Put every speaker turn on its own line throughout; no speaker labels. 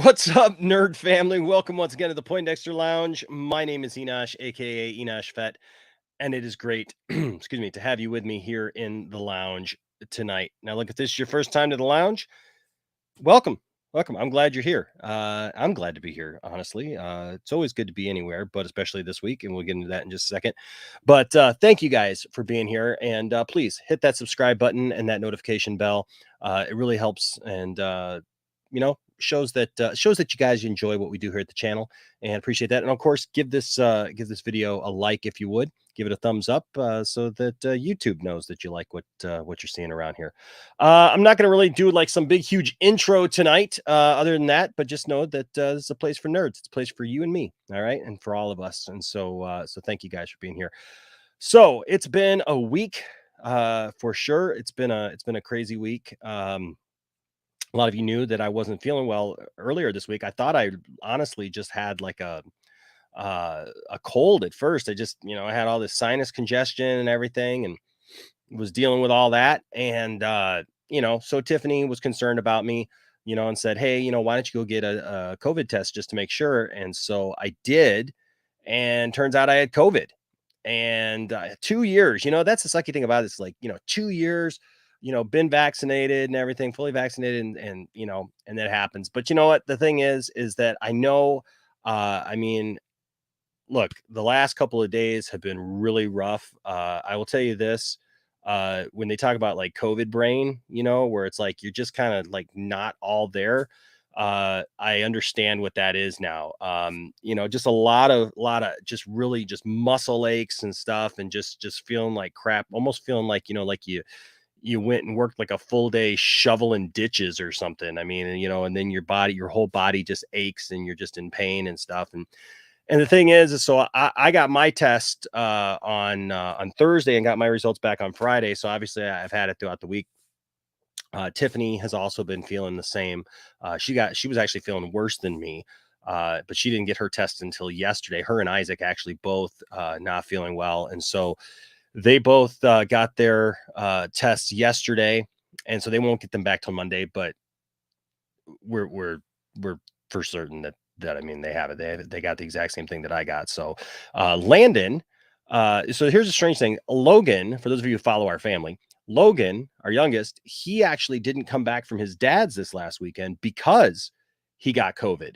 What's up, nerd family? Welcome once again to the Poindexter Lounge. My name is Enosh, aka Enosh Fett, and it is great, excuse me, to have you with me here in the lounge tonight. Now, look, if this is your first time to the lounge, welcome, welcome. I'm glad you're here. I'm glad to be here. Honestly, it's always good to be anywhere, but especially this week, and we'll get into that in just a second. But thank you guys for being here, and please hit that subscribe button and that notification bell. It really helps, and shows that you guys enjoy what we do here at the channel, and appreciate that. And of course, give this video a like if you would. Give it a thumbs up so that YouTube knows that you like what you're seeing around here. I'm not going to really do like some big huge intro tonight, other than that, but just know that this is a place for nerds. It's a place for you and me, all right, and for all of us. And so thank you guys for being here. So it's been a week, for sure. It's been a crazy week. A lot of you knew that I wasn't feeling well earlier this week. I thought I honestly just had like a cold at first. I just, I had all this sinus congestion and everything, and was dealing with all that. And so Tiffany was concerned about me, and said, "Hey, why don't you go get a COVID test just to make sure?" And so I did, and turns out I had COVID. And 2 years, that's the sucky thing about it. It's like, 2 years, been vaccinated and everything, fully vaccinated, and that happens. But you know what? The thing is that I know, I mean, look, the last couple of days have been really rough. I will tell you this, when they talk about like COVID brain, where it's like you're just kind of like not all there. I understand what that is now. Just a lot of just really just muscle aches and stuff, and just feeling like crap, almost feeling like, like you went and worked like a full day shoveling ditches or something. I mean, and then your whole body just aches, and you're just in pain and stuff. And the thing is so I got my test on Thursday and got my results back on Friday. So obviously I've had it throughout the week. Tiffany has also been feeling the same. She was actually feeling worse than me, but she didn't get her test until yesterday. Her and Isaac actually both not feeling well, and so they both got their tests yesterday, and so they won't get them back till Monday. But we're for certain that I mean they have it. They got the exact same thing that I got. So Landon. So here's a strange thing. Logan, for those of you who follow our family, Logan, our youngest, he actually didn't come back from his dad's this last weekend because he got COVID.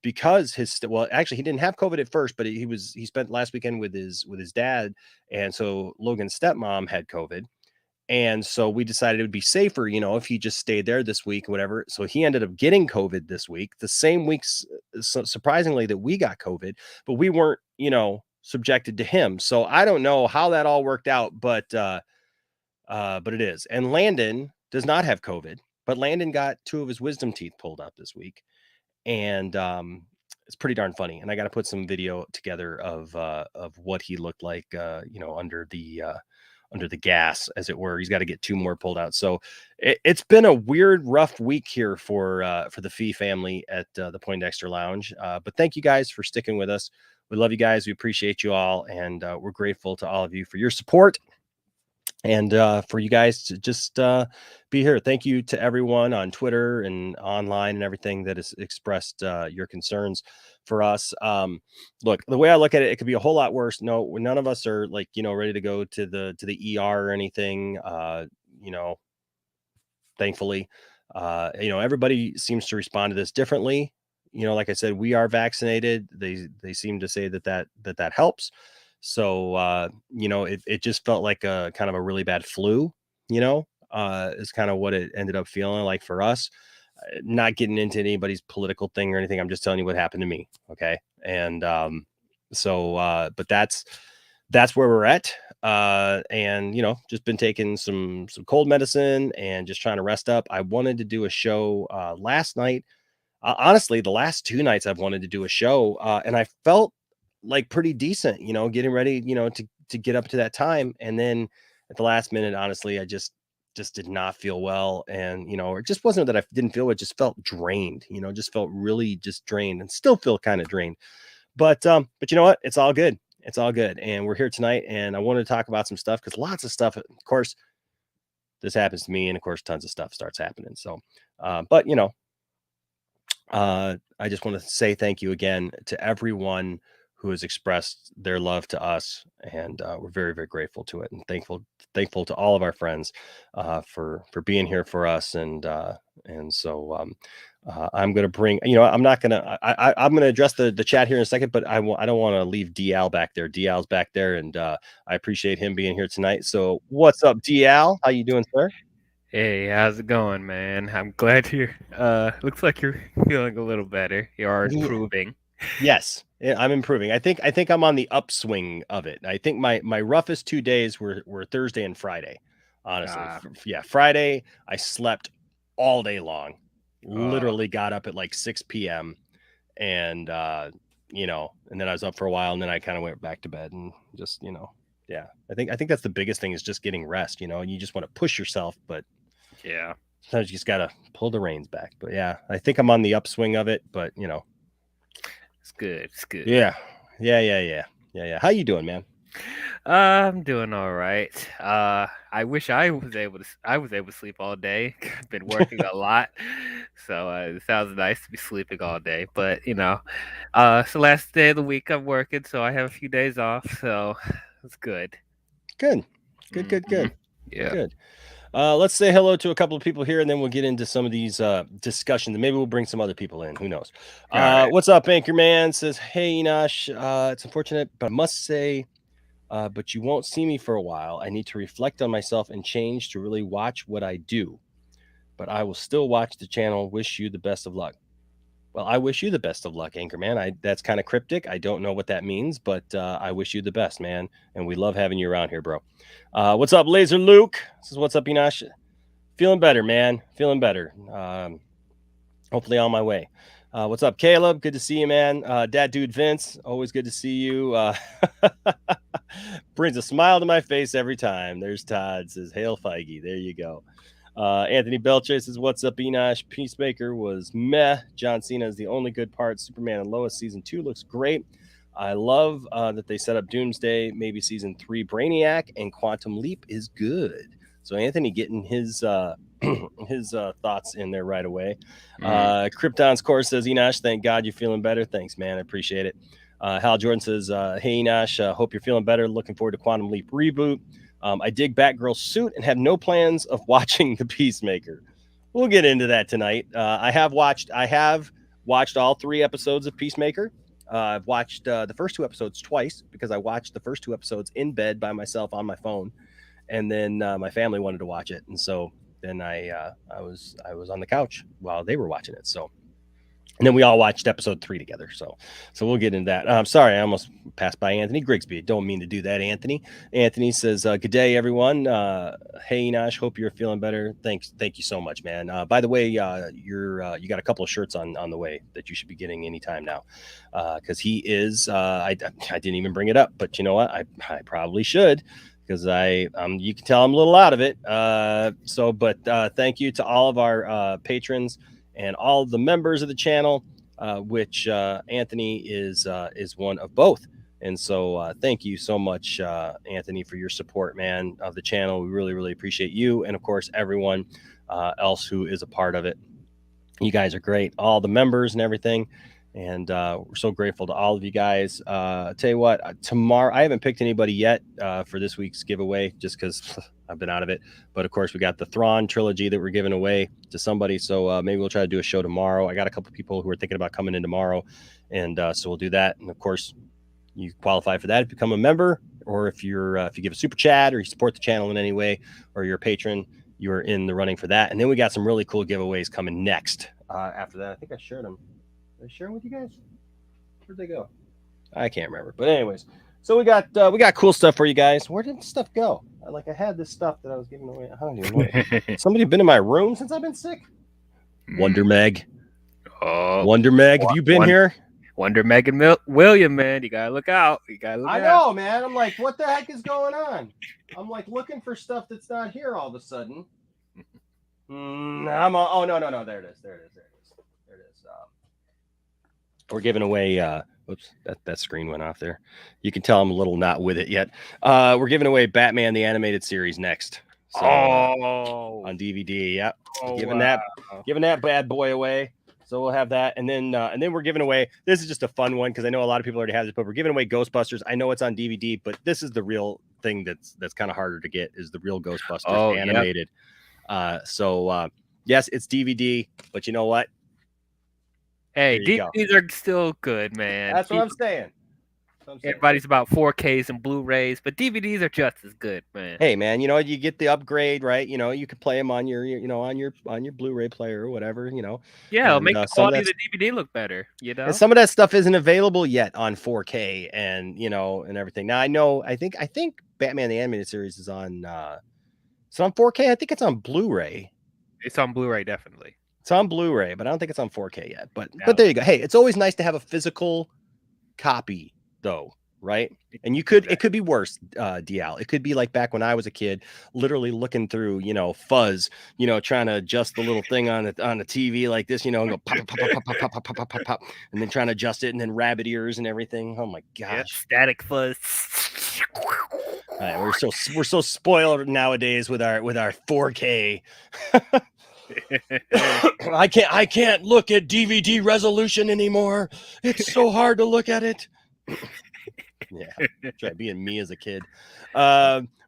Because actually he didn't have COVID at first, but he spent last weekend with his dad, and so Logan's stepmom had COVID. And so we decided it would be safer, if he just stayed there this week, whatever. So he ended up getting COVID this week, the same weeks, surprisingly, that we got COVID, but we weren't, subjected to him. So I don't know how that all worked out, but it is. And Landon does not have COVID, but Landon got 2 of his wisdom teeth pulled out this week. And it's pretty darn funny. And I got to put some video together of what he looked like, under the gas, as it were. He's got to get 2 more pulled out. So it's been a weird, rough week here for the Fee family at the Poindexter Lounge. But thank you guys for sticking with us. We love you guys. We appreciate you all. And we're grateful to all of you for your support, and for you guys to just be here. Thank you to everyone on Twitter and online and everything that has expressed your concerns for us. Look, the way I look at it, it could be a whole lot worse. No, none of us are like, ready to go to the ER or anything. Thankfully, everybody seems to respond to this differently. Like I said, we are vaccinated. They seem to say that helps. So, it just felt like a kind of a really bad flu, is kind of what it ended up feeling like for us. Not getting into anybody's political thing or anything. I'm just telling you what happened to me. Okay. And, but that's where we're at. And just been taking some cold medicine and just trying to rest up. I wanted to do a show last night. Honestly, the last 2 nights I've wanted to do a show, and I felt like pretty decent, getting ready, to get up to that time, and then at the last minute, honestly, I just did not feel well, and it just wasn't that I didn't feel it, just felt drained, just felt really just drained, and still feel kind of drained. But you know what? It's all good. It's all good, and we're here tonight, and I wanted to talk about some stuff because lots of stuff. Of course, this happens to me, and of course, tons of stuff starts happening. So, but I just want to say thank you again to everyone who has expressed their love to us, and we're very, very grateful to it, and thankful to all of our friends for being here for us, and so I'm going to bring. I'm not going to. I'm going to address the chat here in a second, but I don't want to leave DL back there. DL's back there, and I appreciate him being here tonight. So what's up, DL? How you doing, sir?
Hey, how's it going, man? I'm glad you're looks like you're feeling a little better. You are improving.
Yes, I'm improving. I think I'm on the upswing of it. I think my roughest 2 days were Thursday and Friday, honestly.
Ah,
Yeah, Friday, I slept all day long.
uh,
Literally got up at, like, 6 p.m., and, and then I was up for a while, and then I kinda went back to bed and just, yeah. I think that's the biggest thing is just getting rest, and you just wanna push yourself, but
yeah,
sometimes you just gotta pull the reins back. But, yeah, I think I'm on the upswing of it, but,
it's good. It's good.
yeah. Yeah, yeah, yeah. Yeah, yeah. How you doing, man?
I'm doing all right. I wish I was able to sleep all day. I've been working a lot, so it sounds nice to be sleeping all day. But it's the last day of the week I'm working, so I have a few days off. So it's good.
Good. Good, good,
Hmm.
good.
Yeah.
Good. Let's say hello to a couple of people here, and then we'll get into some of these discussions. Maybe we'll bring some other people in. Who knows?
All right.
What's up, Anchorman? Says, hey, Enosh. It's unfortunate, but I must say, but you won't see me for a while. I need to reflect on myself and change to really watch what I do. But I will still watch the channel. Wish you the best of luck. Well, I wish you the best of luck, Anchorman. That's kind of cryptic. I don't know what that means, but I wish you the best, man. And we love having you around here, bro. What's up, Laser Luke? This is what's up, Enosh. Feeling better, man. Feeling better. Hopefully on my way. What's up, Caleb? Good to see you, man. Dad Dude Vince, always good to see you. Brings a smile to my face every time. There's Todd, says, Hail Feige. There you go. Anthony Belche says, what's up, Enosh? Peacemaker was meh. John Cena is the only good part. Superman and Lois season 2 looks great. I love that they set up Doomsday. Maybe season 3 Brainiac and Quantum Leap is good. So Anthony getting his his thoughts in there right away.
Mm.
Krypton's Course says, Enosh, thank God you're feeling better. Thanks, man. I appreciate it. Hal Jordan says, hey, Enosh, hope you're feeling better. Looking forward to Quantum Leap reboot. I dig Batgirl's suit and have no plans of watching The Peacemaker. We'll get into that tonight. I have watched all 3 episodes of Peacemaker. I've watched the first 2 episodes twice because I watched the first 2 episodes in bed by myself on my phone, and then my family wanted to watch it, and so then I was on the couch while they were watching it. So, and then we all watched episode 3 together. So we'll get into that. I'm sorry, I almost passed by Anthony Grigsby. Don't mean to do that, Anthony. Anthony says, good day, everyone. Hey, Enosh, hope you're feeling better. Thank you so much, man. By the way, you got a couple of shirts on the way that you should be getting anytime now. Because he is, I didn't even bring it up, but you know what? I probably should, because you can tell I'm a little out of it. But thank you to all of our patrons and all of the members of the channel, which Anthony is one of both. And so thank you so much, Anthony, for your support, man, of the channel. We really, really appreciate you. And of course, everyone else who is a part of it. You guys are great, all the members and everything. And we're so grateful to all of you guys. Tell you what, tomorrow, I haven't picked anybody yet for this week's giveaway just because I've been out of it. But of course, we got the Thrawn trilogy that we're giving away to somebody. So maybe we'll try to do a show tomorrow. I got a couple of people who are thinking about coming in tomorrow. And so we'll do that. And of course, you qualify for that if you become a member, or if you give a super chat, or you support the channel in any way, or you're a patron, you're in the running for that. And then we got some really cool giveaways coming next. After that, I think I shared them. Did I share them with you guys? Where'd they go? I can't remember. But anyways, So we got cool stuff for you guys. Where did stuff go? I had this stuff that I was giving away. I don't even know. Somebody been in my room since I've been sick? Wonder Meg.
Oh,
Wonder Meg, have you been here?
Wonder Meg and William, man, you gotta look out.
I know, man. I'm like, what the heck is going on? I'm like looking for stuff that's not here all of a sudden. Oh no. There it is. We're giving away. Whoops, that screen went off there. You can tell I'm a little not with it yet. We're giving away Batman the Animated Series next. So, on DVD. Yep. Giving that bad boy away. So we'll have that, and then we're giving away. This is just a fun one because I know a lot of people already have this, but we're giving away Ghostbusters. I know it's on DVD, but this is the real thing that's kind of harder to get is the real Ghostbusters animated. Yep. Yes, it's DVD, but you know what?
Hey, DVDs are still good, man.
That's what I'm saying.
Everybody's about 4Ks and Blu-rays, but DVDs are just as good, man.
Hey, man, you get the upgrade, right? You can play them on your, on your Blu-ray player or whatever,
Yeah, it'll make the quality of the DVD look better,
And some of that stuff isn't available yet on 4K and and everything. Now I think Batman the Animated Series is on it's on 4K. I think it's on Blu-ray.
It's on Blu-ray, definitely.
It's on Blu-ray, but I don't think it's on 4K yet. But there you go. Hey, it's always nice to have a physical copy, though, right? And it could be worse, DL. It could be like back when I was a kid, literally looking through, fuzz, trying to adjust the little thing on the TV like this, and go pop, pop, pop, pop, pop, pop, pop, pop, pop, pop, and then trying to adjust it, and then rabbit ears and everything. Oh my gosh,
yeah, static fuzz.
Right, we're so spoiled nowadays with our 4K. I can't look at DVD resolution anymore. It's so hard to look at it. Yeah, try being me as a kid.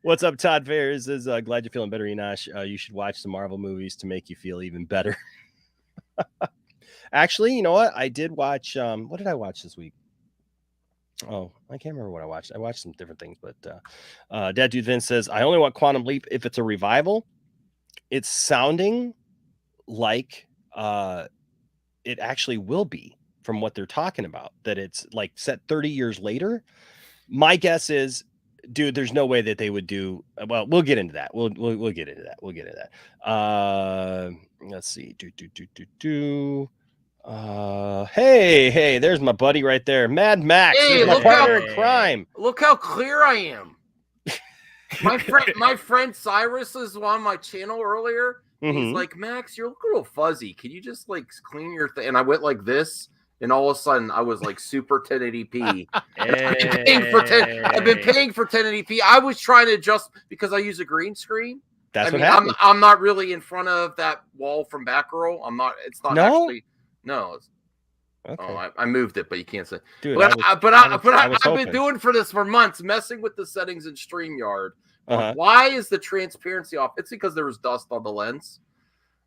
What's up, Todd Fair? Says glad you're feeling better, Enosh. You should watch some Marvel movies to make you feel even better. Actually, you know what? I did watch. What did I watch this week? Oh, I can't remember what I watched. I watched some different things, but Dad Dude Vince says I only want Quantum Leap if it's a revival. It's sounding like it actually will be from what they're talking about, that it's like set 30 years later. My guess is, dude, there's no way that they would do well. We'll get into that. We'll get into that. Let's see. Hey, there's my buddy right there, Mad Max.
Hey,
my partner in crime.
Look how clear I am. My friend Cyrus was on my channel earlier. He's like, Max, you're looking real fuzzy. Can you just like clean your thing? And I went like this, and all of a sudden I was like super 1080p. I've been paying for 1080p. I was trying to adjust because I use a green screen.
That's what happened.
I'm not really in front of that wall from Batgirl. I'm not. It's not actually. No. Okay. Oh, I moved it, but you can't say. Dude, I've been doing for this for months, messing with the settings in StreamYard. Why is the transparency off? It's because there was dust on the lens.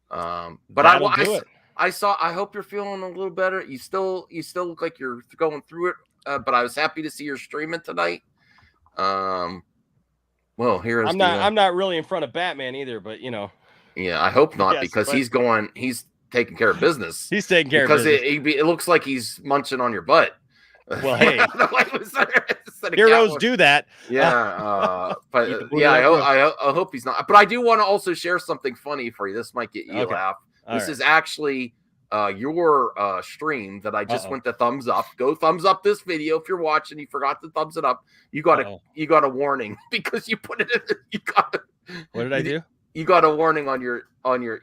But I hope you're feeling a little better. You still look like you're going through it. But I was happy to see you're streaming tonight. Well, I'm
not really in front of Batman either, but
Yeah, I hope not, because he's taking care of business.
He's taking care of business.
Because it looks like he's munching on your butt.
Well, hey, heroes do that.
Yeah, but yeah, I hope he's not. But I do want to also share something funny for you. This might get you a laugh. This is actually your stream that I just went to thumbs up. Go thumbs up this video if you're watching. You forgot to thumbs it up. You got a warning because you put it in.
What did I do?
You got a warning on your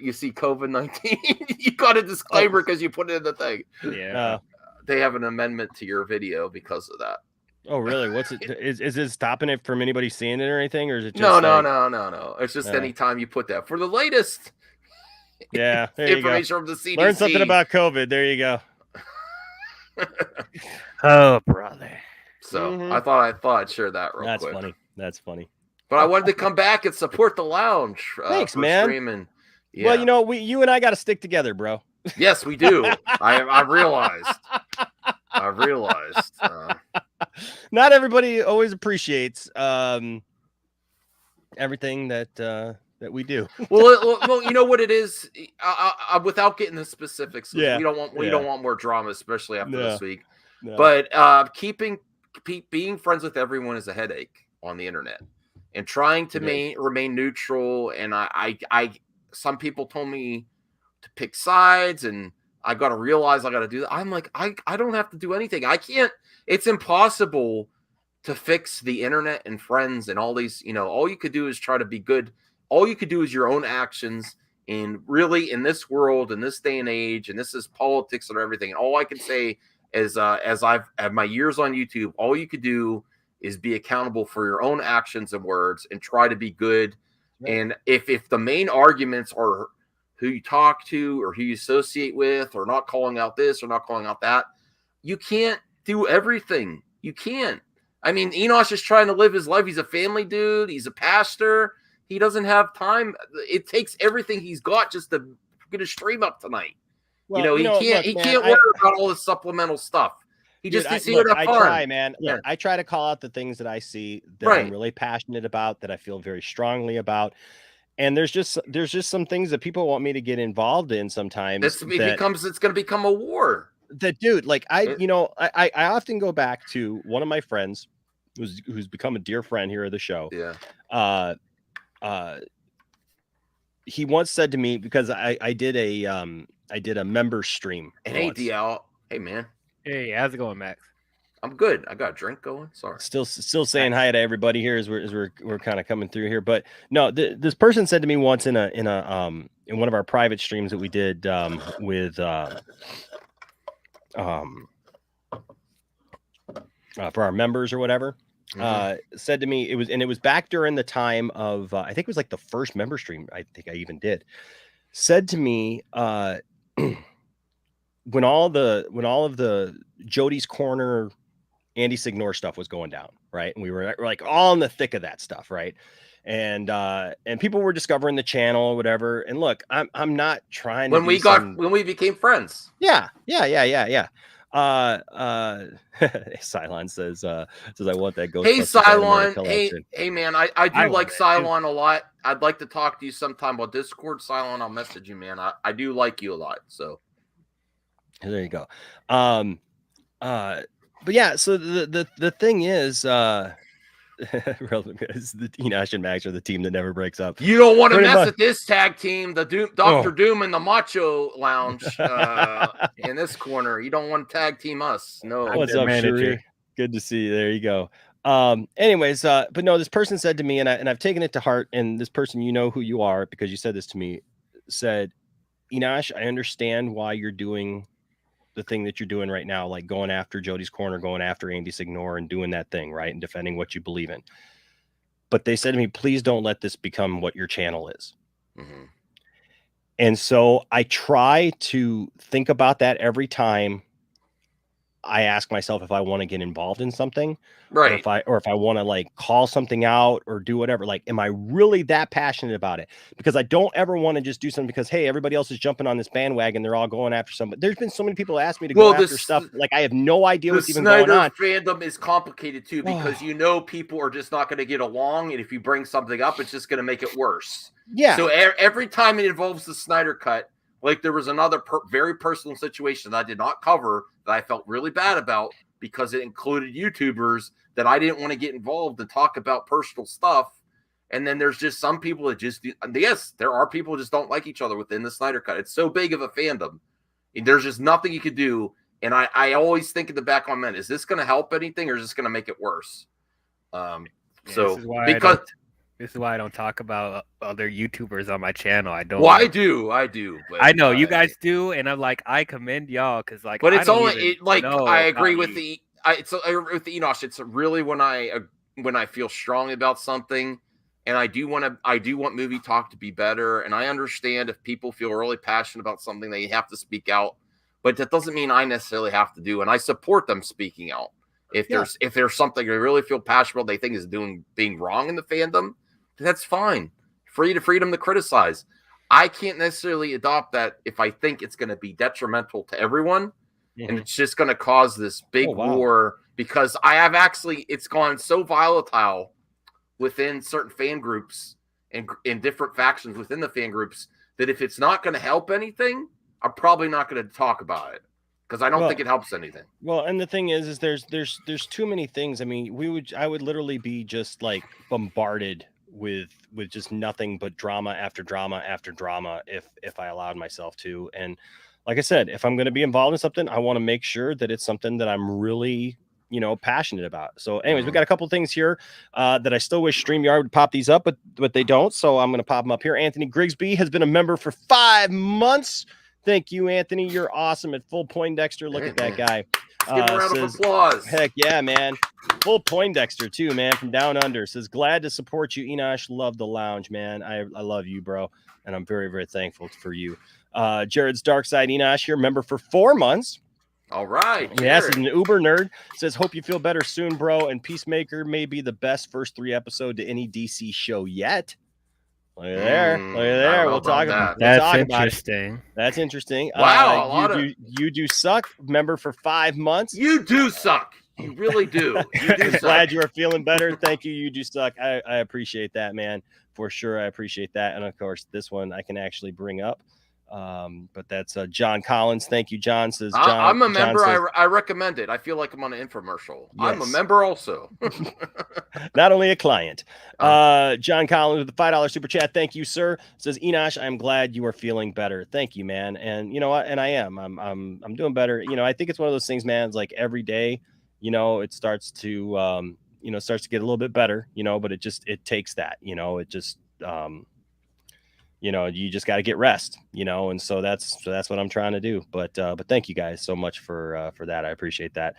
you see COVID-19. You got a disclaimer because you put it in the thing.
Yeah.
They have an amendment to your video because of that.
Oh, really? What's it? Is it stopping it from anybody seeing it or anything, or is it just
no? It's just anytime you put that for the latest.
Yeah,
information from the CDC.
Learn something about COVID. There you go.
Oh, brother.
So I thought I'd share that real quick.
That's funny.
But I wanted to come back and support the lounge.
Thanks, man.
Streaming. Yeah.
Well, you and I got to stick together, bro.
Yes, we do. I realized.
Not everybody always appreciates everything that we do.
well, you know what it is. Without getting the specifics, we don't want more drama, especially after this week. No. But being friends with everyone is a headache on the internet, and trying to remain neutral. And I some people told me to pick sides, and I got to realize I got to do that. I'm like, I don't have to do anything. I can't. It's impossible to fix the internet and friends and all these. All you could do is try to be good. All you could do is your own actions. And really, in this world, in this day and age, and this is politics and everything. And all I can say is, as I've had my years on YouTube, all you could do is be accountable for your own actions and words, and try to be good. Right. And if the main arguments are who you talk to or who you associate with, or not calling out this or not calling out that, you can't do everything. You can't. I mean, Enosh is trying to live his life. He's a family dude. He's a pastor. He doesn't have time. It takes everything he's got just to get a stream up tonight. Well, he can't worry about all this supplemental stuff. He just is here to have fun.
I try, man. Yeah. Look, I try to call out the things that I see that I'm really passionate about, that I feel very strongly about. And there's just some things that people want me to get involved in sometimes.
It's going to become a war.
That dude, like I often go back to one of my friends who's become a dear friend here at the show.
Yeah.
He once said to me, because I did a member stream.
And hey, DL. Hey, man.
Hey, how's it going, Max?
I'm good. I got a drink going. Sorry.
Still saying hi to everybody here as we're kind of coming through here. But no, this person said to me once in one of our private streams that we did with for our members or whatever. Said to me, it was back during the time of I think it was like the first member stream I think I even did. Said to me, when all of the Jody's Corner, Andy Signore stuff was going down, right? And we were like all in the thick of that stuff, right? And people were discovering the channel or whatever. And look, I'm not trying to
when we became friends.
Yeah. Cylon says I want that ghost.
Hey Cylon, hey man, I do like Cylon a lot. I'd like to talk to you sometime about Discord. Cylon, I'll message you, man. I do like you a lot. So
there you go. But yeah, so the thing is, the Enosh and Max are the team that never breaks up.
You don't want to mess with this tag team, the Dr. Doom and the Macho Lounge in this corner. You don't want to tag team us. No.
What's up, Shuri? Good to see you. There you go. Anyways, but no, this person said to me, and I've taken it to heart, and this person, you know who you are because you said this to me, said, Enosh, I understand why you're doing the thing that you're doing right now, like going after Jody's Corner, going after Andy Signore and doing that thing, right? And defending what you believe in. But they said to me, please don't let this become what your channel is. Mm-hmm. And so I try to think about that every time I ask myself if I want to get involved in something,
right?
Or if I want to like call something out or do whatever. Like, am I really that passionate about it? Because I don't ever want to just do something because hey, everybody else is jumping on this bandwagon. They're all going after somebody. There's been so many people ask me to go after stuff. Like I have no idea what's even going on.
Fandom is complicated too because people are just not going to get along, and if you bring something up, it's just going to make it worse.
Yeah.
So every time it involves the Snyder Cut. Like there was another very personal situation that I did not cover that I felt really bad about because it included YouTubers that I didn't want to get involved and talk about personal stuff. And then there's just some people that just, yes, there are people who just don't like each other within the Snyder Cut. It's so big of a fandom. There's just nothing you could do. And I always think in the back of my mind, is this going to help anything or is this going to make it worse?
This is why I don't talk about other YouTubers on my channel. I don't.
Well, I do. But,
I know you guys do, and I'm like, I commend y'all because, like,
but it's I agree with the Enosh. It's really when I feel strongly about something, and I do want movie talk to be better, and I understand if people feel really passionate about something, they have to speak out, but that doesn't mean I necessarily have to do, and I support them speaking out. If there's something they really feel passionate about, they think is being wrong in the fandom. That's fine. Freedom to criticize. I can't necessarily adopt that if I think it's going to be detrimental to everyone, and it's just going to cause this big war. Because it's gone so volatile within certain fan groups and in different factions within the fan groups that if it's not going to help anything, I'm probably not going to talk about it. because I don't think it helps anything.
Well, and the thing is there's too many things. I mean, I would literally be just like bombarded with just nothing but drama after drama after drama if I allowed myself to. And like I said, if I'm going to be involved in something, I want to make sure that it's something that I'm really, passionate about. So anyways, we got a couple things here that I still wish StreamYard would pop these up, but they don't. So I'm going to pop them up here. Anthony Grigsby has been a member for 5 months. Thank you, Anthony. You're awesome at Full Poindexter. Look at that guy.
Give a round of applause.
Heck yeah, man. Full Poindexter too, man, from down under. Says, glad to support you, Enosh. Love the lounge, man. I love you, bro. And I'm very, very thankful for you. Jared's Dark Side Enosh here, member for 4 months.
All right. Jared.
Yes, he's an Uber nerd. Says, hope you feel better soon, bro. And Peacemaker may be the best first 3 episode to any DC show yet. Look at there. Look at there. We'll talk about that.
That's interesting.
That's interesting.
Wow.
You do suck. Member for 5 months.
You do suck. You really do. You do suck.
Glad you are feeling better. Thank you. You do suck. I appreciate that, man. For sure. I appreciate that. And of course, this one I can actually bring up. But that's John Collins. Thank you, John. Says John,
I'm a member. I recommend it. I feel like I'm on an infomercial. Yes. I'm a member also.
Not only a client. John Collins with the $5 super chat. Thank you, sir. Says Enosh, I'm glad you are feeling better. Thank you, man. And you know what? And I am. I'm doing better. I think it's one of those things, man. It's like every day, it starts to starts to get a little bit better, but it takes that, it just you just got to get rest, and so that's what I'm trying to do. But thank you guys so much for that. I appreciate that.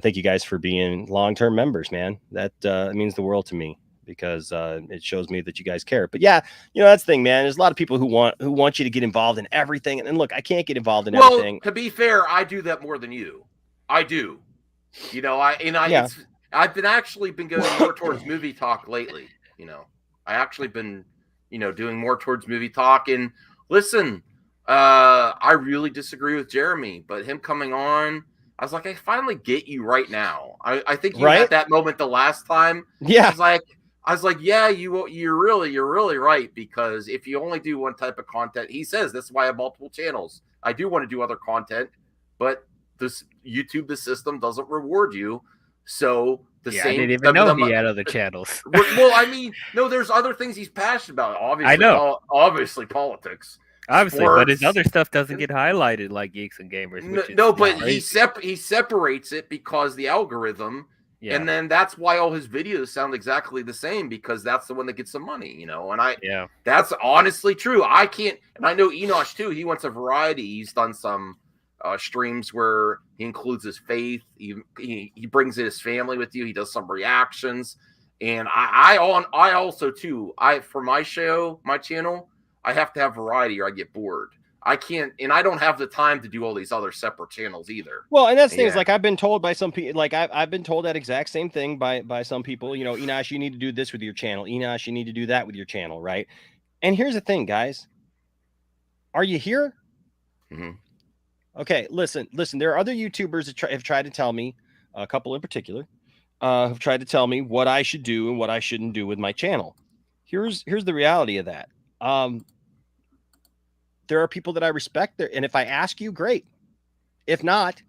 Thank you guys for being long-term members, man. That means the world to me because it shows me that you guys care. But yeah, that's the thing, man. There's a lot of people who want you to get involved in everything. And look, I can't get involved in everything.
To be fair, I do that more than you. I do. I've been going more towards movie talk lately. I actually been doing more towards movie talk. And listen, I really disagree with Jeremy, but him coming on, I was like, I finally get you right now. I think you had that moment the last time.
Yeah.
I was like, yeah, you're really right, because if you only do one type of content, he says that's why I have multiple channels. I do want to do other content, but this YouTube, the system doesn't reward you. So
I didn't even know he had other channels.
Well, I mean, no, there's other things he's passionate about. Obviously,
I know.
Obviously, politics.
Obviously, sports. But his other stuff doesn't get highlighted like Geeks and Gamers.
But he separates it because the algorithm, and then that's why all his videos sound exactly the same, because that's the one that gets the money, And that's honestly true. I can't, and I know Enosh too. He wants a variety. He's done some streams where he includes his faith. He brings in his family with you. He does some reactions, and I also too. For my show, my channel, I have to have variety or I get bored. I can't, and I don't have the time to do all these other separate channels either.
Well, and that's the thing is, like, I've been told by some people, like I've been told that exact same thing by some people. Enosh, you need to do this with your channel. Enosh, you need to do that with your channel, right? And here's the thing, guys. Are you here?
Mm-hmm.
Okay, listen. There are other YouTubers that have tried to tell me, a couple in particular, have tried to tell me what I should do and what I shouldn't do with my channel. Here's the reality of that. There are people that I respect there, and if I ask you, great. If not,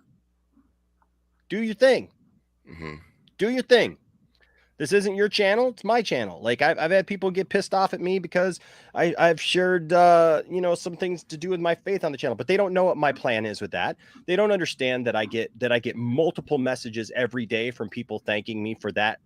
do your thing.
Mm-hmm.
Do your thing. This isn't your channel; it's my channel. Like I've had people get pissed off at me because I've shared some things to do with my faith on the channel, but they don't know what my plan is with that. They don't understand that I get multiple messages every day from people thanking me for that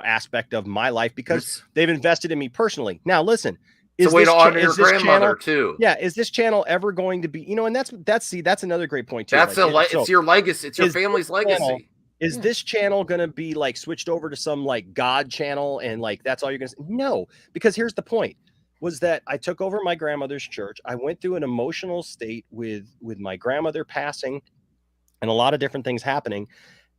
aspect of my life because they've invested in me personally. Now listen.
It's a way to honor your grandmother too.
Yeah, is this channel ever going to be? And that's another great point too.
That's it's your legacy. It's your family's legacy.
Is this channel going to be like switched over to some like God channel and like that's all you're going to say? No, because here's the point was that I took over my grandmother's church. I went through an emotional state with my grandmother passing and a lot of different things happening.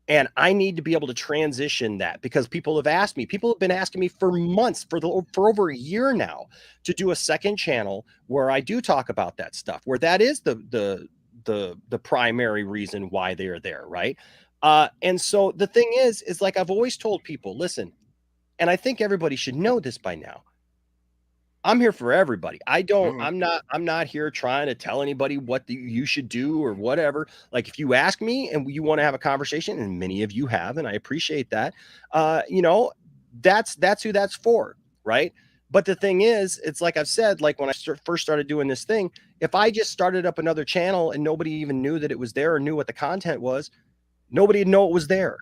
And I need to be able to transition that because people have been asking me for months, for over a year now, to do a second channel where I do talk about that stuff, where that is the primary reason why they are there. Right. And so the thing is like I've always told people, listen, and I think everybody should know this by now. I'm here for everybody. I'm not here trying to tell anybody what you should do or whatever. Like, if you ask me and you want to have a conversation, and many of you have, and I appreciate that, that's who that's for. Right. But the thing is, it's like I've said, like when I first started doing this thing, if I just started up another channel and nobody even knew that it was there or knew what the content was, nobody would know it was there.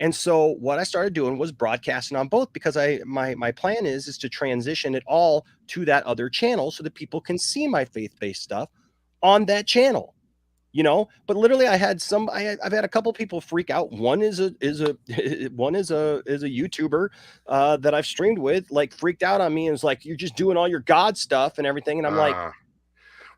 And so what I started doing was broadcasting on both, because my plan is to transition it all to that other channel so that people can see my faith-based stuff on that channel, but literally I've had a couple people freak out. One is a YouTuber that I've streamed with, like, freaked out on me and was like, you're just doing all your God stuff and everything. And I'm like,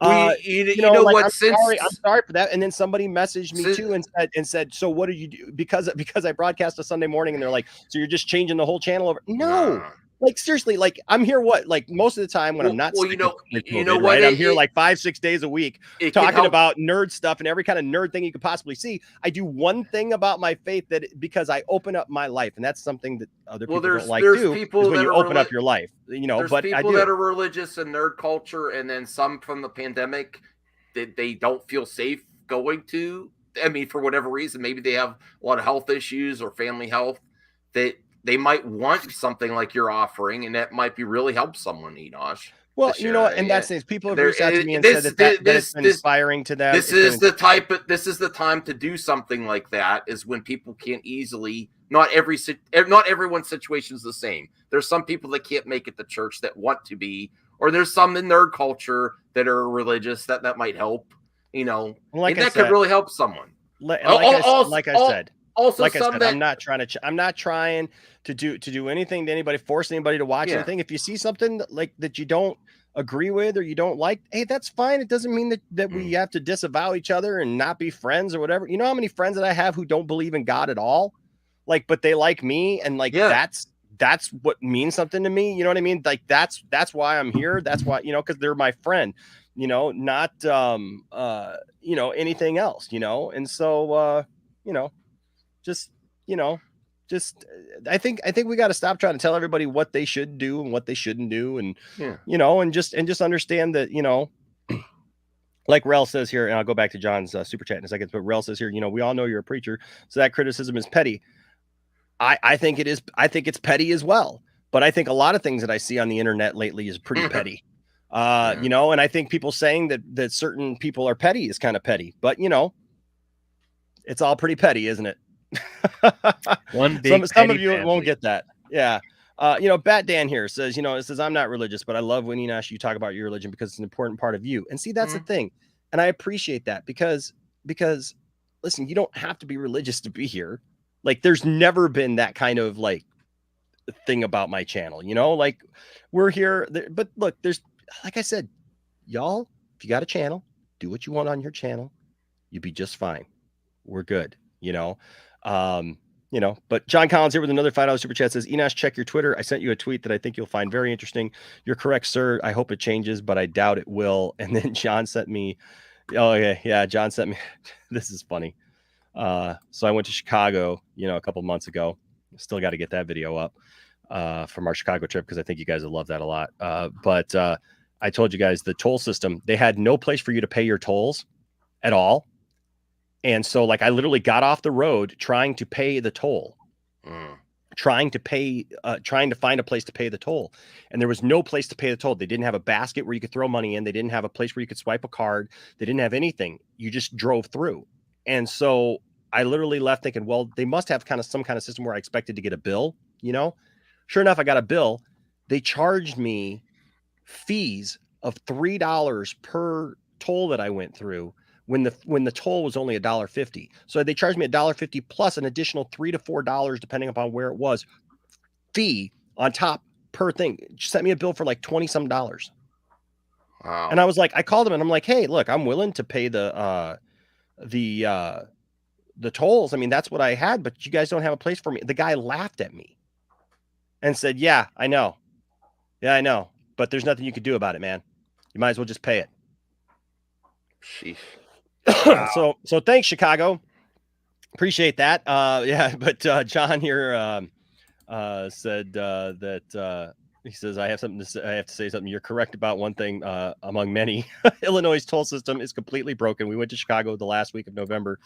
like,
I'm sorry for that. And then somebody messaged me too and said, so what do you do? Because I broadcast a Sunday morning, and they're like, so you're just changing the whole channel over? No. Like, seriously, like, I'm here like most of the time when I'm not sick with COVID, right? I'm here like 5-6 days a week talking about nerd stuff and every kind of nerd thing you could possibly see. I do one thing about my faith, because I open up my life, and that's something that other people don't like to do, is when you open up your life,
There's
but
people that are religious and nerd culture, and then some from the pandemic that they don't feel safe going to. I mean, for whatever reason, maybe they have a lot of health issues or family health, that they might want something like you're offering, and that might be really help someone, Enosh.
Well, and that's things people have reached out to me and said that it's been inspiring to them.
This is the time to do something like that, is when people can't easily. Not everyone's situation is the same. There's some people that can't make it to church that want to be, or there's some in nerd culture that are religious that might help. And that could really help someone.
Like I said.
Also,
like I said, I'm not trying to do anything to anybody, force anybody to watch anything. If you see something like that you don't agree with or you don't like, hey, that's fine. It doesn't mean that we have to disavow each other and not be friends or whatever. You know how many friends that I have who don't believe in God at all, like, but they like me, and like that's what means something to me. You know what I mean? Like, that's why I'm here. That's why, because they're my friend. Not anything else. And so I think we got to stop trying to tell everybody what they should do and what they shouldn't do, and and just understand that, like Rel says here, and I'll go back to John's super chat in a second, but Rel says here, we all know you're a preacher, so that criticism is petty. I think it is. I think it's petty as well, but I think a lot of things that I see on the internet lately is pretty petty. And I think people saying that certain people are petty is kind of petty, but it's all pretty petty, isn't it? Some of you won't get that. Yeah. Bat Dan here says, it says, I'm not religious, but I love when Enosh, you talk about your religion because it's an important part of you. And see, that's the thing. And I appreciate that because listen, you don't have to be religious to be here. Like, there's never been that kind of like thing about my channel, like, we're here. But look, there's, like I said, y'all, if you got a channel, do what you want on your channel. You'll be just fine. We're good. But John Collins here with another $5 super chat says, Enosh, check your Twitter. I sent you a tweet that I think you'll find very interesting. You're correct, sir. I hope it changes, but I doubt it will. And then John sent me, John sent me, this is funny. So I went to Chicago, a couple months ago. Still got to get that video up from our Chicago trip, because I think you guys will love that a lot. But I told you guys the toll system, they had no place for you to pay your tolls at all. And so, like, I literally got off the road trying to pay the toll, trying to find a place to pay the toll. And there was no place to pay the toll. They didn't have a basket where you could throw money in. They didn't have a place where you could swipe a card. They didn't have anything. You just drove through. And so I literally left thinking, well, they must have some kind of system where I expected to get a bill, Sure enough, I got a bill. They charged me fees of $3 per toll that I went through, when the toll was only $1.50. So they charged me $1.50 plus an additional $3 to $4, depending upon where it was, fee on top per thing. It sent me a bill for like $20-some. Wow. And I was like, I called them and I'm like, hey, look, I'm willing to pay the tolls. I mean, that's what I had, but you guys don't have a place for me. The guy laughed at me and said, yeah, I know. Yeah, I know. But there's nothing you could do about it, man. You might as well just pay it.
Sheesh.
Wow. So thanks, Chicago. Appreciate that. But John here said that He says, I have something to say. I have to say something. You're correct about one thing among many. Illinois' toll system is completely broken. We went to Chicago the last week of November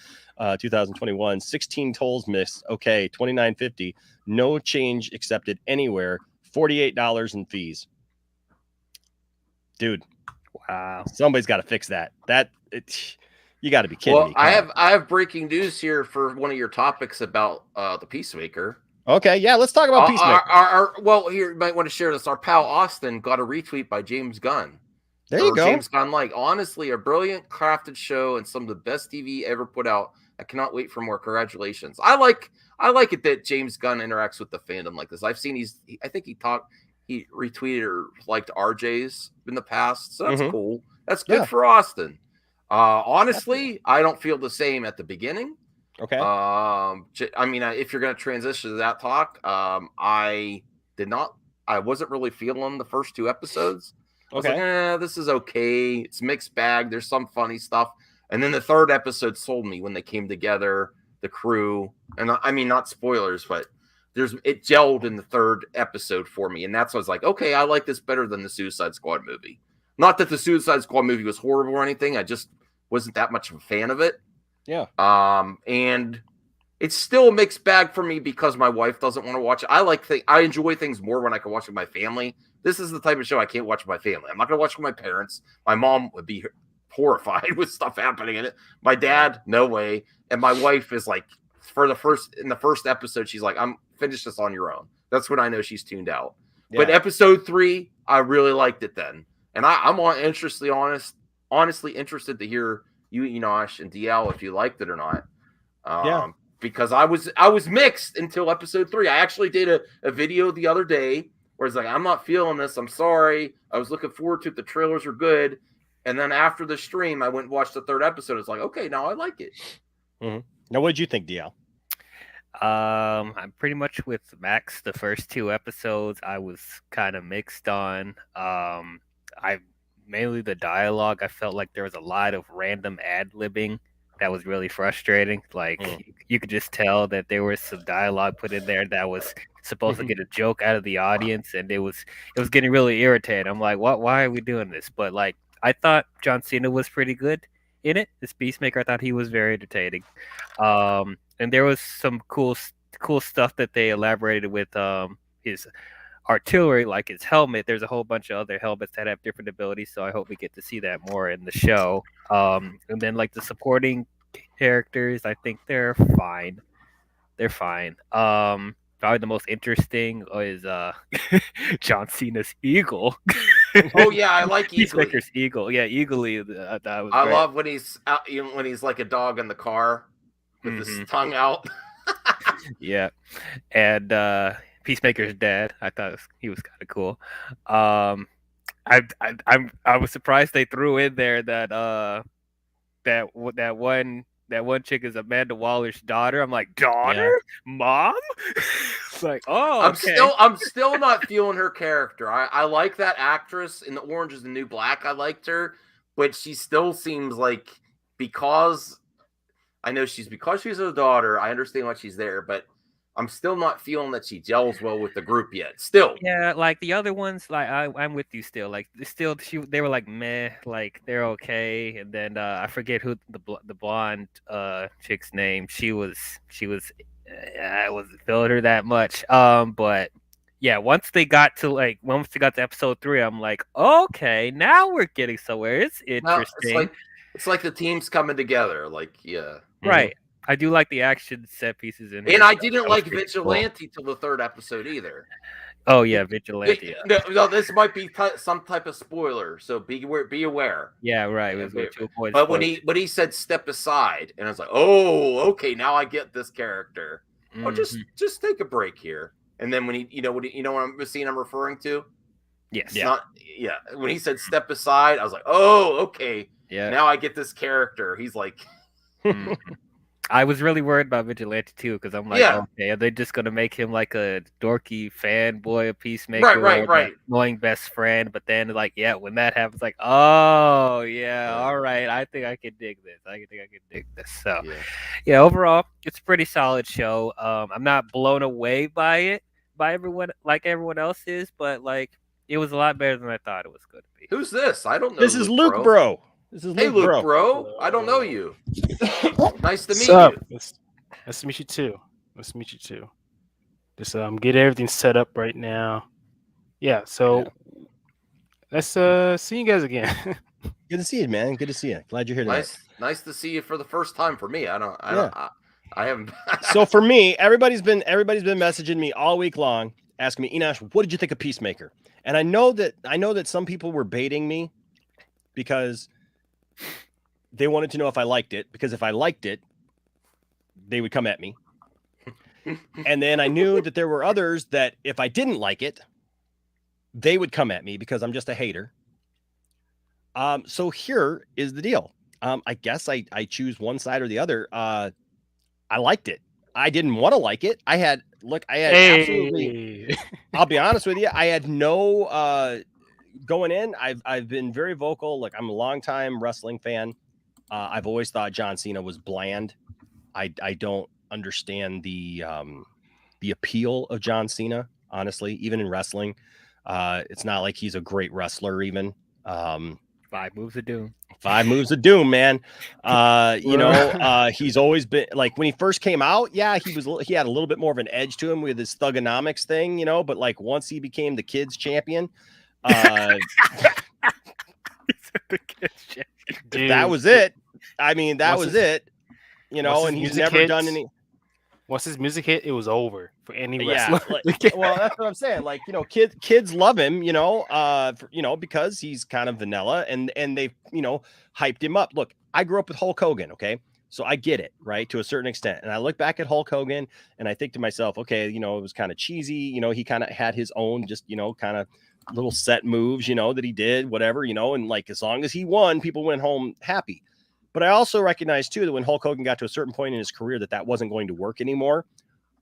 2021. 16 tolls missed. Okay, $29.50. No change accepted anywhere. $48 in fees. Dude.
Wow.
Somebody's got to fix that. You got to be kidding me.
I have breaking news here for one of your topics about the Peacemaker.
Okay, yeah, let's talk about Peacemaker.
Well, here you might want to share this. Our pal Austin got a retweet by James Gunn.
There you go.
James Gunn, honestly, a brilliant crafted show and some of the best TV ever put out. I cannot wait for more. Congratulations. I like it that James Gunn interacts with the fandom like this. I've seen I think he retweeted or liked RJ's in the past, so that's cool. That's good for Austin. Honestly, I don't feel the same at the beginning.
Okay.
I mean, if you're going to transition to that talk, I wasn't really feeling the first 2 episodes. I was like, this is okay. It's mixed bag. There's some funny stuff. And then the 3rd episode sold me when they came together, the crew. And I mean, not spoilers, but it gelled in the 3rd episode for me. And that's when I was like, okay, I like this better than the Suicide Squad movie. Not that the Suicide Squad movie was horrible or anything. I just wasn't that much of a fan of it.
Yeah.
And it's still a mixed bag for me because my wife doesn't want to watch it. I enjoy things more when I can watch with my family. This is the type of show I can't watch with my family. I'm not going to watch with my parents. My mom would be horrified with stuff happening in it. My dad, no way. And my wife is like, in the first episode, she's like, finish this on your own. That's when I know she's tuned out. Yeah. But episode 3, I really liked it then. And I'm honestly interested to hear you, Enosh, and DL, if you liked it or not. Because I was mixed until episode 3. I actually did a video the other day where it's like, I'm not feeling this. I'm sorry. I was looking forward to it. The trailers are good. And then after the stream, I went and watched the 3rd episode. It's like, okay, now I like it.
Mm-hmm. Now, what did you think, DL?
I'm pretty much with Max. The first 2 episodes, I was kind of mixed on. Mainly the dialogue. I felt like there was a lot of random ad-libbing that was really frustrating. You could just tell that there was some dialogue put in there that was supposed to get a joke out of the audience, and it was getting really irritating. I'm like, why are we doing this? But I thought John Cena was pretty good in it. This Peacemaker, I thought he was very entertaining. And there was some cool stuff that they elaborated with his artillery, like his helmet. There's a whole bunch of other helmets that have different abilities, so I hope we get to see that more in the show. And then the supporting characters, I think they're fine. Probably the most interesting is John Cena's eagle.
Oh yeah, I like
Peacemaker's eagle. Yeah, Eagly.
I love when he's out, when he's like a dog in the car with his tongue out.
Yeah, and Peacemaker's dad. I thought he was kind of cool. I was surprised they threw in there that that one chick is Amanda Waller's daughter. I'm like, daughter, mom. It's like, oh, okay.
I'm still not feeling her character. I like that actress in The Orange Is the New Black. I liked her, but she still seems like because she's a daughter. I understand why she's there, but I'm still not feeling that she gels well with the group yet. Still,
yeah, the other ones, I'm with you still. They were like meh, they're okay. And then I forget who the blonde chick's name. She was I wasn't feeling her that much. But yeah, once they got to episode 3, I'm like, okay, now we're getting somewhere. It's interesting.
It's like the team's coming together.
Right. I do like the action set pieces in.
And I didn't like Vigilante till the 3rd episode either.
Oh yeah, Vigilante.
No, this might be some type of spoiler, so be aware.
Yeah, right.
But when he said step aside, and I was like, oh, okay, now I get this character. Mm-hmm. Oh, just take a break here. And then when what scene I'm referring to?
Yes.
When he said step aside, I was like, oh, okay.
Yeah.
Now I get this character. He's like.
I was really worried about Vigilante too, because I'm like, okay, are they just gonna make him like a dorky fanboy, a Peacemaker,
right,
annoying best friend? But then, when that happens, all right, I think I can dig this. So, overall, it's a pretty solid show. I'm not blown away by by everyone like everyone else is, but like it was a lot better than I thought it was going to be.
Who's this? I don't know.
This is Luke, bro.
This is Luke, Luke, bro. I don't know you. Nice to meet
you.
Nice
to meet you too. Nice to meet you too. Just get everything set up right now. Yeah, so let's see you guys again.
Good to see you, man. Good to see you. Glad you're here tonight.
Nice to see you for the first time for me. I haven't.
So for me, everybody's been messaging me all week long, asking me, Enosh, what did you think of Peacemaker? And I know that some people were baiting me because they wanted to know if I liked it. Because if I liked it, they would come at me. And then I knew that there were others that if I didn't like it, they would come at me because I'm just a hater. So here is the deal. I guess I choose one side or the other. I liked it. I didn't want to like it. I had absolutely, I'll be honest with you. I had no, going in. I've been very vocal. Like, I'm a longtime wrestling fan. I've always thought John Cena was bland. I don't understand the appeal of John Cena, honestly, even in wrestling. It's not like he's a great wrestler even.
5 moves of doom.
5 moves of doom, man. He's always been like, when he first came out, yeah, he had a little bit more of an edge to him with his thugonomics thing, but like once he became the kids champion, that was it. I mean, that was it. And he's never done any.
Once his music hit, it was over for any wrestler.
Well, that's what I'm saying. Like, kids love him, because he's kind of vanilla, and they've, hyped him up. Look, I grew up with Hulk Hogan, okay? So I get it, right, to a certain extent. And I look back at Hulk Hogan, and I think to myself, okay, it was kind of cheesy. He kind of had his own just, kind of little set moves, that he did, whatever, and like as long as he won, people went home happy. But I also recognize, too, that when Hulk Hogan got to a certain point in his career that wasn't going to work anymore,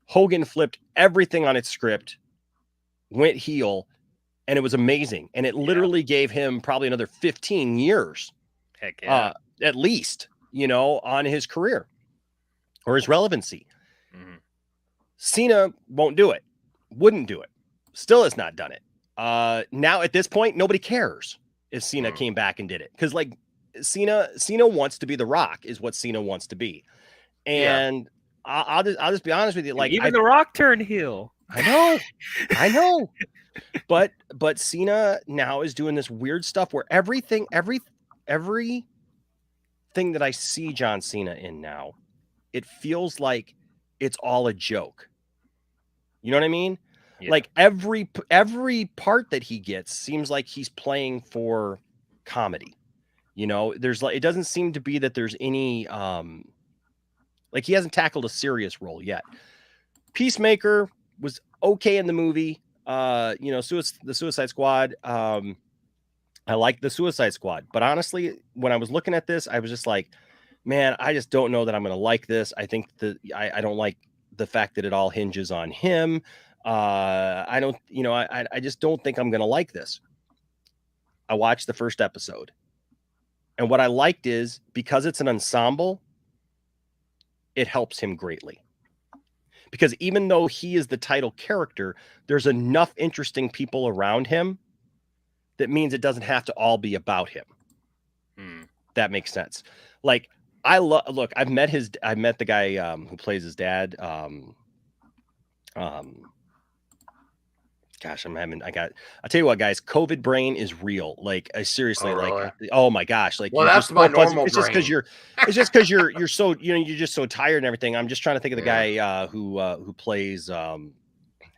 Hogan flipped everything on its script, went heel, and it was amazing. And it literally gave him probably another 15 years,
Heck yeah.
At least, on his career or his relevancy. Mm-hmm. Cena won't do it, wouldn't do it, still has not done it. Now, at this point, nobody cares if Cena came back and did it. Because, like, Cena wants to be The Rock, is what Cena wants to be, and I'll just be honest with you. Like,
even The Rock turned heel.
I know, but Cena now is doing this weird stuff where everything that I see John Cena in now, it feels like it's all a joke. You know what I mean? Yeah. Like every part that he gets seems like he's playing for comedy. There's like, it doesn't seem to be that there's any, like he hasn't tackled a serious role yet. Peacemaker was okay in the movie. The Suicide Squad. I like the Suicide Squad, but honestly, when I was looking at this, I was just like, man, I just don't know that I'm going to like this. I think that I don't like the fact that it all hinges on him. I just don't think I'm going to like this. I watched the first episode. And what I liked is, because it's an ensemble, it helps him greatly. Because even though he is the title character, there's enough interesting people around him that means it doesn't have to all be about him. That makes sense. Like, look, I've met the guy who plays his dad. Gosh, I'll tell you what, guys, COVID brain is real. Like, I seriously, oh my gosh. Like,
well, that's my normal
It's just because you're so, you're just so tired and everything. I'm just trying to think of the guy who plays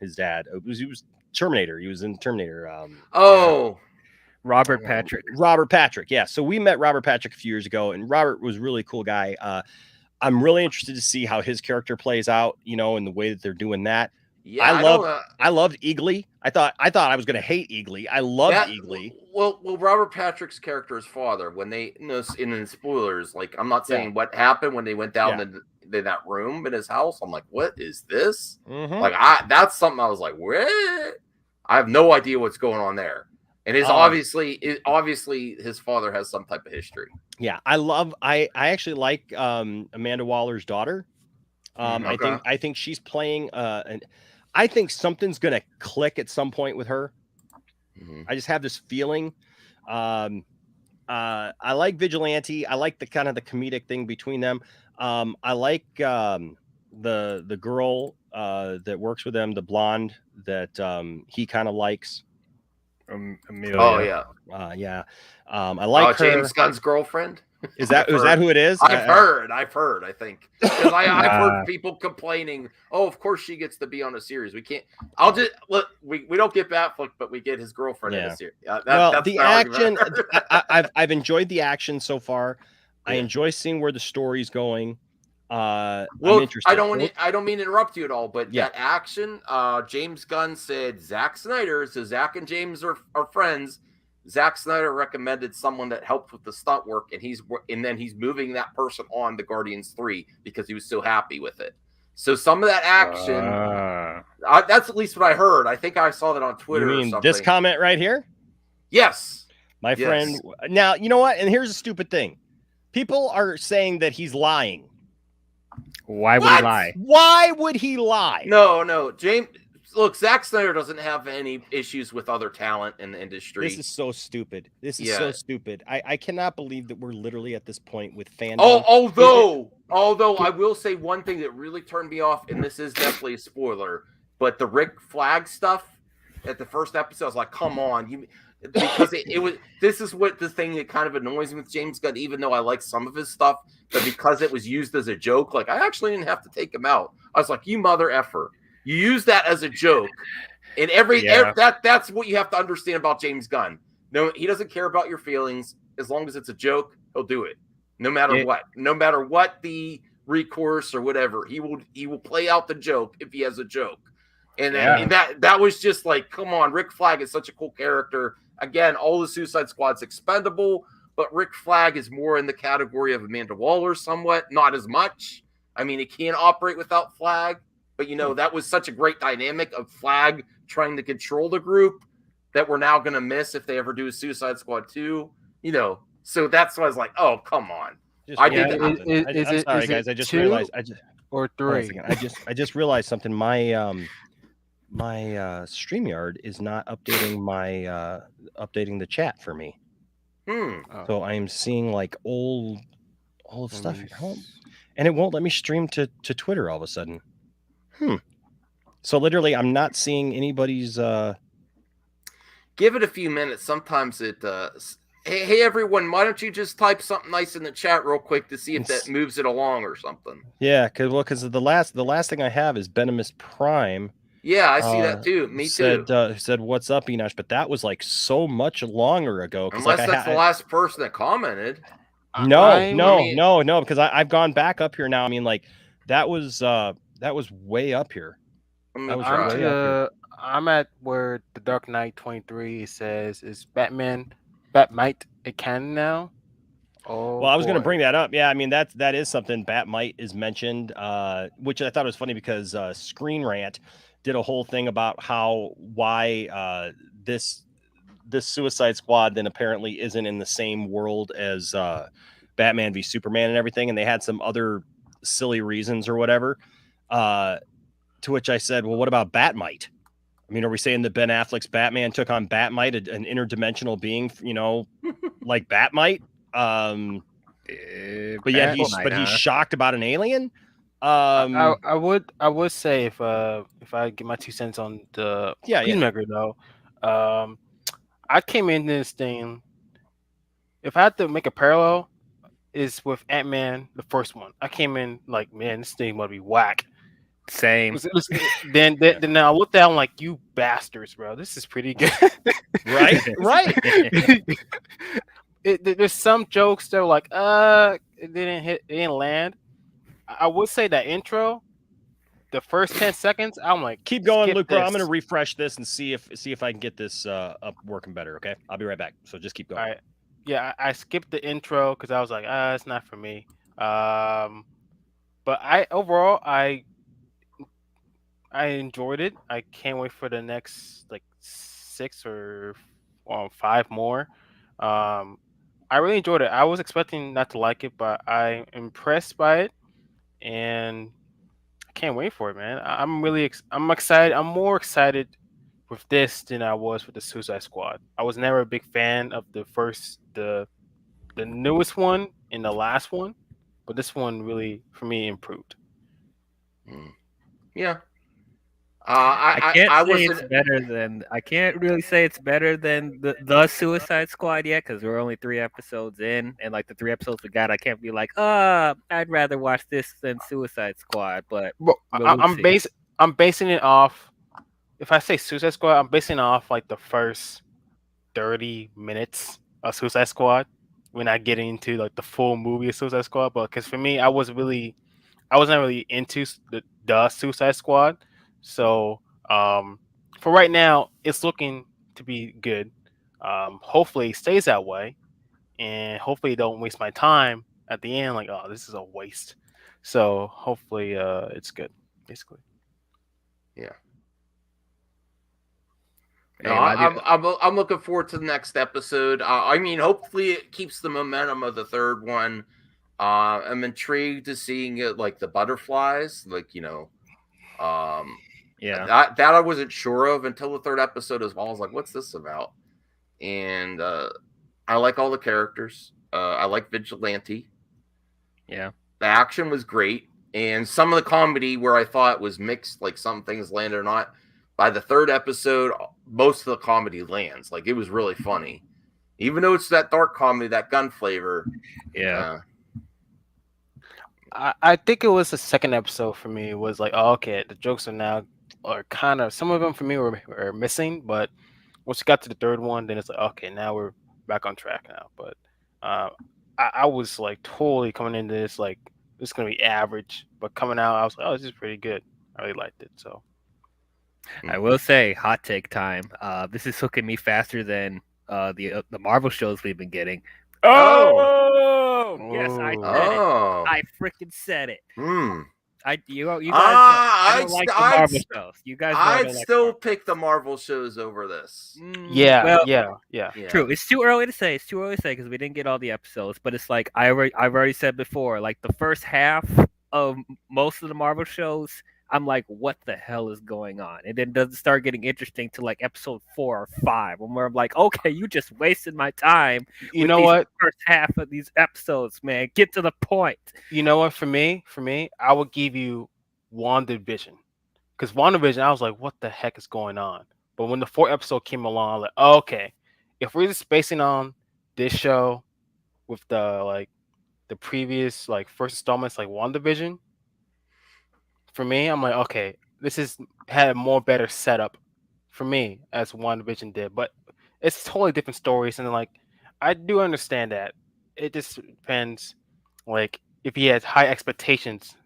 his dad. He was Terminator. He was in Terminator.
Robert Patrick.
Robert Patrick. Yeah. So we met Robert Patrick a few years ago, and Robert was a really cool guy. I'm really interested to see how his character plays out, and the way that they're doing that. Yeah, I loved Eagly. I thought I was going to hate Eagly. I loved Eagly.
Well, Robert Patrick's character's father, when they, in the spoilers, like, I'm not saying what happened when they went down in that room in his house. I'm like, what is this? Mm-hmm. Like, that's something I was like, what? I have no idea what's going on there. And it's obviously his father has some type of history.
Yeah, I actually like Amanda Waller's daughter. I think she's playing I think something's gonna click at some point with her.
Mm-hmm.
I just have this feeling. I like Vigilante. I like the kind of the comedic thing between them. I like the girl that works with them, the blonde that he kind of likes.
Amelia.
Oh yeah,
yeah. I like her.
James Gunn's girlfriend.
Is that who it is?
I've heard. I think because I've heard people complaining. Oh, of course she gets to be on a series. We can't. I'll just look. We don't get Batfleck, but we get his girlfriend in a series.
That's the action. I've enjoyed the action so far. Yeah. I enjoy seeing where the story's going. I'm interested.
I don't mean to interrupt you at all, but that action. James Gunn said Zack Snyder. So Zack and James are friends. Zack Snyder recommended someone that helped with the stunt work, and then he's moving that person on to Guardians 3 because he was so happy with it. So some of that action, that's at least what I heard. I think I saw that on Twitter.
You mean this comment right here?
Yes.
My friend. Now, you know what? And here's a stupid thing. People are saying that he's lying.
Why would he lie?
Why would he lie?
No. James, look, Zack Snyder doesn't have any issues with other talent in the industry.
This is so stupid. So stupid. I cannot believe that we're literally at this point with fandom.
Although I will say one thing that really turned me off, and this is definitely a spoiler, but the Rick Flag stuff at the first episode, I was like, come on. Because it was. This is what the thing that kind of annoys me with James Gunn, even though I like some of his stuff, but because it was used as a joke, like I actually didn't have to take him out. I was like, you mother effer. You use that as a joke, and that's what you have to understand about James Gunn. No, he doesn't care about your feelings. As long as it's a joke, he'll do it. No matter what the recourse or whatever, he will play out the joke if he has a joke. And that was just like, come on, Rick Flag is such a cool character. Again, all the Suicide Squad's expendable, but Rick Flag is more in the category of Amanda Waller somewhat, not as much. I mean, he can't operate without Flag. But, that was such a great dynamic of Flag trying to control the group that we're now going to miss if they ever do a Suicide Squad 2. So that's why I was like, oh, come on.
I'm sorry, guys. I just realized.
Or 3.
I just realized something. My StreamYard is not updating updating the chat for me. So I am seeing like old stuff here. And it won't let me stream to Twitter all of a sudden. So literally, I'm not seeing anybody's.
Give it a few minutes. Sometimes it does. Hey, everyone! Why don't you just type something nice in the chat real quick to see if that moves it along or something?
Yeah, because the last thing I have is Venomous Prime.
Yeah, I see that too. Me too.
Said what's up, Enosh? But that was like so much longer ago.
Unless that's the last person that commented.
No, because I've gone back up here now. I mean, like that was way up here.
I'm at where the Dark Knight 23 says is Batmite a canon now. Oh,
well, I was going to bring that up. Yeah, I mean that is something. Batmite is mentioned, which I thought was funny because Screen Rant did a whole thing about why this Suicide Squad then apparently isn't in the same world as Batman v Superman and everything, and they had some other silly reasons or whatever. To which I said, well, what about Batmite? I mean, are we saying that Ben Affleck's Batman took on Batmite, an interdimensional being, like Batmite? But yeah, he's shocked about an alien.
I would say if I get my 2 cents on the Peacemaker though, I came into this thing. If I had to make a parallel, is with Ant-Man, the first one. I came in like, man, this thing might be whack.
Same.
Then I looked down like, you bastards, bro. This is pretty good.
Right.
There's some jokes that were like, it didn't land. I would say that intro, the first 10 seconds, I'm like,
keep going, Luke. Bro, I'm gonna refresh this and see if I can get this up working better. Okay, I'll be right back. So just keep going.
All right. Yeah, I skipped the intro because I was like, it's not for me. But I enjoyed it. I can't wait for the next like 6 or 5 more. I really enjoyed it. I was expecting not to like it, but I'm impressed by it. And can't wait for it, man. I'm really I'm excited. I'm more excited with this than I was with the Suicide Squad. I was never a big fan of the newest one and the last one, but this one really for me improved.
Yeah.
I can't really say it's better than the Suicide Squad yet, because we're only 3 episodes in, and like the 3 episodes we got, I can't be like, I'd rather watch this than Suicide Squad. But
I'm basing it off. If I say Suicide Squad, I'm basing it off like the first 30 minutes of Suicide Squad. We're not getting into like the full movie of Suicide Squad, but because for me, I wasn't really into the Suicide Squad. So for right now, it's looking to be good. Hopefully, it stays that way, and hopefully, don't waste my time at the end. Like, oh, this is a waste. So hopefully, it's good. Basically,
yeah. No, I'm looking forward to the next episode. I mean, hopefully, it keeps the momentum of the third one. I'm intrigued to seeing it, like the butterflies, like that I wasn't sure of until the third episode as well. I was like, what's this about? And I like all the characters. I like Vigilante.
Yeah,
the action was great, and some of the comedy where I thought was mixed, like some things landed or not. By the third episode, most of the comedy lands. Like, it was really funny, even though it's that dark comedy, that gun flavor.
Yeah.
I think it was the second episode for me. It was like, oh, okay, the jokes are kind of, some of them for me were missing, but once you got to the third one, then it's like, okay, now we're back on track now. But I was like totally coming into this like this is gonna be average, but coming out, I was like, oh, this is pretty good. I really liked it. So
I will say, hot take time. This is hooking me faster than the Marvel shows we've been getting. Oh, yes, I said it. I freaking said it. You guys don't like the Marvel shows. You guys
I'd still pick the Marvel shows over this.
Yeah.
True. It's too early to say. Because we didn't get all the episodes. But it's like I've already said before. Like the first half of most of the Marvel shows, I'm like, what the hell is going on? And then doesn't start getting interesting to like episode 4 or 5, where I'm like, okay, you just wasted my time.
You know what?
First half of these episodes, man, get to the point.
You know what? For me, I would give you WandaVision, because WandaVision, I was like, what the heck is going on? But when the 4th episode came along, I was like, oh, okay, if we're just basing on this show with the previous like first installments, like WandaVision. For me, I'm like, okay, this had a more better setup for me as WandaVision did, but it's totally different stories, and like I do understand that. It just depends, like if he has high expectations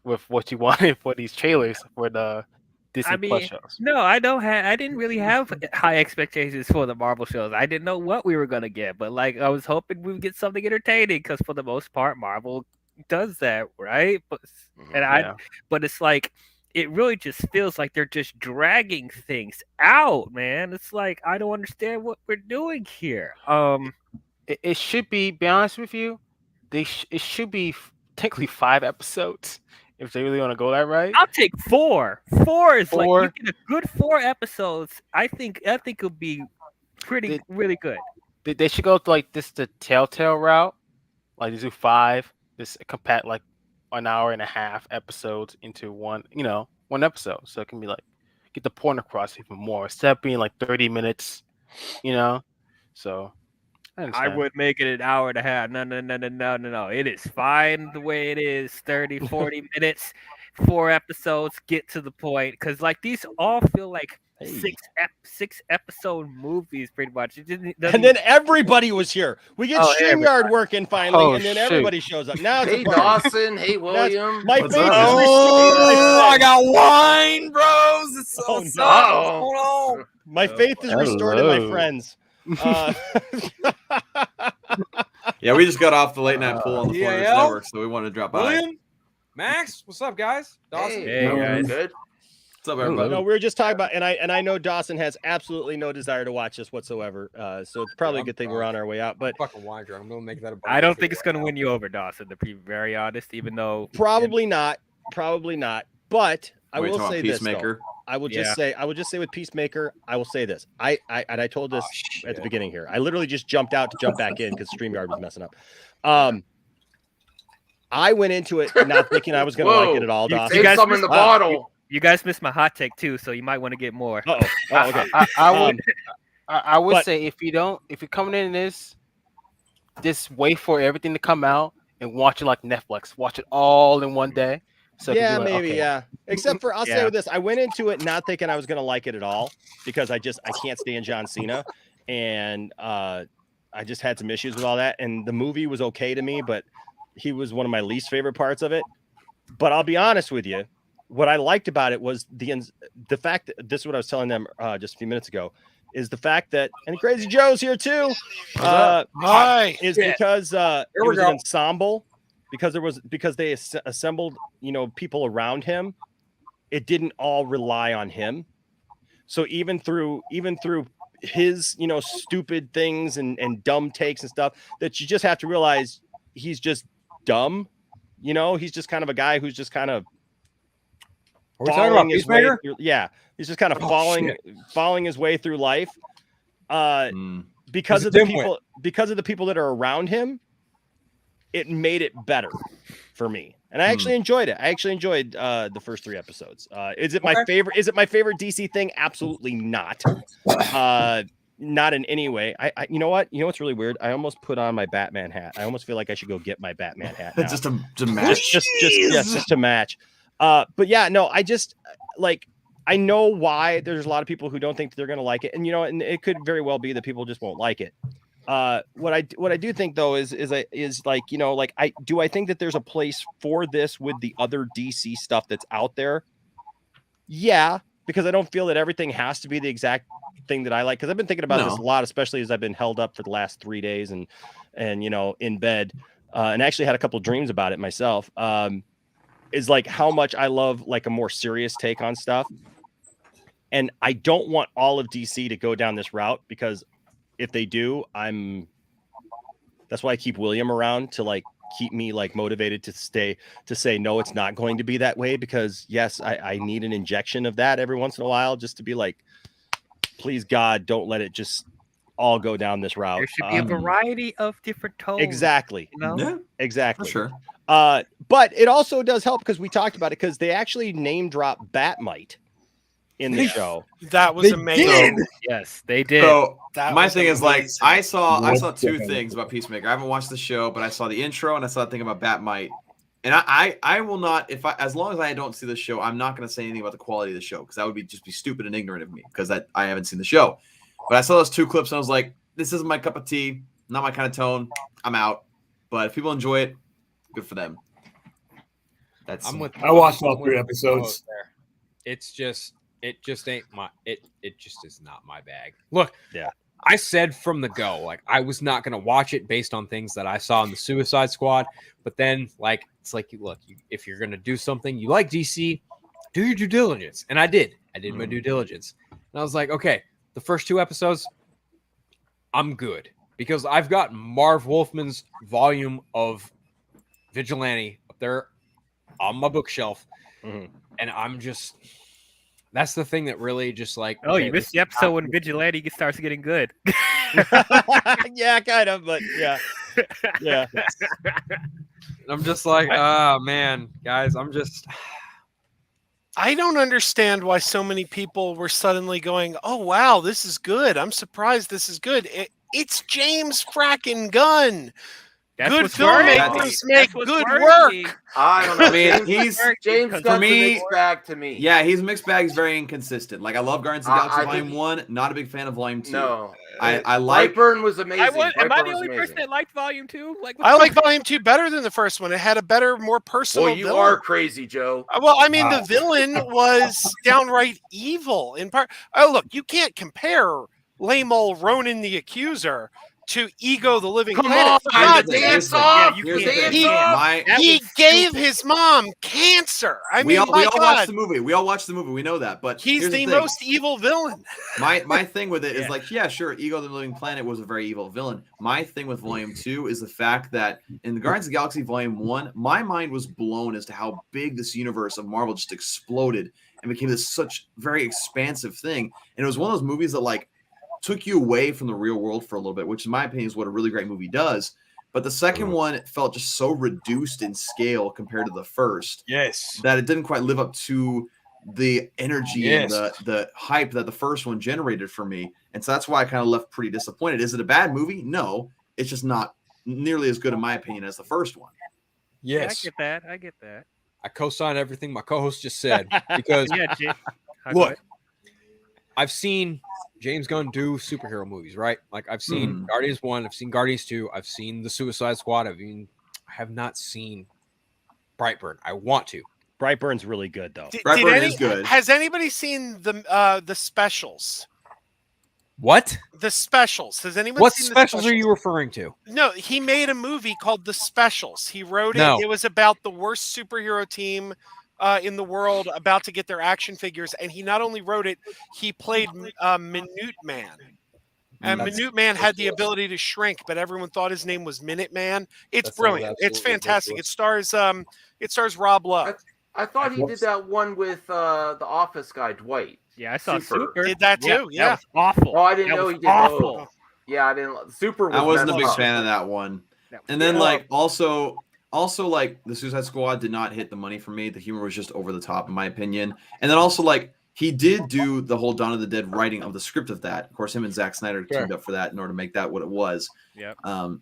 with what you wanted for these trailers for the Disney Plus shows.
No, I didn't really have high expectations for the Marvel shows. I didn't know what we were gonna get, but like I was hoping we would get something entertaining, because for the most part, Marvel does that, right? But it's like it really just feels like they're just dragging things out, man. It's like I don't understand what we're doing here.
It should be honest with you, it should be technically 5 episodes if they really want to go that right.
I'll take 4. 4 is like you get a good 4 episodes. I think it'll be really good.
They should go to like the Telltale route, like do 5. This compact like an hour and a half episodes into one episode, so it can be like get the point across even more instead of being like 30 minutes, So
I would make it an hour and a half. No. It is fine the way it is. 30, 40 minutes, 4 episodes. Get to the point, because like these all feel like 6 episode movies, pretty much. And
then everybody was here. We get StreamYard working finally, and then everybody shows up. Now,
hey Dawson, hey William.
My faith is restored.
I got wine, bros. It's so
my faith is restored in my friends.
Yeah, we just got off the late night pool on the Pointers Network, so we wanted to drop by.
William, Max, what's up, guys? Dawson,
hey guys.
Good.
What's up, everybody?
No, we were just talking about, and I know Dawson has absolutely no desire to watch this whatsoever. So it's probably a good thing we're on our way out. But
fucking wine drunk. I'm gonna make that.
I don't think it's gonna win you over, Dawson. To be very honest, even though
probably not. But I will say this
Peacemaker?
Though. I will just say with Peacemaker, I will say this. I told this at the beginning here. I literally just jumped out to jump back in because StreamYard was messing up. I went into it not thinking I was going to like it at all.
You guys some in the bottle.
You guys missed my hot take too, so you might want to get more.
Okay.
I would say if you're coming in this, just wait for everything to come out and watch it like Netflix. Watch it all in one day. So
Except for I'll say with this, I went into it not thinking I was going to like it at all because I can't stand John Cena, and I just had some issues with all that. And the movie was okay to me, but he was one of my least favorite parts of it. But I'll be honest with you, what I liked about it was the fact that this is what I was telling them just a few minutes ago. Is the fact that, and Crazy Joe's here too,
hi,
is because it was an ensemble, because they assembled, people around him. It didn't all rely on him. So even through his, stupid things and dumb takes and stuff, that you just have to realize he's just dumb. He's just kind of a guy who's just kind of following his way through, he's just kind of following his way through life because of the people that are around him. It made it better for me, and I actually enjoyed it. I actually enjoyed the first 3 episodes. Is it my favorite? Is it my favorite DC thing? Absolutely not. Not in any way. I you know what's really weird? I almost put on my Batman hat. I almost feel like I should go get my Batman hat now.
just to match.
Just to match. But yeah, no, I just I know why there's a lot of people who don't think they're going to like it. And, and it could very well be that people just won't like it. What I do think though is I think that there's a place for this with the other DC stuff that's out there. Yeah, because I don't feel that everything has to be the exact thing that I like. Cause I've been thinking about this a lot, especially as I've been held up for the last 3 days and in bed, and actually had a couple of dreams about it myself. Is like how much I love like a more serious take on stuff. And I don't want all of DC to go down this route, because if they do, that's why I keep William around to keep me motivated to say, no, it's not going to be that way, because yes, I need an injection of that every once in a while, just to be like, please God, don't let it just all go down this route.
There should be a variety of different tones.
Exactly.
Yeah,
exactly.
For sure.
But it also does help because we talked about it, because they actually name drop Batmite in the show.
That was amazing.
Yes, they did.
So my thing is I saw 2 things about Peacemaker. I haven't watched the show, but I saw the intro and I saw the thing about Batmite. And I will not, as long as I don't see the show, I'm not going to say anything about the quality of the show, because that would just be stupid and ignorant of me, because I haven't seen the show. But I saw those 2 clips and I was like, this isn't my cup of tea, not my kind of tone. I'm out. But if people enjoy it, good for them.
I watched all 3 episodes. It just ain't it just is not my bag. Look, I said from the go, I was not gonna watch it based on things that I saw in the Suicide Squad. But then it's like, if you're gonna do something, you like DC, do your due diligence. And I did my due diligence. And I was like, okay, the first 2 episodes, I'm good, because I've got Marv Wolfman's volume of Vigilante up there on my bookshelf, and I'm just, that's the thing that really just
you missed the episode when Vigilante starts getting good.
Yeah, kind of, but yeah.
I'm just like, oh man, guys,
I don't understand why so many people were suddenly going, oh wow, this is good. I'm surprised this is good. It's James fracking Gunn. Good filmmakers make good work.
I don't know.
I mean,
James Gunn's a mixed bag to me.
Yeah, he's a mixed bag. He's very inconsistent. I love Guardians of the Galaxy Volume 1. Not a big fan of Volume 2.
No.
I like...
Brightburn was amazing.
Am I the only person that liked Volume 2?
I like Volume 2 better than the first one. It had a better, more personal
villain.
Well, you
are crazy, Joe.
Well, I mean, the villain was downright evil. In part, you can't compare lame old Ronan the Accuser to Ego the Living
Come
Planet.
on, dance off.
He gave his mom cancer.
We all watched the movie. We all watched the movie. We know that, but
he's the most evil villain.
My thing with it is like, yeah, sure, Ego the Living Planet was a very evil villain. My thing with Volume 2 is the fact that in the Guardians of the Galaxy Volume 1, my mind was blown as to how big this universe of Marvel just exploded and became this such very expansive thing. And it was one of those movies that like took you away from the real world for a little bit, which in my opinion is what a really great movie does. But the second one felt just so reduced in scale compared to the first, that it didn't quite live up to the energy and the hype that the first one generated for me. And so that's why I kind of left pretty disappointed. Is it a bad movie? No, it's just not nearly as good in my opinion as the first one.
Yes,
I get that.
I co-sign everything my co-host just said because look, I've seen James Gunn do superhero movies, right? Like I've seen Guardians 1, I've seen Guardians 2, I've seen the Suicide Squad. I have not seen Brightburn. I want to.
Brightburn's really good though.
Brightburn is good.
Has anybody seen the specials?
What?
The specials. Has anyone
What
seen
specials are you referring to?
No, he made a movie called The Specials. He wrote it.
No.
It was about the worst superhero team in the world about to get their action figures. And he not only wrote it, he played Minute Man. And Minute Man had the ability to shrink, but everyone thought his name was Minute Man. It's brilliant. It's fantastic. It stars Rob Lowe.
I thought he did that one with the Office guy, Dwight.
Yeah, I saw Super.
Did that too? Yeah.
That was awful.
Oh, I didn't know he did.
Awful.
Oh. Yeah, I didn't. Super.
I wasn't a big fan of that one. And then like also like the Suicide Squad did not hit the money for me. The humor was just over the top in my opinion. And then also like he did do the whole Dawn of the Dead writing of the script of that. Of course, him and Zack Snyder teamed up for that in order to make that what it was.
Yep.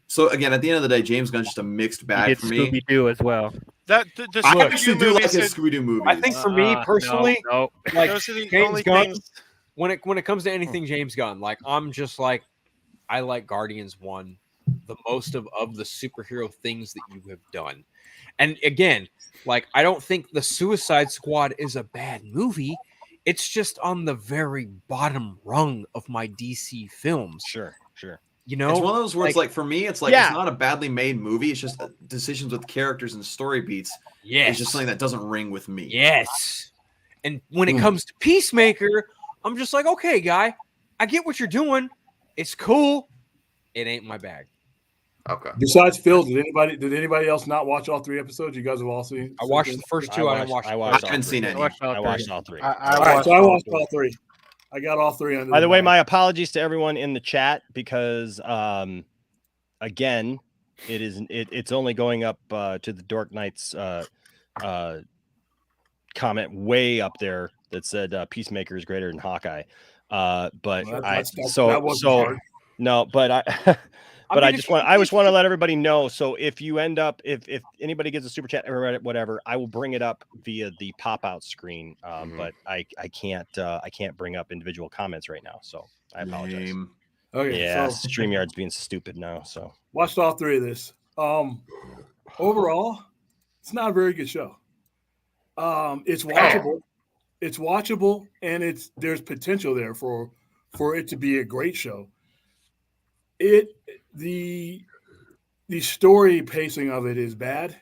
So again, at the end of the day, James Gunn's just a mixed bag for me.
Scooby-Doo as well.
I
actually do like his Scooby-Doo movies.
I think for me personally, like
those are the
James Gunn, when it comes to anything James Gunn, like I'm just like I like Guardians 1 the most of the superhero things that you have done. And again, like I don't think the Suicide Squad is a bad movie. It's just on the very bottom rung of my DC films.
Sure.
You know, it's one of those words like for me, it's like it's not a badly made movie. It's just decisions with characters and story beats.
Yes.
It's just something that doesn't ring with me.
Yes. And when it comes to Peacemaker, I'm just like, okay, guy, I get what you're doing. It's cool. It ain't my bag.
Okay.
Besides Phil, did anybody else not watch all 3 episodes? You guys have all seen?
I watched the first 2. I
haven't seen any.
I watched all 3.
I watched all 3. I got all 3 under.
By the way, my apologies to everyone in the chat because again, it's only going up to the Dork Knights comment way up there that said Peacemaker is greater than Hawkeye. But I just want to let everybody know. So if you end up, if anybody gets a super chat or whatever, I will bring it up via the pop out screen. But I can't bring up individual comments right now. So I apologize.
Okay.
Yeah. So, StreamYard's being stupid now. So
watched all 3 of this. Overall, it's not a very good show. It's watchable. It's watchable, and there's potential there for it to be a great show. The story pacing of it is bad,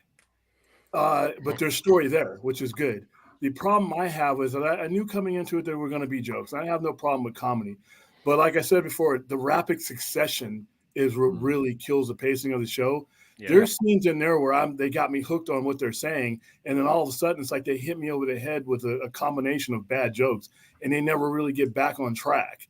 but there's story there, which is good. The problem I have is that I knew coming into it there were going to be jokes. I have no problem with comedy, but like I said before, the rapid succession is what really kills the pacing of the show. Yeah. There's scenes in there where they got me hooked on what they're saying, and then all of a sudden it's like they hit me over the head with a combination of bad jokes, and they never really get back on track.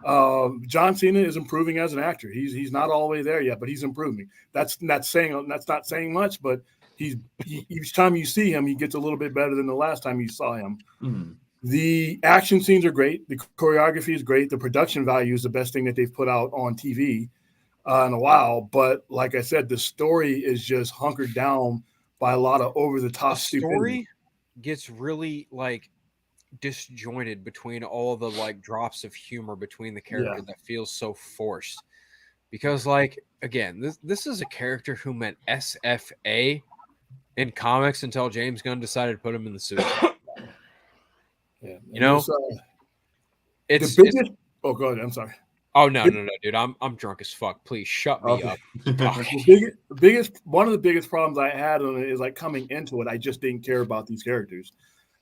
John Cena is improving as an actor. He's not all the way there yet, but he's improving. That's not saying much, but each time you see him, he gets a little bit better than the last time you saw him. Mm-hmm. The action scenes are great. The choreography is great. The production value is the best thing that they've put out on TV in a while. But like I said, the story is just hunkered down by a lot of over-the-top stupidity.
Story gets really like disjointed between all the like drops of humor between the character that feels so forced. Because like again, this is a character who meant SFA in comics until James Gunn decided to put him in the suit.
Yeah,
you know,
it's oh god, I'm sorry.
Oh no, dude! I'm drunk as fuck. Please shut me up.
One of the biggest problems I had on it is like coming into it, I just didn't care about these characters,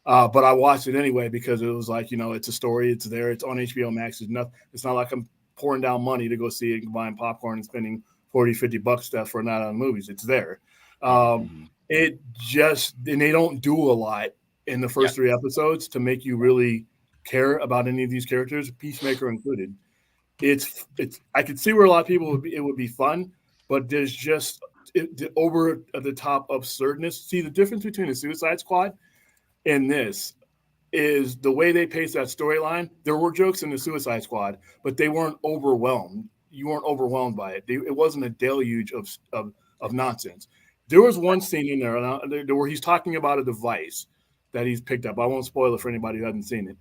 but I watched it anyway because it was like, it's a story, it's there, it's on HBO Max. It's not like I'm pouring down money to go see it and buying popcorn and spending $40-$50 stuff for a night on movies. It's there. It just, and they don't do a lot in the first 3 episodes to make you really care about any of these characters, Peacemaker included. It's I could see where a lot of people it would be fun, but there's just the over the top absurdness. See, the difference between the Suicide Squad and this is the way they pace that storyline. There were jokes in the Suicide Squad, but they weren't overwhelmed. You weren't overwhelmed by it. It wasn't a deluge of nonsense. There was one scene in there where he's talking about a device that he's picked up. I won't spoil it for anybody who hasn't seen it.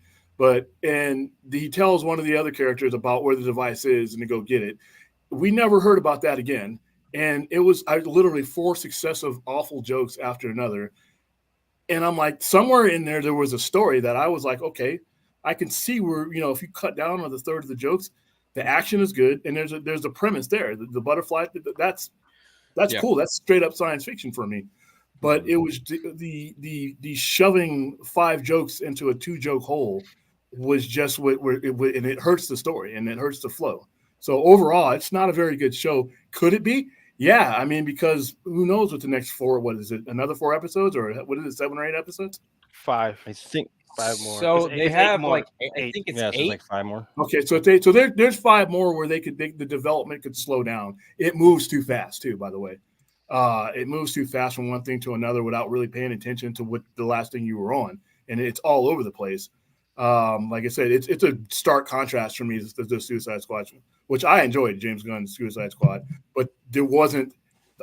And he tells one of the other characters about where the device is and to go get it. We never heard about that again. And it was literally 4 successive awful jokes after another. And I'm like, somewhere in there was a story that I was like, okay, I can see where, if you cut down on the third of the jokes, the action is good. And there's a premise there. The butterfly, that's cool. That's straight up science fiction for me. But it was the shoving 5 jokes into a 2-joke hole was just and it hurts the story and it hurts the flow. So overall, it's not a very good show. Could it be? Yeah, I mean, because who knows what the next 4? What is it? Another 4 episodes, or what is it? 7 or 8 episodes?
5.
I think
5 more.
So they have
more.
I think it's 8.
So like 5 more.
Okay, so there's 5 more where the development could slow down. It moves too fast too, by the way. It moves too fast from one thing to another without really paying attention to what the last thing you were on, and it's all over the place. Like I said, it's a stark contrast for me to the Suicide Squad, which I enjoyed, James Gunn's Suicide Squad, but there wasn't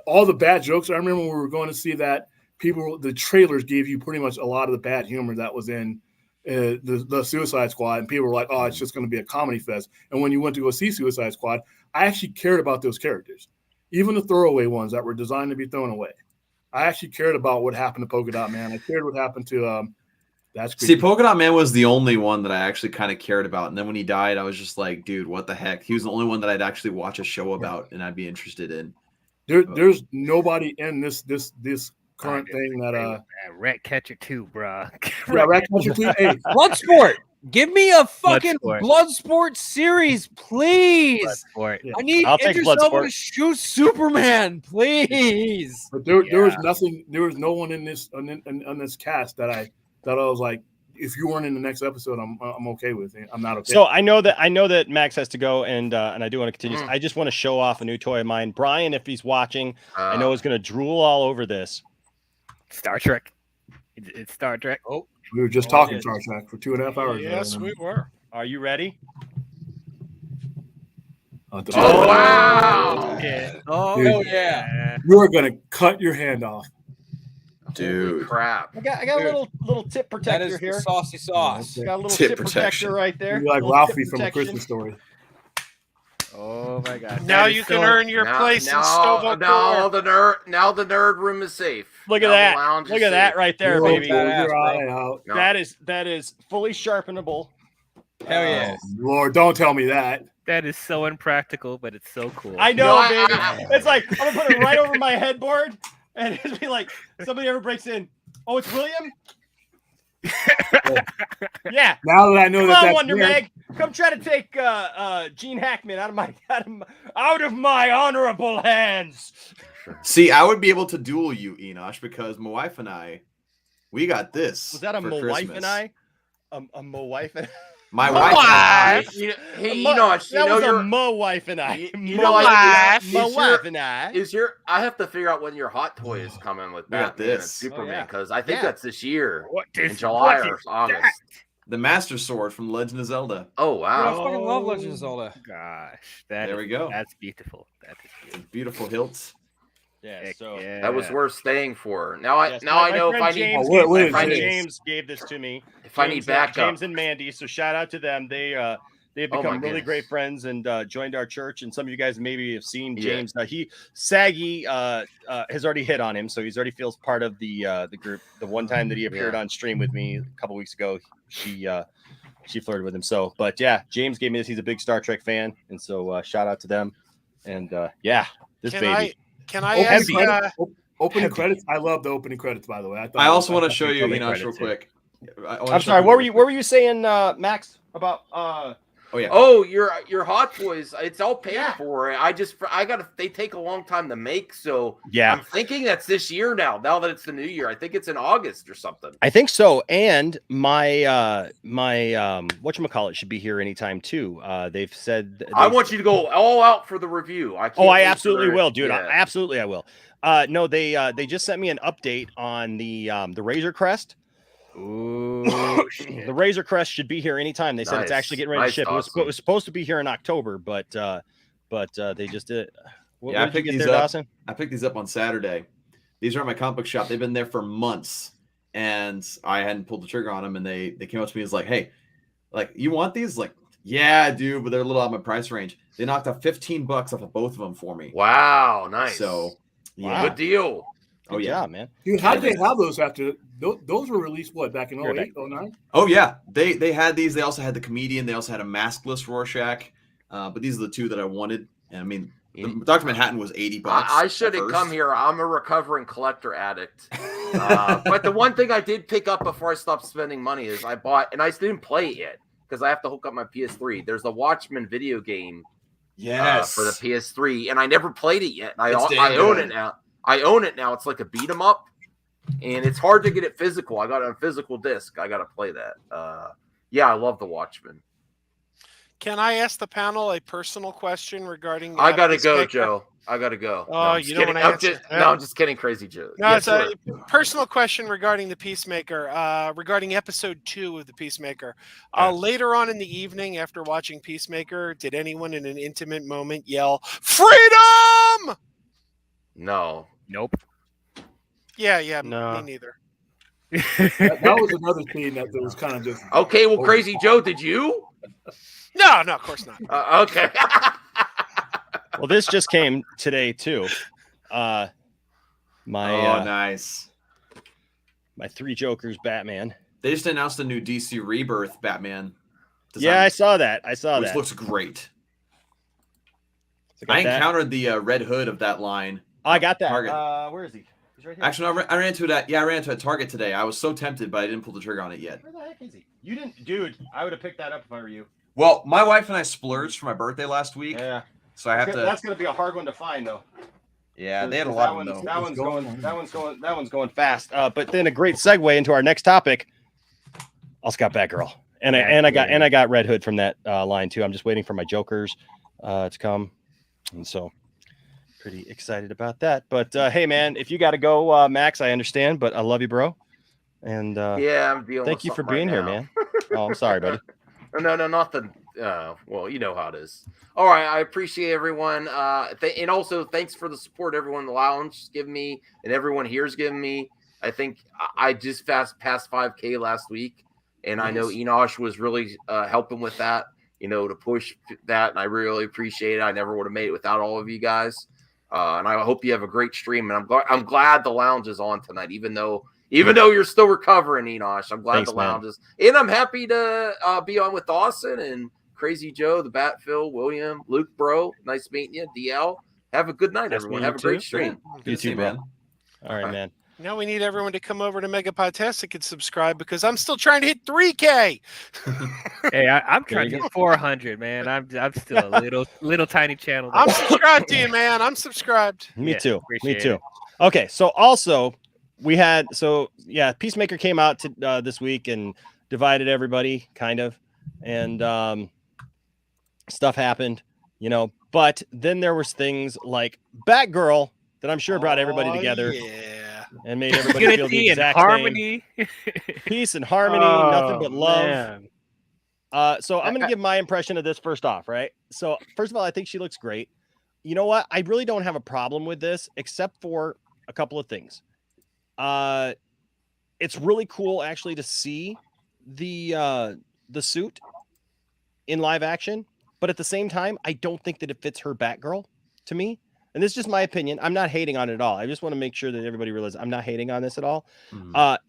all the bad jokes. I remember when we were going to see that, the trailers gave you pretty much a lot of the bad humor that was in the Suicide Squad, and people were like, oh, it's just going to be a comedy fest. And when you went to go see Suicide Squad, I actually cared about those characters. Even the throwaway ones that were designed to be thrown away. I actually cared about what happened to Polka Dot Man. I cared what happened to
See, Polka Dot Man was the only one that I actually kind of cared about. And then when he died, I was just like, dude, what the heck? He was the only one that I'd actually watch a show about and I'd be interested in.
There's nobody in this current thing that
Ratcatcher 2, bro.
Yeah, Ratcatcher 2. Hey,
Bloodsport. Give me a fucking Bloodsport series, please.
Bloodsport.
Yeah. I need Idris Elba to shoot Superman, please.
But there was nothing. There was no one in this on this cast that I was like, if you weren't in the next episode, I'm okay with it. I'm not okay.
So I know that Max has to go, and I do want to continue. I just want to show off a new toy of mine. Brian, if he's watching, I know he's going to drool all over this.
Star Trek. It's Star Trek.
Oh, we were just talking Star Trek for 2.5 hours.
Yes, we were.
Are you ready?
Oh, wow.
Yeah.
Oh, yeah.
You are going to cut your hand off.
Dude, crap!
I got a little tip protector
that is
here.
Saucy sauce.
Got a little tip protector right there.
You're like Ralphie from A Christmas Story.
Oh my god!
Now you can earn your place in Stovall.
Now the nerd room is safe.
Look at that! Look at that right there, baby. That is fully sharpenable.
Hell yeah!
Lord, don't tell me that.
That is so impractical, but it's so cool.
I know, baby. It's like I'm gonna put it right over my headboard. And it'd be like somebody ever breaks in. Oh, it's William. Yeah.
Now that I know
that's Wonder Meg, come try to take Gene Hackman out of my honorable hands.
See, I would be able to duel you, Enosh, because my wife and I, we got this.
Was that a my wife and I? A my wife and
my wife and I.
Enosh,
that was a my wife and I.
I have to figure out when your hot toy is coming with Batman and Superman, because I think that's this year in July or August.
The Master Sword from Legend of Zelda.
Oh wow!
I fucking love Legend of Zelda.
Gosh,
there we go.
That's beautiful. That is
beautiful hilts.
Yeah, so
that was worth staying for. Now I know if I need.
James gave this to me.
If I need backup,
James and Mandy. So shout out to them. They've become really great friends and joined our church. And some of you guys maybe have seen James. Saggy has already hit on him, so he's already feels part of the group. The one time that he appeared on stream with me a couple weeks ago, she she flirted with him. So, but yeah, James gave me this. He's a big Star Trek fan, and so shout out to them. And yeah, this baby.
Can I ask?
Opening credits. I love the opening credits. By the way,
I also want to show you Enosh real quick.
I'm sorry. What were you saying, Max? About
Oh yeah. Oh, your Hot Toys. It's all paid for. They take a long time to make. So
yeah,
I'm thinking that's this year now. Now that it's the new year, I think it's in August or something.
I think so. And my whatchamacallit should be here anytime too. They've said
I want you to go all out for the review.
I absolutely will, dude. Yeah. I will. No, they just sent me an update on the Razor Crest.
Ooh,
the Razor Crest should be here anytime. They said it's actually getting ready to ship. Awesome. It was supposed to be here in October, but they just did it.
I picked these up. Dawson? I picked these up on Saturday. These are at my comic book shop. They've been there for months, and I hadn't pulled the trigger on them. And they came up to me and was like, "Hey, like you want these?" Like, yeah, I do, but they're a little out of my price range. They knocked out $15 off of both of them for me.
Wow, nice.
So
yeah, good deal.
Oh yeah, man.
Dude, how did they have those after those were released back in 08, 09?
Oh yeah. They had these. They also had the Comedian. They also had a maskless Rorschach. But these are the two that I wanted. And I mean, Dr. Manhattan was $80.
I should have come here. I'm a recovering collector addict. But the one thing I did pick up before I stopped spending money is I bought, and I didn't play it yet because I have to hook up my PS3. There's the Watchmen video game.
Yes.
For the PS3, and I never played it yet. I own it now. I own it now. It's like a beat 'em up, and it's hard to get it physical. I got it on physical disc. I got to play that. Yeah, I love the Watchmen.
Can I ask the panel a personal question regarding?
I gotta go, Joe. I gotta go.
Oh, you don't want to answer?
I'm just kidding, Crazy Joe.
No, it's a personal question regarding the Peacemaker, regarding episode 2 of the Peacemaker. Later on in the evening, after watching Peacemaker, did anyone in an intimate moment yell "Freedom"?
No.
Nope.
Yeah,
no.
Me neither.
that was another scene that was kind of just
okay. Well, Crazy Joe, did you?
No, of course not.
Okay.
Well, this just came today too.
Nice.
My Three Jokers Batman.
They just announced a new DC Rebirth Batman design.
Yeah, I saw that.
Which looks great. I encountered the Red Hood of that line.
Oh, I got that.
Target.
Where is he? He's right here.
Actually, no, I ran into that. Yeah, I ran into a Target today. I was so tempted, but I didn't pull the trigger on it yet.
Where the heck is he? You didn't, dude. I would have picked that up if I were you.
Well, my wife and I splurged for my birthday last week.
Yeah.
So I have to.
That's gonna be a hard one to find, though.
Yeah, they had a lot of them.
That one's going fast. But then a great segue into our next topic. Also got Batgirl, and I got Red Hood from that line too. I'm just waiting for my Jokers to come, and so pretty excited about that. But hey, man, if you got to go, Max, I understand, but I love you, bro. And
yeah, I'm dealing.
Thank you for being here, man. Oh, I'm sorry, buddy.
No, nothing. Well, you know how it is. All right, I appreciate everyone. And also thanks for the support everyone in the lounge is giving me, and everyone here's giving me. I think I just passed 5K last week, and I know Enosh was really helping with that, to push that, and I really appreciate it. I never would have made it without all of you guys. And I hope you have a great stream. And I'm glad the lounge is on tonight, even though you're still recovering, Enosh. I'm glad the lounge is, and I'm happy to be on with Dawson and Crazy Joe, the Bat Phil, William, Luke, bro. Nice meeting you, DL. Have a good night, everyone. Have a great stream.
You too, man. All right, man.
Now we need everyone to come over to Mega Podtastic and subscribe because I'm still trying to hit 3K.
Hey, I'm trying to get 400, man. I'm still a little tiny channel.
I'm subscribed to you, man. I'm subscribed.
Me too. Okay, so also Peacemaker came out to this week and divided everybody, kind of, and stuff happened, But then there was things like Batgirl that I'm sure brought everybody together.
Yeah.
And made everybody feel the exact
harmony.
Same. Peace and harmony, nothing but love.
Man.
So I'm going to give my impression of this first off, right? So first of all, I think she looks great. You know what? I really don't have a problem with this, except for a couple of things. It's really cool actually to see the suit in live action, but at the same time, I don't think that it fits her Batgirl to me. And this is just my opinion. I'm not hating on it at all. I just want to make sure that everybody realizes I'm not hating on this at all.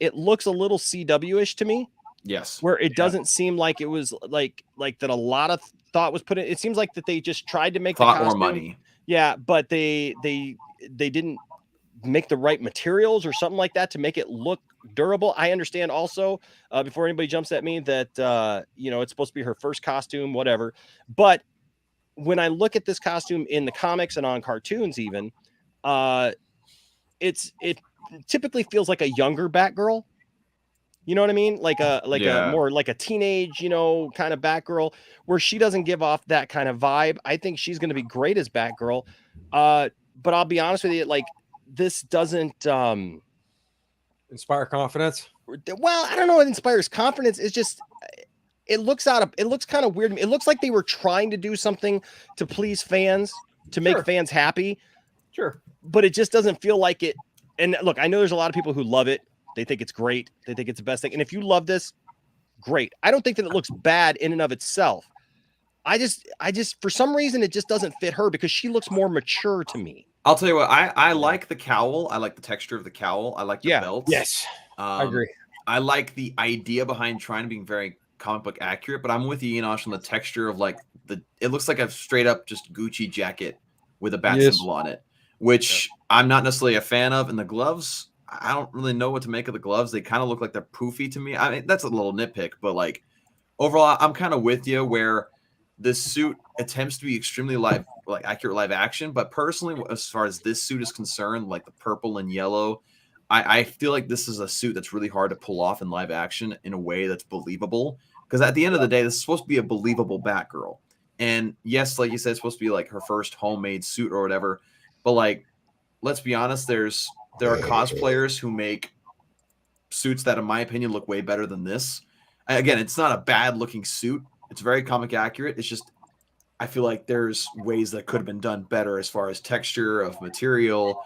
It looks a little CW-ish to me.
Yes.
Where it doesn't seem like it was like that a lot of thought was put in. It seems like that they just tried to make the costume
more money.
Yeah, but they didn't make the right materials or something like that to make it look durable. I understand also, before anybody jumps at me, that it's supposed to be her first costume, whatever. But when I look at this costume in the comics and on cartoons, even, it typically feels like a younger Batgirl. You know what I mean? Like a more like a teenage, kind of Batgirl, where she doesn't give off that kind of vibe. I think she's going to be great as Batgirl. But I'll be honest with you, like, this doesn't
inspire confidence.
Well, I don't know. It inspires confidence. It's just, it looks kind of weird. It looks like they were trying to do something to please fans, to make fans happy.
Sure.
But it just doesn't feel like it. And look, I know there's a lot of people who love it. They think it's great. They think it's the best thing. And if you love this, great. I don't think that it looks bad in and of itself. I just, for some reason, it just doesn't fit her because she looks more mature to me.
I'll tell you what, I like the cowl. I like the texture of the cowl. I like the belt.
Yes. I agree.
I like the idea behind trying to be very comic book accurate, but I'm with you, Enosh, on the texture of like it looks like a straight up just Gucci jacket with a bat symbol on it, which I'm not necessarily a fan of. And the gloves, I don't really know what to make of the gloves. They kind of look like they're poofy to me. I mean, that's a little nitpick, but like overall, I'm kind of with you where this suit attempts to be extremely accurate live action. But personally, as far as this suit is concerned, like the purple and yellow, I feel like this is a suit that's really hard to pull off in live action in a way that's believable. Because at the end of the day, this is supposed to be a believable Batgirl. And yes, like you said, it's supposed to be like her first homemade suit or whatever. But like, let's be honest, there are cosplayers who make suits that, in my opinion, look way better than this. Again, it's not a bad looking suit. It's very comic accurate. It's just, I feel like there's ways that could have been done better as far as texture of material.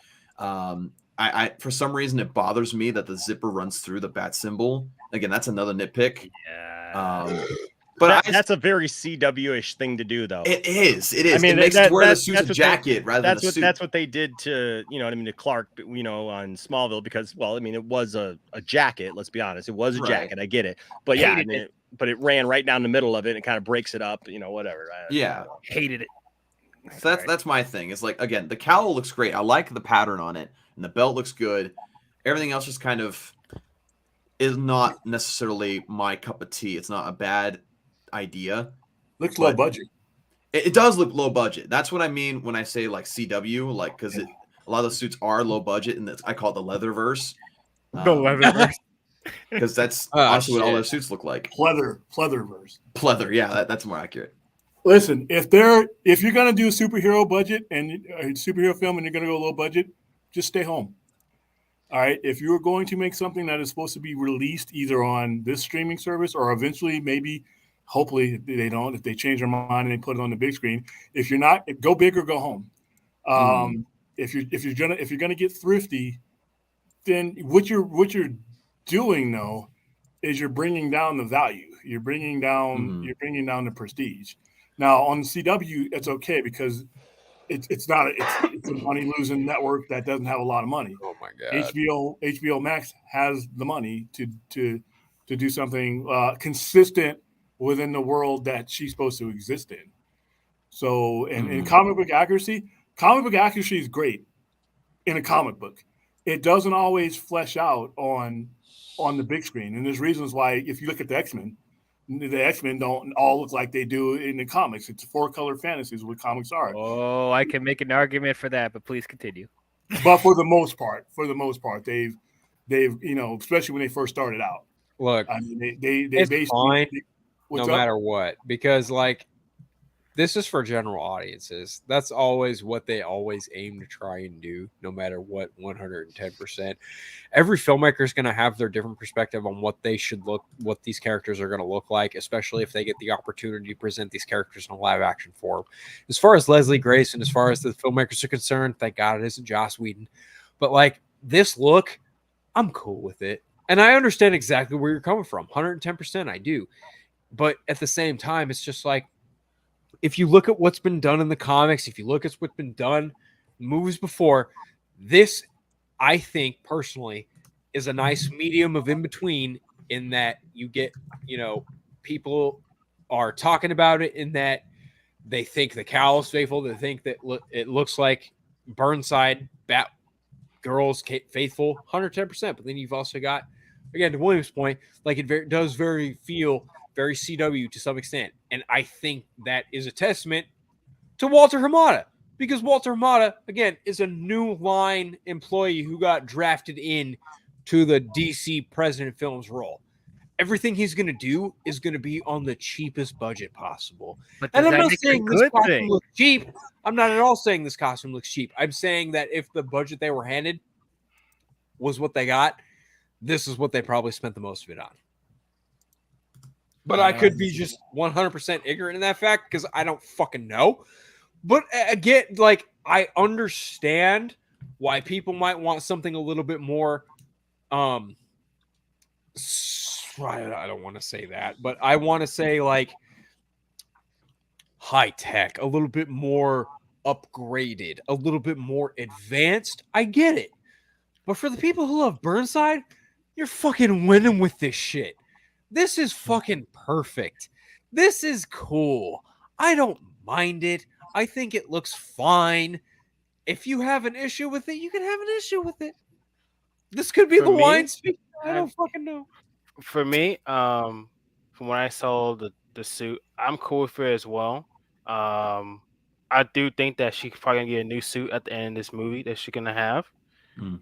I for some reason, it bothers me that the zipper runs through the bat symbol. Again, that's another nitpick.
Yeah. But that's a very CW-ish thing to do, though.
It is. I mean, it makes it wear the suit's a jacket rather than a suit.
That's what they did to, to Clark, on Smallville, because, well, I mean, it was a jacket. Let's be honest. It was a jacket. I get it. But yeah, but it ran right down the middle of it and it kind of breaks it up, whatever.
Hated it.
So that's my thing. It's like, again, the cowl looks great. I like the pattern on it, and the belt looks good. Everything else just kind of is not necessarily my cup of tea. It's not a bad idea.
Looks low budget.
It does look low budget. That's what I mean when I say like CW, like because a lot of the suits are low budget, and I call it the Leatherverse.
The Leatherverse.
Because that's honestly what all those suits look like.
Pleatherverse.
Pleather, yeah, that's more accurate.
Listen, if you're gonna do a superhero budget and a superhero film and you're gonna go low budget, just stay home. All right. If you're going to make something that is supposed to be released either on this streaming service or eventually, maybe, hopefully they don't, if they change their mind and they put it on the big screen. If you're not, go big or go home. If you're gonna get thrifty, then what you're doing though is you're bringing down the value. You're bringing down the prestige. Now on CW, it's okay because it's a money losing network that doesn't have a lot of money.
Oh my god!
HBO Max has the money to do something consistent within the world that she's supposed to exist in. So, in comic book accuracy is great in a comic book. It doesn't always flesh out on the big screen, and there's reasons why. If you look at the X-Men don't all look like they do in the comics. It's 4-color fantasies what comics are.
Oh, I can make an argument for that, but please continue.
But for the most part, they've especially when they first started out.
Look,
I mean, they
basically fine no matter what, because like this is for general audiences. That's always what they always aim to try and do, no matter what. 110%. Every filmmaker is going to have their different perspective on what these characters are going to look like, especially if they get the opportunity to present these characters in a live action form. As far as Leslie Grace and as far as the filmmakers are concerned, thank God it isn't Joss Whedon. But like this look, I'm cool with it. And I understand exactly where you're coming from. 110%, I do. But at the same time, it's just like, if you look at what's been done in the comics, if you look at what's been done in movies before, this, I think personally, is a nice medium of in between in that you get, people are talking about it in that they think the cowl is faithful. They think that it looks like Burnside Batgirl's faithful 110%. But then you've also got, again, to William's point, like it does feel very CW to some extent. And I think that is a testament to Walter Hamada, because Walter Hamada, again, is a new line employee who got drafted in to the DC President Films role. Everything he's going to do is going to be on the cheapest budget possible. And I'm not saying this costume looks cheap. I'm not at all saying this costume looks cheap. I'm saying that if the budget they were handed was what they got, this is what they probably spent the most of it on. But I could be just 100% ignorant in that fact because I don't fucking know. But again, like, I understand why people might want something a little bit more I don't want to say that, but I want to say like high tech, a little bit more upgraded, a little bit more advanced. I get it. But for the people who love Burnside, you're fucking winning with this shit. This is fucking perfect. This is cool. I don't mind it. I think it looks fine. If you have an issue with it, you can have an issue with it. This could be the wine speaking. I don't fucking know.
For me, from when I saw the suit, I'm cool with it as well. I do think that she's probably gonna get a new suit at the end of this movie that she's gonna have.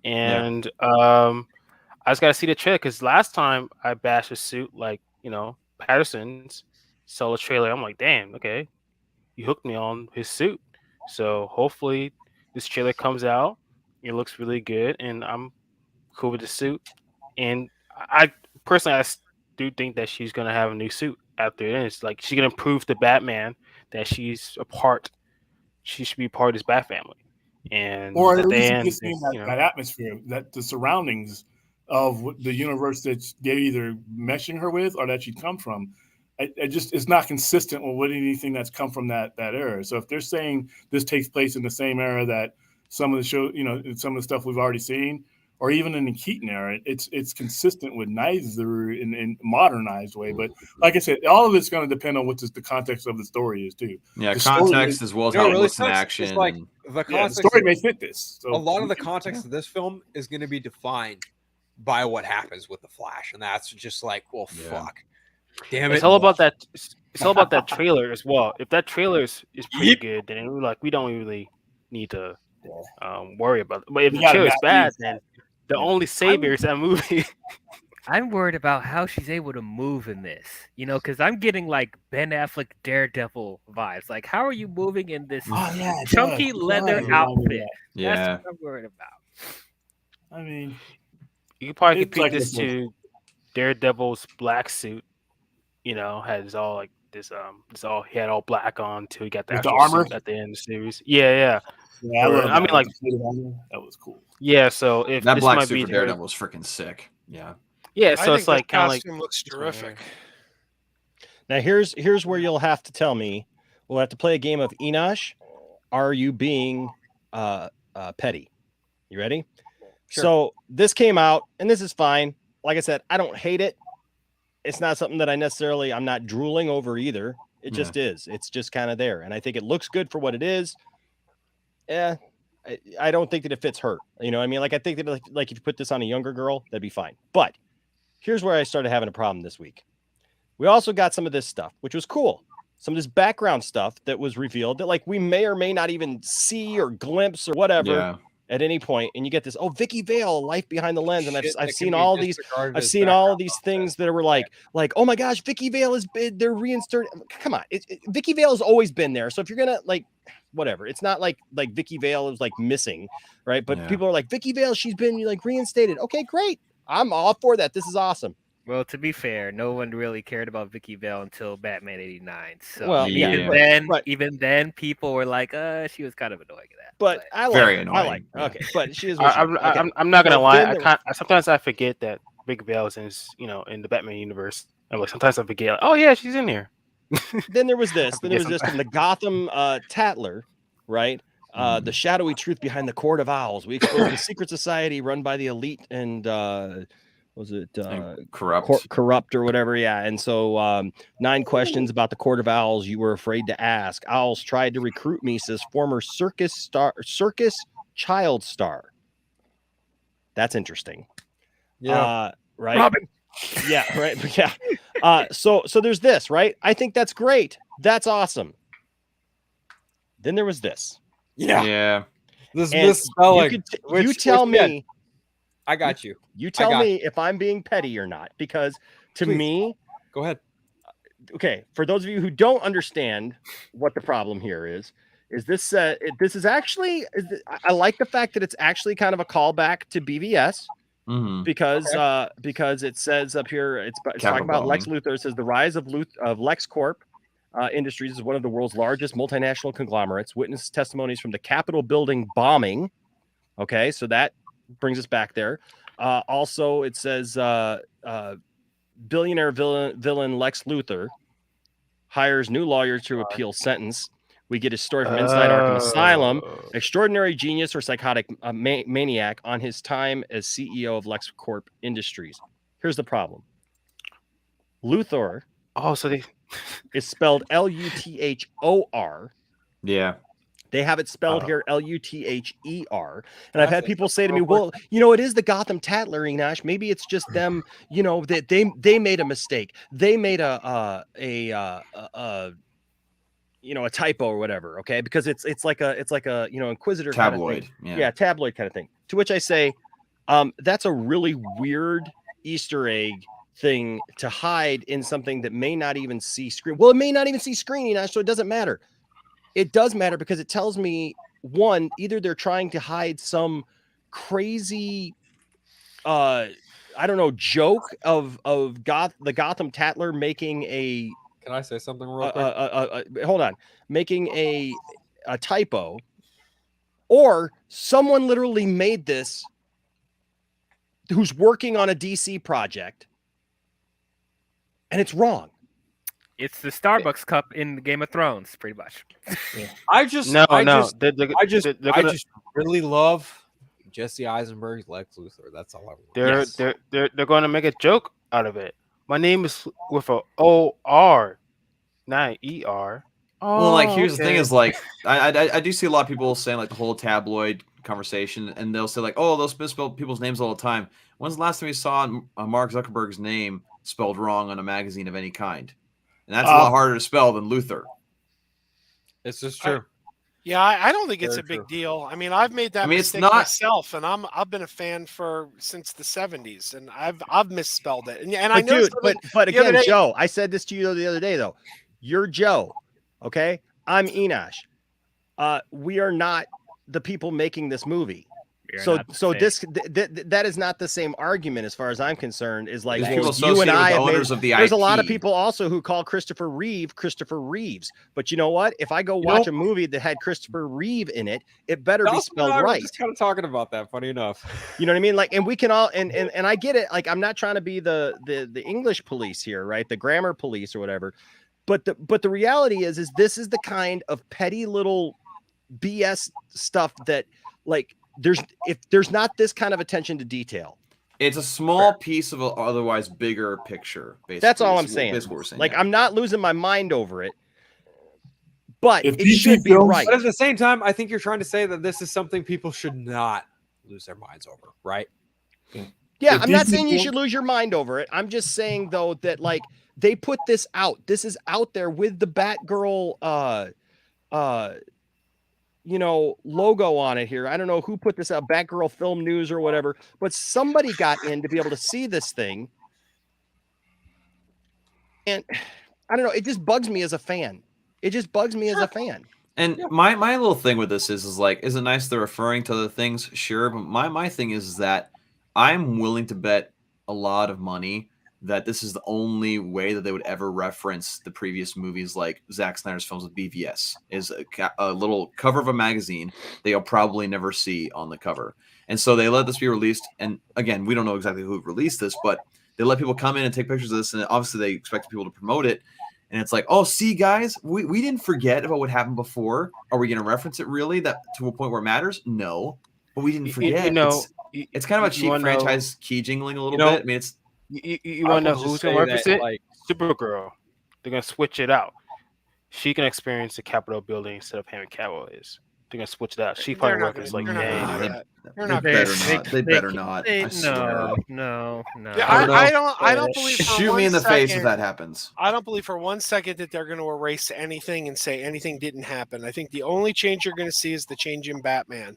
And I just gotta see the trailer because last time I bashed a suit like Patterson's, saw the trailer, I'm like, damn, okay, you hooked me on his suit. So hopefully this trailer comes out, it looks really good, and I'm cool with the suit. And I personally, I do think that she's gonna have a new suit after it. It's like she's gonna prove to Batman that she's a part. She should be part of this Bat family, and
or at least seeing that atmosphere, that the surroundings of the universe that they're either meshing her with or that she come from. It's not consistent with anything that's come from that era. So if they're saying this takes place in the same era that some of the show, some of the stuff we've already seen, or even in the Keaton era, it's consistent with neither in modernized way. But like I said, all of it's going to depend on what the context of the story is too.
Yeah, context as well as how it looks in action.
It's like the
story may fit this.
So. A lot of the context of this film is going to be defined by what happens with the Flash, and that's just like, well, fuck, damn it.
It's all about that. It's all about that trailer as well. If that trailer is pretty good, then we don't really need to worry about it. But if the trailer is bad, then the only savior is that movie.
I'm worried about how she's able to move in this, because I'm getting like Ben Affleck Daredevil vibes. Like, how are you moving in this chunky leather outfit?
Yeah,
that's what I'm worried about.
I mean,
you probably compare this to Daredevil's black suit. Has all like this. He had all black on till he got the
armor
at the end of the series. Yeah.
I mean, like that was cool.
Yeah, so if
that
this
black
might
suit
be
for Daredevil was freaking sick. Yeah,
so it's like kind of like
looks terrific.
Now here's where you'll have to tell me. We'll have to play a game of Enosh. Are you being petty? You ready? Sure. So this came out, and this is fine. Like I said, I don't hate it. It's not something that I'm not drooling over either. It just is. It's just kind of there, and I think it looks good for what it is. Yeah, I don't think that it fits her. I mean, like I think that like if you put this on a younger girl, that'd be fine. But here's where I started having a problem this week. We also got some of this stuff, which was cool. Some of this background stuff that was revealed that like we may or may not even see or glimpse or whatever at any point. And you get this, Vicky Vale, Life Behind the Lens, and I've seen all these. I've seen all of these things that were like, oh my gosh, Vicky Vale they're reinserted. Come on, Vicky Vale has always been there. So if you're gonna like. Whatever. It's not like Vicky Vale is like missing, right? But people are like, Vicky Vale, she's been like reinstated. Okay, great. I'm all for that. This is awesome.
Well, to be fair, no one really cared about Vicky Vale until Batman '89. So even then, people were like, she was kind of annoying at that.
But I like
very annoying.
I like okay, but she is.
I'm not gonna lie. Sometimes I forget that Vicky Vale is in the Batman universe. I'm like, sometimes I forget. Like, she's in here.
Then there was this. Then there was this from the Gotham Tatler, right? The shadowy truth behind the Court of Owls. We exposed the secret society run by the elite and was it
corrupt
or whatever? Yeah. And so 9 questions about the Court of Owls you were afraid to ask. Owls tried to recruit me, says former circus child star. That's interesting.
Yeah.
Right.
Robin.
Yeah. Right. Yeah. So there's this, right? I think that's great. That's awesome. Then there was this.
Yeah. This misspelling.
You tell me.
I got you.
You tell me if I'm being petty or not, because to me,
go ahead.
Okay, for those of you who don't understand what the problem here is this? This is actually. I like the fact that it's actually kind of a callback to BVS. Because it says up here it's talking about Lex Luthor. It says the rise of LexCorp Industries is one of the world's largest multinational conglomerates. Witness testimonies from the Capitol building bombing. Okay, so that brings us back there. Also, it says billionaire villain Lex Luthor hires new lawyers to appeal sentence. We get his story from inside Arkham Asylum. Extraordinary genius or psychotic maniac on his time as CEO of LexCorp Industries. Here's the problem. Luthor is spelled Luthor.
Yeah.
They have it spelled here Luther. And I've had people say to me, well, it is the Gotham Tattler, Enosh. Maybe it's just them, that they made a mistake. They made a typo or whatever. Okay. Because it's like a Inquisitor
tabloid.
Kind of thing. Yeah. Tabloid kind of thing. To which I say, that's a really weird Easter egg thing to hide in something that may not even see screen. Well, it may not even see screen, Enosh, so it doesn't matter. It does matter because it tells me, one, either they're trying to hide some crazy, joke of the Gotham Tattler making a.
Can I say something real quick?
Hold on, making a typo, or someone literally made this, who's working on a DC project, and it's wrong.
It's the Starbucks cup in Game of Thrones, pretty much.
Yeah. I just really love Jesse Eisenberg's Lex Luthor. That's all I want.
They're going to make a joke out of it. My name is with a O-R, not E-R.
Well, here's the thing is I do see a lot of people saying the whole tabloid conversation, and they'll say they'll misspell people's names all the time. When's the last time you saw Mark Zuckerberg's name spelled wrong on a magazine of any kind? And that's a lot harder to spell than Luthor.
It's just true.
I don't think it's a big deal. I mean, I've made that mistake myself, and I've been a fan since the 70s, and I've misspelled it. And I know,
but again, Joe, I said this to you the other day though. You're Joe, okay? I'm Enosh. We are not the people making this movie. So that is not the same argument as far as I'm concerned. Is like you and I there's a lot of people also who call Christopher Reeves. But you know what? If I go watch a movie that had Christopher Reeve in it, it better be spelled right.
Just kind of talking about that. Funny enough,
you know what I mean? And we can all and I get it. I'm not trying to be the English police here, right? The grammar police or whatever. But the reality is this is the kind of petty little BS stuff that if there's not this kind of attention to detail,
it's a small piece of an otherwise bigger picture. Basically,
that's all I'm saying. I'm not losing my mind over it, but it should be right.
But at the same time, I think you're trying to say that this is something people should not lose their minds over, right?
Yeah, I'm not saying you should lose your mind over it. I'm just saying though that they put this out. This is out there with the Batgirl logo on it here. I don't know who put this out, Batgirl Film News or whatever, but somebody got in to be able to see this thing. And I don't know, it just bugs me as a fan.
And my little thing with this is it nice they're referring to other things? Sure. But my thing is that I'm willing to bet a lot of money that this is the only way that they would ever reference the previous movies, like Zack Snyder's films with BVS, is a little cover of a magazine that you'll probably never see on the cover. And so they let this be released. And again, we don't know exactly who released this, but they let people come in and take pictures of this. And obviously they expect people to promote it. And it's like, oh, see, guys, we didn't forget about what happened before. Are we going to reference it really to a point where it matters? No, but we didn't forget. it's kind of a cheap franchise key jingling a little bit. I mean, it's
you want to know who's going to represent? Like Supergirl. They're going to switch it out. She can experience the Capitol building instead of Henry Cavill is. They're going to switch it out. She probably works like
they better not. I swear.
No.
Yeah, I don't believe.
Shoot me in the face if that happens.
I don't believe for 1 second that they're going to erase anything and say anything didn't happen. I think the only change you're going to see is the change in Batman,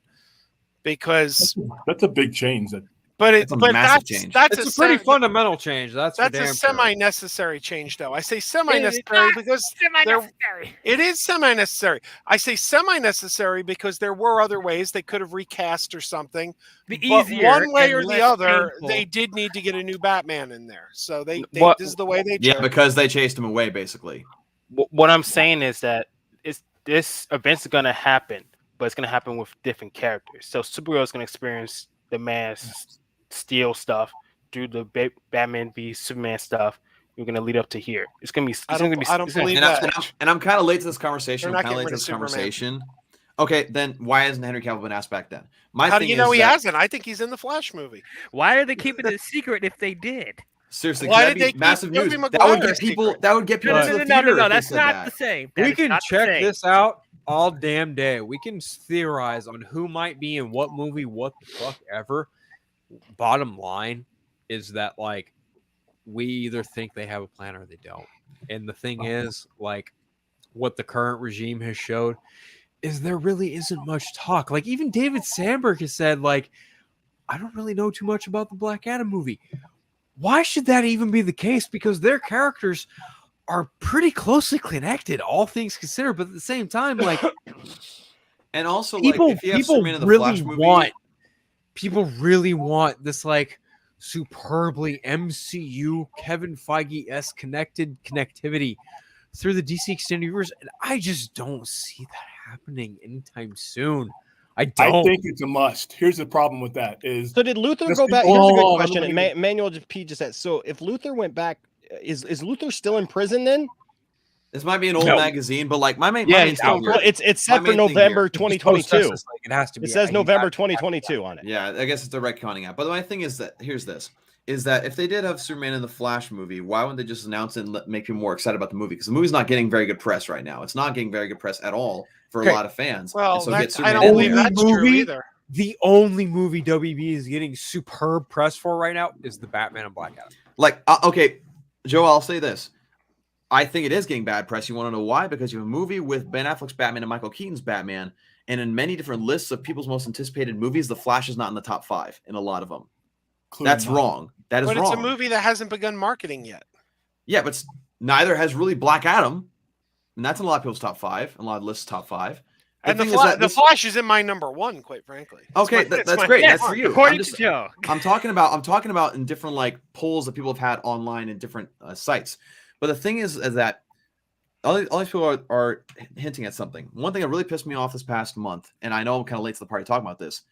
because
that's a big change.
That's a massive change.
That's a pretty fundamental change. That's
a semi-necessary change, though. I say semi-necessary because it is semi-necessary. I say semi-necessary because there were other ways they could have recast or something. But one way or the other, they did need to get a new Batman in there. So this is the way they.
Yeah, because they chased him away, basically.
What I'm saying is that this event's going to happen, but it's going to happen with different characters. So Supergirl is going to experience the man's Steel stuff through the Batman v Superman stuff. We're gonna lead up to here. It's gonna be. I don't
believe that. And I'm kind of late to this conversation. Okay, then why hasn't Henry Cavill been asked back then?
How do you know he hasn't? I think he's in the Flash movie.
Why are they keeping it a secret if they did?
Seriously, why did they massive news? That would get people. That would get people to the theater.
No. That's not the same.
We can check this out all damn day. We can theorize on who might be in what movie, what the fuck ever. Bottom line is that like we either think they have a plan or they don't. And the thing is, like, what the current regime has showed is there really isn't much talk. Like, even David Sandberg has said, like, I don't really know too much about the Black Adam movie. Why should that even be the case? Because their characters are pretty closely connected, all things considered. But at the same time, like,
and also, people, like, if you have Superman in the Flash movie,
people really want this like superbly MCU Kevin Feige-esque connectivity through the DC Extended Universe, and I just don't see that happening anytime soon. I
think it's a must. Here's the problem with that is.
So did Luthor go back? Here's a good question. Emmanuel P just said. So if Luthor went back, is Luthor still in prison then?
This might be an old magazine, but like my main
it's set for November 2022.
It has to be.
It says November 2022 on it.
Yeah, I guess it's a retconning out. But my thing is that is that if they did have Superman in the Flash movie, why wouldn't they just announce it and make people more excited about the movie? Because the movie's not getting very good press right now. It's not getting very good press at all for a lot of fans.
Well, so I don't believe that's true either.
The only movie WB is getting superb press for right now is the Batman and Black Adam.
Like, okay, Joe, I'll say this. I think it is getting bad press. You want to know why? Because you have a movie with Ben Affleck's Batman and Michael Keaton's Batman, and in many different lists of people's most anticipated movies, The Flash is not in the top 5 in a lot of them. That's wrong. That is wrong.
But it's a movie that hasn't begun marketing yet.
Yeah, but neither has really Black Adam, and that's in a lot of people's top 5, and a lot of lists top 5.
And the Flash is in my number 1, quite frankly.
Okay, that's great. That's for you.
According to Joe.
I'm talking about in different like polls that people have had online in different sites. But the thing is that all these people are hinting at something. One thing that really pissed me off this past month, and I know I'm kind of late to the party talking about this,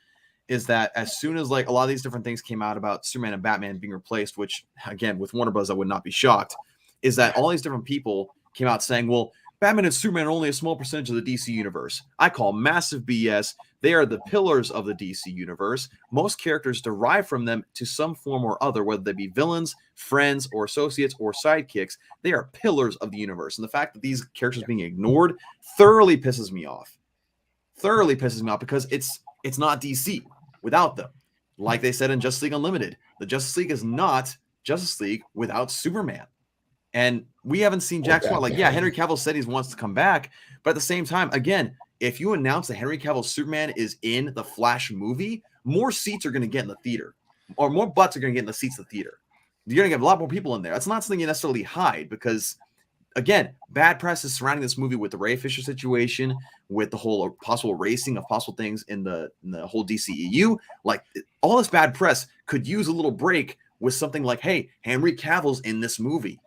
is that as soon as like a lot of these different things came out about Superman and Batman being replaced, which again with Warner Bros. I would not be shocked, is that all these different people came out saying, well, Batman and Superman are only a small percentage of the DC universe. I call massive BS. They are the pillars of the DC universe. Most characters derive from them to some form or other, whether they be villains, friends, or associates, or sidekicks. They are pillars of the universe. And the fact that these characters are being ignored thoroughly pisses me off. Thoroughly pisses me off because it's not DC without them. Like they said in Justice League Unlimited, the Justice League is not Justice League without Superman. And we haven't seen Jack Swan. Like, yeah, Henry Cavill said he wants to come back. But at the same time, again, if you announce that Henry Cavill's Superman is in the Flash movie, more seats are going to get in the theater. Or more butts are going to get in the seats of the theater. You're going to get a lot more people in there. That's not something you necessarily hide because, again, bad press is surrounding this movie with the Ray Fisher situation, with the whole possible erasing of possible things in the whole DCEU. Like, all this bad press could use a little break with something like, hey, Henry Cavill's in this movie.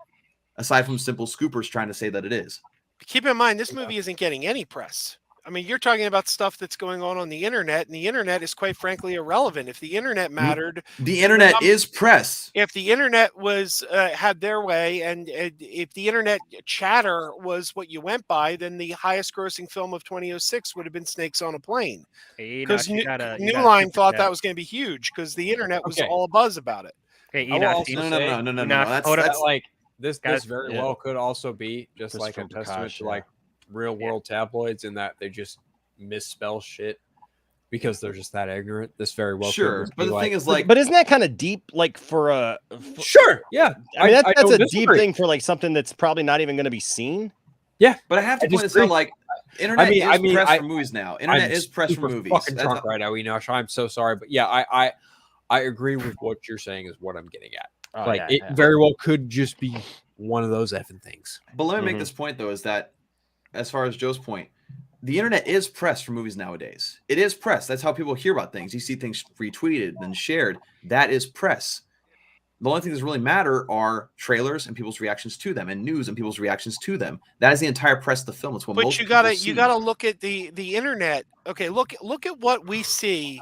Aside from simple scoopers trying to say that it is.
Keep in mind, this movie isn't getting any press. I mean, you're talking about stuff that's going on the internet, and the internet is quite frankly irrelevant. If the internet mattered,
the internet is press.
If the internet was had their way, and if the internet chatter was what you went by, then the highest grossing film of 2006 would have been Snakes on a Plane. Because New Line thought that was going to be huge because the internet was all abuzz about it.
Hey,
no.
That's like this very well could also be just like a testament to like real world tabloids in that they just misspell shit because they're just that ignorant. This very well
sure, but the thing is like,
but isn't that kind of deep? Like for a
sure, yeah.
I mean that's a deep thing for like something that's probably not even going to be seen.
Yeah,
but I have to point this out. Like, internet is press for movies now. Internet is press for movies.
Fucking drunk right now, Enosh. I'm so sorry, but yeah, I agree with what you're saying. Is what I'm getting at. It very well could just be one of those effing things.
But let me make this point though: is that as far as Joe's point, the internet is press for movies nowadays. It is press. That's how people hear about things. You see things retweeted and shared. That is press. The only thing that really matter are trailers and people's reactions to them, and news and people's reactions to them. That is the entire press of the film. It's what most people see.
You gotta look at the internet. Okay, look at what we see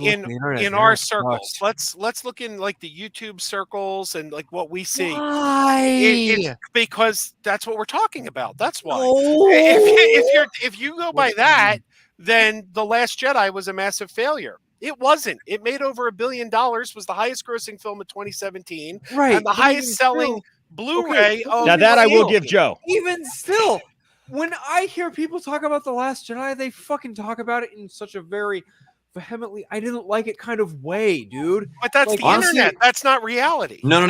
in our circles. Let's look in like the YouTube circles and like what we see.
Why?
It's because that's what we're talking about. That's why.
Oh.
If you go by that, then The Last Jedi was a massive failure. It wasn't. It made over $1 billion, was the highest grossing film of 2017,
right?
And the highest selling Blu-ray.
Okay. Now that I will give Joe.
Even still, when I hear people talk about The Last Jedi, they fucking talk about it in such a very vehemently, I didn't like it kind of way, dude.
But that's like, the internet. That's not reality.
No.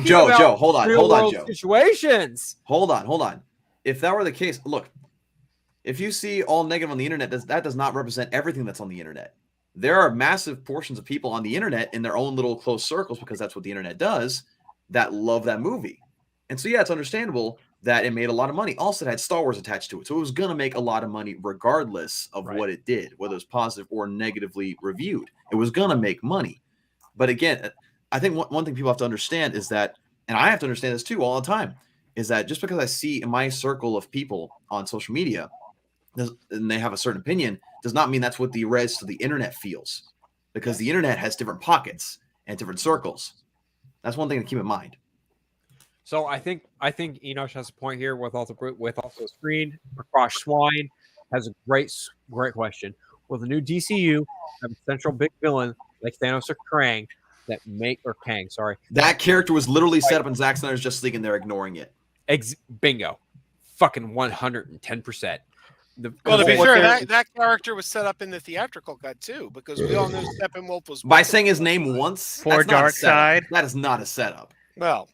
Joe, hold on, Joe.
Situations.
Hold on. If that were the case, look, if you see all negative on the internet, that does not represent everything that's on the internet. There are massive portions of people on the internet in their own little close circles, because that's what the internet does, that love that movie. And so, yeah, it's understandable that it made a lot of money. Also, it had Star Wars attached to it. So it was going to make a lot of money regardless of what it did, whether it was positive or negatively reviewed. It was going to make money. But again, I think one thing people have to understand is that, and I have to understand this too all the time, is that just because I see in my circle of people on social media and they have a certain opinion, does not mean that's what the rest of the internet feels, because the internet has different pockets and different circles. That's one thing to keep in mind.
So I think Enosh has a point here with also Screen. Prakash Swine has a great question. Will the new DCU have a central big villain like Thanos or Krang Kang? Sorry,
that character was literally set up in Zack Snyder's Justice League, and they're ignoring it.
Bingo, fucking 110%.
To be sure, that character was set up in the theatrical cut too, because we all knew Steppenwolf was
by saying his name once
for Darkseid.
That is not a setup.
Well,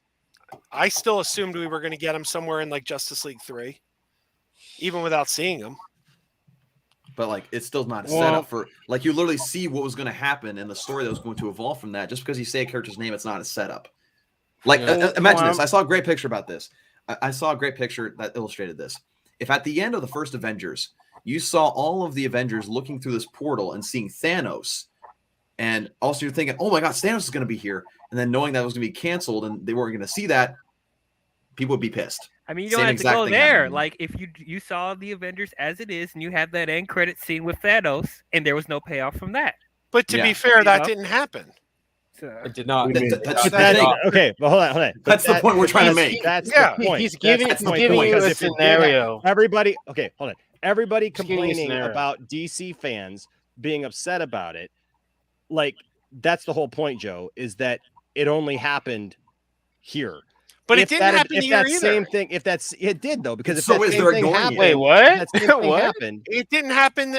I still assumed we were going to get him somewhere in like Justice League 3, even without seeing him.
But like, it's still not a setup for like you literally see what was going to happen in the story that was going to evolve from that. Just because you say a character's name, it's not a setup. Like, imagine this. I saw a great picture about this. I saw a great picture that illustrated this. If at the end of the first Avengers, you saw all of the Avengers looking through this portal and seeing Thanos, and also you're thinking, oh my God, Thanos is going to be here. And then knowing that it was going to be canceled and they weren't going to see that, people would be pissed.
I mean, you don't have to go there. Like, if you saw the Avengers as it is and you had that end credit scene with Thanos and there was no payoff from that.
But to be fair, that didn't happen.
It did not.
Okay, but hold on.
That's the point we're trying to make.
That's the point.
He's giving you a scenario.
Everybody complaining about DC fans being upset about it. Like, that's the whole point, Joe, is that it only happened here.
But it didn't happen here either.
Same thing, it did though, because if
so
that same thing happened,
wait, what?
What happened?
It didn't happen.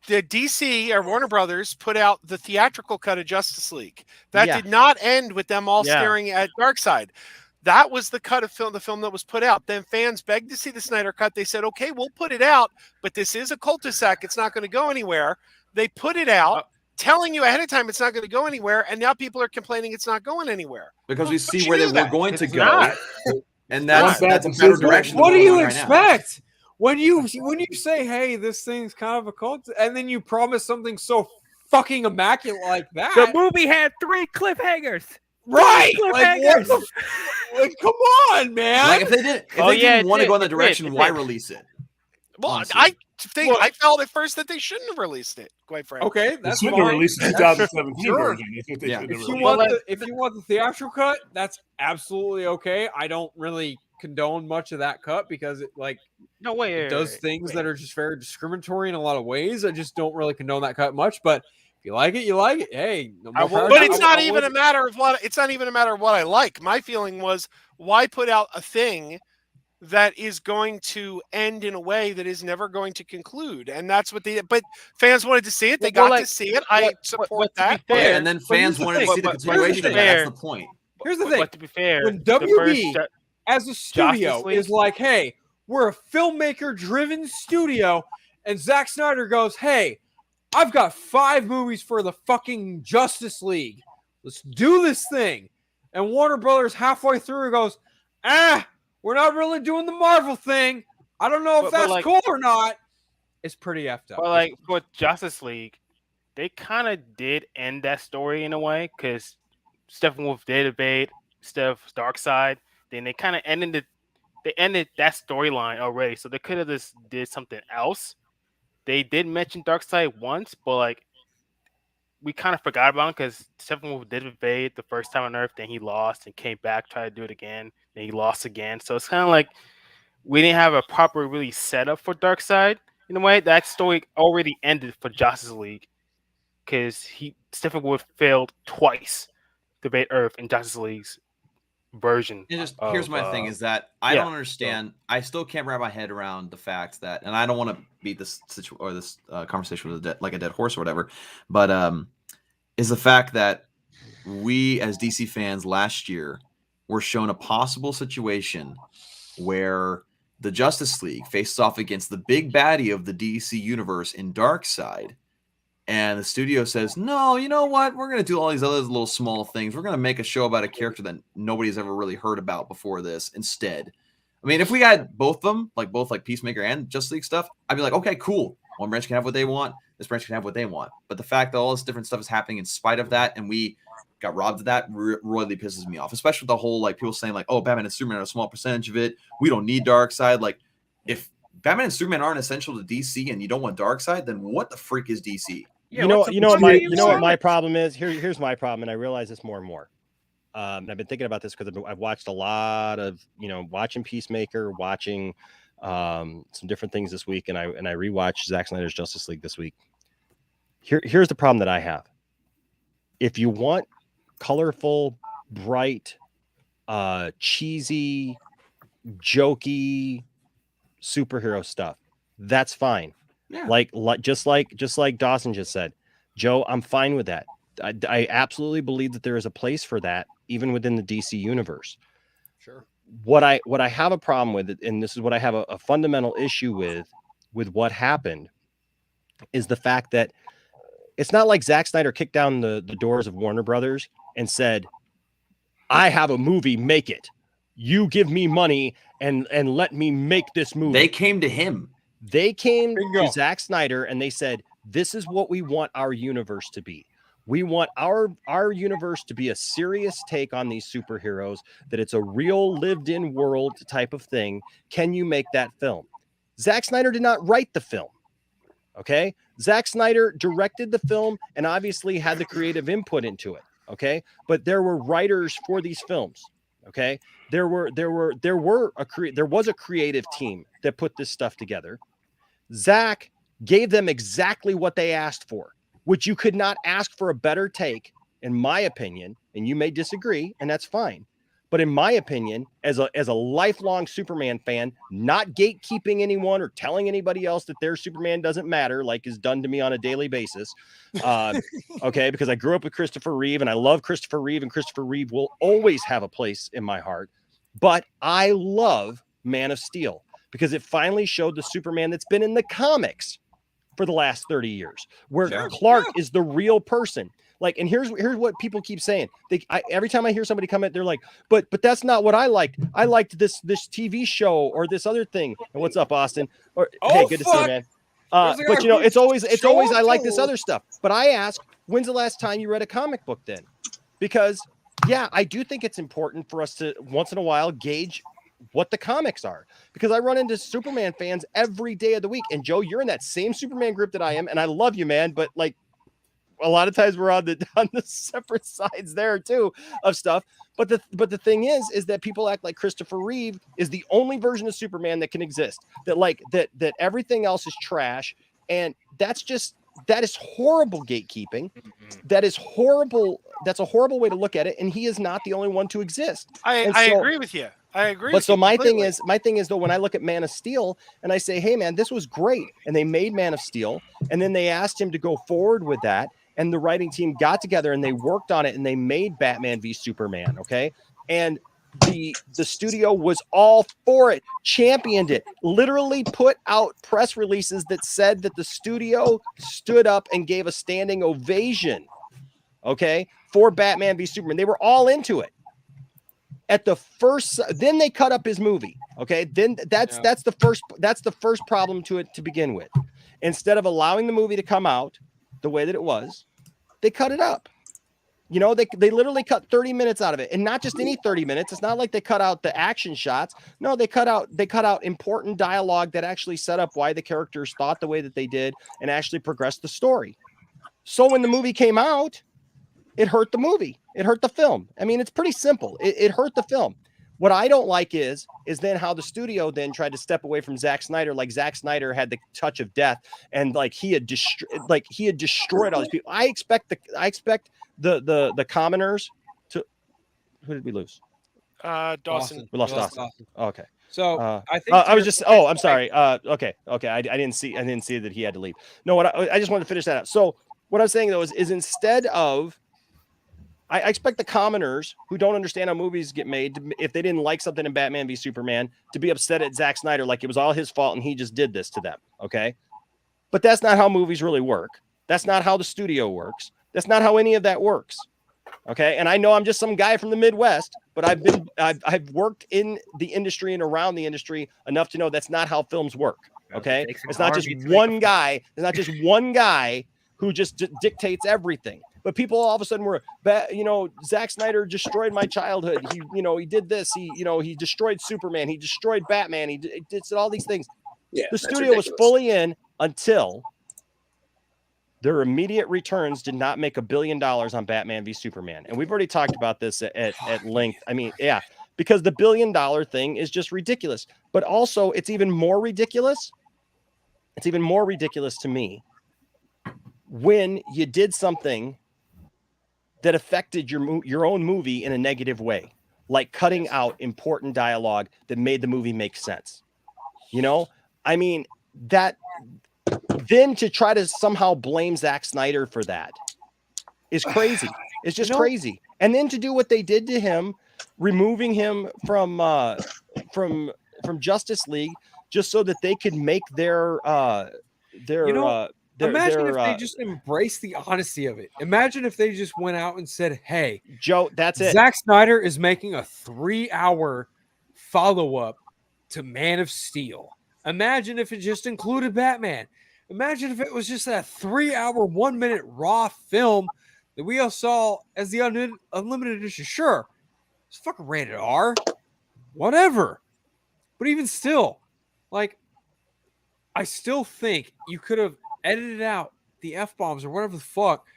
The DC or Warner Brothers put out the theatrical cut of Justice League. That did not end with them all staring at Darkseid. That was the cut of the film that was put out. Then fans begged to see the Snyder cut. They said, okay, we'll put it out, but this is a cul-de-sac. It's not going to go anywhere. They put it out, telling you ahead of time it's not going to go anywhere, and now people are complaining it's not going anywhere.
Because we see where they were going to go. And that's a better direction.
What do you expect? When you say, hey, this thing's kind of a cult, and then you promise something so fucking immaculate like that.
The movie had 3 cliffhangers.
Right. Like, come on, man.
Like, if they didn't want to go in that direction, why release it?
Well, I felt at first that they shouldn't have released it. Quite frankly,
okay, that's
they shouldn't have released the 2017
sure.
version.
If you want the theatrical cut, that's absolutely okay. I don't really condone much of that cut because it does things that are just very discriminatory in a lot of ways. I just don't really condone that cut much, but if you like it, you like it. Hey,
but it's not even a matter of what I like. My feeling was, why put out a thing that is going to end in a way that is never going to conclude? And that's what but fans wanted to see it. They got to see it. I support that.
Yeah, and then fans wanted to see the continuation of that. That's the point.
Here's the thing.
But to be fair,
when WB as a studio is like, hey, we're a filmmaker-driven studio, and Zack Snyder goes, hey, I've got 5 movies for the fucking Justice League. Let's do this thing. And Warner Brothers halfway through goes, we're not really doing the Marvel thing. I don't know if that's cool or not. It's pretty effed up.
But for Justice League, they kind of did end that story in a way, because Steppenwolf did evade Steph's dark side. Then they kind of ended that storyline already. So they could have just did something else. They did mention Darkseid once, but we kind of forgot about him because Steppenwolf did evade the first time on Earth, then he lost and came back, tried to do it again, then he lost again. So it's kind of like we didn't have a proper really setup for Darkseid in a way. That story already ended for Justice League because Steppenwolf failed twice to evade Earth in Justice League's version.
Here's my thing is that I don't understand. I still can't wrap my head around the fact that, and I don't want to beat this conversation with a dead horse or whatever, but is the fact that we as DC fans last year were shown a possible situation where the Justice League faces off against the big baddie of the DC universe in Darkseid. And the studio says, no, you know what? We're going to do all these other little small things. We're going to make a show about a character that nobody's ever really heard about before this instead. I mean, if we had both of them, both Peacemaker and Justice League stuff, I'd be like, okay, cool. One branch can have what they want. This branch can have what they want. But the fact that all this different stuff is happening in spite of that, and we got robbed of that, royally pisses me off. Especially with the whole, people saying, oh, Batman and Superman are a small percentage of it. We don't need Darkseid. If Batman and Superman aren't essential to DC and you don't want Darkseid, then what the freak is DC?
Yeah, you know what my problem is? Here's my problem, and I realize this more and more. And I've been thinking about this because I've watched a lot of, watching Peacemaker, watching some different things this week, and I rewatched Zack Snyder's Justice League this week. Here's the problem that I have. If you want colorful, bright, cheesy, jokey superhero stuff, that's fine. Yeah. Just like Dawson just said, Joe, I'm fine with that. I absolutely believe that there is a place for that, even within the DC universe.
Sure.
What I have a problem with, and this is what I have a fundamental issue with what happened, is the fact that it's not like Zack Snyder kicked down the doors of Warner Brothers and said, I have a movie, make it. You give me money and let me make this movie.
They came to him.
They came to Zack Snyder and they said, this is what we want our universe to be. We want our universe to be a serious take on these superheroes, that it's a real lived-in world type of thing. Can you make that film? Zack Snyder did not write the film. Okay? Zack Snyder directed the film and obviously had the creative input into it. Okay? But there were writers for these films. Okay? There was a creative team that put this stuff together. Zack gave them exactly what they asked for, which you could not ask for a better take, in my opinion, and you may disagree, and that's fine. But in my opinion, as a lifelong Superman fan, not gatekeeping anyone or telling anybody else that their Superman doesn't matter, like is done to me on a daily basis, okay, because I grew up with Christopher Reeve, and I love Christopher Reeve, and Christopher Reeve will always have a place in my heart. But I love Man of Steel, because it finally showed the Superman that's been in the comics for the last 30 years, where Clark is the real person. And here's what people keep saying. Every time I hear somebody comment, they're like, but that's not what I liked. I liked this TV show or this other thing. And what's up, Austin? Or hey, good to see you, man. But it's always I like this other stuff. But I ask, when's the last time you read a comic book then? Because I do think it's important for us to once in a while gauge what the comics are, because I run into Superman fans every day of the week. And Joe, you're in that same Superman group that I am, and I love you, man. But like a lot of times we're on the separate sides there too of stuff. But the thing is that people act like Christopher Reeve is the only version of Superman that can exist. That everything else is trash, and that is horrible gatekeeping. That is horrible. That's a horrible way to look at it. And he is not the only one to exist.
I agree with you. I agree.
But so my thing is though, when I look at Man of Steel and I say, hey man, this was great, and they made Man of Steel, and then they asked him to go forward with that, and the writing team got together and they worked on it and they made Batman v Superman. Okay. And the studio was all for it, championed it, literally put out press releases that said that the studio stood up and gave a standing ovation, okay, for Batman v Superman. They were all into it. At the first, then they cut up his movie. Okay, then that's the first problem to it to begin with. Instead of allowing the movie to come out the way that it was, they cut it up. You know, they literally cut 30 minutes out of it, and not just any 30 minutes. It's not like they cut out the action shots. No, they cut out important dialogue that actually set up why the characters thought the way that they did and actually progressed the story. So when the movie came out, it hurt the movie. It hurt the film. I mean, it's pretty simple. It hurt the film. What I don't like is then how the studio then tried to step away from Zack Snyder. Like Zack Snyder had the touch of death, and like he had destroyed all these people. I expect the commoners to. Who did we lose?
Dawson.
We lost Dawson. Oh, okay.
So I think
I was just. Oh, I'm sorry. Okay. I didn't see that he had to leave. No, I just wanted to finish that out. So what I'm saying though is instead of. I expect the commoners who don't understand how movies get made, if they didn't like something in Batman v Superman, to be upset at Zack Snyder like it was all his fault and he just did this to them, okay? But that's not how movies really work. That's not how the studio works. That's not how any of that works, okay? And I know I'm just some guy from the Midwest, but I've worked in the industry and around the industry enough to know that's not how films work, okay? It's not just one guy. It's not just one guy who just dictates everything. But people all of a sudden were, Zack Snyder destroyed my childhood. He did this. He destroyed Superman. He destroyed Batman. He did all these things.
Yeah,
the studio was fully in until their immediate returns did not make $1 billion on Batman v Superman. And we've already talked about this at length. I mean, yeah, because the $1 billion thing is just ridiculous. But also, it's even more ridiculous. It's even more ridiculous to me when you did something that affected your own movie in a negative way, like cutting out important dialogue that made the movie make sense. You know, I mean, that then to try to somehow blame Zack Snyder for that is crazy. It's just crazy. And then to do what they did to him, removing him from Justice League just so that they could make their
imagine if they just embraced the honesty of it. Imagine if they just went out and said, hey,
Joe, that's it.
Zack Snyder is making a 3-hour follow-up to Man of Steel. Imagine if it just included Batman. Imagine if it was just that 3-hour, 1-minute raw film that we all saw as the unlimited edition. Sure, it's fucking rated R. Whatever. But even still, like, I still think you could have edited out the F-bombs or whatever the fuck.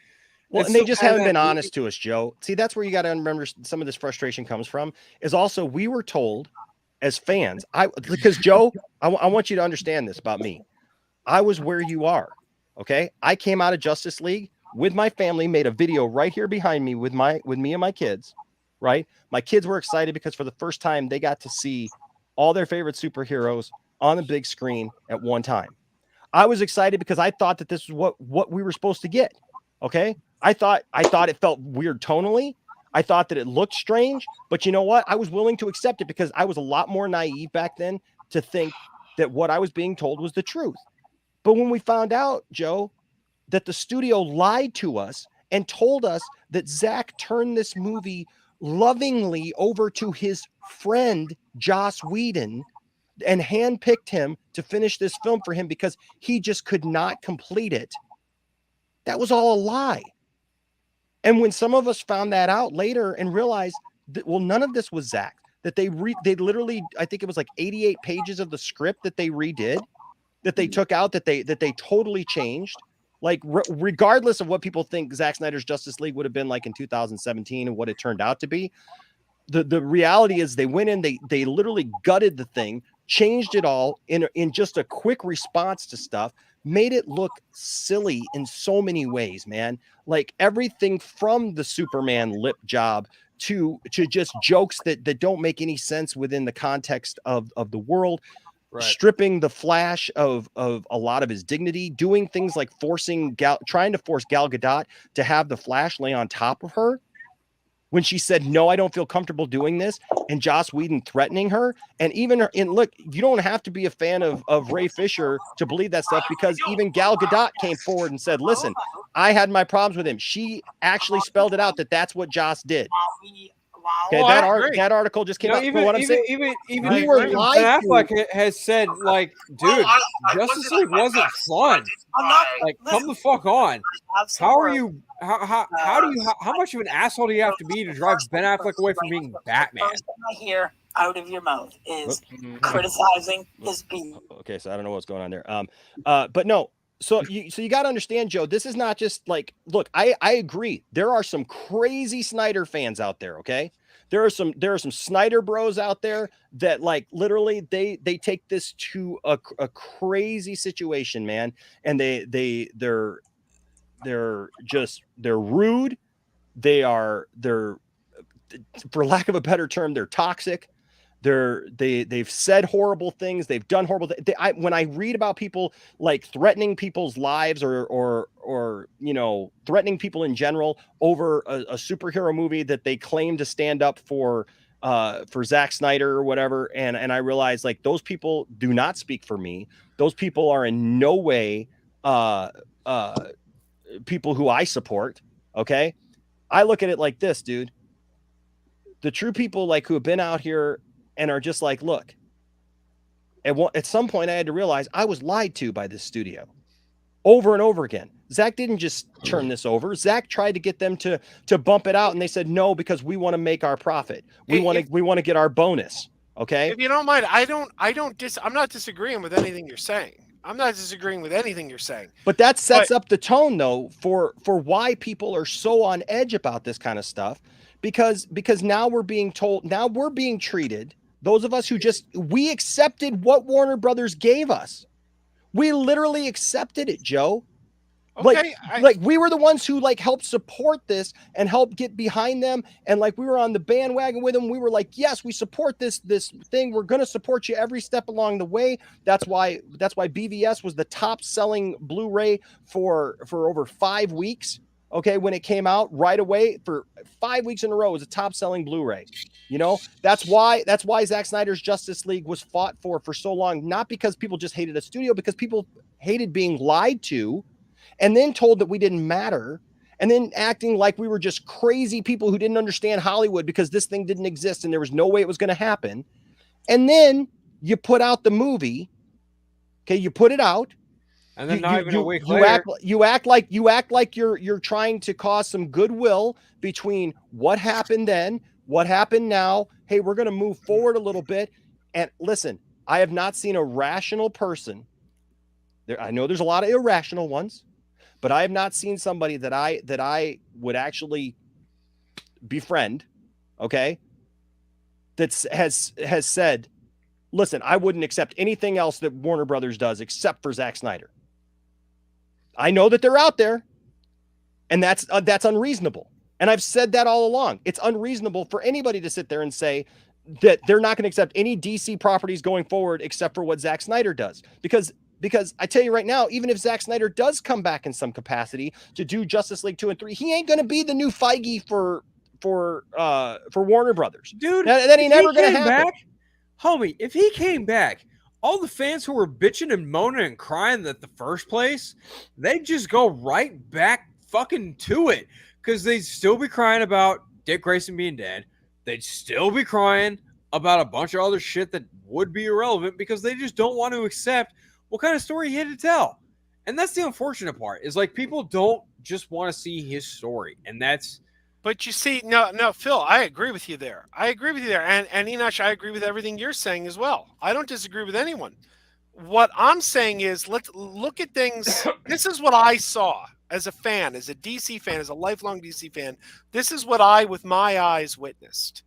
Well, and they just haven't been honest to us, Joe. See, that's where you got to remember some of this frustration comes from, is also we were told as fans, because Joe, I want you to understand this about me. I was where you are, okay? I came out of Justice League with my family, made a video right here behind me with me and my kids, right? My kids were excited because for the first time, they got to see all their favorite superheroes on the big screen at one time. I was excited because I thought that this was what we were supposed to get. Okay. I thought it felt weird tonally. I thought that it looked strange, but you know what? I was willing to accept it because I was a lot more naive back then to think that what I was being told was the truth. But when we found out, Joe, that the studio lied to us and told us that Zack turned this movie lovingly over to his friend, Joss Whedon, and handpicked him to finish this film for him because he just could not complete it. That was all a lie. And when some of us found that out later and realized that, well, none of this was Zack. that they literally, I think it was like 88 pages of the script that they redid, that they took out, that they totally changed. Like regardless of what people think Zack Snyder's Justice League would have been like in 2017 and what it turned out to be, the reality is they went in, they literally gutted the thing, changed it all in just a quick response to stuff, made it look silly in so many ways, man. Like everything from the Superman lip job to just jokes that don't make any sense within the context of the world. Right. Stripping the Flash of a lot of his dignity, doing things like trying to force Gal Gadot to have the Flash lay on top of her when she said, no, I don't feel comfortable doing this, and Joss Whedon threatening her. And even look, you don't have to be a fan of Ray Fisher to believe that stuff, because even Gal Gadot came forward and said, listen, I had my problems with him. She actually spelled it out that that's what Joss did. Okay, that article just came out.
Even
what I'm saying,
even Ben Affleck has said, like, dude, Justice League wasn't fun. Like, come the fuck on. How are you? How much of an asshole do you have to be to drive Ben Affleck away from being Batman?
I hear out of your mouth is criticizing his beat.
Okay, so I don't know what's going on there. But no. So you got to understand, Joe, this is not just like, look, I agree. There are some crazy Snyder fans out there. Okay. There are some Snyder bros out there that like literally they take this to a crazy situation, man. And they're rude. They're, for lack of a better term, they're toxic. They've said horrible things. They've done horrible things. When I read about people like threatening people's lives or threatening people in general over a superhero movie that they claim to stand up for Zack Snyder or whatever, and I realize like those people do not speak for me. Those people are in no way people who I support. Okay, I look at it like this, dude. The true people like who have been out here and are just like, look, at some point I had to realize I was lied to by this studio over and over again. Zack didn't just turn this over. Zack tried to get them to bump it out, and they said no, because we want to make our profit. We want to get our bonus. Okay.
If you don't mind, I'm not disagreeing with anything you're saying.
But that sets up the tone though for why people are so on edge about this kind of stuff, because now we're being told, now we're being treated. Those of us who we accepted what Warner Brothers gave us. We literally accepted it, Joe. Okay, like we were the ones who like helped support this and helped get behind them. And like, we were on the bandwagon with them. We were like, yes, we support this thing. We're going to support you every step along the way. That's why BVS was the top selling Blu-ray for over 5 weeks. Okay, when it came out right away for 5 weeks in a row, it was a top-selling Blu-ray. You know, that's why Zack Snyder's Justice League was fought for so long. Not because people just hated a studio, because people hated being lied to, and then told that we didn't matter, and then acting like we were just crazy people who didn't understand Hollywood because this thing didn't exist and there was no way it was going to happen. And then you put out the movie. Okay, you put it out.
And then not even a week later,
you act like you're trying to cause some goodwill between what happened then, what happened now. Hey, we're going to move forward a little bit. And listen, I have not seen a rational person there. I know there's a lot of irrational ones, but I have not seen somebody that I would actually befriend. Okay, that has said, listen, I wouldn't accept anything else that Warner Brothers does except for Zack Snyder. I know that they're out there, and that's unreasonable. And I've said that all along. It's unreasonable for anybody to sit there and say that they're not going to accept any DC properties going forward except for what Zack Snyder does. Because I tell you right now, even if Zack Snyder does come back in some capacity to do Justice League 2 and 3, he ain't going to be the new Feige for Warner Brothers.
Dude,
that ain't ever going to happen.
Homie, if he came back, all the fans who were bitching and moaning and crying at the first place, they'd just go right back fucking to it, because they'd still be crying about Dick Grayson being dead. They'd still be crying about a bunch of other shit that would be irrelevant, because they just don't want to accept what kind of story he had to tell. And that's the unfortunate part, is like people don't just want to see his story. And that's
But you see, no, Phil, I agree with you there. And Enosh, I agree with everything you're saying as well. I don't disagree with anyone. What I'm saying is, let's look at things. This is what I saw as a fan, as a DC fan, as a lifelong DC fan. This is what I, with my eyes, witnessed.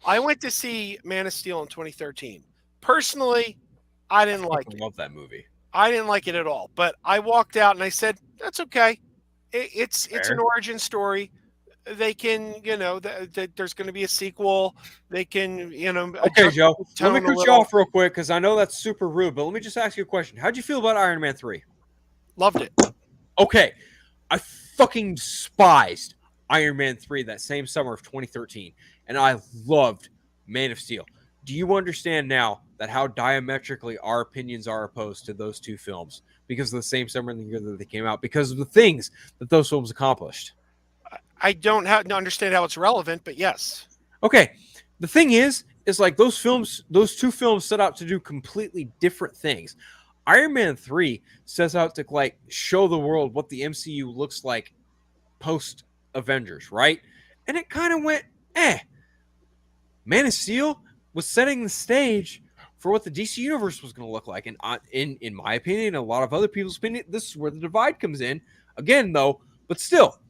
I went to see Man of Steel in 2013. Personally, I didn't like it.
I love that movie.
I didn't like it at all. But I walked out and I said, that's okay. It's an origin story. They can, there's going to be a sequel. They can,
Okay, Joe. Let me cut you off real quick because I know that's super rude, but let me just ask you a question. How'd you feel about Iron Man 3?
Loved it.
Okay. I fucking despised Iron Man 3 that same summer of 2013, and I loved Man of Steel. Do you understand now that how diametrically our opinions are opposed to those two films because of the same summer and the year that they came out, because of the things that those films accomplished?
I don't understand how it's relevant, but yes.
Okay. The thing is like those two films set out to do completely different things. Iron Man 3 sets out to like show the world what the MCU looks like post Avengers, right? And it kind of went, Man of Steel was setting the stage for what the DC universe was going to look like. And in my opinion, a lot of other people's opinion, this is where the divide comes in. Again, though, but still,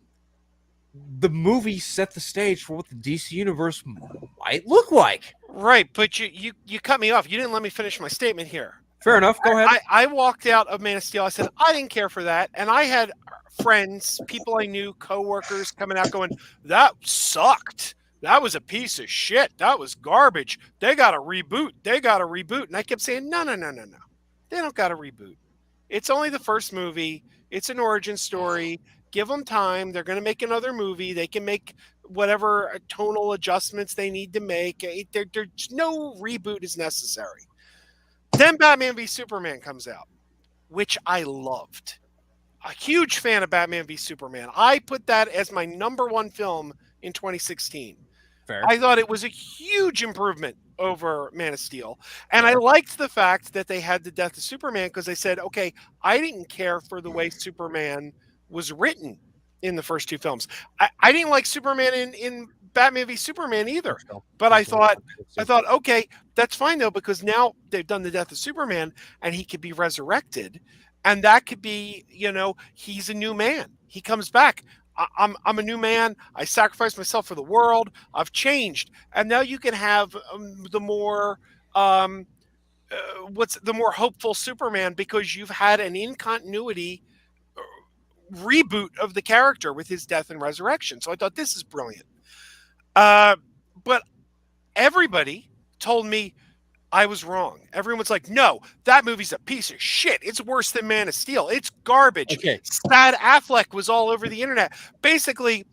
the movie set the stage for what the DC universe might look like.
Right, but you cut me off. You didn't let me finish my statement here.
Fair enough. Go ahead.
I walked out of Man of Steel. I said, I didn't care for that. And I had friends, people I knew, coworkers coming out going, that sucked. That was a piece of shit. That was garbage. They got to reboot. And I kept saying, no. They don't got to reboot. It's only the first movie. It's an origin story. Give them time. They're going to make another movie. They can make whatever tonal adjustments they need to make. There's no reboot is necessary. Then Batman v Superman comes out, which I loved. A huge fan of Batman v Superman. I put that as my number one film in 2016.
Fair.
I thought it was a huge improvement over Man of Steel. And I liked the fact that they had the death of Superman because they said, okay, I didn't care for the way Superman was written in the first two films. I didn't like Superman in Batman v Superman either. But I thought, okay, that's fine though, because now they've done the death of Superman and he could be resurrected. And that could be, he's a new man. He comes back. I'm a new man. I sacrificed myself for the world. I've changed. And now you can have the more hopeful Superman because you've had an in-continuity reboot of the character with his death and resurrection. So I thought this is brilliant. But everybody told me I was wrong. Everyone's like, no, that movie's a piece of shit. It's worse than Man of Steel. It's garbage.
Okay.
Sad Affleck was all over the internet. Basically,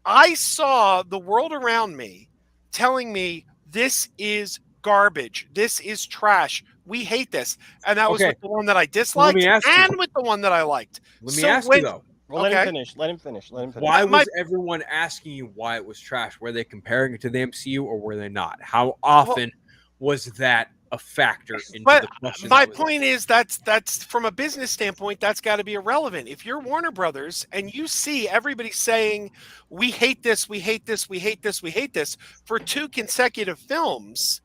I saw the world around me telling me this is garbage. This is trash. We hate this. And that was with the one that I disliked and with the one that I liked.
Let me ask you, though.
Well, let him finish.
Why was everyone asking you why it was trash? Were they comparing it to the MCU or were they not? How often was that a factor into the question?
My point is that's from a business standpoint, that's got to be irrelevant. If you're Warner Brothers and you see everybody saying, we hate this, we hate this, we hate this, we hate this for 2 consecutive films,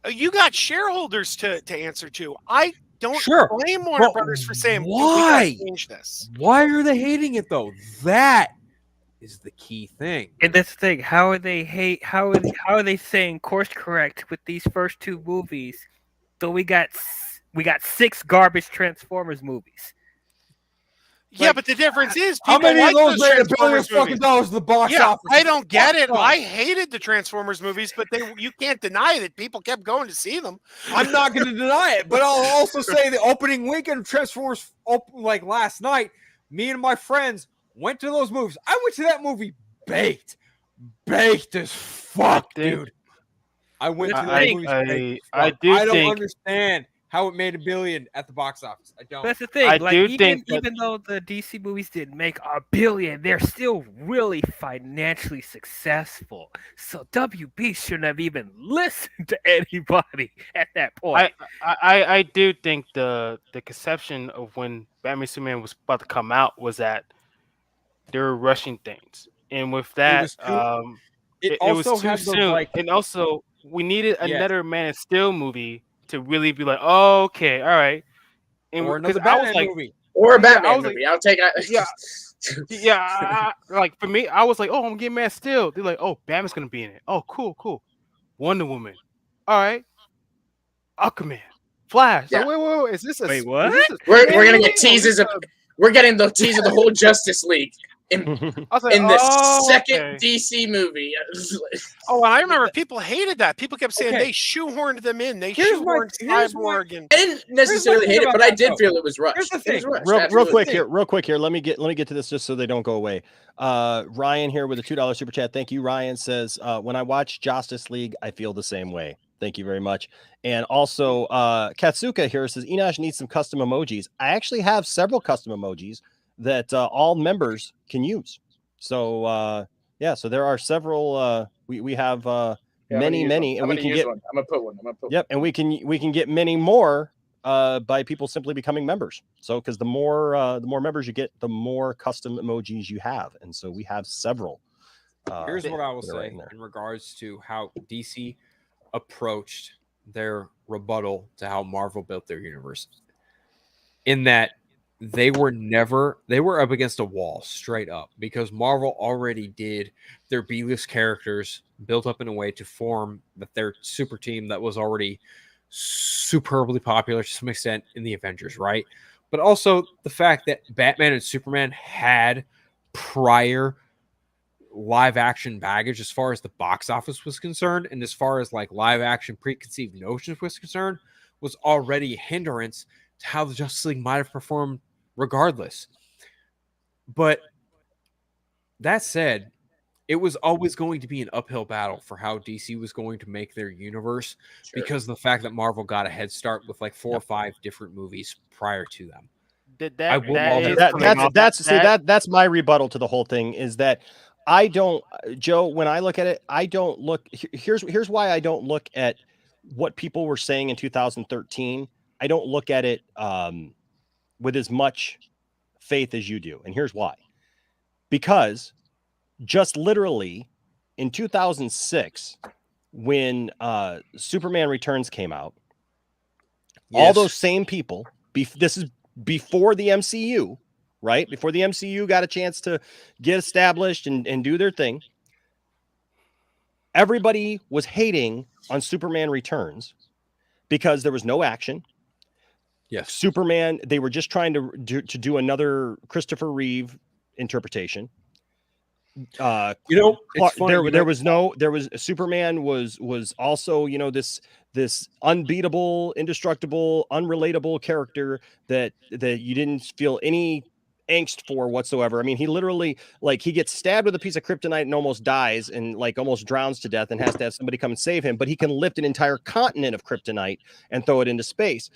you got shareholders to answer to. I don't blame Warner Brothers for saying, why? We gotta change this.
Why are they hating it though? That is the key thing.
And that's the thing. How are they saying course correct with these first 2 movies? So we got 6 garbage Transformers movies.
Yeah, but the difference is
how many of those made $1 billion fucking dollars in the box office?
I don't get it. I hated the Transformers movies, but you can't deny that people kept going to see them.
I'm not going to deny it, but I'll also say the opening weekend of Transformers, like last night, me and my friends went to those movies. I went to that movie baked as fuck, dude. I went to that movie. I don't understand how it made $1 billion at the box office. I don't.
That's the thing. Even though the DC movies didn't make $1 billion, they're still really financially successful. So WB shouldn't have even listened to anybody at that point.
I do think the conception of when Batman Superman was about to come out was that they were rushing things. and with that, it was too soon. And also, we needed another Man of Steel movie to really be like, oh, okay, all right. And
or another Batman movie.
Or a Batman movie. I'll take it.
Yeah. Like, for me, I was like, oh, I'm getting Man of Steel. They're like, oh, Batman's going to be in it. Oh, cool. Wonder Woman. All right. Aquaman. Flash.
Yeah.
So, wait. Is this a...
Wait, what?
We're going to get teases of... We're getting the tease of the whole Justice League in the second DC movie.
I remember people hated that. People kept saying they shoehorned them in. They shoehorned Cyborg.
I didn't necessarily hate it, but I did feel it was rushed.
Here's the thing.
Real quick here. Let me get to this just so they don't go away. Ryan here with a $2 super chat. Thank you. Ryan says, when I watch Justice League, I feel the same way. Thank you very much. And also, Katsuka here says, Enosh needs some custom emojis. I actually have several custom emojis that all members can use. So, so there are several. We have many, and we can get
one. I'm gonna put one.
Yep, and we can get many more by people simply becoming members. So, because the more members you get, the more custom emojis you have, and so we have several.
Here's what I will say in regards to how DC approached their rebuttal to how Marvel built their universe. In that they were up against a wall straight up, because Marvel already did their B-list characters built up in a way to form their super team that was already superbly popular to some extent in the Avengers, right? But also the fact that Batman and Superman had prior live action baggage as far as the box office was concerned, and as far as like live action preconceived notions was concerned, was already a hindrance to how the Justice League might have performed regardless. But that said, it was always going to be an uphill battle for how DC was going to make their universe, because of the fact that Marvel got a head start with like 4 or 5 different movies prior to them.
That's my rebuttal to the whole thing, is that I don't, Joe, when I look at it, I don't look, here's why I don't look at what people were saying in 2013. I don't look at it with as much faith as you do. And here's why. Because just literally in 2006, when Superman Returns came out, all those same people, this is before the MCU, right? Before the MCU got a chance to get established and do their thing. Everybody was hating on Superman Returns because there was no action.
Yes.
Superman, they were just trying to do another Christopher Reeve interpretation.
It's funny,
there was Superman was also, this unbeatable, indestructible, unrelatable character that you didn't feel any angst for whatsoever. I mean, he literally, like, he gets stabbed with a piece of kryptonite and almost dies and like almost drowns to death and has to have somebody come and save him, but he can lift an entire continent of kryptonite and throw it into space.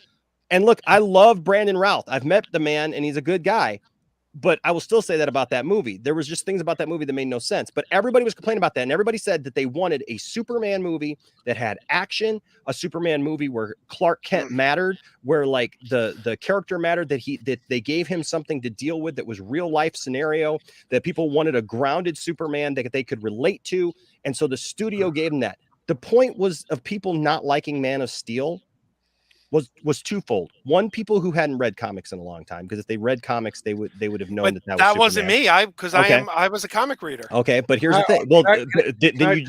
And look, I love Brandon Routh. I've met the man and he's a good guy, but I will still say that about that movie. There was just things about that movie that made no sense, but everybody was complaining about that. And everybody said that they wanted a Superman movie that had action, a Superman movie where Clark Kent mattered, where like the character mattered, that they gave him something to deal with that was real life scenario, that people wanted a grounded Superman that they could relate to. And so the studio gave him that. The point was of people not liking Man of Steel was twofold. One, people who hadn't read comics in a long time, because if they read comics, they would have known that
wasn't me. I was a comic reader.
Okay, but here's the thing. Well,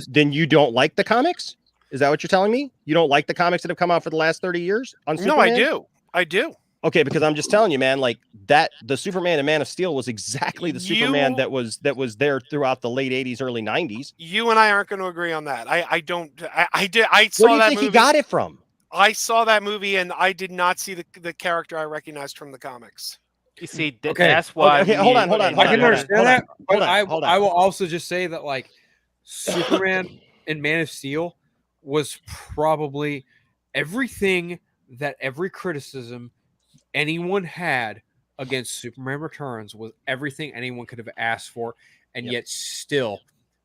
then you don't like the comics? Is that what you're telling me? You don't like the comics that have come out for the last 30 years on Superman?
No, I do.
Okay, because I'm just telling you, man, like that, the Superman and Man of Steel was exactly the Superman that was there throughout the late 80s, early 90s.
You and I aren't going to agree on that. I saw
that movie.
Where do you
think he got it from?
I saw that movie and I did not see the character I recognized from the comics.
You see, that's why.
Okay, hold on.
I can understand that, but I will also just say that like Superman and Man of Steel was probably everything that every criticism anyone had against Superman Returns was everything anyone could have asked for, and yet still.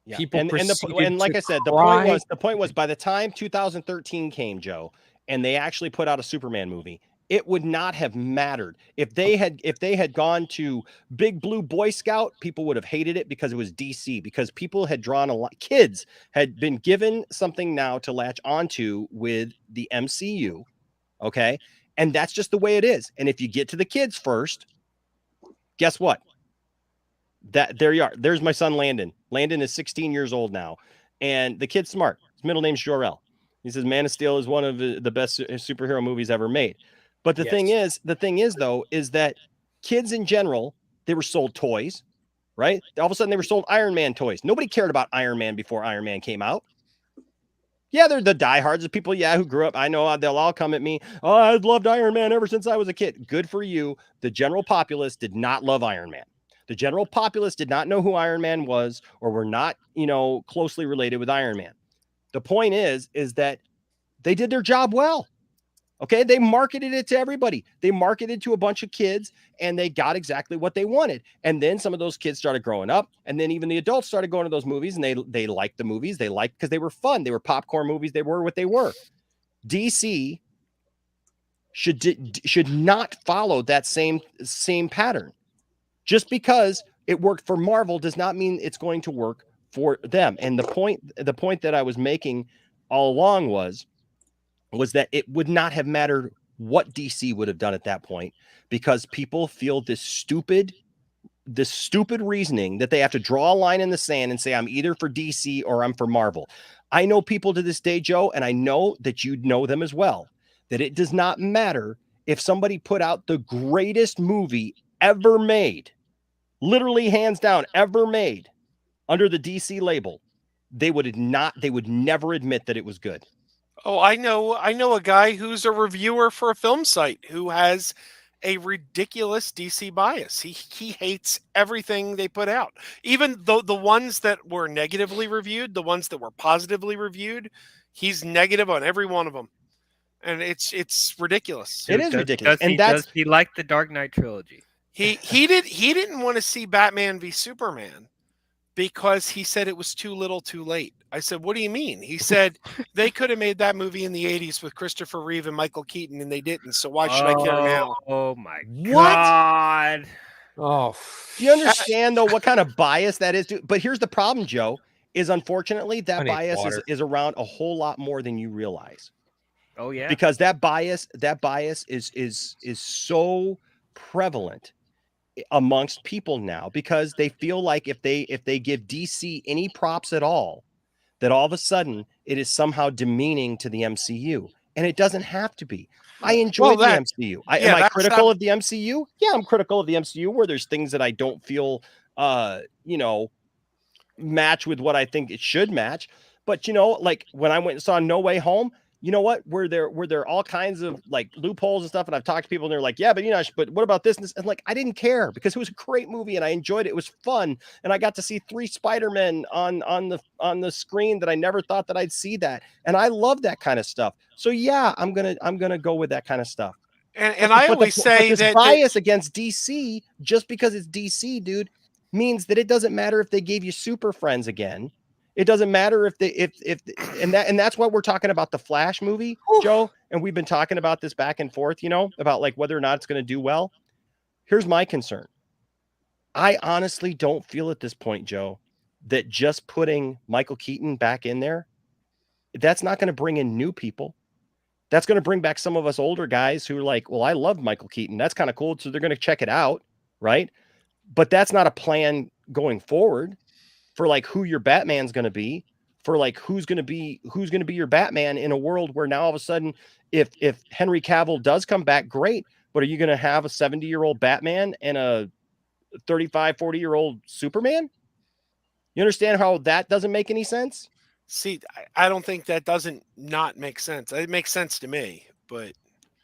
Yeah.
People
and like I said, the point was by the time 2013 came, Joe, and they actually put out a Superman movie, it would not have mattered. If they had gone to Big Blue Boy Scout, people would have hated it because it was DC, because people had drawn a lot. Kids had been given something now to latch onto with the MCU. Okay. And that's just the way it is. And if you get to the kids first, guess what? There you are. There's my son, Landon. Landon is 16 years old now. And the kid's smart. His middle name's Jor-El. He says Man of Steel is one of the best superhero movies ever made. But the thing is, though, is that kids in general, they were sold toys, right? All of a sudden they were sold Iron Man toys. Nobody cared about Iron Man before Iron Man came out. Yeah, they're the diehards of people, who grew up. I know they'll all come at me. Oh, I've loved Iron Man ever since I was a kid. Good for you. The general populace did not love Iron Man. The general populace did not know who Iron Man was, or were not, closely related with Iron Man. The point is that they did their job well. Okay, they marketed it to everybody. They marketed to a bunch of kids, and they got exactly what they wanted. And then some of those kids started growing up, and then even the adults started going to those movies, and they liked the movies. They liked because they were fun. They were popcorn movies. They were what they were. DC should not follow that same pattern. Just because it worked for Marvel does not mean it's going to work for them. And the point that I was making all along was that it would not have mattered what DC would have done at that point, because people feel this stupid reasoning that they have to draw a line in the sand and say, I'm either for DC or I'm for Marvel. I know people to this day, Joe, and I know that you know them as well, that it does not matter if somebody put out the greatest movie ever made, literally hands down ever made, under the DC label. They would never admit that it was good.
Oh, I know a guy who's a reviewer for a film site who has a ridiculous DC bias. He hates everything they put out. Even though the ones that were negatively reviewed, the ones that were positively reviewed, he's negative on every one of them. And it's ridiculous.
It is ridiculous. And
he liked the Dark Knight trilogy.
He didn't want to see Batman v Superman because he said it was too little too late. I said, what do you mean? He said, they could have made that movie in the 80s with Christopher Reeve and Michael Keaton, and they didn't. So why should I care now?
Oh, my God.
Oh,
do you understand, though, what kind of bias that is? But here's the problem, Joe, is unfortunately that bias is around a whole lot more than you realize.
Oh, yeah.
Because that bias is so prevalent amongst people now, because they feel like if they give DC any props at all, that all of a sudden it is somehow demeaning to the MCU, and it doesn't have to be. I enjoy the MCU. Am I critical of the MCU? Yeah, I'm critical of the MCU where there's things that I don't feel match with what I think it should match. But like when I went and saw No Way Home, you know what? Were there all kinds of like loopholes and stuff? And I've talked to people and they're like, yeah, but what about this and this? And like, I didn't care because it was a great movie and I enjoyed it. It was fun. And I got to see 3 Spider-Men on the screen that I never thought that I'd see that. And I love that kind of stuff. So yeah, I'm going to go with that kind of stuff.
And I always say
that bias against DC, just because it's DC, dude, means that it doesn't matter if they gave you Super Friends again. It doesn't matter and that's what we're talking about, the Flash movie, Joe. And we've been talking about this back and forth, about like whether or not it's going to do well. Here's my concern. I honestly don't feel at this point, Joe, that just putting Michael Keaton back in there, that's not going to bring in new people. That's going to bring back some of us older guys who are like, well, I love Michael Keaton. That's kind of cool. So they're going to check it out. Right. But that's not a plan going forward for like who your Batman's going to be, for like who's going to be your Batman in a world where now all of a sudden, if Henry Cavill does come back, great. But are you going to have a 70-year-old Batman and a 35, 40-year-old Superman? You understand how that doesn't make any sense?
See, I don't think that doesn't not make sense. It makes sense to me, but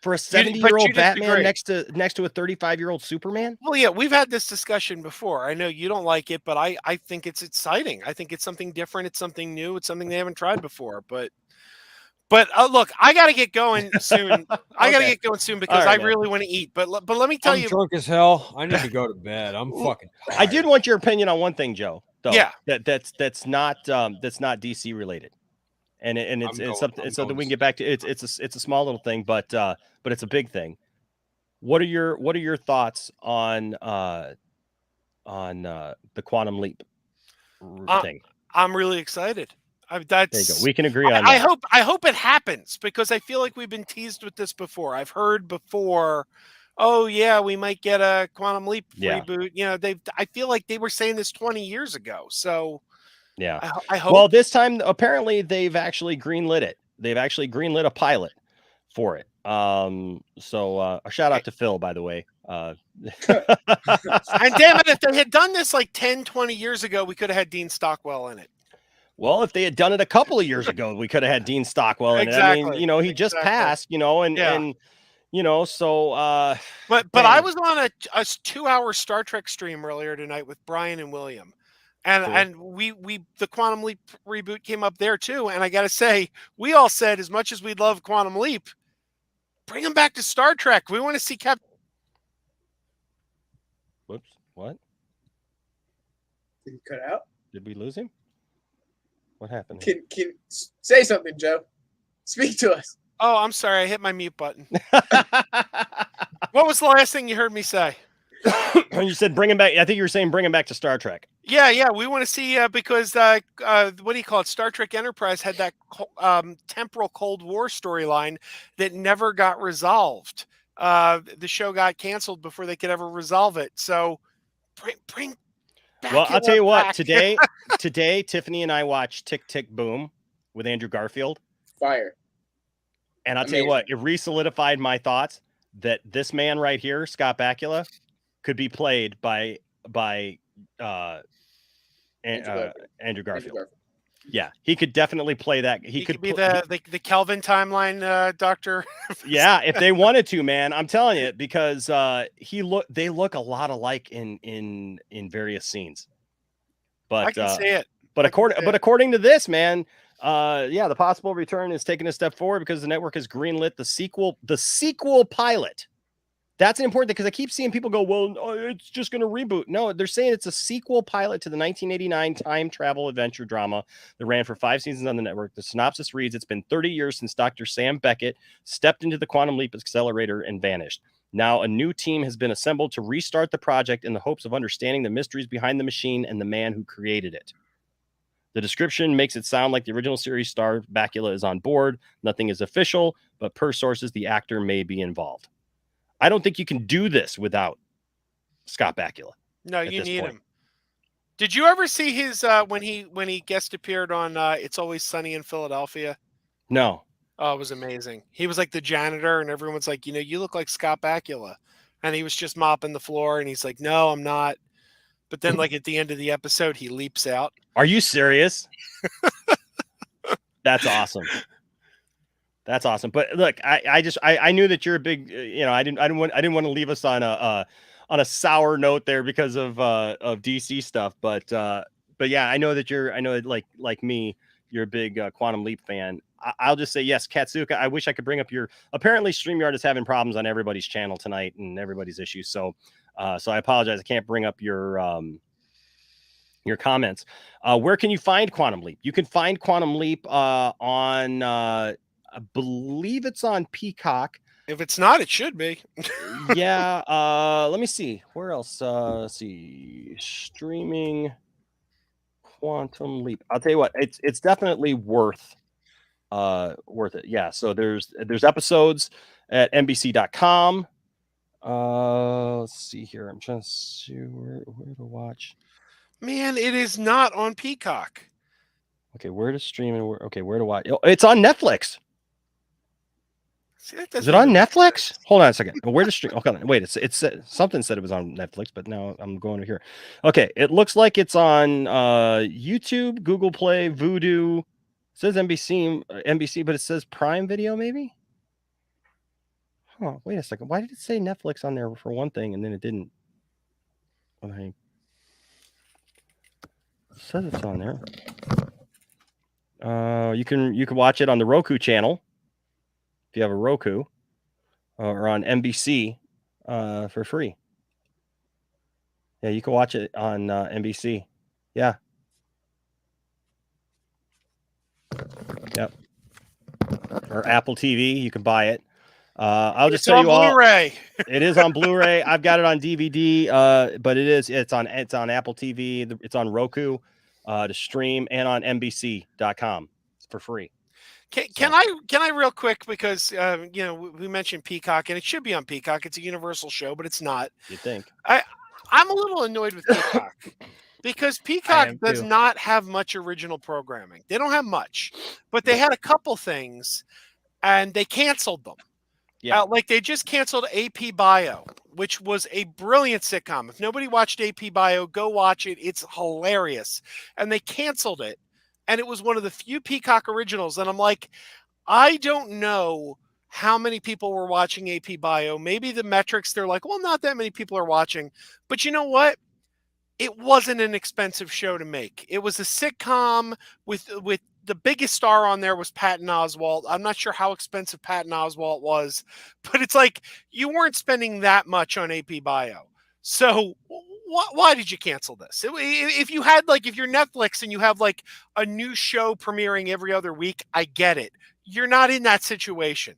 for a 70-year-old Batman next to a 35-year-old Superman?
Well, yeah, we've had this discussion before. I know you don't like it, but I think it's exciting. I think it's something different. It's something new. It's something they haven't tried before. But look, I got to get going soon. I got to get going soon because I really want to eat. But let me tell you,
I'm drunk as hell. I need to go to bed. I'm fucking tired.
I did want your opinion on one thing, Joe. Though,
yeah,
that's not DC related. And it's something we can get back to. It's a small little thing, but it's a big thing. What are your thoughts on the Quantum Leap thing?
I'm really excited.
There you go. We can agree on that.
I hope it happens, because I feel like we've been teased with this before. I've heard before, oh yeah, we might get a Quantum Leap reboot. You know, I feel like they were saying this 20 years ago. So
yeah,
I hope.
Well, this time apparently they've actually greenlit it. They've actually greenlit a pilot for it. So a shout out to Phil, by the way.
And damn it, if they had done this like 10, 20 years ago, we could have had Dean Stockwell in it.
Well, if they had done it a couple of years ago, we could have had Dean Stockwell in it. I mean, you know, he just passed, you know, and you know, so
but I was on a 2-hour Star Trek stream earlier tonight with Brian and William. And we the Quantum Leap reboot came up there too. And I gotta say, we all said, as much as we love Quantum Leap, bring him back to Star Trek. We want to see Captain.
Whoops! What?
Did he cut out?
Did we lose him? What happened?
Can say something, Joe? Speak to us.
Oh, I'm sorry. I hit my mute button. What was the last thing you heard me say?
You said bring him back. I think you were saying bring him back to Star Trek.
Yeah. We want to see because what do you call it? Star Trek Enterprise had that temporal Cold War storyline that never got resolved. The show got canceled before they could ever resolve it. So bring.
Well, I'll tell you what. Today, Tiffany and I watched Tick Tick Boom with Andrew Garfield.
Fire.
And I'll tell you what, it re-solidified my thoughts that this man right here, Scott Bakula, could be played by Andrew Garfield. Yeah, he could definitely play that. He could
be the Kelvin timeline doctor.
Yeah, if they wanted to, man, I'm telling you, because they look a lot alike in various scenes. But
I can see it.
But according to this, man, the possible return is taking a step forward because the network has greenlit the sequel pilot. That's important because I keep seeing people go, well, it's just going to reboot. No, they're saying it's a sequel pilot to the 1989 time travel adventure drama that ran for 5 seasons on the network. The synopsis reads, it's been 30 years since Dr. Sam Beckett stepped into the Quantum Leap accelerator and vanished. Now a new team has been assembled to restart the project in the hopes of understanding the mysteries behind the machine and the man who created it. The description makes it sound like the original series star Bakula is on board. Nothing is official, but per sources, the actor may be involved. I don't think you can do this without Scott Bakula.
No, you need him. Did you ever see his when he guest appeared on It's Always Sunny in Philadelphia?
No.
Oh, it was amazing. He was like the janitor, and everyone's like, you look like Scott Bakula, and he was just mopping the floor, and he's like, no, I'm not. But then, like at the end of the episode, he leaps out.
Are you serious? That's awesome. That's awesome. But look, I knew that you're a big, I didn't want to leave us on a sour note there because of DC stuff. But yeah, I know that like me, you're a big Quantum Leap fan. I'll just say yes, Katsuka. I wish I could bring up apparently StreamYard is having problems on everybody's channel tonight and everybody's issues. So I apologize. I can't bring up your comments. Where can you find Quantum Leap? You can find Quantum Leap on I believe it's on Peacock.
If it's not, it should be.
Yeah. Let me see. Where else? Let's see. Streaming Quantum Leap. I'll tell you what, it's definitely worth it. Yeah. So there's episodes at NBC.com. Let's see here. I'm trying to see where to watch.
Man, it is not on Peacock.
Okay, where to stream and where to watch? Oh, it's on Netflix.
See,
is it on Netflix? Hold on a second. Where to stream? Okay, wait. It's something said it was on Netflix, but now I'm going to here. Okay, it looks like it's on YouTube, Google Play, Vudu. It says NBC, but it says Prime Video, maybe. Huh, wait a second. Why did it say Netflix on there for one thing and then it didn't? It says it's on there. You can watch it on the Roku channel if you have a Roku, or on NBC for free. Yeah, you can watch it on NBC. Yeah. Yep. Or Apple TV, you can buy it. I'll just
It's
tell
on
you all.
Blu-ray.
It is on Blu-ray. I've got it on DVD, but it's on Apple TV. It's on Roku to stream, and on NBC.com for free.
Can I real quick, because we mentioned Peacock, and it should be on Peacock. It's a Universal show, but it's not.
You'd think.
I'm a little annoyed with Peacock because Peacock does not have much original programming. They don't have much, but they had a couple things, and they canceled them. Yeah, like they just canceled AP Bio, which was a brilliant sitcom. If nobody watched AP Bio, go watch it. It's hilarious. And they canceled it. And it was one of the few Peacock originals. And I'm like, I don't know how many people were watching AP Bio. Maybe the metrics, they're like, well, not that many people are watching. But you know what? It wasn't an expensive show to make. It was a sitcom with the biggest star on there was Patton Oswalt. I'm not sure how expensive Patton Oswalt was, but it's like you weren't spending that much on AP Bio. So why did you cancel this? If you had if you're Netflix and you have like a new show premiering every other week, I get it. You're not in that situation.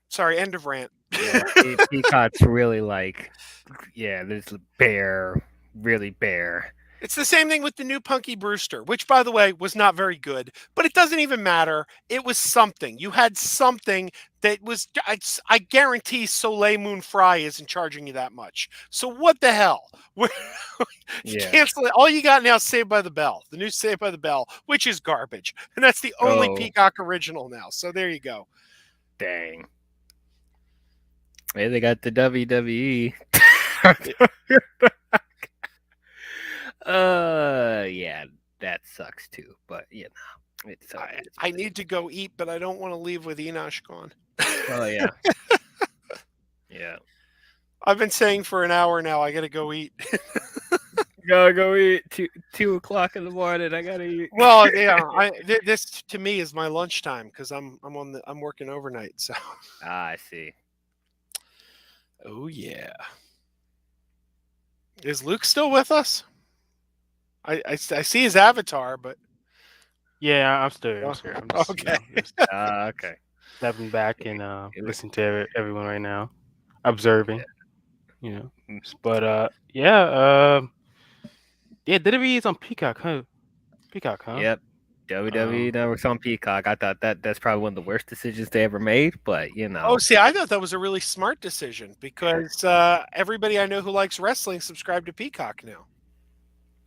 Sorry, end of rant.
Yeah, Peacock's really there's really bare.
It's the same thing with the new Punky Brewster, which, by the way, was not very good. But it doesn't even matter. It was something. You had something that was... I guarantee Soleil Moon Frye isn't charging you that much. So what the hell? Cancel it. All you got now is Saved by the Bell. The new Saved by the Bell, which is garbage. And that's the only Peacock original now. So there you go.
Dang. Hey, they got the WWE. Yeah, that sucks too. But it's
I need to go eat, but I don't want to leave with Enosh gone.
Oh yeah, yeah.
I've been saying for an hour now. I gotta go eat.
Gotta go eat. 2 o'clock in the morning. I gotta eat.
Well, yeah. This to me is my lunchtime because I'm working overnight. So.
I see.
Oh yeah. Is Luke still with us? I see his avatar, but
yeah, I'm still here. I'm just,
okay.
Okay.
Stepping back and listening to everyone right now, observing. But WWE is on Peacock, huh?
Yep. WWE Network's on Peacock. I thought that's probably one of the worst decisions they ever made, but
Oh, see, I thought that was a really smart decision because everybody I know who likes wrestling subscribe to Peacock now.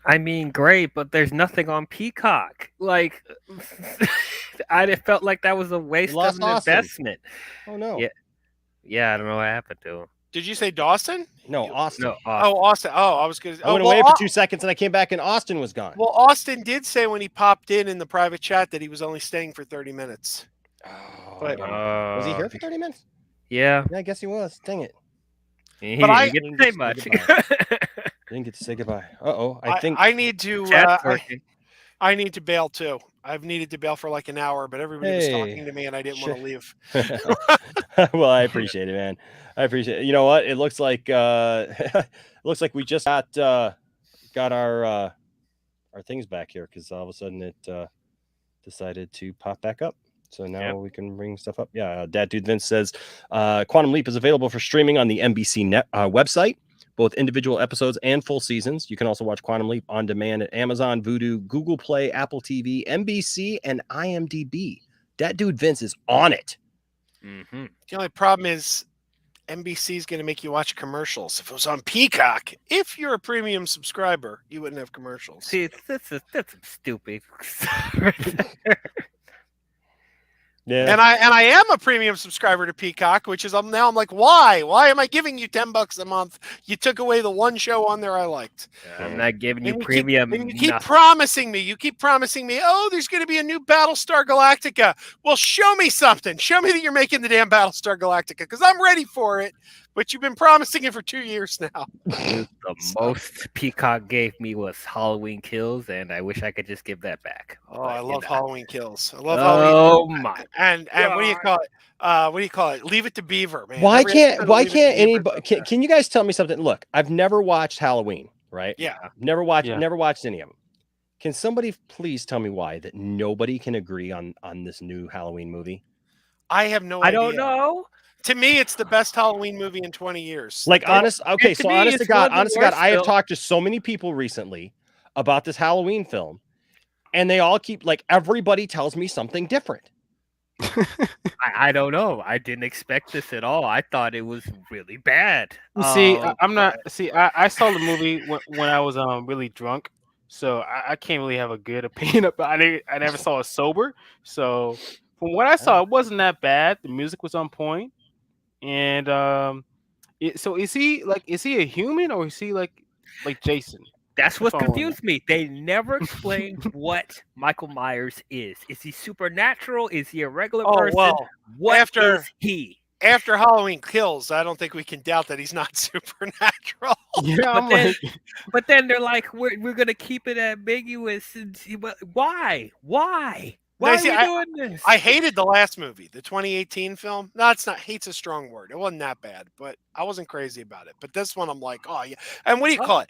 I mean, great, but there's nothing on Peacock. Like, I felt like that was a waste of an investment.
Oh no.
Yeah, I don't know what happened to him.
Did you say Dawson?
No, Austin.
No,
Austin. Oh, Austin. Oh, I was going to.
I went away for 2 seconds and I came back and Austin was gone.
Well, Austin did say when he popped in the private chat that he was only staying for 30 minutes.
Oh, but, was he here for 30 minutes?
Yeah.
I guess he was. Dang it.
But I didn't say much.
Didn't get to say goodbye. I think
I need to. I need to bail too. I've needed to bail for like an hour, but everybody was talking to me and I didn't want to leave.
Well, I appreciate it, man. I appreciate it. You know what? It looks like we just got our things back here because all of a sudden it decided to pop back up. So now we can bring stuff up. Yeah, Dad Dude Vince says Quantum Leap is available for streaming on the NBC website, both individual episodes and full seasons. You can also watch Quantum Leap on demand at Amazon, Vudu, Google Play, Apple TV, NBC, and IMDb. That Dude Vince is on it.
Mm-hmm.
The only problem is NBC is going to make you watch commercials. If it was on Peacock, if you're a premium subscriber, you wouldn't have commercials.
See, that's stupid.
Yeah. And I am a premium subscriber to Peacock, which is I'm like, why? Why am I giving you $10 a month? You took away the one show on there I liked.
I'm not giving you premium.
You keep promising me. You keep promising me. Oh, there's going to be a new Battlestar Galactica. Well, show me something. Show me that you're making the damn Battlestar Galactica because I'm ready for it. But you've been promising it for 2 years now.
The most Peacock gave me was Halloween Kills, and I wish I could just give that back.
Oh, I love Halloween Kills. I love Halloween.
Oh my!
And what do you call it? What do you call it? Leave It to Beaver, man.
Why can't anybody? Can you guys tell me something? Look, I've never watched Halloween, right?
Yeah.
Never watched any of them. Can somebody please tell me why that nobody can agree on this new Halloween movie?
I have no idea.
I don't know.
To me, it's the best Halloween movie in 20 years.
Like, honest to God, I have talked to so many people recently about this Halloween film, and they all keep, like, everybody tells me something different.
I don't know. I didn't expect this at all. I thought it was really bad.
See, I'm not. See, I saw the movie when I was really drunk, so I can't really have a good opinion about it. I never saw it sober, so from what I saw, it wasn't that bad. The music was on point, and so is he a human or is he like Jason?
That's what confused me. They never explained what Michael Myers is. Is he supernatural? Is he a regular person?
Well,
what is he?
After Halloween Kills, I don't think we can doubt that he's not supernatural.
Yeah, but then they're like, we're gonna keep it ambiguous. Why? Why are we doing this?
I hated the last movie, the 2018 film. No, it's not. Hate's a strong word. It wasn't that bad, but I wasn't crazy about it. But this one, I'm like, oh yeah. And what do you call it?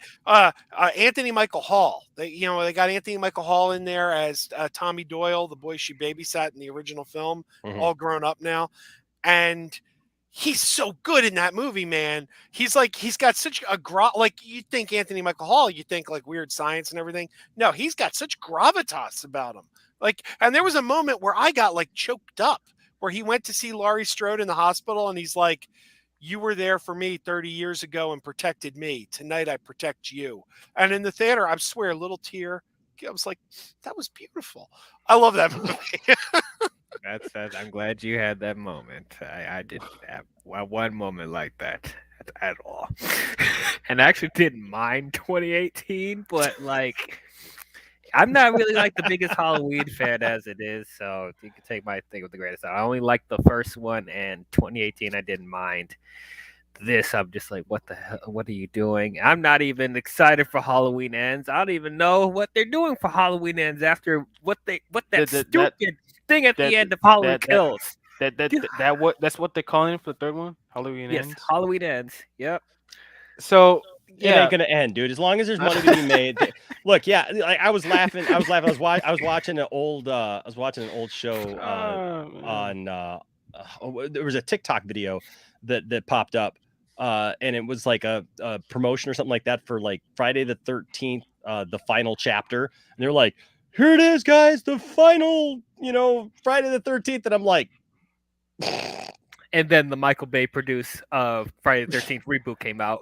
Anthony Michael Hall. They got Anthony Michael Hall in there as Tommy Doyle, the boy she babysat in the original film, all grown up now, and he's so good in that movie, man. He's got such a like, you think Anthony Michael Hall, you think like Weird Science and everything. No, he's got such gravitas about him. Like, and there was a moment where I got like choked up, where he went to see Laurie Strode in the hospital, and he's like, "You were there for me 30 years ago and protected me. Tonight I protect you." And in the theater, I swear, a little tear. I was like, "That was beautiful." I love that movie.
That's. I'm glad you had that moment. I didn't have one moment like that at all, and I actually didn't mind 2018, but like. I'm not really like the biggest Halloween fan as it is, so you can take my thing with the greatest. I only liked the first one, and 2018 I didn't mind. This I'm just like, what the hell? What are you doing? I'm not even excited for Halloween Ends. I don't even know what they're doing for Halloween Ends after what that stupid thing at the end of Halloween Kills.
That's what they're calling it for the third one. Halloween Ends.
Yes, Halloween Ends. Yep.
So.
Yeah. It ain't gonna end, dude. As long as there's money to be made. Look, yeah, like I was laughing. I was watching an old show on. There was a TikTok video that popped up, and it was like a promotion or something like that for like Friday the 13th, the final chapter. And they're like, "Here it is, guys, the final, Friday the 13th," and I'm like.
And then the Michael Bay produced Friday the 13th reboot came out.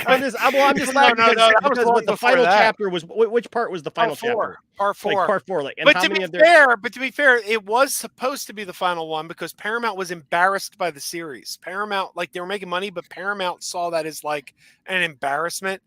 I'm just laughing because the final chapter was which part was the final chapter?
Part 4.
Like part 4. Like,
but to be fair, it was supposed to be the final one because Paramount was embarrassed by the series. Paramount, like, they were making money, but Paramount saw that as like an embarrassment.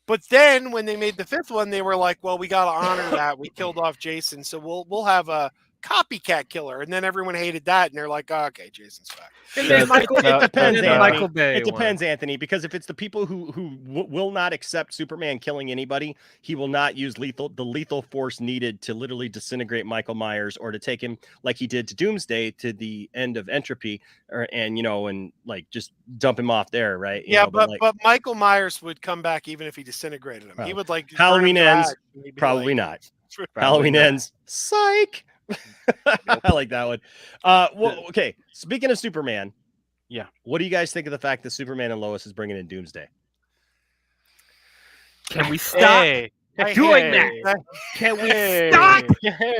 But then when they made the 5th one, they were like, "Well, we got to honor that. We killed off Jason, so we'll have a copycat killer." And then everyone hated that, and they're like, "Oh, okay, Jason's back."
And then it depends, Anthony. It depends, Anthony, because if it's the people who will not accept Superman killing anybody, he will not use the lethal force needed to literally disintegrate Michael Myers or to take him like he did to Doomsday to the end of Entropy, and like just dump him off there, right?
But Michael Myers would come back even if he disintegrated him. He would like
Halloween Ends, probably not. Halloween Ends, psych. I like that one. Okay. Speaking of Superman, what do you guys think of the fact that Superman and Lois is bringing in Doomsday?
Can we stop doing that? Can we stop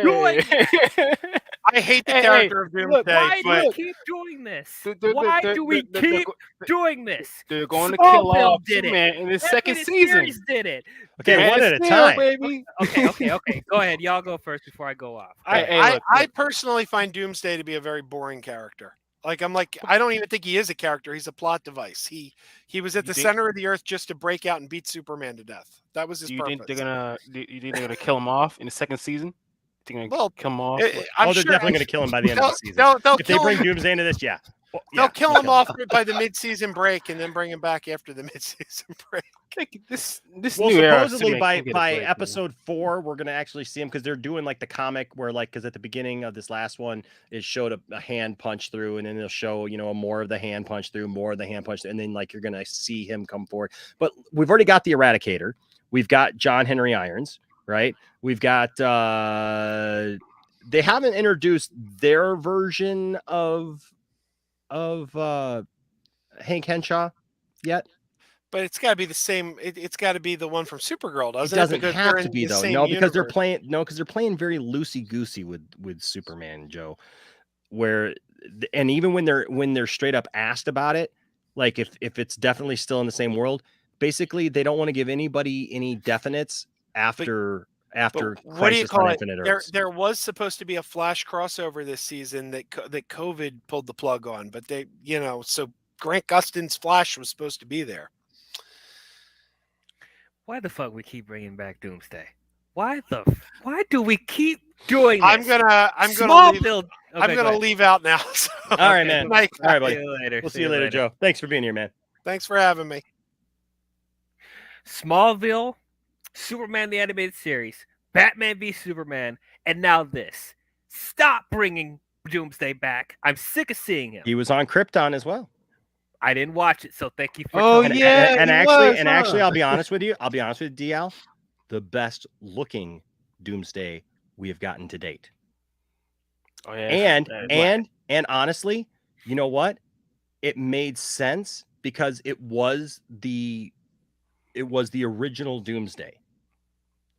doing that?
I hate the character of Doomsday.
Why do we keep doing this? Why do we keep doing this?
They're going to kill off Superman in the second season.
Did it?
Okay, one at a time,
baby. Okay. Go ahead. Y'all go first before I go off.
I personally find Doomsday to be a very boring character. Like, I don't even think he is a character. He's a plot device. He was at the center of the earth just to break out and beat Superman to death. That was his purpose.
You think they're gonna kill him off in the second season? Kill him off.
They're definitely going to kill him by the end of the season. If they bring Doomsday into this,
they'll kill him off by the mid-season break and then bring him back after the mid-season break.
Supposedly by episode 4, we're going to actually see him because they're doing like the comic where because at the beginning of this last one, it showed a hand punch through, and then they'll show more of the hand punch through, and then like you're going to see him come forward. But we've already got the Eradicator. We've got John Henry Irons. Right, we've got they haven't introduced their version of Hank Henshaw yet.
But it's got to be the same. It's got to be the one from Supergirl, doesn't it?
Doesn't have to be though. No, because they're playing very loosey goosey with Superman, Joe. Where, and even when they're straight up asked about it, like if it's definitely still in the same world, basically they don't want to give anybody any definites after
what do you call it?
There
was supposed to be a Flash crossover this season that COVID pulled the plug on, but they, so Grant Gustin's Flash was supposed to be there.
Why the fuck we keep bringing back Doomsday? Why do we keep doing this?
I'm gonna leave out now. So.
All right, man.
Mike,
all right, buddy.
See you later.
We'll see you later, Joe. Thanks for being here, man.
Thanks for having me.
Smallville, Superman the Animated Series, Batman v Superman, and now this. Stop bringing Doomsday back. I'm sick of seeing him.
He was on Krypton as well.
I didn't watch it, so thank you for.
Actually, I'll be honest with you. DL, the best looking Doomsday we have gotten to date.
Oh yeah.
And honestly, you know what? It made sense because it was the original Doomsday,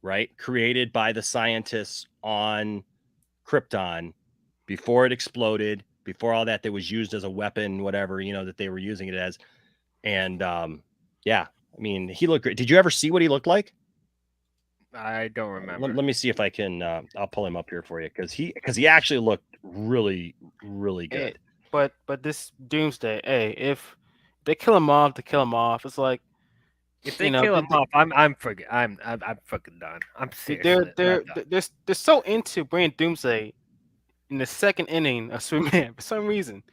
right? Created by the scientists on Krypton before it exploded. Before all that was used as a weapon, whatever, that they were using it as. And yeah, I mean, he looked great. Did you ever see what he looked like?
I don't remember.
Let me see if I can, I'll pull him up here for you. Cause he actually looked really, really good.
Hey, but this Doomsday, if they kill him off, It's like,
if they kill him off, I'm fucking done. I'm serious.
They're so into bringing Doomsday in the second inning of Superman for some reason.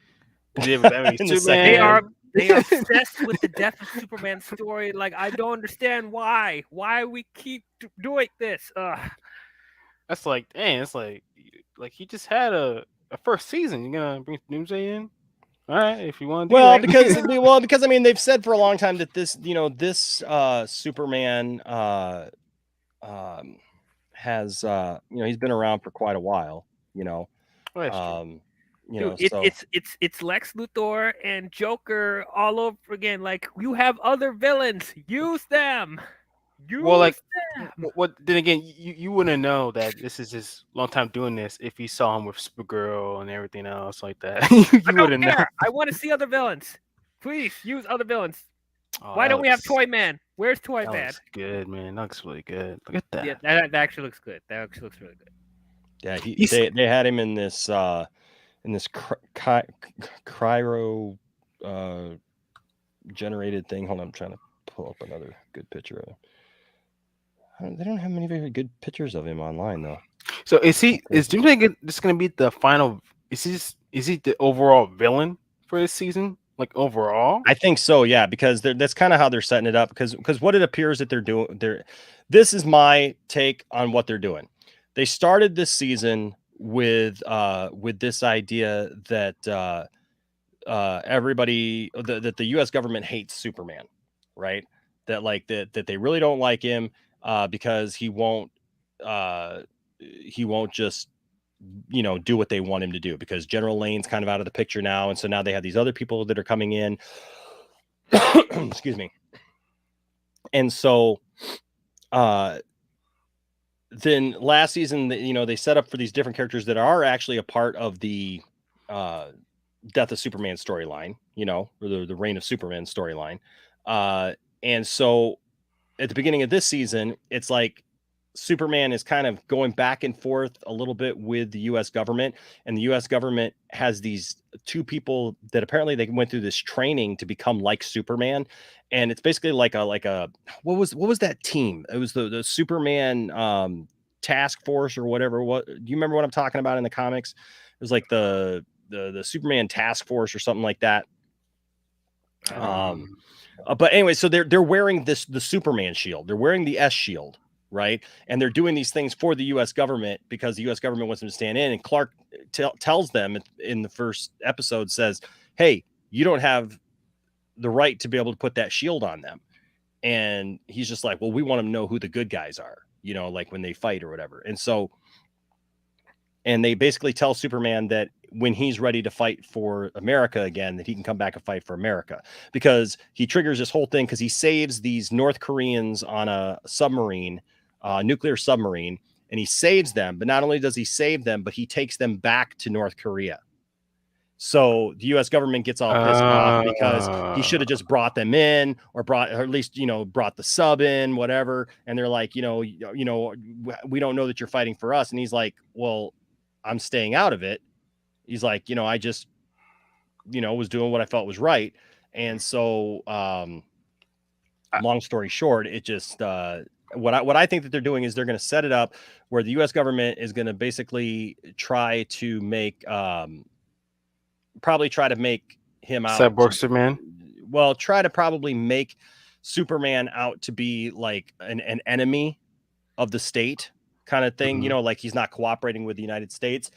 They are obsessed with the death of Superman story. Like, I don't understand why we keep doing this.
That's like, dang, it's like he just had a first season. You're gonna bring Doomsday in? All right, if you want to.
Because I mean, they've said for a long time that this Superman has he's been around for quite a while.
It's Lex Luthor and Joker all over again. Like, you have other villains, use them.
Then again, you wouldn't know that this is his long time doing this if you saw him with Supergirl and everything else like that.
I wouldn't know. I want to see other villains. Please use other villains. Why don't we have Toy Man? Where's Toy Man?
Looks good, man. That looks really good. Look at that.
Yeah, that actually looks good. That actually looks really good.
Yeah, they had him in this cryo generated thing. Hold on, I'm trying to pull up another good picture of him. They don't have many very good pictures of him online though.
So is Doomsday just going to be the final? Is he the overall villain for this season? Like overall,
I think so. Yeah, because that's kind of how they're setting it up. Because what it appears that they're doing. This is my take on what they're doing. They started this season with this idea that everybody that the U.S. government hates Superman, right? That they really don't like him because he won't just do what they want him to do, because General Lane's kind of out of the picture now, and so now they have these other people that are coming in. Excuse me. And so then last season, they set up for these different characters that are actually a part of the Death of Superman storyline, or the Reign of Superman storyline. And so at the beginning of this season, it's like Superman is kind of going back and forth a little bit with the U.S. government, and the U.S. government has these two people that apparently they went through this training to become like Superman. And it's basically like a what was that team? It was the Superman task force or whatever. What do you remember what I'm talking about in the comics? It was like the Superman task force or something like that. But anyway, so they're wearing the Superman shield. They're wearing the S shield, right? And they're doing these things for the U.S. government because the U.S. government wants them to stand in. And Clark tells them in the first episode, says, "Hey, you don't have the right to be able to put that shield on them." And he's just like, "Well, we want to know who the good guys are, like when they fight or whatever." And so And they basically tell Superman that when he's ready to fight for America again, that he can come back and fight for America, because he triggers this whole thing because he saves these North Koreans on a submarine, nuclear submarine, and he saves them. But not only does he save them, but he takes them back to North Korea. So the U.S. government gets all pissed off because he should have just brought them in, or at least, brought the sub in, whatever. And they're like, we don't know that you're fighting for us. And he's like, well, I'm staying out of it. He's like, I just, was doing what I felt was right. And so, long story short, it just, what I think that they're doing is they're going to set it up where the U.S. government is going to basically try to make, probably try to make him out
Cyborg Superman.
Well, try to probably make Superman out to be like an enemy of the state kind of thing, like he's not cooperating with the United States.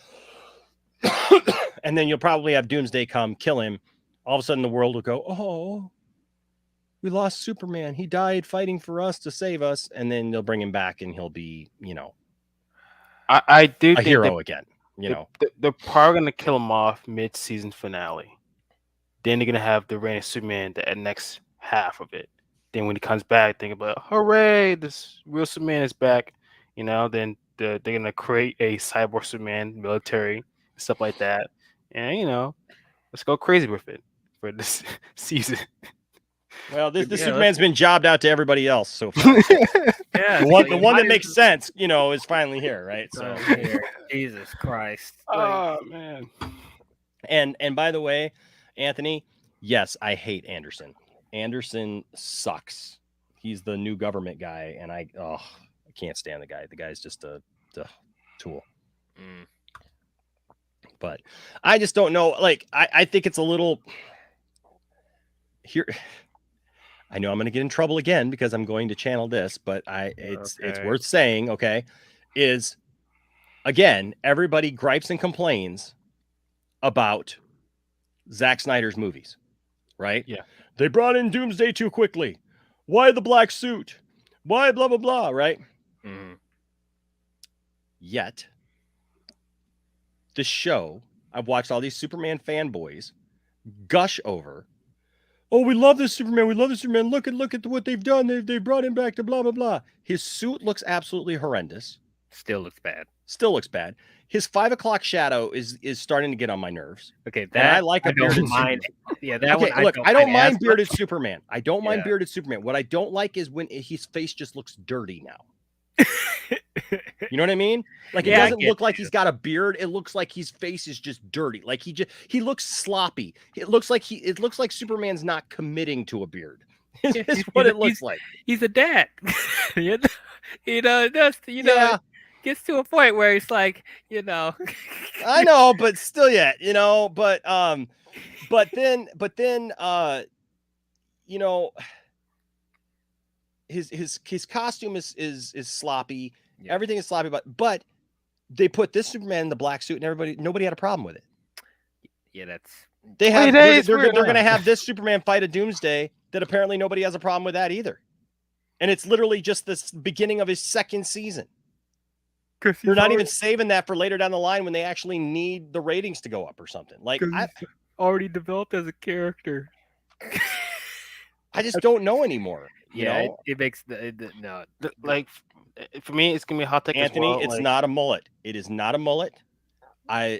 And then you'll probably have Doomsday come kill him. All of a sudden the world will go, oh, we lost Superman. He died fighting for us to save us. And then they'll bring him back and he'll be,
I do
a
think
hero again.
They're probably gonna kill him off mid-season finale. Then they're gonna have the reign of Superman the next half of it. Then when he comes back, think about, hooray, this real Superman is back. Then they're gonna create a cyborg Superman military, stuff like that, and let's go crazy with it for this season.
Well, this Superman's been jobbed out to everybody else so far.
Yeah,
the one that makes sense, is finally here, right? So
Jesus Christ.
Oh man.
And by the way, Anthony, yes, I hate Anderson. Anderson sucks. He's the new government guy, and I can't stand the guy. The guy's just a tool. But I just don't know. Like, I think it's a little here. I know I'm going to get in trouble again because I'm going to channel this, but it's worth saying, is again, everybody gripes and complains about Zack Snyder's movies, right?
Yeah.
They brought in Doomsday too quickly. Why the black suit? Why blah, blah, blah, right?
Mm-hmm.
Yet, the show, I've watched all these Superman fanboys gush over, oh, we love this Superman. We love this Superman. Look at what they've done. They brought him back to blah, blah, blah. His suit looks absolutely horrendous.
Still looks bad. His 5 o'clock shadow is starting to get on my nerves. Okay,
that I like a bearded Superman.
Yeah, that one.
Look, I don't mind bearded Superman. I don't mind bearded Superman. What I don't like is when his face just looks dirty now. You know what I mean? Like, it doesn't look like he's got a beard. It looks like his face is just dirty. Like he looks sloppy. It looks like Superman's not committing to a beard. Is what it looks like.
He's a dad. That's gets to a point where it's like,
I know, but still yet, but then his costume is sloppy. Yeah. Everything is sloppy, but they put this Superman in the black suit and nobody had a problem with it.
Yeah,
they're going to have this Superman fight a Doomsday that apparently nobody has a problem with that either. And it's literally just the beginning of his second season. They're not even saving that for later down the line when they actually need the ratings to go up or something. Like, I
already developed as a character.
I just don't know anymore.
It makes
like, for me, it's gonna be a hot take.
Anthony,
as well.
It's not a mullet. It is not a mullet. I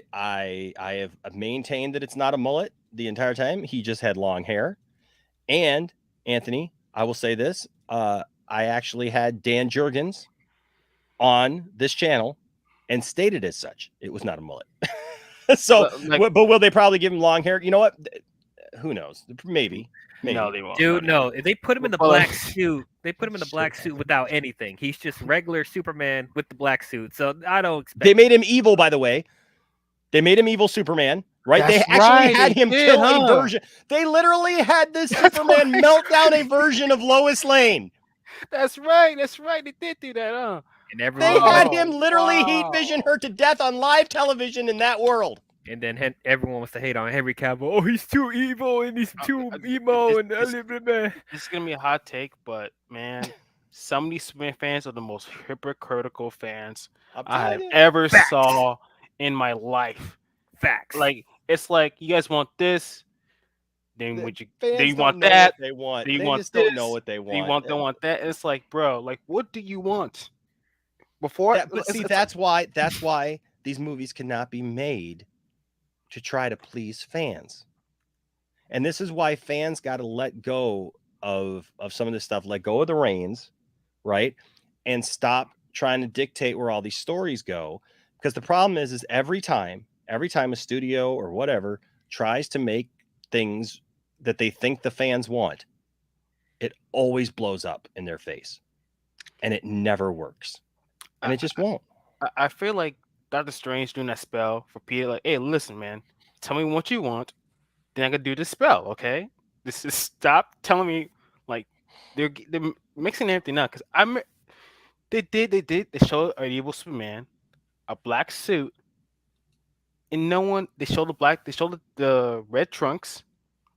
have maintained that it's not a mullet the entire time. He just had long hair. And Anthony, I will say this: I actually had Dan Jurgens on this channel and stated as such. It was not a mullet. So, but will they probably give him long hair? You know what? Who knows? Maybe.
No, they won't.
Dude, no. If they put him in the black suit, without anything. He's just regular Superman with the black suit. So I don't expect.
They made him evil, by the way. They made him evil Superman, right? They actually had him kill a version. They literally had this Superman melt down a version of Lois Lane.
That's right. They did do that, huh?
And
they had him literally heat vision her to death on live television in that world.
And then everyone wants to hate on Henry Cavill. Oh, he's too evil and he's too emo.
This is gonna be a hot take, but man, some of these Superman fans are the most hypocritical fans I have ever saw in my life.
Facts.
Like it's like you guys want this, then would you?
Fans
do you
don't
want
know
that?
what they want.
Do you
They
want
just
this?
don't know what they want.
Don't want that? It's like, bro, like what do you want? Before,
but see, that's why these movies cannot be made to try to please fans. And this is why fans got to let go of some of this stuff, let go of the reins, right? And stop trying to dictate where all these stories go. Because the problem is every time a studio or whatever tries to make things that they think the fans want, it always blows up in their face. And it never works. And it just won't.
I feel like Doctor Strange doing that spell for Peter, like, hey, listen, man, tell me what you want, then I can do this spell, okay? This is stop telling me like they're mixing everything up because they showed an evil Superman, a black suit, and no one they showed the red trunks,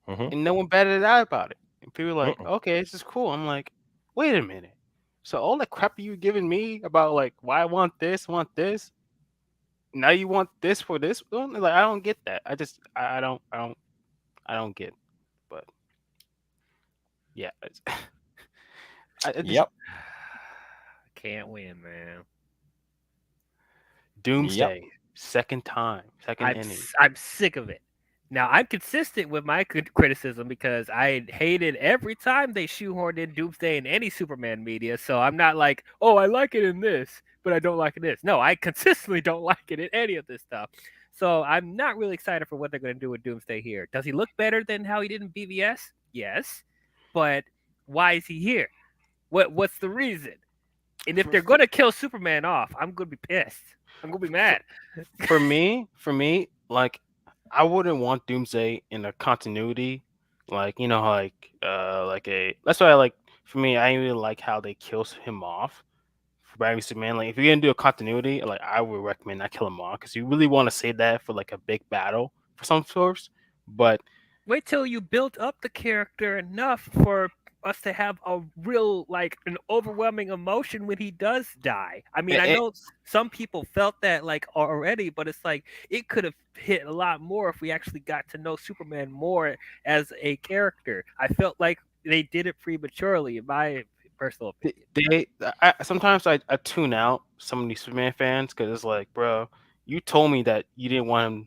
and no one batted out about it. And people were like, okay, this is cool. I'm like, wait a minute. So all that crap you were giving me about like why I want this, now you want this for this? Like I don't get that. I don't get it. But yeah.
Yep.
Can't win, man.
Doomsday, second inning.
I'm sick of it. Now, I'm consistent with my criticism because I hated every time they shoehorned in Doomsday in any Superman media. So I'm not like, oh, I like it in this, but I don't like it in this. No, I consistently don't like it in any of this stuff. So I'm not really excited for what they're going to do with Doomsday here. Does he look better than how he did in BVS? Yes. But why is he here? What's the reason? And if they're going to kill Superman off, I'm going to be pissed. I'm going to be mad.
For me, like, I wouldn't want Doomsday in a continuity, like that's why for me, I really like how they kill him off for Batman Superman. Like if you're gonna do a continuity, like I would recommend not kill him off because you really want to save that for like a big battle for some sorts. But
wait till you build up the character enough for us to have a real an overwhelming emotion when he does die. I mean, I know some people felt that already, but it's like it could have hit a lot more if we actually got to know Superman more as a character. I felt like they did it prematurely, in my personal opinion.
Sometimes I tune out some of these Superman fans because it's like, bro, you told me that you didn't want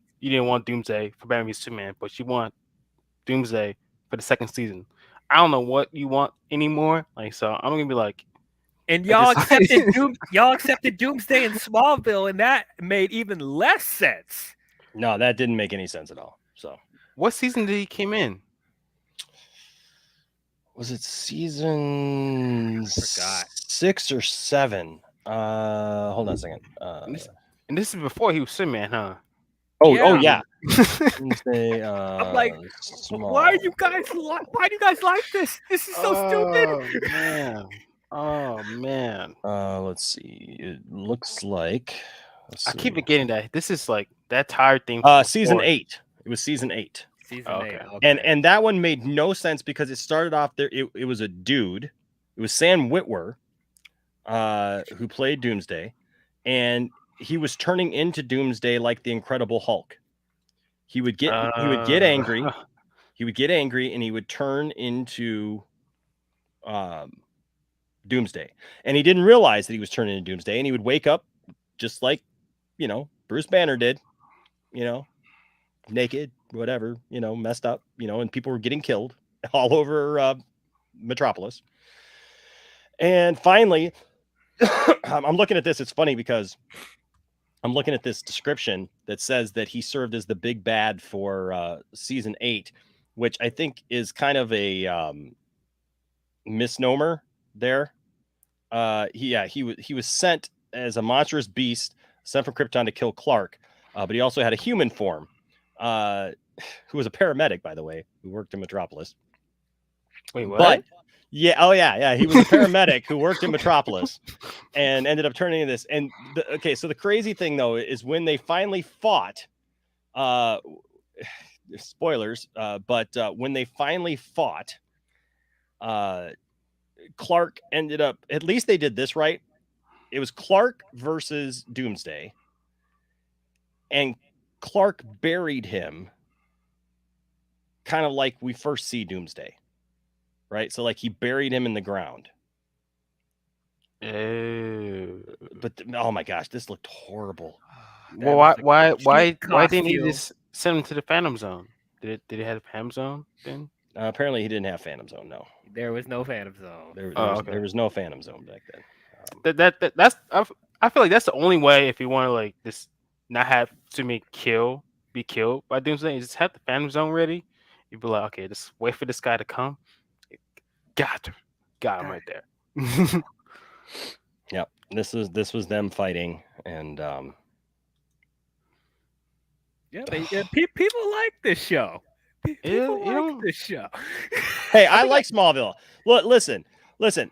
Doomsday for Batman v Superman, but you want Doomsday for the second season. I don't know what you want anymore. So I'm gonna be like,
and y'all accepted Doomsday in Smallville, and that made even less sense.
No, that didn't make any sense at all. So,
what season did he came in?
Was it season 6 or 7? Hold on a second.
And this is before he was Superman, huh?
Oh yeah. Doomsday,
I'm like, why do you guys like this? This is so stupid.
Man. Oh man.
Let's see. It looks like
I keep forgetting that this is like that tired thing.
Season 8. It was season 8.
Season 8. Okay.
And that one made no sense because it started off there. It was a dude. It was Sam Witwer, who played Doomsday, and he was turning into Doomsday like the Incredible Hulk. He would get angry. He would get angry and he would turn into Doomsday. And he didn't realize that he was turning into Doomsday, and he would wake up just like, Bruce Banner did, naked, whatever, messed up, and people were getting killed all over Metropolis. And finally, I'm looking at this. It's funny because I'm looking at this description that says that he served as the big bad for season 8, which I think is kind of a misnomer there. He was sent as a monstrous beast sent from Krypton to kill Clark, but he also had a human form, who was a paramedic, by the way, who worked in Metropolis.
Wait, what?
But yeah. He was a paramedic who worked in Metropolis and ended up turning into this. And so the crazy thing though is when they finally fought, spoilers, but when they finally fought, Clark ended up, at least they did this right. It was Clark versus Doomsday. and Clark buried him kind of like we first see Doomsday, right? So like he buried him in the ground. But oh my gosh, this looked horrible.
Well, why didn't he just send him to the Phantom Zone? Did it have a Phantom Zone then?
Apparently he didn't have Phantom Zone. No,
there was no Phantom Zone.
There was no Phantom Zone back then.
That's I feel like that's the only way if you want to like just not have Superman be killed by Doomsday, just have the Phantom Zone ready. You'd be like, okay, just wait for this guy to come. Got him right there.
Yep, this was them fighting, and
people like this show. People like this show.
Hey, I like Smallville. Look, listen.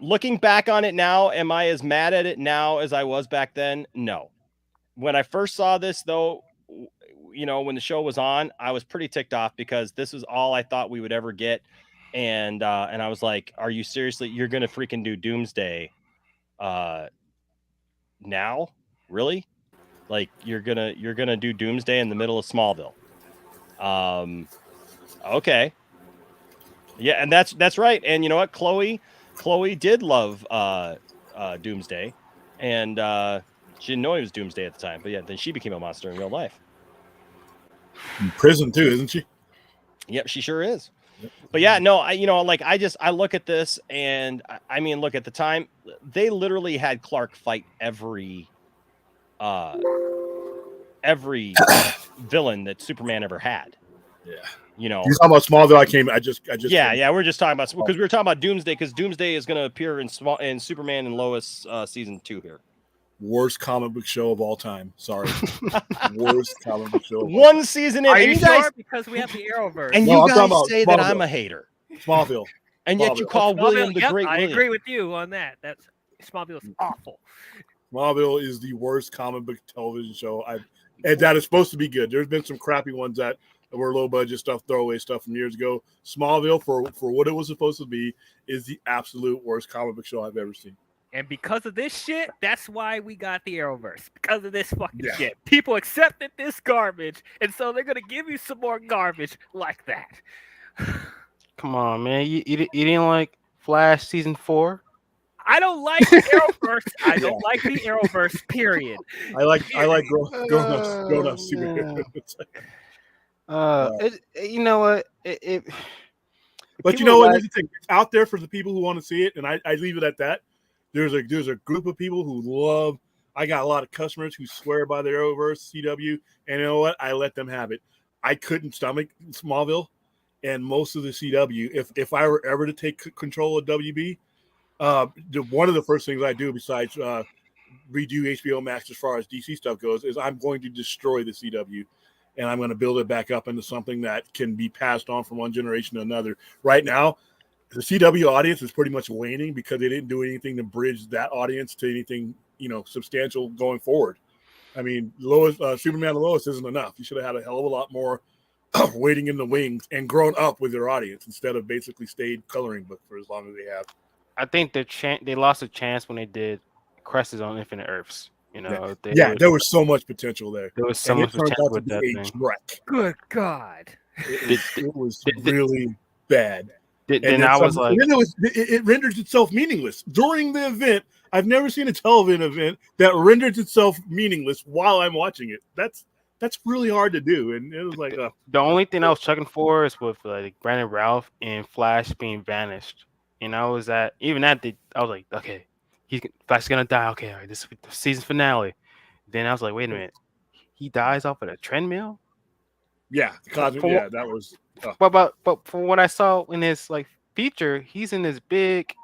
Looking back on it now, am I as mad at it now as I was back then? No. When I first saw this, though, you know, when the show was on, I was pretty ticked off because this was all I thought we would ever get, and I was like, "Are you seriously? You're gonna freaking do Doomsday? Now, really? Like you're gonna do Doomsday in the middle of Smallville?" Okay. Yeah, and that's right. And you know what? Chloe did love Doomsday, and she didn't know he was Doomsday at the time. But yeah, then she became a monster in real life.
In prison too, isn't she?
Yep, she sure is. Yep. But yeah, no, I look at this, and I mean, look, at the time they literally had Clark fight every villain that Superman ever had.
Yeah.
You know,
you're talking about Smallville. I just
yeah. We're just talking about because we were talking about Doomsday because Doomsday is going to appear in Superman and Lois season 2 here.
Worst comic book show of all time. Sorry, worst comic book show.
One season in.
Are you sure? Because we have the Arrowverse.
And you guys say that I'm a hater.
Smallville.
And yet you call William the Great.
I agree with you on that. That's Smallville is awful.
Smallville is the worst comic book television show and that is supposed to be good. There's been some crappy ones that were low budget stuff, throwaway stuff from years ago. Smallville, for what it was supposed to be, is the absolute worst comic book show I've ever seen.
And because of this shit, that's why we got the Arrowverse. Because of this fucking shit. People accepted this garbage, and so they're gonna give you some more garbage like that.
Come on, man. You didn't like Flash season 4?
I don't like the Arrowverse. I don't like the Arrowverse, period.
I like grown up superheroes.
You know what?
But you know what? Here's the thing. It's out there for the people who want to see it, and I leave it at that. There's a group of people who love. I got a lot of customers who swear by the Arrowverse, CW, and you know what? I let them have it. I couldn't stomach Smallville and most of the CW. If I were ever to take control of WB, one of the first things I do besides redo HBO Max as far as DC stuff goes is I'm going to destroy the CW. And I'm going to build it back up into something that can be passed on from one generation to another. Right now, the CW audience is pretty much waning because they didn't do anything to bridge that audience to anything, substantial going forward. I mean, Superman and Lois isn't enough. You should have had a hell of a lot more waiting in the wings and grown up with their audience instead of basically stayed coloring book for as long as they have.
I think they lost a chance when they did Crisis on Infinite Earths.
There was so much potential there.
There was so much potential with that thing.
Good God.
It was really bad.
It
renders itself meaningless during the event. I've never seen a television event that renders itself meaningless while I'm watching it. That's really hard to do, and it was like
the only thing I was checking for is with like Brandon Routh and Flash being vanished, and I was like, okay, Flash is gonna die. Okay, all right, this is the season finale. Then I was like, wait a minute, he dies off of a treadmill.
Yeah, that was.
But from what I saw in his like feature, he's in this big,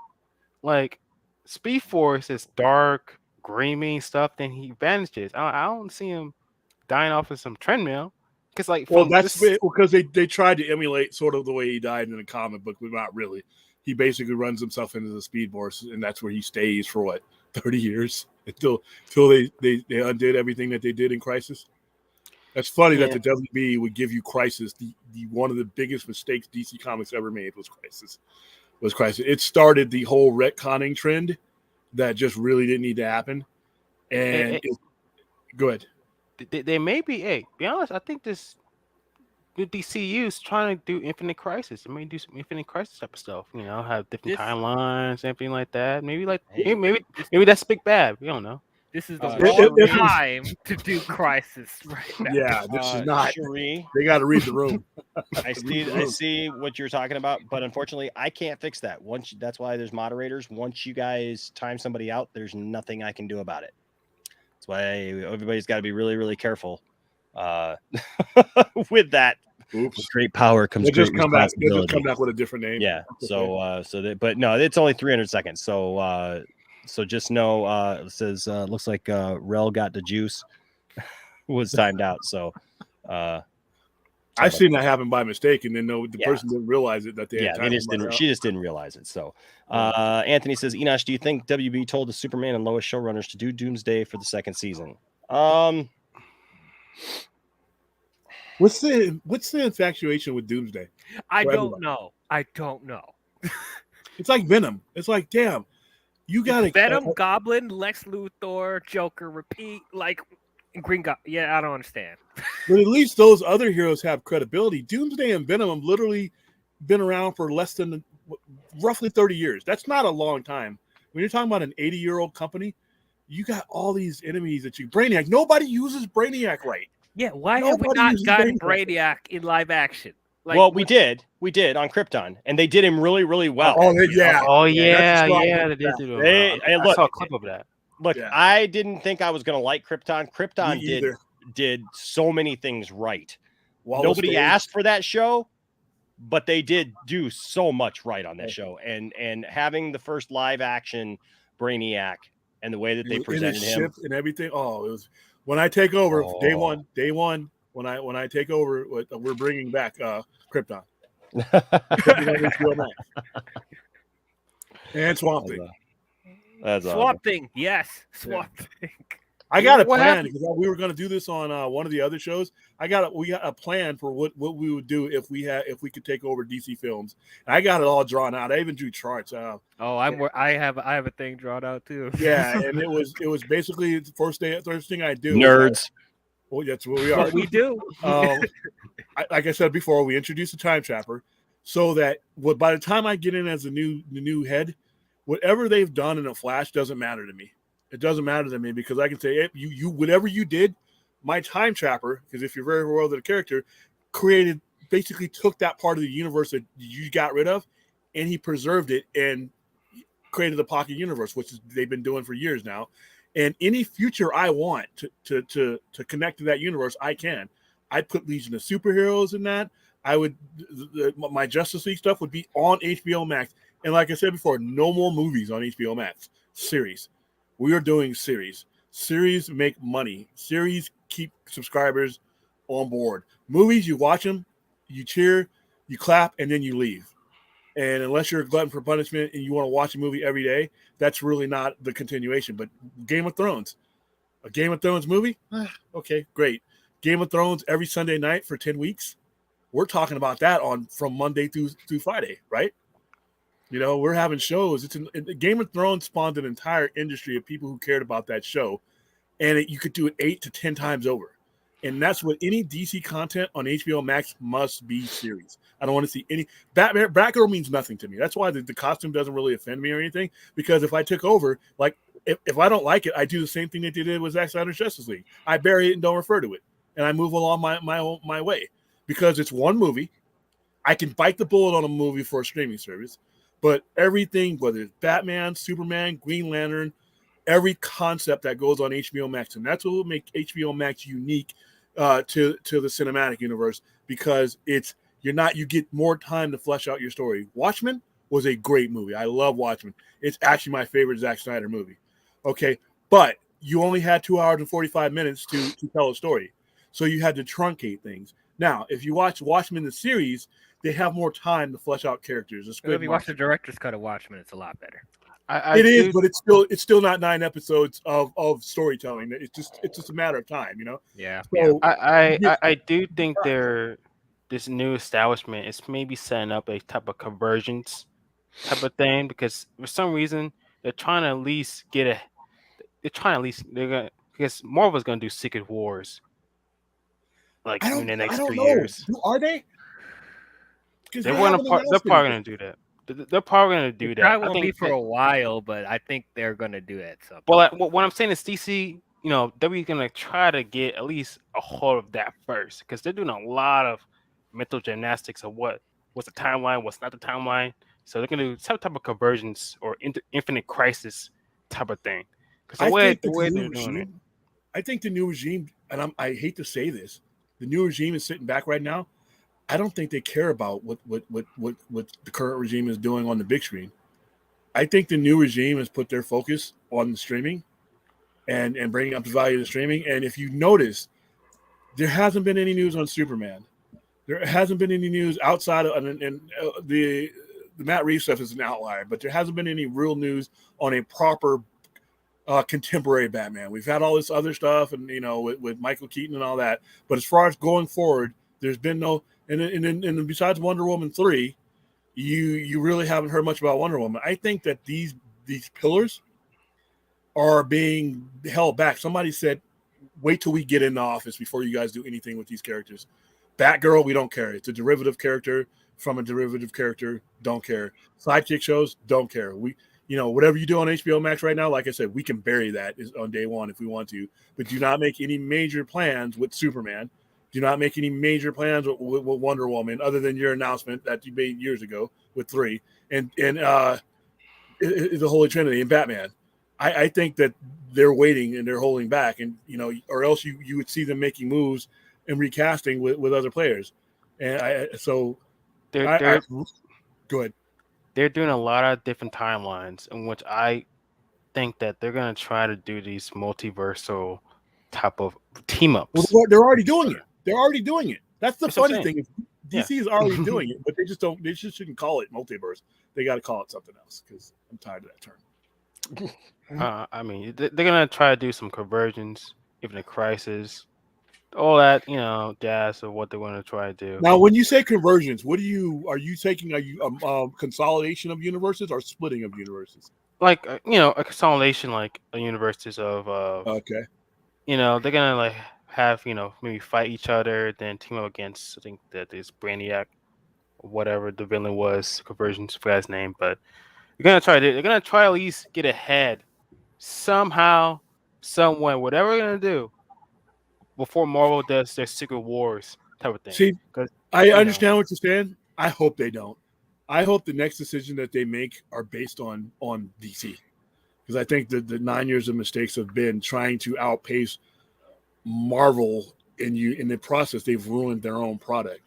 like, Speed Force, this dark, grimy stuff. Then he vanishes. I don't see him dying off of some treadmill. Because
because they tried to emulate sort of the way he died in the comic book, but not really. He basically runs himself into the Speed Force, and that's where he stays for 30 years until they undid everything that they did in Crisis. That's funny that the WB would give you Crisis. The one of the biggest mistakes DC Comics ever made was Crisis. It started the whole retconning trend that just really didn't need to happen. And go ahead.
they may be. Hey, be honest. I think this the DCU is trying to do Infinite Crisis. They may do some Infinite Crisis type of stuff. Have different timelines, everything like that. Maybe maybe that's big bad. We don't know.
This is the wrong time to do Crisis right now.
Yeah, this is not.
Cherie,
they got to read the room.
I see what you're talking about, but unfortunately, I can't fix that. That's why there's moderators. Once you guys time somebody out, there's nothing I can do about it. That's why everybody's got to be really, really careful with that.
Oops.
With great power comes great responsibility.
They'll just come back with a different name.
Yeah. But no, it's only 300 seconds. So just know, it says, looks like Rel got the juice was timed out. So,
I've seen that happen by mistake, and then the person didn't realize it that they had time.
She just didn't realize it. So, Anthony says, Enosh, do you think WB told the Superman and Lois showrunners to do Doomsday for the second season?
What's the infatuation with Doomsday?
I don't know.
It's like Venom. It's like, damn, you got to
Venom, Goblin, Lex Luthor, Joker, repeat, like Green Goblin. Yeah, I don't understand.
But at least those other heroes have credibility. Doomsday and Venom have literally been around for less than roughly 30 years. That's not a long time. When you're talking about an 80-year-old company, you got all these enemies that you Brainiac. Nobody uses Brainiac right.
Yeah, why have we not gotten Brainiac in live action?
Like, well, we did on Krypton, and they did him really, really well.
They did. They did.
I
saw a clip of that.
Look, I didn't think I was going to like Krypton. Krypton did so many things right. Nobody asked for that show, but they did do so much right on that show. And having the first live action Brainiac and the way that they presented him
and everything. Oh, it was when I take over day one. When I take over, we're bringing back Krypton. And Swamp Thing.
That's
Swamp Thing, yes, Swamp Thing.
I got a plan because we were going to do this on one of the other shows. We got a plan for what we would do if we could take over DC Films. And I got it all drawn out. I even drew charts.
I have a thing drawn out too.
Yeah, and it was basically the first thing I do.
Nerds.
Well, that's what we are.
What we do.
Like I said before, we introduced the Time Trapper so that by the time I get in as the new head, whatever they've done in a Flash doesn't matter to me. It doesn't matter to me because I can say, hey, you whatever you did, my Time Trapper, because if you're very aware of the character, basically took that part of the universe that you got rid of, and he preserved it and created the pocket universe, which they've been doing for years now. And any future I want to connect to that universe, I can. I put Legion of Superheroes in that. My Justice League stuff would be on HBO Max. And like I said before, no more movies on HBO Max. Series. We are doing series. Series make money. Series keep subscribers on board. Movies, you watch them, you cheer, you clap, and then you leave. And unless you're a glutton for punishment and you want to watch a movie every day, that's really not the continuation. But Game of Thrones, a Game of Thrones movie? Okay, great. Game of Thrones every Sunday night for 10 weeks. We're talking about that from Monday through Friday, right? We're having shows. Game of Thrones spawned an entire industry of people who cared about that show. And you could do it 8 to 10 times over. And that's what any DC content on HBO Max must be series. I don't want to see any Batgirl means nothing to me. That's why the costume doesn't really offend me or anything. Because if I took over, like if I don't like it, I do the same thing that they did with Zack Snyder's Justice League. I bury it and don't refer to it, and I move along my way because it's one movie. I can bite the bullet on a movie for a streaming service, but everything, whether it's Batman, Superman, Green Lantern, every concept that goes on HBO Max, and that's what will make HBO Max unique to the cinematic universe because you get more time to flesh out your story. Watchmen was a great movie. I love Watchmen. It's actually my favorite Zack Snyder movie. Okay, but you only had 2 hours and 45 minutes to tell a story, so you had to truncate things. Now, if you watch Watchmen the series, they have more time to flesh out characters.
If you watch the director's cut of Watchmen, it's a lot better.
It is, but it's still not 9 episodes of storytelling. It's just a matter of time,
Yeah.
So,
I do think this new establishment is maybe setting up a type of convergence type of thing because for some reason they're trying to at least because Marvel's gonna do Secret Wars like in the next 2
know.
years.
Are they?
They're probably going to do that. They're probably going to do that.
Probably won't be for a while, but I think they're going to do it. So.
Well, what I'm saying is DC, they're going to try to get at least a hold of that first, because they're doing a lot of mental gymnastics of what's the timeline, what's not the timeline. So they're going to do some type of convergence or infinite crisis type of thing. Because the way they're doing it,
I think the new regime, and I hate to say this, the new regime is sitting back right now. I don't think they care about what the current regime is doing on the big screen. I think the new regime has put their focus on the streaming and bringing up the value of the streaming. And if you notice, there hasn't been any news on Superman. There hasn't been any news outside of the Matt Reeves stuff is an outlier, but there hasn't been any real news on a proper contemporary Batman. We've had all this other stuff, and with Michael Keaton and all that. But as far as going forward, there's been no. And besides Wonder Woman 3, you really haven't heard much about Wonder Woman. I think that these pillars are being held back. Somebody said, wait till we get in the office before you guys do anything with these characters. Batgirl, we don't care. It's a derivative character from a derivative character. Don't care. Sidekick shows, don't care. Whatever you do on HBO Max right now, like I said, we can bury that on day one if we want to. But do not make any major plans with Superman. Do not make any major plans with Wonder Woman, other than your announcement that you made years ago with 3 and the Holy Trinity and Batman. I think that they're waiting and they're holding back, and or else you would see them making moves and recasting with other players. And go ahead.
They're doing a lot of different timelines in which I think that they're going to try to do these multiversal type of team ups.
Well, they're already doing it. That's the funny thing. DC is already doing it, but they just shouldn't call it multiverse. They got to call it something else, because I'm tired of that term.
I mean, they're going to try to do some convergence, even a crisis, all that, jazz of what they want to try to do.
Now, when you say convergence, are you taking a consolidation of universes or splitting of universes?
Like, a consolidation, like a universes of,
okay.
They're going to like have, maybe fight each other, then team up against, I think that is Brainiac, whatever the villain was, convergence, forgot his name, but they're going to try at least get ahead somehow, some way, whatever they're going to do before Marvel does their Secret Wars type of thing.
See, I understand what you're saying. I hope they don't. I hope the next decision that they make are based on DC, because I think that the 9 years of mistakes have been trying to outpace Marvel, in the process they've ruined their own product.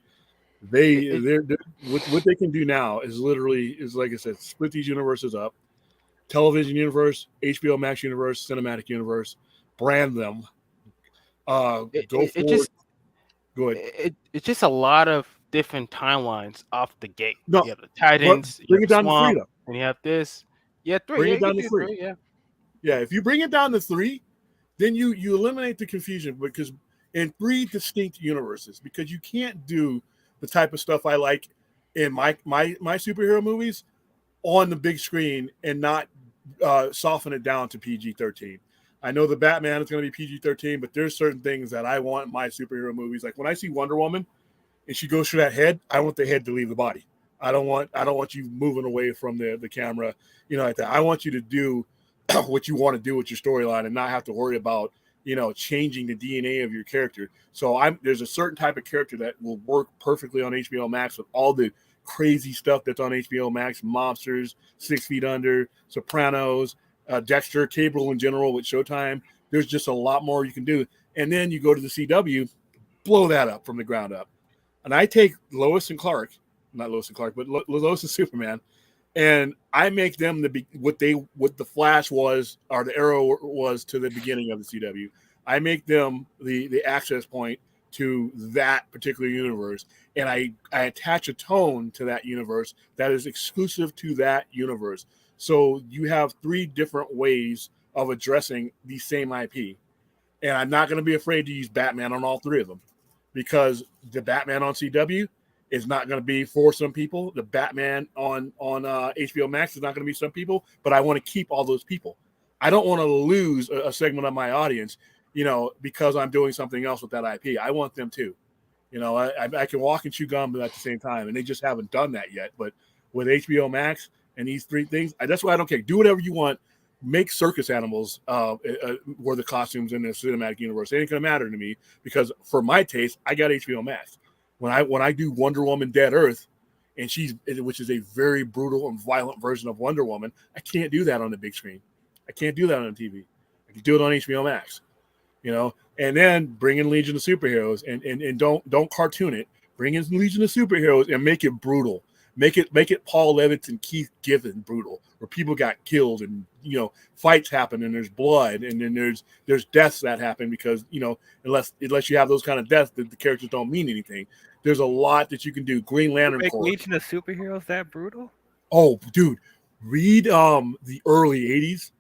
What they can do now is like I said, split these universes up: television universe, HBO Max universe, cinematic universe, brand them. Go ahead.
It's just a lot of different timelines off the gate.
No,
you have the Titans,
bring it down to 3, though.
And you have this. Yeah, 3.
Bring it down to 3. Yeah, if you bring it down to 3, then you eliminate the confusion, because in 3 distinct universes, because you can't do the type of stuff I like in my superhero movies on the big screen and not soften it down to PG-13. I know the Batman is going to be PG-13, but there's certain things that I want in my superhero movies. Like when I see Wonder Woman and she goes through that head, I want the head to leave the body. I don't want you moving away from the camera, like that. I want you to do what you want to do with your storyline and not have to worry about, changing the DNA of your character. So there's a certain type of character that will work perfectly on HBO Max with all the crazy stuff that's on HBO Max: Monsters, 6 Feet Under, Sopranos, Dexter, cable in general with Showtime. There's just a lot more you can do. And then you go to the CW, blow that up from the ground up. And I take Lois and Clark, not Lois and Clark, but Lois and Superman, and I make them what the Flash was, or the Arrow was to the beginning of the CW. I make them the access point to that particular universe, and I attach a tone to that universe that is exclusive to that universe. So you have 3 different ways of addressing the same IP. And I'm not going to be afraid to use Batman on all 3 of them, because the Batman on CW is not going to be for some people. The Batman on HBO Max is not going to be some people, but I want to keep all those people. I don't want to lose a segment of my audience, because I'm doing something else with that IP. I want them too. You know, I can walk and chew gum at the same time, and they just haven't done that yet. But with HBO Max and these three things, that's why I don't care. Do whatever you want. Make circus animals wear the costumes in the cinematic universe. It ain't gonna matter to me because for my taste, I got HBO Max. When I do Wonder Woman Dead Earth, and which is a very brutal and violent version of Wonder Woman, I can't do that on the big screen. I can't do that on TV. I can do it on HBO Max. You know, and then bring in Legion of Superheroes and don't cartoon it. Bring in Legion of Superheroes and make it brutal. Make it Paul Levitz and Keith Giffen brutal, where people got killed and fights happen and there's blood and then there's deaths that happen because unless you have those kind of deaths, the characters don't mean anything. There's a lot that you can do. Green Lantern Corps.
Legion of Superheroes that brutal?
Oh, dude, read the early '80s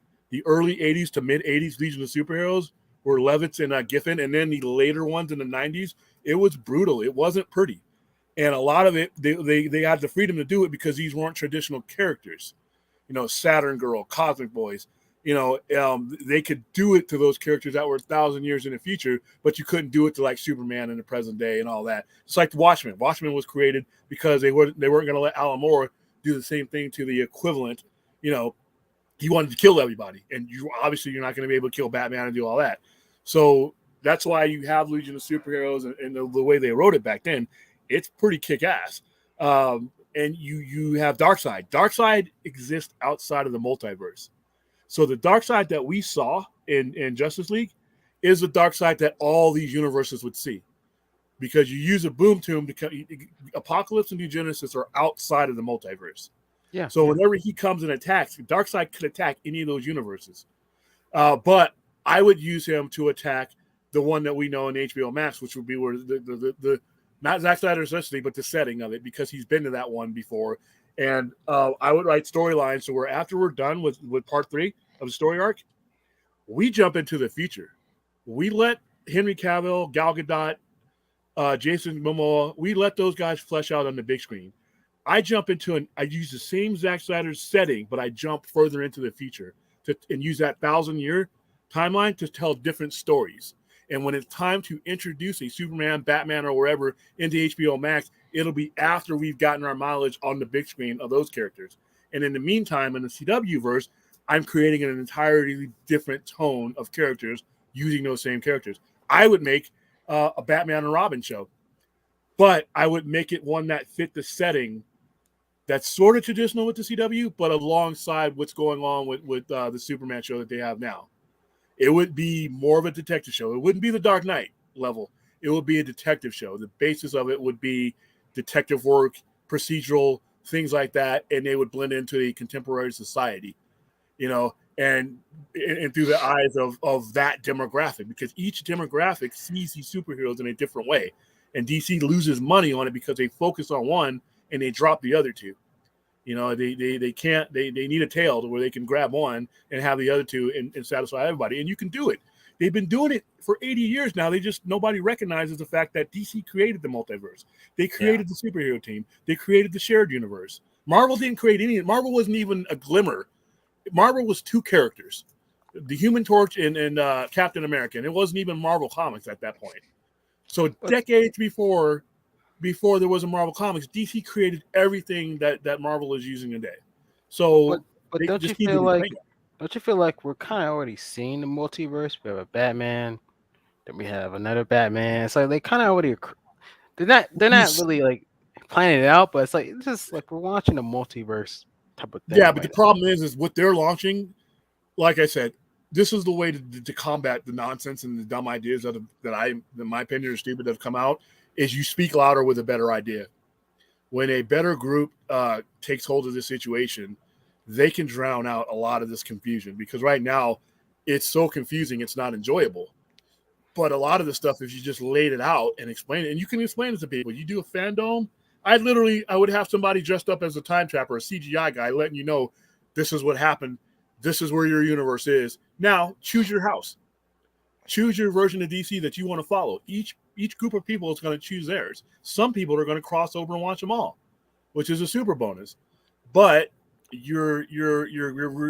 to mid '80s Legion of Superheroes were Levitz and Giffen, and then the later ones in the '90s. It was brutal. It wasn't pretty. And a lot of it, they had the freedom to do it because these weren't traditional characters. Saturn Girl, Cosmic Boys. They could do it to those characters that were 1,000 years in the future, but you couldn't do it to like Superman in the present day and all that. It's like the Watchmen. Watchmen was created because they weren't going to let Alan Moore do the same thing to the equivalent. He wanted to kill everybody, and you're not going to be able to kill Batman and do all that. So that's why you have Legion of Superheroes and the way they wrote it back then. It's pretty kick-ass. And you have Darkseid. Darkseid exists outside of the multiverse. So the Darkseid that we saw in Justice League is the Darkseid that all these universes would see. Because you use a boom tomb to Apocalypse and New Genesis are outside of the multiverse.
Yeah.
So whenever he comes and attacks, Darkseid could attack any of those universes. But I would use him to attack the one that we know in HBO Max, which would be where the not Zack Snyder's necessity, but the setting of it, because he's been to that one before. And I would write storylines so where after we're done with part 3 of the story arc, we jump into the future. We let Henry Cavill, Gal Gadot, Jason Momoa, we let those guys flesh out on the big screen. I use the same Zack Snyder's setting, but I jump further into the future and use that 1,000-year timeline to tell different stories. And when it's time to introduce a Superman, Batman, or wherever into HBO Max, it'll be after we've gotten our mileage on the big screen of those characters. And in the meantime, in the CW verse, I'm creating an entirely different tone of characters using those same characters. I would make a Batman and Robin show, but I would make it one that fit the setting that's sort of traditional with the CW, but alongside what's going on with the Superman show that they have now. It would be more of a detective show. It wouldn't be the Dark Knight level. It would be a detective show. The basis of it would be detective work, procedural, things like that, and they would blend into a contemporary society, and through the eyes of that demographic, because each demographic sees these superheroes in a different way. And DC loses money on it because they focus on one and they drop the other two. They can't, they need a tail to where they can grab one and have the other two and satisfy everybody. And you can do it. They've been doing it for 80 years now. Nobody recognizes the fact that DC created the multiverse. They created the superhero team. They created the shared universe. Marvel didn't create any. Marvel wasn't even a glimmer. Marvel was 2 characters, the Human Torch and Captain America. And it wasn't even Marvel Comics at that point. So decades before there was a Marvel Comics, DC created everything that Marvel is using today. So,
but don't you feel like we're kind of already seeing the multiverse? We have a Batman, then we have another Batman. It's like they kind of already they're not really like planning it out, but it's just like we're watching a multiverse type of thing.
Yeah, but the problem is what they're launching. Like I said, this is the way to combat the nonsense and the dumb ideas that in my opinion, are stupid that have come out. Is you speak louder with a better idea. When a better group takes hold of the situation, they can drown out a lot of this confusion, because right now it's so confusing, it's not enjoyable. But a lot of the stuff, if you just laid it out and explain it, and you can explain it to people, you do a fandom, I would have somebody dressed up as a time trapper, a CGI guy, letting you know this is what happened, this is where your universe is. Now, choose your house. Choose your version of DC that you want to follow. Each group of people is going to choose theirs. Some people are going to cross over and watch them all, which is a super bonus. But you're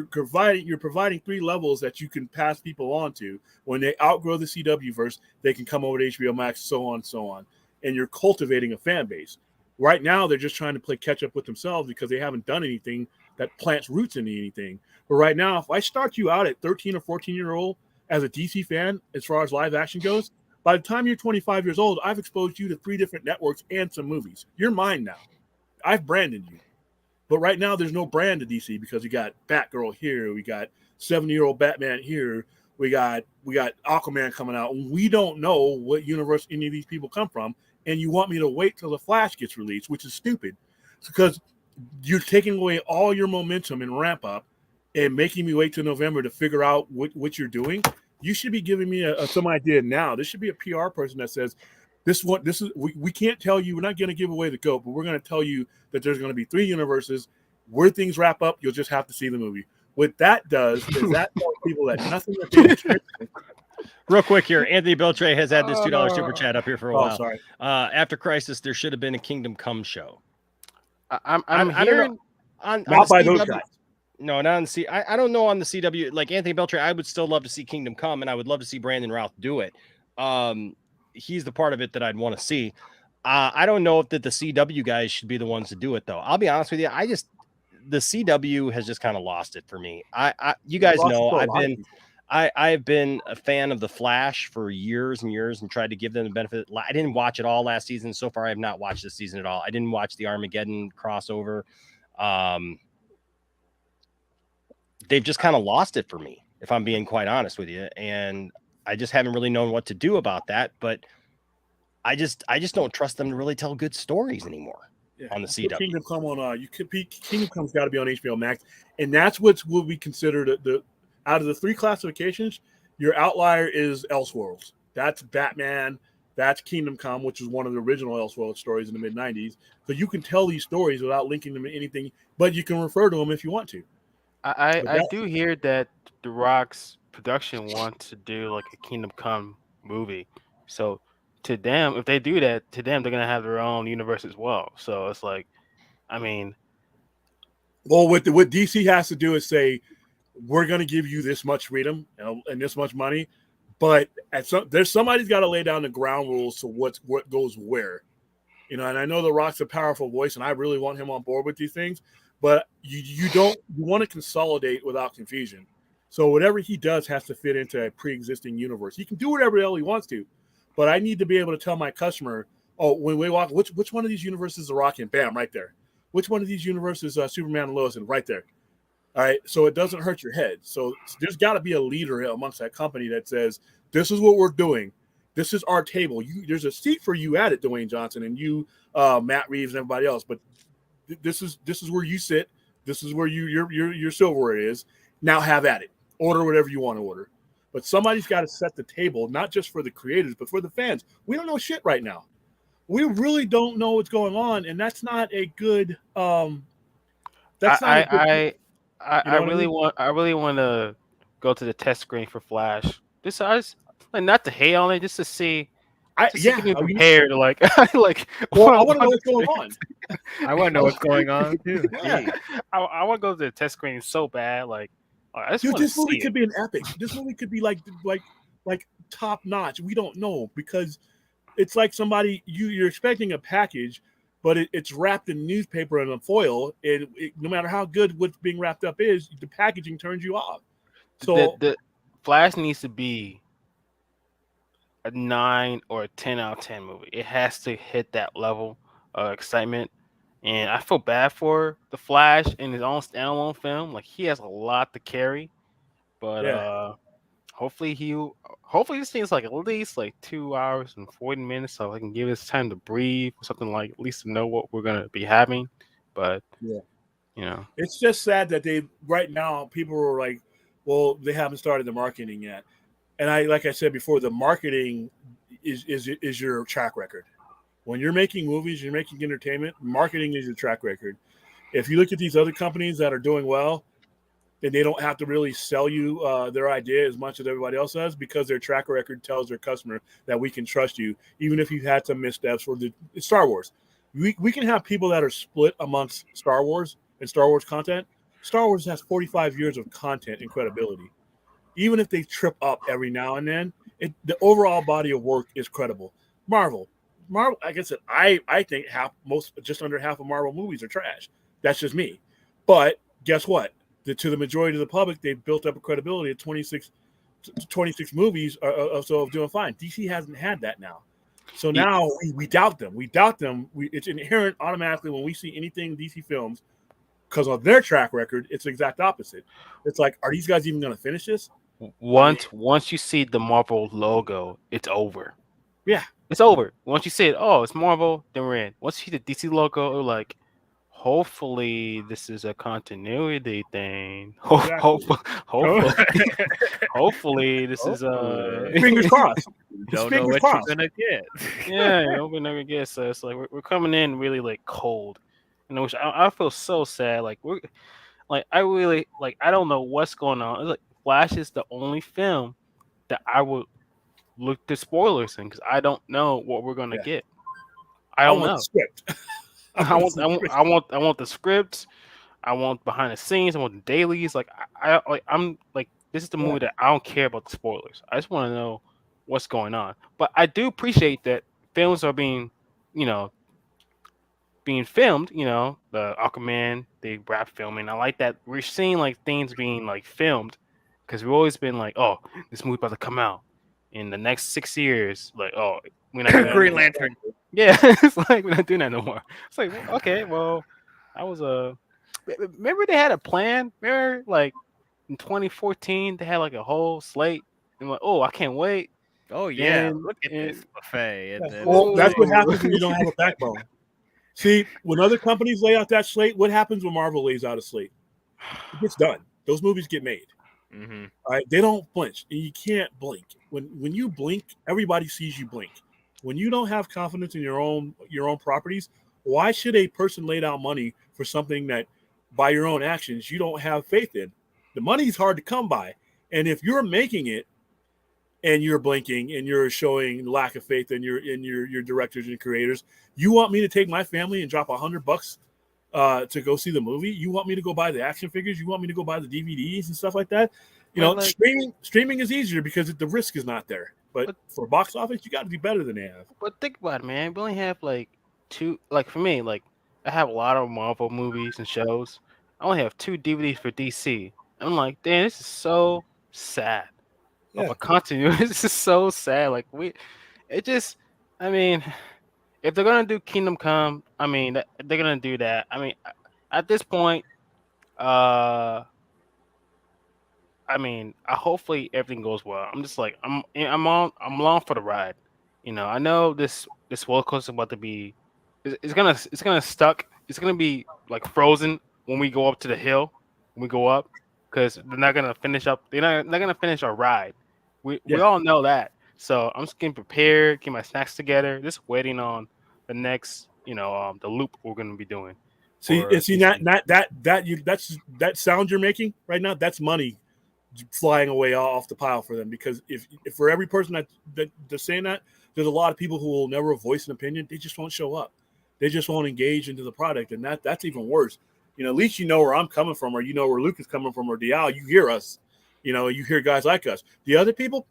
providing 3 levels that you can pass people on to. When they outgrow the CW verse, they can come over to HBO Max, so on and so on. and you're cultivating a fan base. Right now, they're just trying to play catch up with themselves because they haven't done anything that plants roots into anything. But right now, if I start you out at 13 or 14-year-old as a DC fan, as far as live action goes, by the time you're 25 years old, I've exposed you to 3 different networks and some movies. You're mine now. I've branded you. But right now, there's no brand to DC because we got Batgirl here. We got 70-year-old Batman here. We got Aquaman coming out. We don't know what universe any of these people come from. And you want me to wait till The Flash gets released, which is stupid. It's because you're taking away all your momentum and ramp up and making me wait till November to figure out what you're doing. You should be giving me some idea now. This should be a PR person that says, we can't tell you, we're not going to give away the GOAT, but we're going to tell you that there's going to be 3 universes. Where things wrap up, you'll just have to see the movie. What that does is that tells people that nothing that they experience.
Real quick here, Anthony Beltre has had this $2 super chat up here for a while.
Sorry.
After Crisis, there should have been a Kingdom Come show.
I'm hearing
not by those guys.
No, not on the I don't know on the CW. Like Anthony Beltre, I would still love to see Kingdom Come, and I would love to see Brandon Routh do it. He's the part of it that I'd want to see. I don't know if that the CW guys should be the ones to do it, though. I'll be honest with you. The CW has just kind of lost it for me. You guys know I've been a fan of The Flash for years and years and tried to give them the benefit. I didn't watch it all last season. So far, I have not watched this season at all. I didn't watch the Armageddon crossover. They've just kind of lost it for me, if I'm being quite honest with you. And I just haven't really known what to do about that. But I just don't trust them to really tell good stories anymore on the CW.
Kingdom Come on, Kingdom Come's got to be on HBO Max, and that's what we consider the out of the 3 classifications. Your outlier is Elseworlds. That's Batman. That's Kingdom Come, which is one of the original Elseworlds stories in the mid '90s. So you can tell these stories without linking them to anything, but you can refer to them if you want to.
I do hear that The Rock's production wants to do like a Kingdom Come movie. So to them, if they do that, to them, they're going to have their own universe as well. So it's like, I mean.
Well, what DC has to do is say, we're going to give you this much freedom and this much money, but there's somebody's got to lay down the ground rules to what goes where. And I know The Rock's a powerful voice, and I really want him on board with these things, but you want to consolidate without confusion. So whatever he does has to fit into a pre-existing universe. He can do whatever the hell he wants to, but I need to be able to tell my customer, when we walk, which one of these universes is The Rock in? Bam, right there. Which one of these universes Superman and Lois in? Right there. All right, so it doesn't hurt your head. So there's got to be a leader amongst that company that says, this is what we're doing. This is our table. There's a seat for you at it, Dwayne Johnson, and you, Matt Reeves, and everybody else. But this is where you sit. This is where your silverware is. Now have at it. Order whatever you want to order. But somebody's got to set the table, not just for the creators, but for the fans. We don't know shit right now. We really don't know what's going on, and that's not a good. That's not.
I really want to go to the test screen for Flash. Besides, like, not to hate on it, just to see. Be prepared. Like,
well, I want to know what's going on.
I want to know what's going on too.
Yeah, I want to go to the test screen so bad. Like,
dude, this movie could be an epic. This movie could be like top notch. We don't know because it's like somebody you're expecting a package, but it's wrapped in newspaper and a foil, and no matter how good what's being wrapped up is, the packaging turns you off. So
the Flash needs to be a 9 or a 10 out of 10 movie. It has to hit that level of excitement. And I feel bad for the Flash in his own standalone film. Like, he has a lot to carry, but hopefully this thing's like at least like 2 hours and 40 minutes, so I can give us time to breathe, or something, like at least to know what we're gonna be having. But
it's just sad that right now people are like, well, they haven't started the marketing yet. And like I said before, the marketing is your track record. When you're making movies, you're making entertainment, marketing is your track record. If you look at these other companies that are doing well, then they don't have to really sell you their idea as much as everybody else does, because their track record tells their customer that we can trust you, even if you've had some missteps for the Star Wars. We can have people that are split amongst Star Wars and Star Wars content. Star Wars has 45 years of content and credibility. Even if they trip up every now and then, the overall body of work is credible. Marvel, Marvel, like I said, I think just under half of Marvel movies are trash. That's just me. But guess what? To the majority of the public, they've built up a credibility of 26 movies or so of doing fine. DC hasn't had that now. So now we doubt them. It's inherent automatically when we see anything DC films, because of their track record, it's the exact opposite. It's like, are these guys even going to finish this?
Once you see the Marvel logo, it's over.
Yeah,
it's over. Once you see it, oh, it's Marvel, then we're in. Once you see the DC logo, we're like, hopefully this is a continuity thing. Exactly. Hopefully this is
fingers crossed.
Don't know what you're gonna get.
Yeah, we're never get. So it's like we're coming in really like cold, which I feel so sad. Like I really I don't know what's going on. It's like Flash is the only film that I would look the spoilers in, because I don't know what we're gonna get. I don't know.
The script.
I want the scripts. I want behind the scenes. I want the dailies. I'm this is the movie that I don't care about the spoilers. I just want to know what's going on. But I do appreciate that films are being filmed. The Aquaman, they wrap filming. I like that we're seeing things being filmed, because we've always been oh, this movie's about to come out in the next 6 years. Oh, we're not doing
Green Lantern.
Yeah, it's we're not doing that no more. It's okay, well, I was remember they had a plan. Remember in 2014 they had a whole slate, and oh, I can't wait.
Oh yeah, look at this buffet.
Well, that's what happens when you don't have a backbone. See, when other companies lay out that slate, what happens when Marvel lays out a slate? It gets done. Those movies get made.
Mm-hmm.
All right, they don't flinch, and you can't blink. When you blink, everybody sees you blink. When you don't have confidence in your own properties, why should a person lay down money for something that, by your own actions, you don't have faith in? The money's hard to come by, and if you're making it, and you're blinking, and you're showing lack of faith in your directors and creators, you want me to take my family and drop $100 to go see the movie? You want me to go buy the action figures? You want me to go buy the DVDs and stuff like that? Streaming is easier because the risk is not there. But for box office, you got to do better than they have.
But think about it, man. We only have two. For me, I have a lot of Marvel movies and shows. I only have 2 DVDs for DC. I'm like, damn, this is so sad.
Yeah.
Of a continuity, this is so sad. If they're gonna do Kingdom Come, they're gonna do that. At this point, hopefully everything goes well. I'm just I'm along for the ride. I know this roller coaster is about to be, it's gonna stuck. It's gonna be frozen when we go up to the hill. When we go up, because they're not gonna finish up. They're not gonna finish our ride. We all know that. So I'm just getting prepared, get my snacks together, just waiting on the next, the loop we're gonna be doing.
That sound you're making right now, that's money flying away off the pile for them, because if for every person that's saying that, there's a lot of people who will never voice an opinion. They just won't show up. They just won't engage into the product, and that's even worse. At least you know where I'm coming from, or where Luke is coming from, or Dial. You hear us. You hear guys like us. The other people,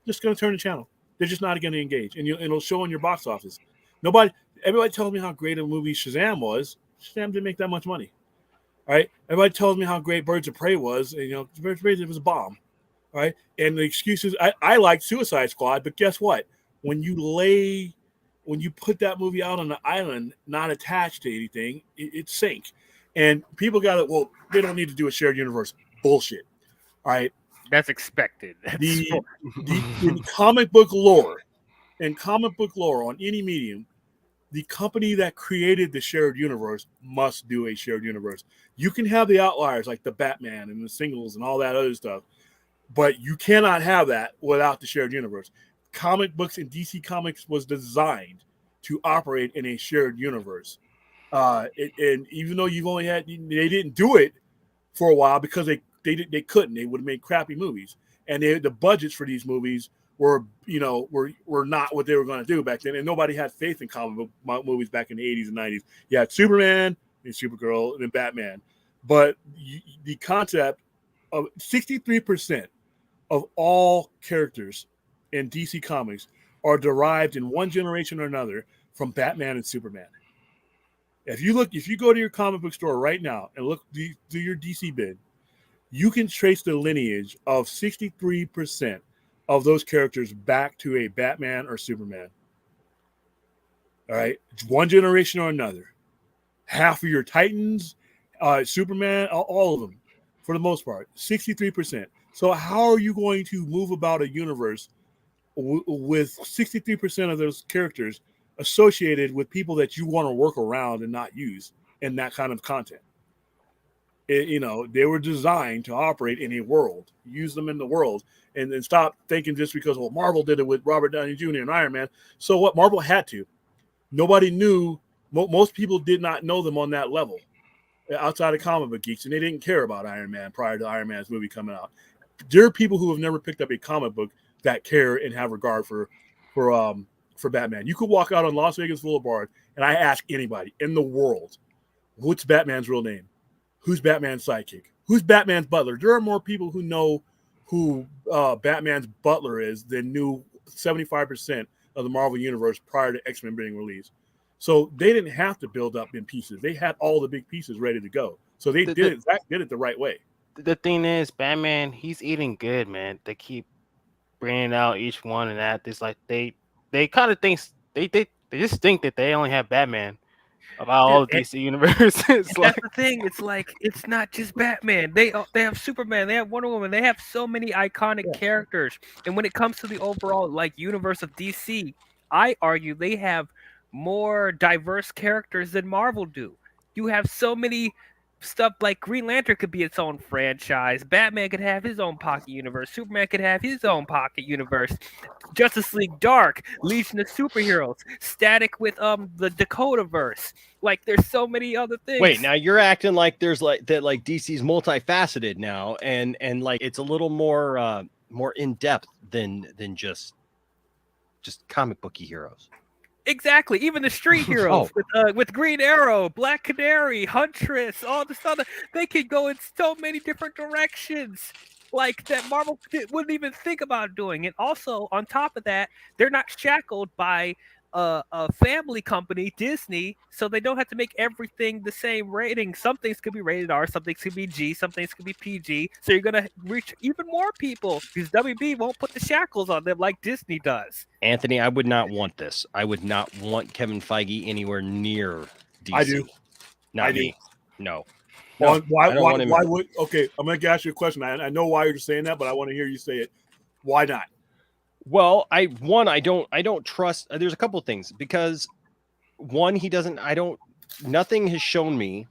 just going to turn the channel. They're just not going to engage, and it'll show in your box office. Everybody tells me how great a movie Shazam was. Shazam didn't make that much money. All right. Everybody tells me how great Birds of Prey was. And, Birds of Prey, it was a bomb. All right. And the excuses, I like Suicide Squad, but guess what? When you put that movie out on the island, not attached to anything, it sank. And people they don't need to do a shared universe. Bullshit. All right.
That's expected.
In comic book lore on any medium, the company that created the shared universe must do a shared universe. You can have the outliers like the Batman and the singles and all that other stuff, but you cannot have that without the shared universe. Comic books and DC Comics was designed to operate in a shared universe. And even though they didn't do it for a while because they couldn't. They would have made crappy movies, and the budgets for these movies were not what they were going to do back then, and nobody had faith in comic book movies back in the 80s and 90s. You had Superman and Supergirl and Batman, but the concept of 63% of all characters in DC Comics are derived in one generation or another from Batman and Superman. If you go to your comic book store right now and look do your DC bin, you can trace the lineage of 63% of those characters back to a Batman or Superman. All right, one generation or another. Half of your Titans, Superman, all of them, for the most part, 63%. So how are you going to move about a universe with 63% of those characters associated with people that you want to work around and not use in that kind of content? They were designed to operate in a world, use them in the world, and then stop thinking just because, well, Marvel did it with Robert Downey Jr. and Iron Man. So what? Marvel had to. Nobody knew. Most people did not know them on that level outside of comic book geeks, and they didn't care about Iron Man prior to Iron Man's movie coming out. There are people who have never picked up a comic book that care and have regard for Batman. You could walk out on Las Vegas Boulevard, and I ask anybody in the world, what's Batman's real name? Who's Batman's sidekick? Who's Batman's butler? There are more people who know who Batman's butler is than knew 75% of the Marvel Universe prior to X-Men being released. So they didn't have to build up in pieces. They had all the big pieces ready to go. So they did it the right way.
The thing is, Batman, he's eating good, man. They keep bringing out each one and that. It's like they kind of think they just think that they only have Batman about all of DC universes.
That's the thing. It's like it's not just Batman. They have Superman. They have Wonder Woman. They have so many iconic characters. And when it comes to the overall universe of DC, I argue they have more diverse characters than Marvel do. You have so many stuff like Green Lantern could be its own franchise. Batman could have his own pocket universe. Superman could have his own pocket universe. Justice League Dark, Legion of Superheroes, Static with the Dakotaverse. There's so many other things.
Wait, now you're acting like there's DC's multifaceted now, and it's a little more in depth than just comic booky heroes.
Exactly. Even the street heroes with Green Arrow, Black Canary, Huntress, all this other, they could go in so many different directions that Marvel wouldn't even think about doing. And also, on top of that, they're not shackled by a family company, Disney, so they don't have to make everything the same rating. Some things could be rated R, some things could be G, some things could be PG. So you're going to reach even more people because WB won't put the shackles on them like Disney does.
Anthony, I would not want this. I would not want Kevin Feige anywhere near DC.
I do.
Not me. No.
Why would? Okay, I'm going to ask you a question. I know why you're saying that, but I want to hear you say it. Why not?
Well, I don't trust. There's a couple of things because one, nothing has shown me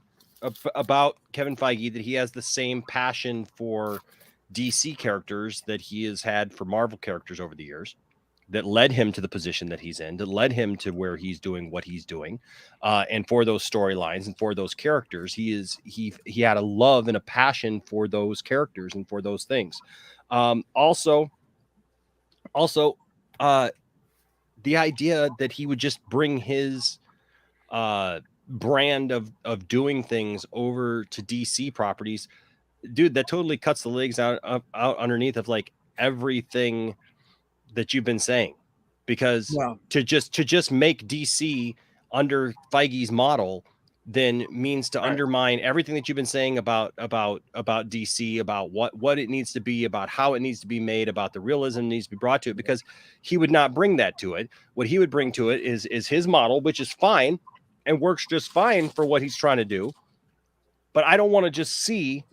about Kevin Feige that he has the same passion for DC characters that he has had for Marvel characters over the years that led him to the position that he's in, that led him to where he's doing what he's doing. And for those storylines and for those characters, he had a love and a passion for those characters and for those things. Also, the idea that he would just bring his brand of doing things over to DC properties, dude, that totally cuts the legs out underneath of everything that you've been saying, because to just make DC under Feige's model then means to undermine everything that you've been saying about DC, about what it needs to be, about how it needs to be made, about the realism that needs to be brought to it, because he would not bring that to it. What he would bring to it is his model, which is fine and works just fine for what he's trying to do. But I don't want to just see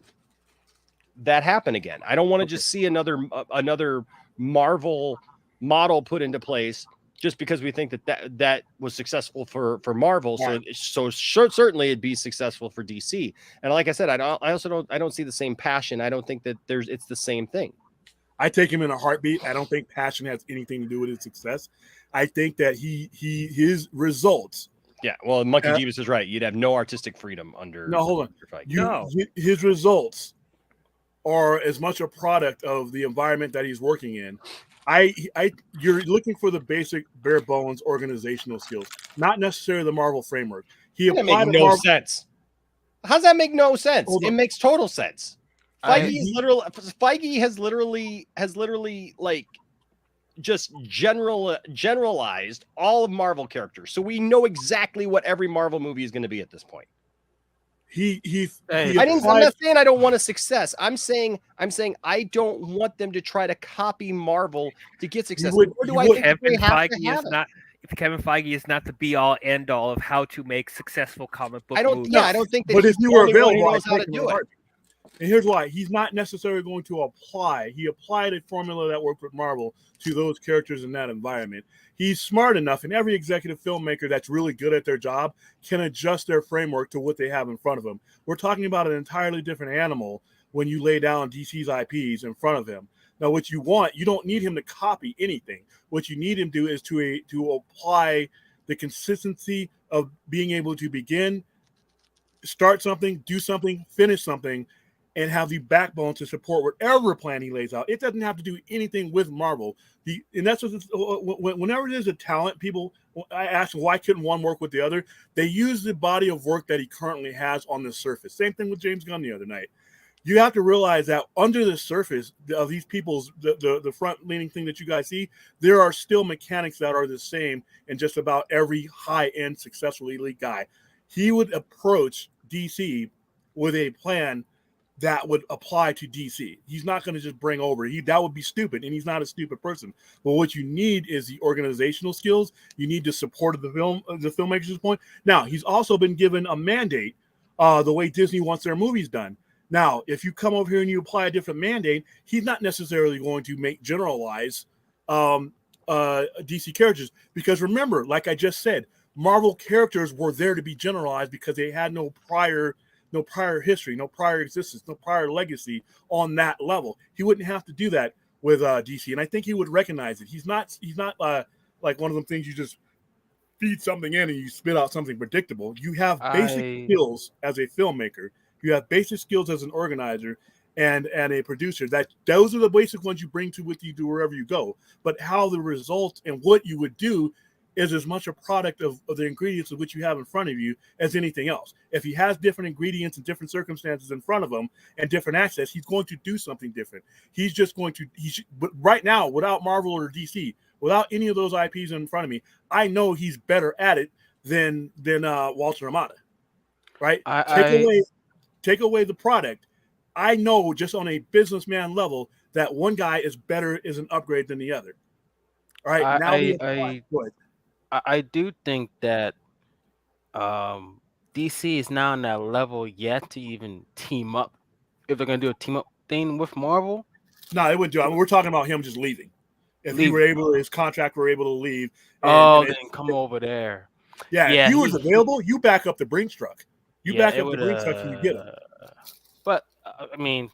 that happen again. I don't want to just see another Marvel model put into place just because we think that was successful for Marvel. Yeah. So certainly it'd be successful for DC. And like I said, I don't see the same passion. I don't think that it's the same thing.
I take him in a heartbeat. I don't think passion has anything to do with his success. I think that his results.
Yeah, well, Monkey Jeebus is right. You'd have no artistic freedom under.
No, hold on. His results are as much a product of the environment that he's working in. You're looking for the basic bare bones organizational skills, not necessarily the Marvel framework.
That makes no sense. How's that make no sense? It makes total sense. Feige has literally just generalized all of Marvel characters, so we know exactly what every Marvel movie is going to be at this point.
I'm
not saying I don't want a success. I'm saying I don't want them to try to copy Marvel to get success.
Kevin Feige is not the be all end all of how to make successful comic book movies.
I don't think that.
But if you were available,
he knows how to do it.
And here's why: he's not necessarily going to apply. He applied a formula that worked with Marvel to those characters in that environment. He's smart enough, and every executive filmmaker that's really good at their job can adjust their framework to what they have in front of them. We're talking about an entirely different animal when you lay down DC's IPs in front of him. Now, what you don't need him to copy anything. What you need him to do is to apply the consistency of being able to begin, start something, do something, finish something, and have the backbone to support whatever plan he lays out. It doesn't have to do anything with Marvel. And that's whenever there's a talent, I ask why couldn't one work with the other? They use the body of work that he currently has on the surface. Same thing with James Gunn the other night. You have to realize that under the surface of these people's the front-leaning thing that you guys see, there are still mechanics that are the same in just about every high-end successful elite guy. He would approach DC with a plan that would apply to DC. He's not going to just bring over. That would be stupid, and he's not a stupid person. But what you need is the organizational skills. You need the support of the filmmaker's point. Now, he's also been given a mandate the way Disney wants their movies done. Now, if you come over here and you apply a different mandate, he's not necessarily going to generalize DC characters. Because remember, like I just said, Marvel characters were there to be generalized because they had no prior history, no prior existence, no prior legacy on that level. He wouldn't have to do that with DC, and I think he would recognize it. He's not like one of them things you just feed something in and you spit out something predictable. You have basic skills as a filmmaker. You have basic skills as an organizer and a producer. Those are the basic ones you bring with you to wherever you go. But how the results and what you would do is as much a product of the ingredients of which you have in front of you as anything else. If he has different ingredients and different circumstances in front of him and different access, he's going to do something different. He's just going to, but right now, without Marvel or DC, without any of those IPs in front of me, I know he's better at it than Walter Amada, right? Take away the product. I know just on a businessman level that one guy is an upgrade than the other. All right.
I do think that DC is now on that level yet to even team up. If they're going to do a team up thing with Marvel,
no, they wouldn't do it. I mean, we're talking about him just leaving. If his contract were able to leave.
Then come over there.
Yeah, if he was available, you back up the Brinks truck. You back up the Brinks truck and you get him.
But I mean,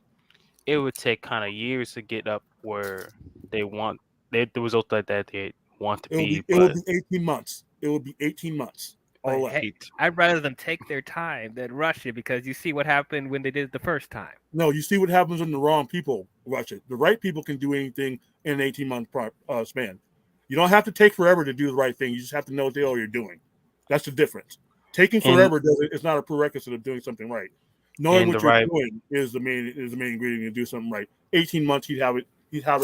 it would take kind of years to get up where they want the results that they want to be.
It will be 18 months. It will be 18 months.
Hey, I'd rather them take their time than rush it, because you see what happened when they did it the first time.
No, you see what happens when the wrong people rush it. The right people can do anything in an 18-month span. You don't have to take forever to do the right thing. You just have to know what the hell you're doing. That's the difference. Taking forever is not a prerequisite of doing something right. Knowing what you're doing is the main ingredient to do something right. 18 months, he'd have it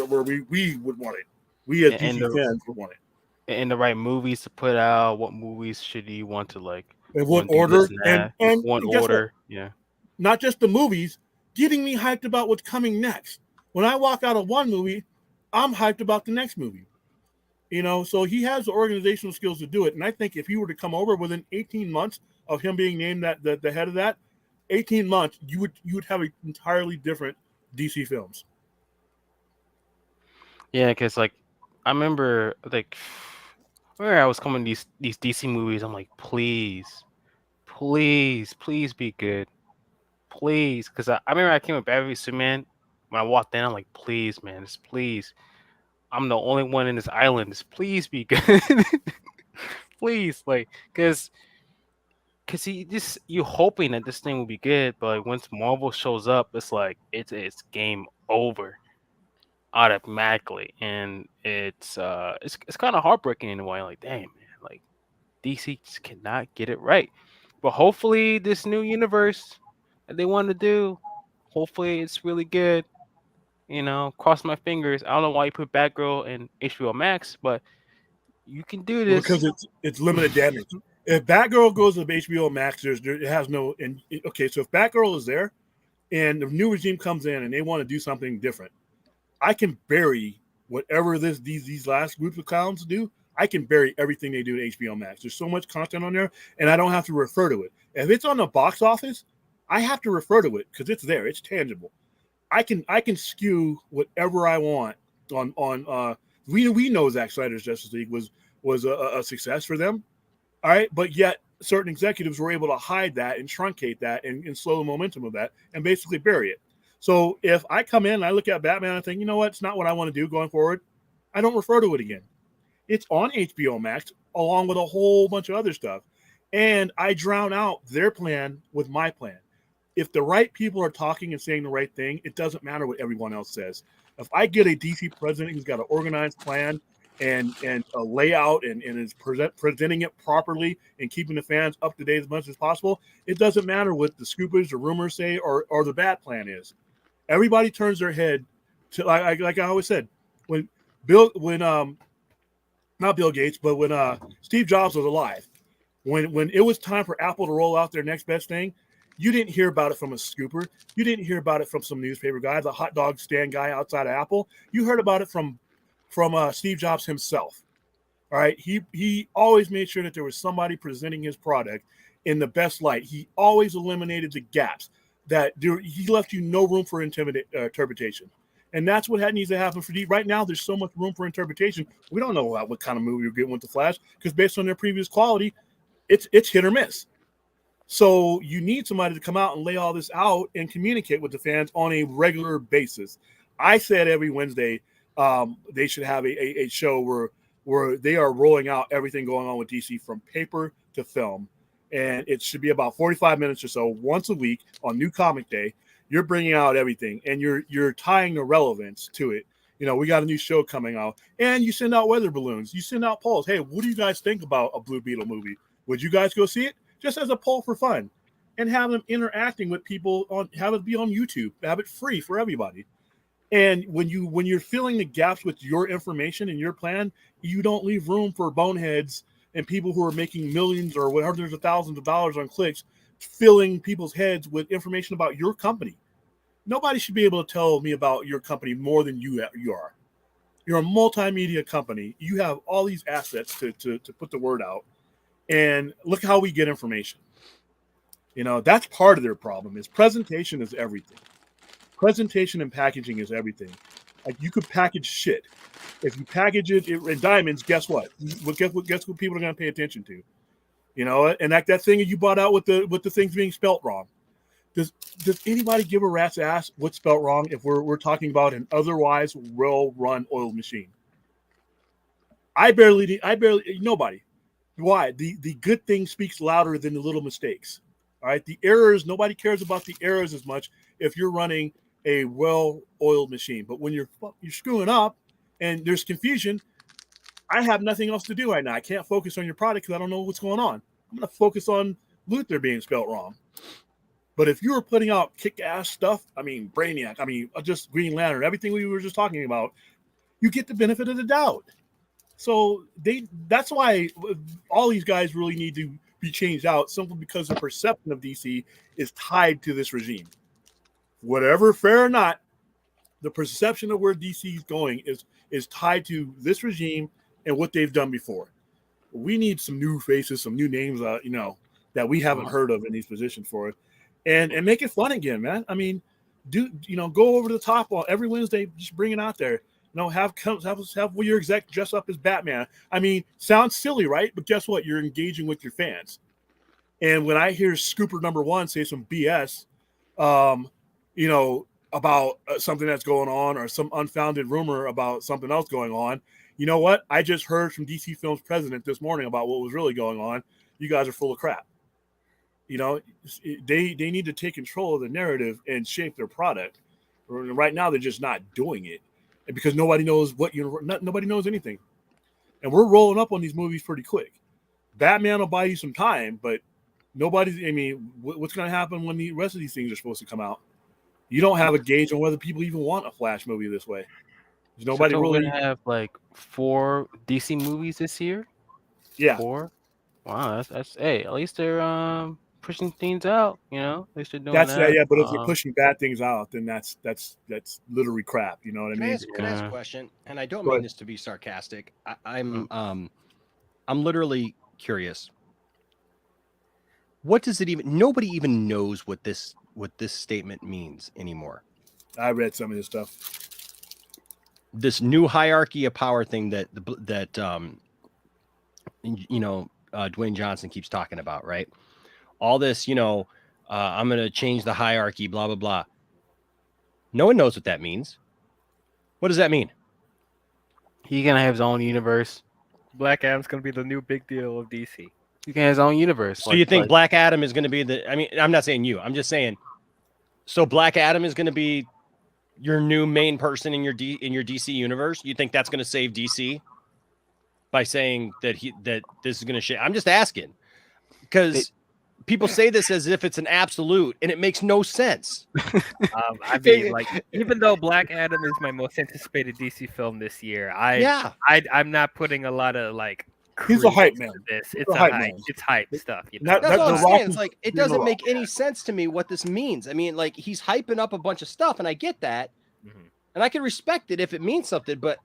where we would want it. We as DC fans would want it.
And the right movies to put out. What movies should you want to like?
In what order? And
one order. Yeah.
Not just the movies, getting me hyped about what's coming next. When I walk out of one movie, I'm hyped about the next movie. So he has the organizational skills to do it. And I think if he were to come over within 18 months of him being named the head of that, 18 months, you would have an entirely different DC films.
Yeah, because like I remember where I was coming these DC movies, I'm like, please be good, please. Because I remember I came with Batman v Superman. When I walked in, I'm like, please, man, just please. I'm the only one in this island. Just please be good, please, like, because you're hoping that this thing will be good, but like once Marvel shows up, it's like it's game over automatically, and it's kind of heartbreaking in a way. Like, damn, man, like DC just cannot get it right. But hopefully, this new universe that they want to do, hopefully it's really good. cross my fingers. I don't know why you put Batgirl in HBO Max, but you can do this
because it's limited damage. If Batgirl goes to HBO Max, it has no. Okay, so if Batgirl is there, and the new regime comes in and they want to do something different, I can bury whatever these last group of clowns do. I can bury everything they do at HBO Max. There's so much content on there, and I don't have to refer to it. If it's on the box office, I have to refer to it because it's there. It's tangible. I can skew whatever I want on. We know Zack Snyder's Justice League was a success for them. All right, but yet certain executives were able to hide that and truncate that and slow the momentum of that and basically bury it. So if I come in and I look at Batman and think, you know what, it's not what I want to do going forward, I don't refer to it again. It's on HBO Max along with a whole bunch of other stuff. And I drown out their plan with my plan. If the right people are talking and saying the right thing, it doesn't matter what everyone else says. If I get a DC president who's got an organized plan and a layout and is presenting it properly and keeping the fans up to date as much as possible, it doesn't matter what the scoopers or rumors say or the bad plan is. Everybody turns their head to like I always said, not Bill Gates, but when Steve Jobs was alive, when it was time for Apple to roll out their next best thing, you didn't hear about it from a scooper. You didn't hear about it from some newspaper guy, the hot dog stand guy outside of Apple. You heard about it from Steve Jobs himself. All right. He always made sure that there was somebody presenting his product in the best light. He always eliminated the gaps he left you no room for interpretation. And that's what needs to happen for D. Right now, there's so much room for interpretation. We don't know what kind of movie you're getting with the Flash because based on their previous quality, it's hit or miss. So you need somebody to come out and lay all this out and communicate with the fans on a regular basis. I said every Wednesday they should have a show where they are rolling out everything going on with DC from paper to film. And it should be about 45 minutes or so once a week on New Comic Day. You're bringing out everything and you're tying the relevance to it. We got a new show coming out and you send out weather balloons. You send out polls. Hey, what do you guys think about a Blue Beetle movie? Would you guys go see it? Just as a poll for fun, and have them interacting with people have it be on YouTube, have it free for everybody. And when you're filling the gaps with your information and your plan, you don't leave room for boneheads and people who are making millions or hundreds of thousands of dollars on clicks, filling people's heads with information about your company. Nobody should be able to tell me about your company more than you are. You're a multimedia company. You have all these assets to put the word out. And look how we get information. That's part of their problem is presentation is everything. Presentation and packaging is everything. Like you could package shit. If you package it in diamonds, guess what? Guess what people are going to pay attention to? And like that thing you bought out with the things being spelt wrong. Does anybody give a rat's ass what's spelt wrong if we're talking about an otherwise well-run oil machine? Nobody. Why? The good thing speaks louder than the little mistakes. All right. The errors, nobody cares about the errors as much if you're running a well-oiled machine. But when you're screwing up and there's confusion, I have nothing else to do right now. I can't focus on your product because I don't know what's going on. I'm going to focus on Luther being spelled wrong. But if you were putting out kick-ass stuff, Brainiac, just Green Lantern, everything we were just talking about, you get the benefit of the doubt. So that's why all these guys really need to be changed out simply because the perception of DC is tied to this regime. Whatever, fair or not, the perception of where DC is going is tied to this regime and what they've done before. We need some new faces, some new names, that we haven't heard of in these positions for it, and make it fun again, man. Go over the top on every Wednesday, just bring it out there. Have your exec dress up as Batman. Sounds silly, right? But guess what? You're engaging with your fans. And when I hear Scooper number one say some BS, about something that's going on or some unfounded rumor about something else going on, you know what? I just heard from DC Films president this morning about what was really going on. You guys are full of crap. They need to take control of the narrative and shape their product. Right now, they're just not doing it. Because nobody knows nobody knows anything. And we're rolling up on these movies pretty quick. Batman will buy you some time, but what's going to happen when the rest of these things are supposed to come out? you don't have a gauge on whether people even want a Flash movie this way. There's nobody
so
really.
We have like 4 DC movies this year.
Yeah.
4. Wow, that's hey. At least they're pushing things out. At least they're doing
That's
that.
Yeah. But if they're pushing bad things out, then that's literally crap. You know what I mean?
Can I ask a question? And I don't mean this to be sarcastic. I'm literally curious. What does it even? Nobody even knows what this statement means anymore.
I read some of this stuff.
This new hierarchy of power thing that Dwayne Johnson keeps talking about, right? All this, I'm going to change the hierarchy, blah, blah, blah. No one knows what that means. What does that mean?
He's going to have his own universe.
Black Adam's going to be the new big deal of DC.
He can have his own universe.
So you think Black Adam is going to be I'm not saying you. I'm just saying, so Black Adam is going to be your new main person in your DC universe? You think that's going to save DC by saying that this is going to I'm just asking, because people say this as if it's an absolute, and it makes no sense.
I mean, like, even though Black Adam is my most anticipated DC film this year, I'm not putting a lot of like.
He's a hype man.
It's a hype. It's hype stuff.
That's all I'm saying. It's like it doesn't make any sense to me what this means. I mean, like, he's hyping up a bunch of stuff, and I get that, and I can respect it if it means something, but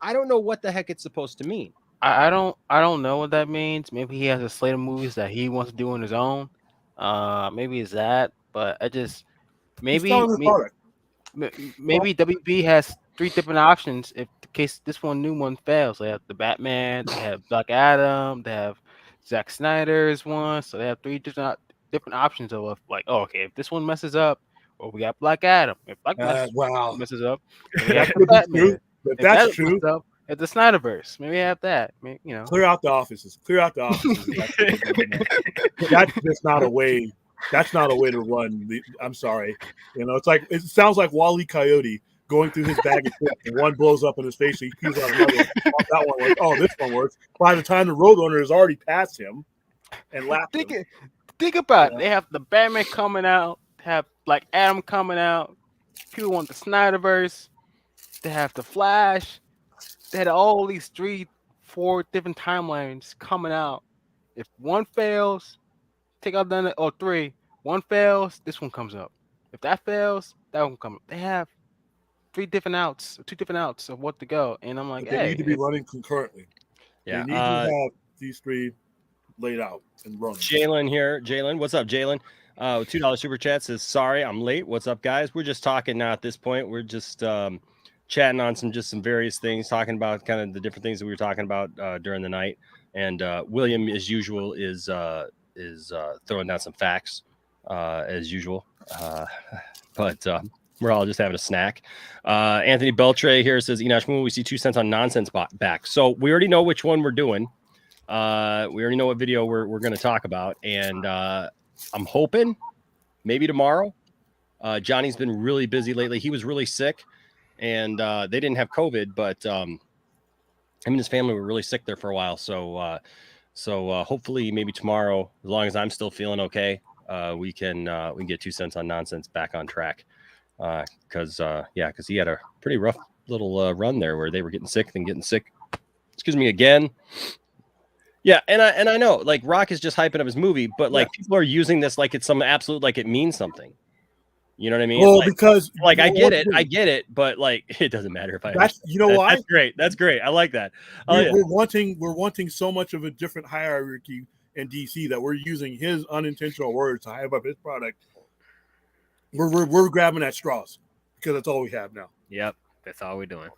I don't know what the heck it's supposed to mean.
I don't know what that means. Maybe he has a slate of movies that he wants to do on his own. Maybe it's that, but maybe WB has 3 different options if the case this new one fails. They have the Batman, they have Black Adam, they have Zack Snyder's one, so they have 3 different options of like, oh, okay, if this one messes up, well, we got Black Adam. If messes up, we got Batman.
If that's true.
At the Snyderverse, maybe have that.
Clear out the offices. That's just not a way. That's not a way to run. I'm sorry. It's like it sounds like Wile E. Coyote going through his bag of chips, and one blows up in his face, so he pews out another one. That one works. Oh, this one works. By the time the Roadrunner has already passed him, and laughed.
Think about it. They have the Batman coming out. Have Black Adam coming out. People want the Snyderverse. They have the Flash. They had all these 3, 4 different timelines coming out. If one fails, take out the or 3. One fails, this one comes up. If that fails, that one comes up. They have 2 different outs of what to go, and I'm like,
they need to be running concurrently.
Yeah,
they need to have these 3 laid out and running.
Jalen here, what's up, Jalen? $2 super chat says, sorry, I'm late. What's up, guys? We're just talking now at this point. We're just chatting on some various things, talking about kind of the different things that we were talking about during the night. And William, as usual, is throwing down some facts as usual. But we're all just having a snack. Anthony Beltre here says, Enosh, when will we see 2 cents on nonsense back? So we already know which one we're doing. We already know what video we're going to talk about. And I'm hoping maybe tomorrow. Johnny's been really busy lately. He was really sick. And they didn't have COVID, but him and his family were really sick there for a while. So hopefully maybe tomorrow, as long as I'm still feeling okay, we can get 2 cents on nonsense back on track. Because he had a pretty rough little run there where they were getting sick again. Yeah, and I know, like, Rock is just hyping up his movie, but like people are using this like it's some absolute, like it means something. You know what I mean?
Well,
like,
because
like I get it, but like it doesn't matter if I.
Why?
That's great. I like that.
We're wanting so much of a different hierarchy in DC that we're using his unintentional words to hype up his product. We're grabbing at straws because that's all we have now.
Yep, that's all we're doing.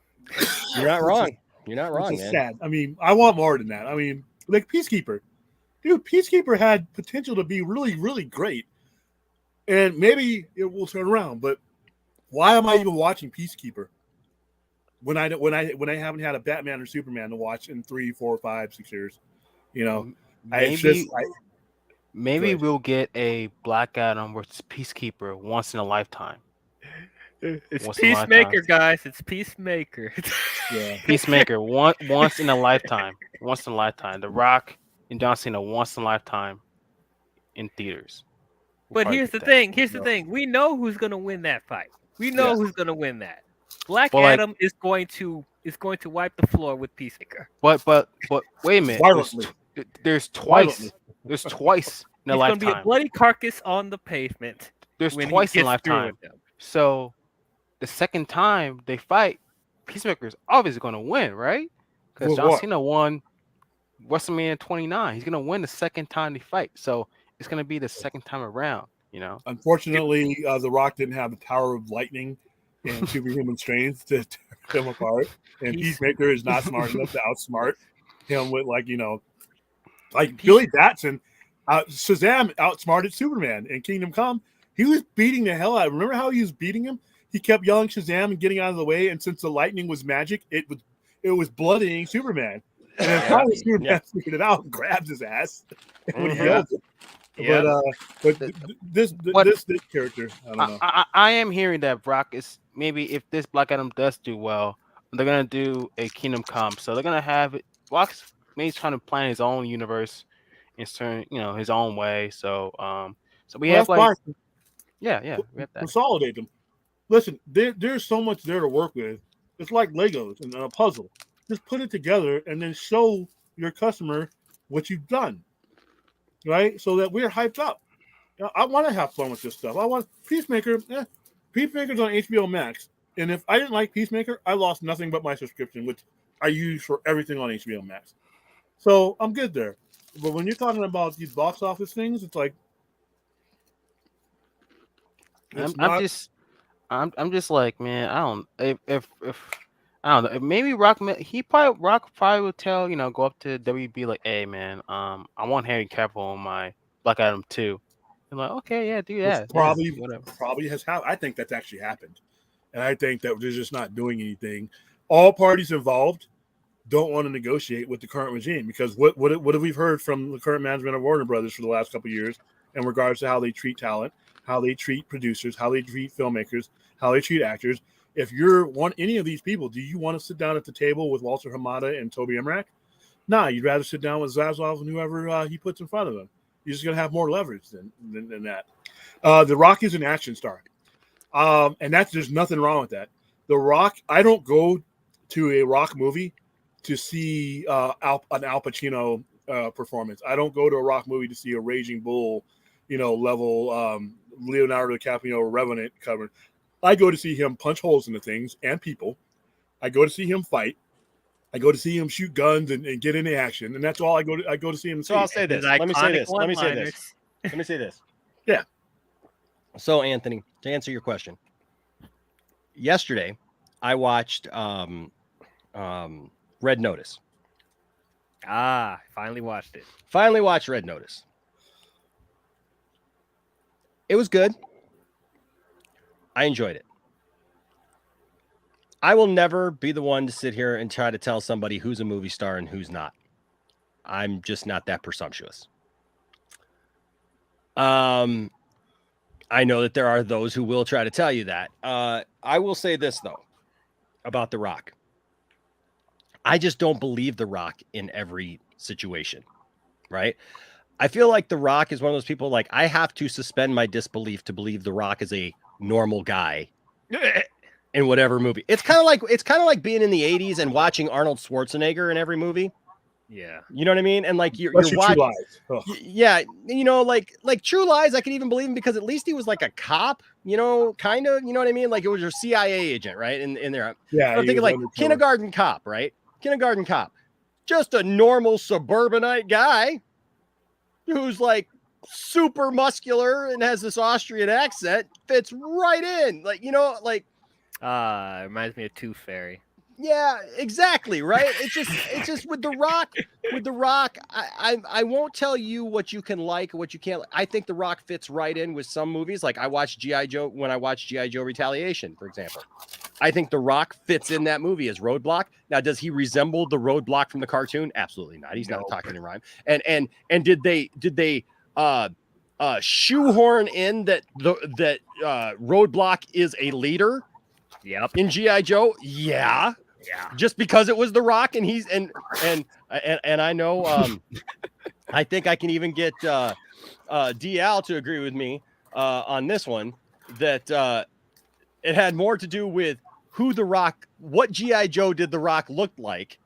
You're not wrong. You're not wrong, man.
Sad. I mean, I want more than that. I mean, like Peacemaker, dude. Peacemaker had potential to be really, really great. And maybe it will turn around, but why am I even watching Peacekeeper when I haven't had a Batman or Superman to watch in 3, 4, 5, 6 years?
Maybe we'll get a Black Adam versus Peacekeeper once in a lifetime.
It's Peacemaker, guys. It's Peacemaker.
Yeah,
Peacemaker once in a lifetime. Once in a lifetime. The Rock and John Cena once in a lifetime in theaters.
But here's the thing. Here's the thing. We know who's gonna win that fight. We know who's gonna win that. Black Adam is going to wipe the floor with Peacemaker.
But wait a minute. There's twice. There's twice in a lifetime.
He's gonna be a bloody carcass on the pavement.
There's twice in a lifetime. So the second time they fight, Peacemaker is obviously gonna win, right? Because John Cena won WrestleMania 29. He's gonna win the second time they fight. So it's gonna be the second time around. You know.
Unfortunately, The Rock didn't have the power of lightning and superhuman strength to tear him apart. And Peacemaker is not smart enough to outsmart him with Billy Batson. Shazam outsmarted Superman in Kingdom Come. He was beating the hell out of him. Remember how he was beating him? He kept yelling Shazam and getting out of the way. And since the lightning was magic, it was bloodying Superman. And then finally Superman figured it out and grabs his ass when he yells it. Yeah. But this character, I don't know.
I am hearing that Brock is maybe if this Black Adam does do well, they're gonna do a Kingdom Come. So they're gonna have it. Brock's maybe trying to plan his own universe in certain, his own way. So we have we have that.
Consolidate them. Listen, there's so much there to work with. It's like Legos and a puzzle. Just put it together and then show your customer what you've done. Right, so that we're hyped up. I want to have fun with this stuff. I want Peacemaker. Peacemaker's on HBO Max, and if I didn't like Peacemaker, I lost nothing but my subscription, which I use for everything on HBO Max. So I'm good there. But when you're talking about these box office things, it's like
I'm just like, man, I don't if I don't know. Maybe Rock probably will tell, go up to WB like, hey man, I want Henry Cavill on my Black Adam 2. And like, okay, yeah, do that.
Probably has happened. I think that's actually happened. And I think that they're just not doing anything. All parties involved don't want to negotiate with the current regime because what have we heard from the current management of Warner Brothers for the last couple of years in regards to how they treat talent, how they treat producers, how they treat filmmakers, how they treat actors. If you're any of these people, do you want to sit down at the table with Walter Hamada and Toby Emmerich? Nah, you'd rather sit down with Zaslav and whoever he puts in front of them. You're just going to have more leverage than that. The Rock is an action star. And there's nothing wrong with that. The Rock, I don't go to a Rock movie to see an Al Pacino performance. I don't go to a Rock movie to see a Raging Bull, level Leonardo DiCaprio Revenant cover. I go to see him punch holes into things and people. I go to see him fight. I go to see him shoot guns and get into action, and that's all I go to see him.
So I'll say this. Let me say this.
Yeah.
So Anthony, to answer your question, yesterday I watched Red Notice.
Finally watched it.
Finally watched Red Notice. It was good. I enjoyed it. I will never be the one to sit here and try to tell somebody who's a movie star and who's not. I'm just not that presumptuous. I know that there are those who will try to tell you that. I will say this, though, about The Rock. I just don't believe The Rock in every situation, right? I feel like The Rock is one of those people, like, I have to suspend my disbelief to believe The Rock is a normal guy in whatever movie. It's kind of like being in the 80s and watching Arnold Schwarzenegger in every movie.
Yeah.
You know what I mean? And like you're watching
True Lies.
Yeah, like True Lies, I can even believe him because at least he was like a cop, kind of, you know what I mean? Like it was your CIA agent, right? In there.
Yeah.
I'm thinking like Kindergarten Cop, right? Kindergarten Cop. Just a normal suburbanite guy who's like super muscular and has this Austrian accent, fits right in. Like, it
reminds me of Tooth Fairy.
Yeah, exactly. Right. It's just with The Rock, I won't tell you what you can like, what you can't. I think The Rock fits right in with some movies. Like I watched G.I. Joe when I watched G.I. Joe Retaliation, for example. I think The Rock fits in that movie as Roadblock. Now, does he resemble the Roadblock from the cartoon? Absolutely not. He's not talking in rhyme. And did they shoehorn in that Roadblock is a leader?
Yep.
In G.I. Joe? Yeah. Just because it was The Rock and he's and I know I think I can even get DL to agree with me on this one that it had more to do with who The Rock, what G.I. Joe did The Rock look like,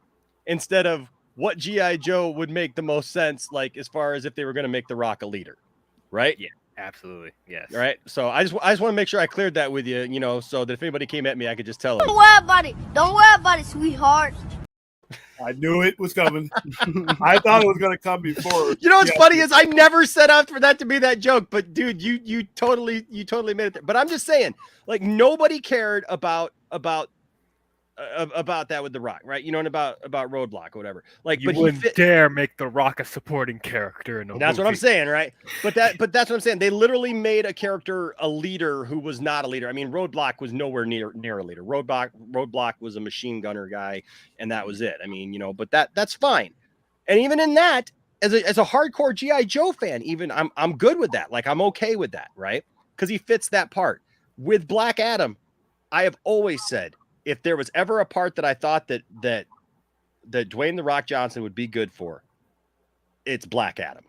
instead of what G.I. Joe would make the most sense, like as far as if they were going to make The Rock a leader, right?
Yeah, absolutely. Yes.
Right. So I just want to make sure I cleared that with you, so that if anybody came at me, I could just tell them.
Don't worry about it. Don't worry about it, sweetheart.
I knew it was coming. I thought it was going to come before.
You know what's funny is I never set out for that to be that joke, but dude, you totally made it there. But I'm just saying, like, nobody cared about that with The Rock, right? And about Roadblock or whatever. Like,
you wouldn't dare make The Rock a supporting character in a movie.
That's what I'm saying, right? But that's what I'm saying. They literally made a character a leader who was not a leader. I mean, Roadblock was nowhere near a leader. Roadblock was a machine gunner guy, and that was it. I mean, but that's fine. And even in that, as a hardcore G.I. Joe fan, even I'm good with that. Like, I'm okay with that, right? Because he fits that part. With Black Adam, I have always said, if there was ever a part that I thought that Dwayne The Rock Johnson would be good for, it's Black Adam.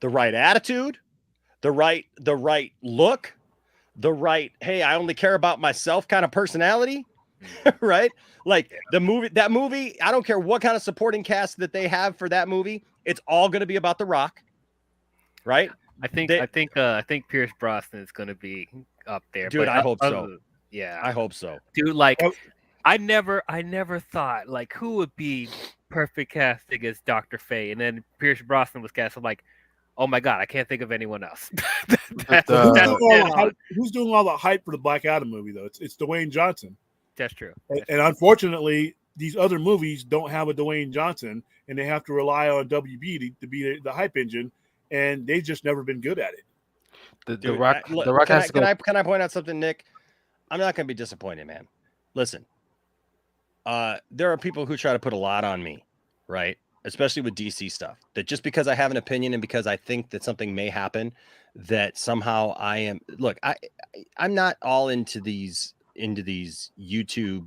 The right attitude, the right look, the right, hey, I only care about myself kind of personality, right? Like that movie, I don't care what kind of supporting cast that they have for that movie, it's all going to be about The Rock, right?
I think Pierce Brosnan is going to be up there.
Dude, I hope so.
Yeah,
I hope so.
Dude, like, I never thought, like, who would be perfect casting as Dr. Fate, and then Pierce Brosnan was cast. I'm like, oh my god, I can't think of anyone else.
Who's doing all the hype for the Black Adam movie though? It's Dwayne Johnson.
That's true.
And unfortunately, these other movies don't have a Dwayne Johnson, and they have to rely on WB to be the hype engine, and they've just never been good at it.
The Rock has to go.
Can I point out something, Nick? I'm not going to be disappointed, man. Listen, there are people who try to put a lot on me, right? Especially with DC stuff, that just because I have an opinion and because I think that something may happen, that somehow I am. Look, I'm not all into these YouTube,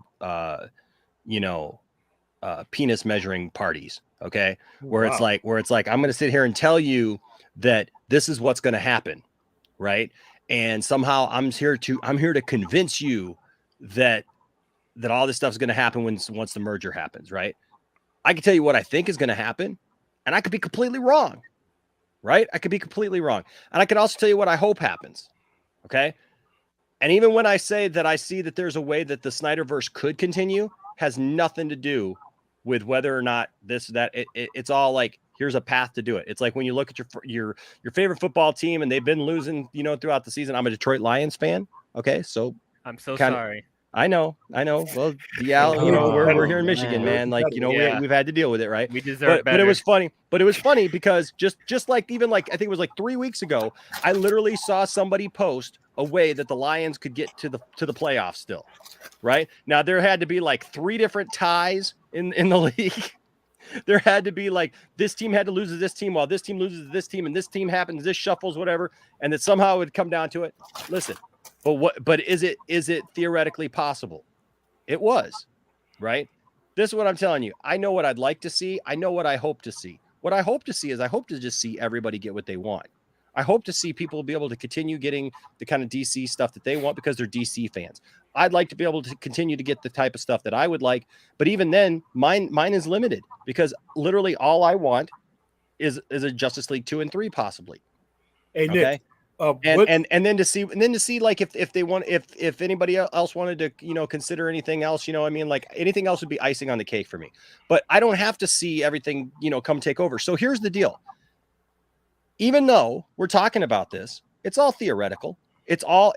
penis measuring parties. Okay, where it's like I'm going to sit here and tell you that this is what's going to happen, right? And somehow I'm here to convince you that all this stuff is going to happen once the merger happens, right? I can tell you what I think is going to happen, and I could be completely wrong, right? I could be completely wrong. And I can also tell you what I hope happens, okay? And even when I say that I see that there's a way that the Snyderverse could continue, has nothing to do with whether or not it's all like, here's a path to do it. It's like when you look at your favorite football team and they've been losing, throughout the season. I'm a Detroit Lions fan. Okay. So
I'm so sorry.
I know. Well, we're here in Michigan, man. Like, we've had to deal with it, right?
We deserve better.
But it was funny because just like, even like, I think it was like 3 weeks ago, I literally saw somebody post a way that the Lions could get to the playoffs still. Right now, there had to be like 3 different ties in the league. There had to be like, this team had to lose to this team while this team loses to this team, and this team happens, this shuffles, whatever, and that somehow it would come down to it. Listen, but is it theoretically possible? It was, right? This is what I'm telling you. I know what I'd like to see. I know what I hope to see. What I hope to see is I hope to just see everybody get what they want. I hope to see people be able to continue getting the kind of DC stuff that they want because they're DC fans. I'd like to be able to continue to get the type of stuff that I would like, but even then, mine is limited because literally all I want is a Justice League 2 and 3 possibly.
Hey, Nick,
and then to see like if they want, if anybody else wanted to consider anything else, like anything else would be icing on the cake for me. But I don't have to see everything come take over. So here's the deal. Even though we're talking about this, it's all theoretical. It's all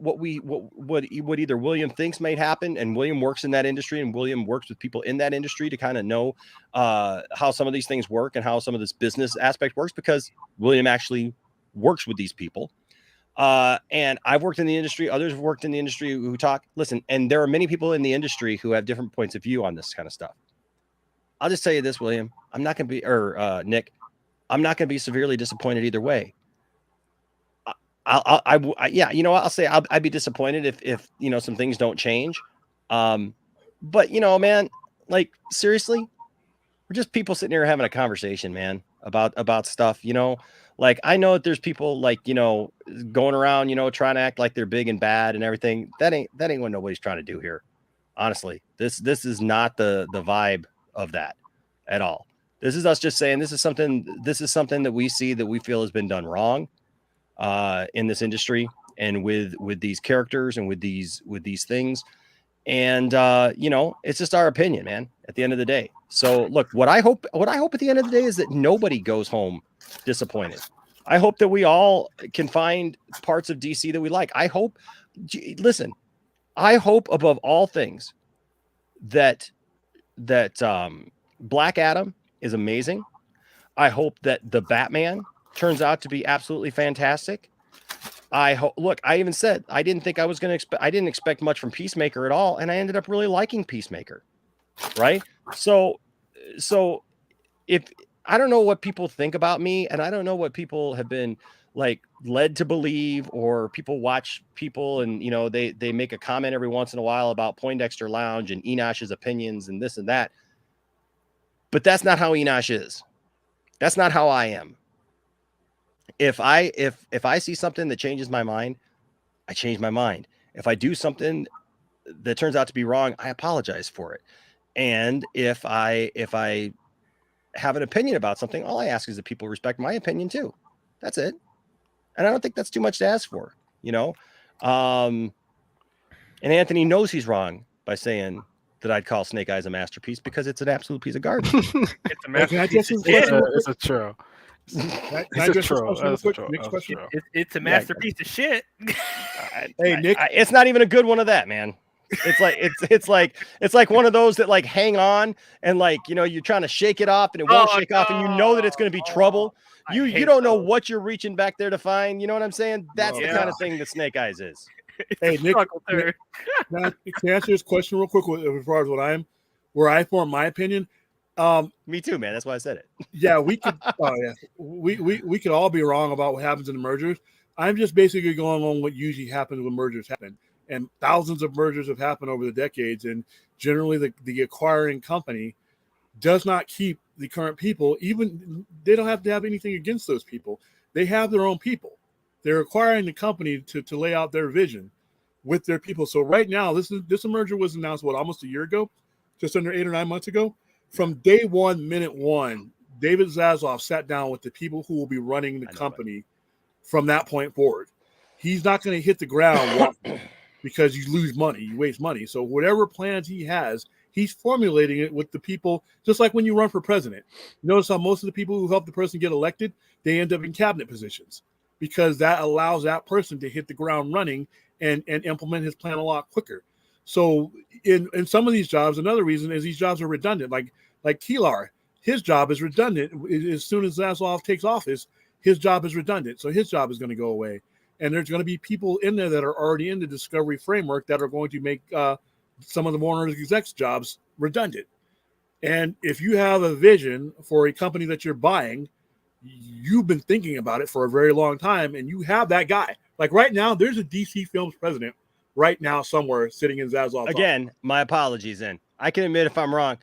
what either William thinks might happen, and William works in that industry, and William works with people in that industry to kind of know how some of these things work and how some of this business aspect works, because William actually works with these people. And I've worked in the industry, others have worked in the industry who talk. Listen, and there are many people in the industry who have different points of view on this kind of stuff. I'll just tell you this, William. I'm not going to be, or Nick, I'm not going to be severely disappointed either way. I'll say I'd be disappointed if some things don't change. But man, like seriously, we're just people sitting here having a conversation, man, about stuff, Like, I know that there's people like, you know, going around, you know, trying to act like they're big and bad and everything. That ain't what nobody's trying to do here. Honestly, this is not the vibe of that at all. This is us just saying this is something that we see that we feel has been done wrong in this industry and with these characters and with these things. And you know, it's just our opinion, man, at the end of the day. So look, what I hope at the end of the day is that nobody goes home disappointed. I hope that we all can find parts of DC that we like. I hope above all things that Black Adam is amazing. I hope that the Batman turns out to be absolutely fantastic. I hope. Look, I even said I didn't think I was going to expect. I didn't expect much from Peacemaker at all, and I ended up really liking Peacemaker. Right? So if I don't know what people think about me, and I don't know what people have been like led to believe, or people watch people and, you know, they make a comment every once in a while about Poindexter Lounge and Enosh's opinions and this and that. But that's not how Enosh is. That's not how I am. If I see something that changes my mind, I change my mind. If I do something that turns out to be wrong, I apologize for it. And if I have an opinion about something, all I ask is that people respect my opinion too. That's it. And I don't think that's too much to ask for, you know? And Anthony knows he's wrong by saying that I'd call Snake Eyes a masterpiece, because it's an absolute piece of garbage.
It's a masterpiece.
It's a true.
It's a masterpiece of shit.
Hey, Nick,
it's not even a good one of that, man. It's like one of those that like hang on and, like, you know, you're trying to shake it off and it won't shake off, and you know that it's going to be trouble. You don't know what you're reaching back there to find. You know what I'm saying? That's the kind of thing that Snake Eyes is.
Hey, Nick, now, to answer this question real quick, as far as where I form my opinion.
Me too, man. That's why I said it.
Yeah, we could. We could all be wrong about what happens in the mergers. I'm just basically going on what usually happens when mergers happen, and thousands of mergers have happened over the decades. And generally, the acquiring company does not keep the current people. Even they don't have to have anything against those people. They have their own people. They're acquiring the company to lay out their vision with their people. So right now, this merger was announced almost a year ago, just under 8 or 9 months ago. From day one, minute one, David Zaslav sat down with the people who will be running the company from that point forward. He's not going to hit the ground because you lose money, you waste money. So whatever plans he has, he's formulating it with the people, just like when you run for president. Notice how most of the people who help the person get elected, they end up in cabinet positions, because that allows that person to hit the ground running and implement his plan a lot quicker. So in some of these jobs, another reason is these jobs are redundant. Like Kilar, his job is redundant. As soon as Zaslav takes office, his job is redundant. So his job is going to go away. And there's going to be people in there that are already in the Discovery framework that are going to make some of the Warner execs jobs redundant. And if you have a vision for a company that you're buying, you've been thinking about it for a very long time, and you have that guy. Like right now, there's a DC Films president right now somewhere sitting in Zaslav's
Again, my apologies then. I can admit if I'm wrong.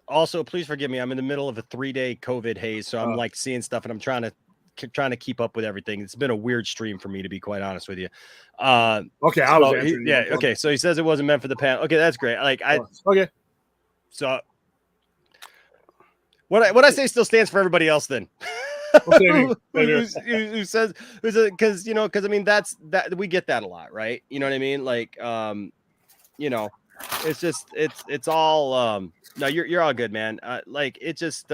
Also, please forgive me. I'm in the middle of a 3-day COVID haze, so I'm like seeing stuff, and I'm trying to keep up with everything. It's been a weird stream for me, to be quite honest with you.
Okay, I was answering you.
Okay. So he says it wasn't meant for the panel. Okay, that's great.
Okay.
So what I say still stands for everybody else then. Who says, because I mean that's we get that a lot, right? You know what I mean? Like you know, it's just it's all no, you're all good, man. Like it just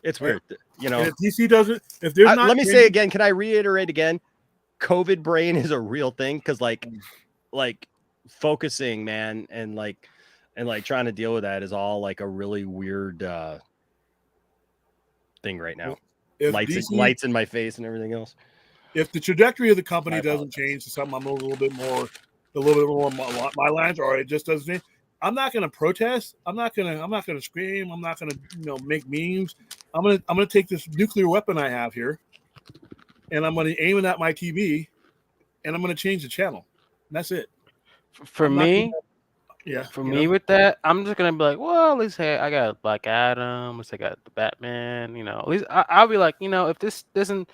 it's weird, you know.
And if DC doesn't, if there's not,
let me say again, can I reiterate again? COVID brain is a real thing, because like focusing, man, and trying to deal with that is all like a really weird thing right now. Lights in my face and everything else.
If the trajectory of the company doesn't change to something I'm a little bit more my lines, or it just doesn't change, I'm not going to protest. I'm not going to scream. I'm not going to make memes. I'm going to take this nuclear weapon I have here, and I'm going to aim it at my TV, and I'm going to change the channel. And that's it.
For me,
me
with that, I'm just gonna be like, well, at least I got Black Adam, at least I got the Batman. You know, at least I'll be like, if this doesn't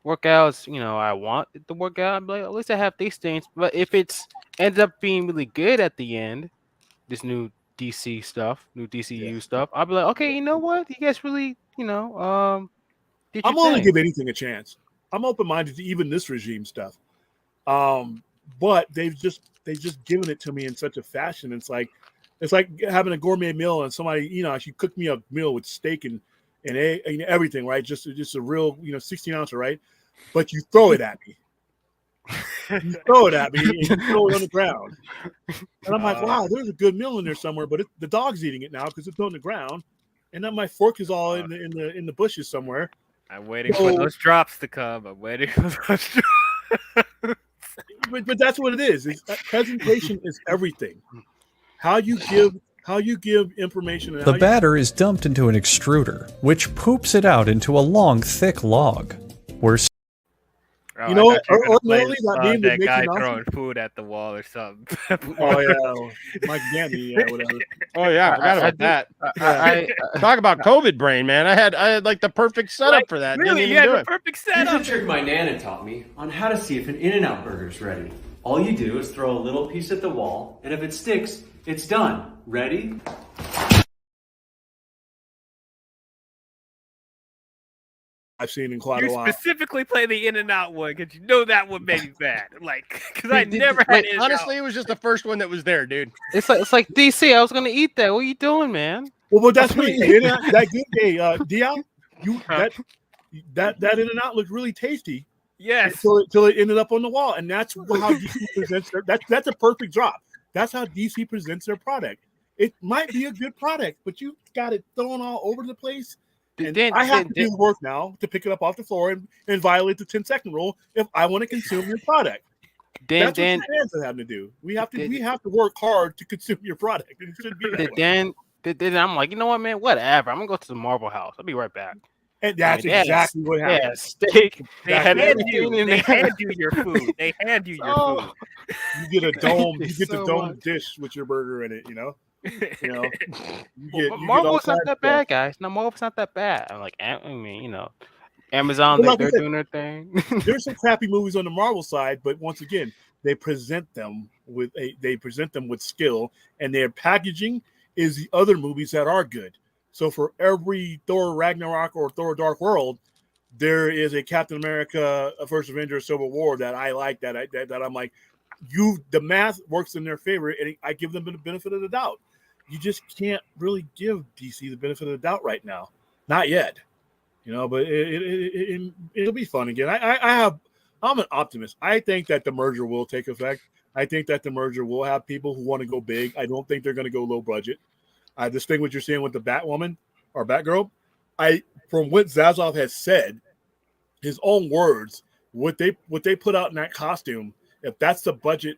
work out as I want it to work out, I'm like, at least I have these things. But if it's ends up being really good at the end, this new DC stuff, new DCU stuff, I'll be like, okay, you know what? You guys really, did
I'm
your
willing to
thing.
give anything a chance. I'm open minded to even this regime stuff. But they've just given it to me in such a fashion. It's like having a gourmet meal and somebody, she cooked me a meal with steak and everything, right? Just a real, 16 ounce, right? But you throw it at me. You throw it at me and you throw it on the ground. And I'm like, wow, there's a good meal in there somewhere, but the dog's eating it now because it's on the ground. And then my fork is all in the bushes somewhere.
I'm waiting for those drops to come. I'm waiting for those drops.
But that's what it is. Presentation is everything. How you give information.
The batter is dumped into an extruder, which poops it out into a long, thick log. Where
ordinarily
that guy throwing food at the wall or something.
Oh yeah, Mike Gandy, whatever.
Oh yeah, I forgot about that. Talk about COVID brain, man. I had like the perfect setup for that.
Really, you had the perfect setup.
Here's a trick my Nana taught me on how to see if an In-N-Out burger is ready. All you do is throw a little piece at the wall, and if it sticks, it's done. Ready?
I've seen in quite a while.
You specifically play the In-N-Out one because you know that one made me bad. Like, because I never had it.
Honestly, it was just the first one that was there, dude.
It's like DC. I was gonna eat that. What are you doing, man?
Well, that's me. That good day, Dion. That In-N-Out looked really tasty.
Yes.
Until it ended up on the wall, and that's how DC presents that's a perfect drop. That's how DC presents their product. It might be a good product, but you got it thrown all over the place. And I have to do the work now to pick it up off the floor and violate the 10-second rule if I want to consume your product. That's what fans are having to do. We have to work hard to consume your product. And it should be that way.
Then I'm like, you know what, man? Whatever. I'm gonna go to the Marble House. I'll be right back.
And that's exactly what happened.
Yeah, steak.
They hand you your food. They hand you your food.
You get a dome. You get the dome dish with your burger in it.
Marvel's not that bad, guys. No, Marvel's not that bad. I'm like, I mean, Amazon, they're doing their thing.
There's some crappy movies on the Marvel side, but once again, they present them with skill, and their packaging is the other movies that are good. So for every Thor Ragnarok or Thor Dark World, there is a Captain America, a First Avenger, Civil War that I like. That I'm like, the math works in their favor, and I give them the benefit of the doubt. You just can't really give DC the benefit of the doubt right now, not yet. But it'll be fun again. I'm an optimist. I think that the merger will take effect. I think that the merger will have people who want to go big. I don't think they're going to go low budget. This thing what you're seeing with the Batwoman or Batgirl, from what Zazoff has said, his own words, what they put out in that costume, if that's the budget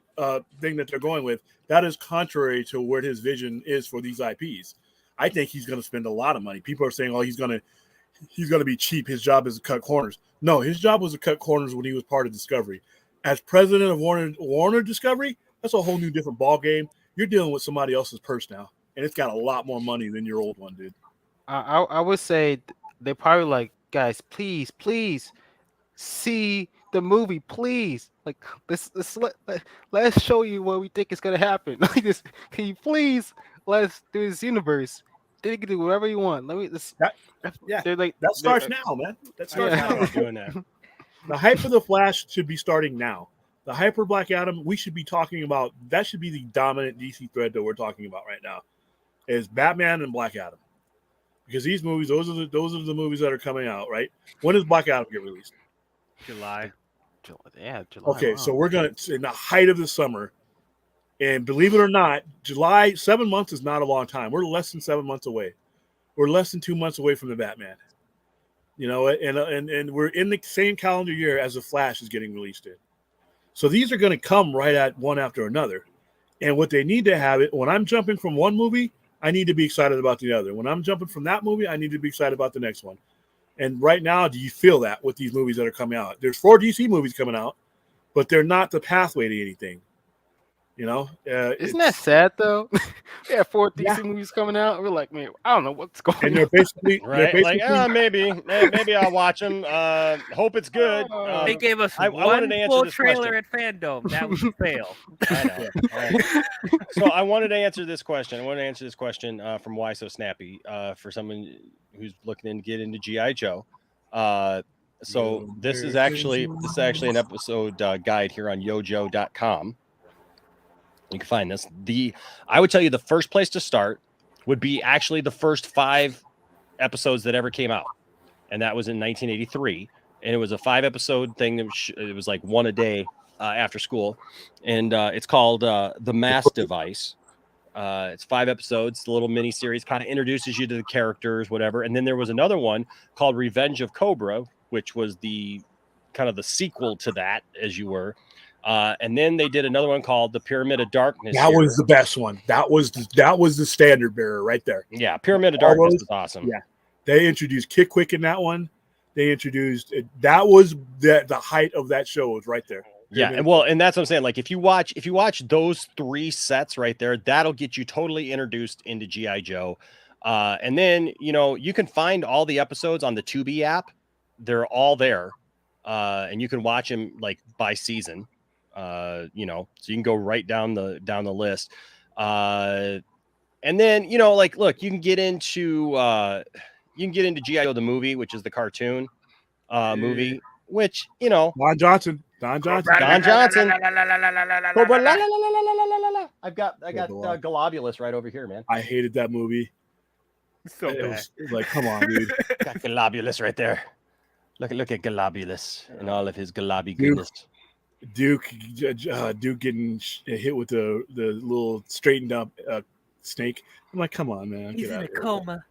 thing that they're going with, that is contrary to what his vision is for these IPs. I think he's going to spend a lot of money. People are saying, "Oh, he's going to be cheap. His job is to cut corners." No, his job was to cut corners when he was part of Discovery. As president of Warner Discovery, that's a whole new different ball game. You're dealing with somebody else's purse now, and it's got a lot more money than your old one did.
I would say they're probably like, guys, please see the movie, please. Like, let's show you what we think is gonna happen. Like this, can you please let's do this universe? Then you can do whatever you want.
They're like that starts now, man. That starts now. Doing that. The hype for the Flash should be starting now. The hype for Black Adam, we should be talking about. That should be the dominant DC thread that we're talking about right now, is Batman and Black Adam, because these movies, those are the movies that are coming out. Right? When does Black Adam get released?
July.
July.
Okay,
wow.
So we're gonna in the height of the summer, and believe it or not, July 7 months is not a long time. We're less than 7 months away. We're less than 2 months away from the Batman. And we're in the same calendar year as the Flash is getting released in. So these are going to come right at one after another. And what they need to have it, when I'm jumping from one movie, I need to be excited about the other. When I'm jumping from that movie, I need to be excited about the next one. And right now, do you feel that with these movies that are coming out? There's 4 DC movies coming out, but they're not the pathway to anything. You know,
isn't that sad though? We have 4 DC movies coming out. We're like, man, I don't know what's going on.
And they're basically
right. Maybe I'll watch them. Hope it's good.
They gave us one full trailer at Fandom. That was a fail.
I know. So I wanted to answer this question. From Why So Snappy for someone who's looking to get into GI Joe. So this is actually an episode guide here on yojo.com. You can find this. I would tell you the first place to start would be actually the first 5 episodes that ever came out. And that was in 1983. And it was a 5-episode thing. It was like one a day after school. And it's called The Mass Device. It's 5 episodes, the little mini series, kind of introduces you to the characters, whatever. And then there was another one called Revenge of Cobra, which was the kind of the sequel to that, as you were. And then they did another one called The Pyramid of Darkness.
That was the best one. That was the standard bearer right there.
Yeah, Pyramid of Darkness is awesome.
Yeah, they introduced Kick Quick in that one. They introduced that was the height of that show was right there.
Yeah, and that's what I'm saying. Like if you watch those 3 sets right there, that'll get you totally introduced into GI Joe. And then you can find all the episodes on the Tubi app. They're all there, and you can watch them like by season. So you can go right down the list. And then, look, you can get into GI Joe the movie, which is the cartoon movie, which,
Don Johnson.
I've got Globulus right over here, man.
I hated that movie.
So bad.
It was like, come on, dude.
Got Globulus right there. Look at Globulus and all of his Globy goodness.
Duke getting hit with the little straightened up snake. I'm like, come on, man.
He's in a coma.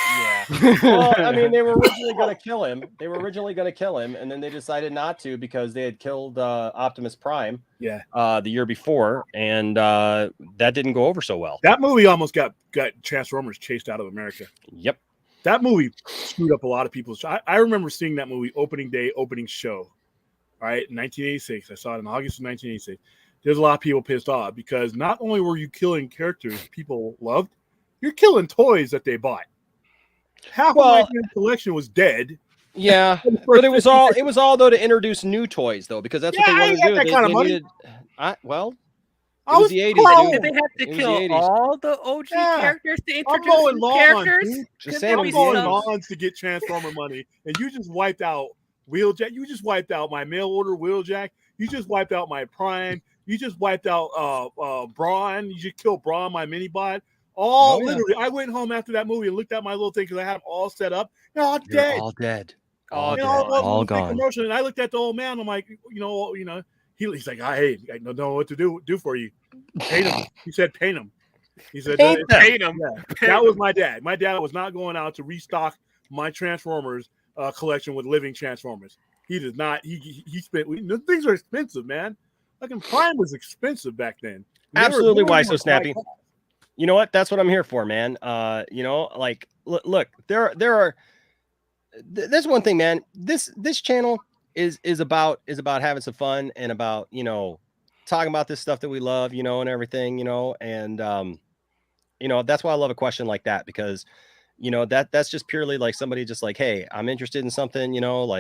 Yeah. Well, I mean, they were originally going to kill him. And then they decided not to because they had killed Optimus Prime.
Yeah.
The year before, and that didn't go over so well.
That movie almost got Transformers chased out of America.
Yep.
That movie screwed up a lot of people's. I remember seeing that movie opening show. All right, in 1986. I saw it in August of 1986. There's a lot of people pissed off because not only were you killing characters people loved, you're killing toys that they bought. Half of my collection was dead.
Yeah, but it was all though to introduce new toys though, because that's what they wanted to do.
That kind of money.
It was the 80s.
Did they have to kill all the OG characters to introduce new characters?
I'm going lawns to get Transformer money, and you just wiped out Wheeljack. You just wiped out my mail order Wheeljack. You just wiped out my Prime. You just wiped out Brawn. You just killed Brawn, my mini bot. Literally, I went home after that movie and looked at my little thing because I had them all set up. They're all dead.
All dead.
All gone. And I looked at the old man. I'm like, he's like, hey, I don't know what to do for you. Paint him. He said, paint him. He said,
paint him.
Yeah. That was my dad. My dad was not going out to restock my Transformers collection with living Transformers. He does not. He spent. The things are expensive, man. Fucking Prime was expensive back then.
Absolutely. Why so snappy? You know what? That's what I'm here for, man. Look, there are. There's one thing, man. This channel is about having some fun and about talking about this stuff that we love, and everything, and that's why I love a question like that, because that's just purely like somebody just like, hey, I'm interested in something, okay.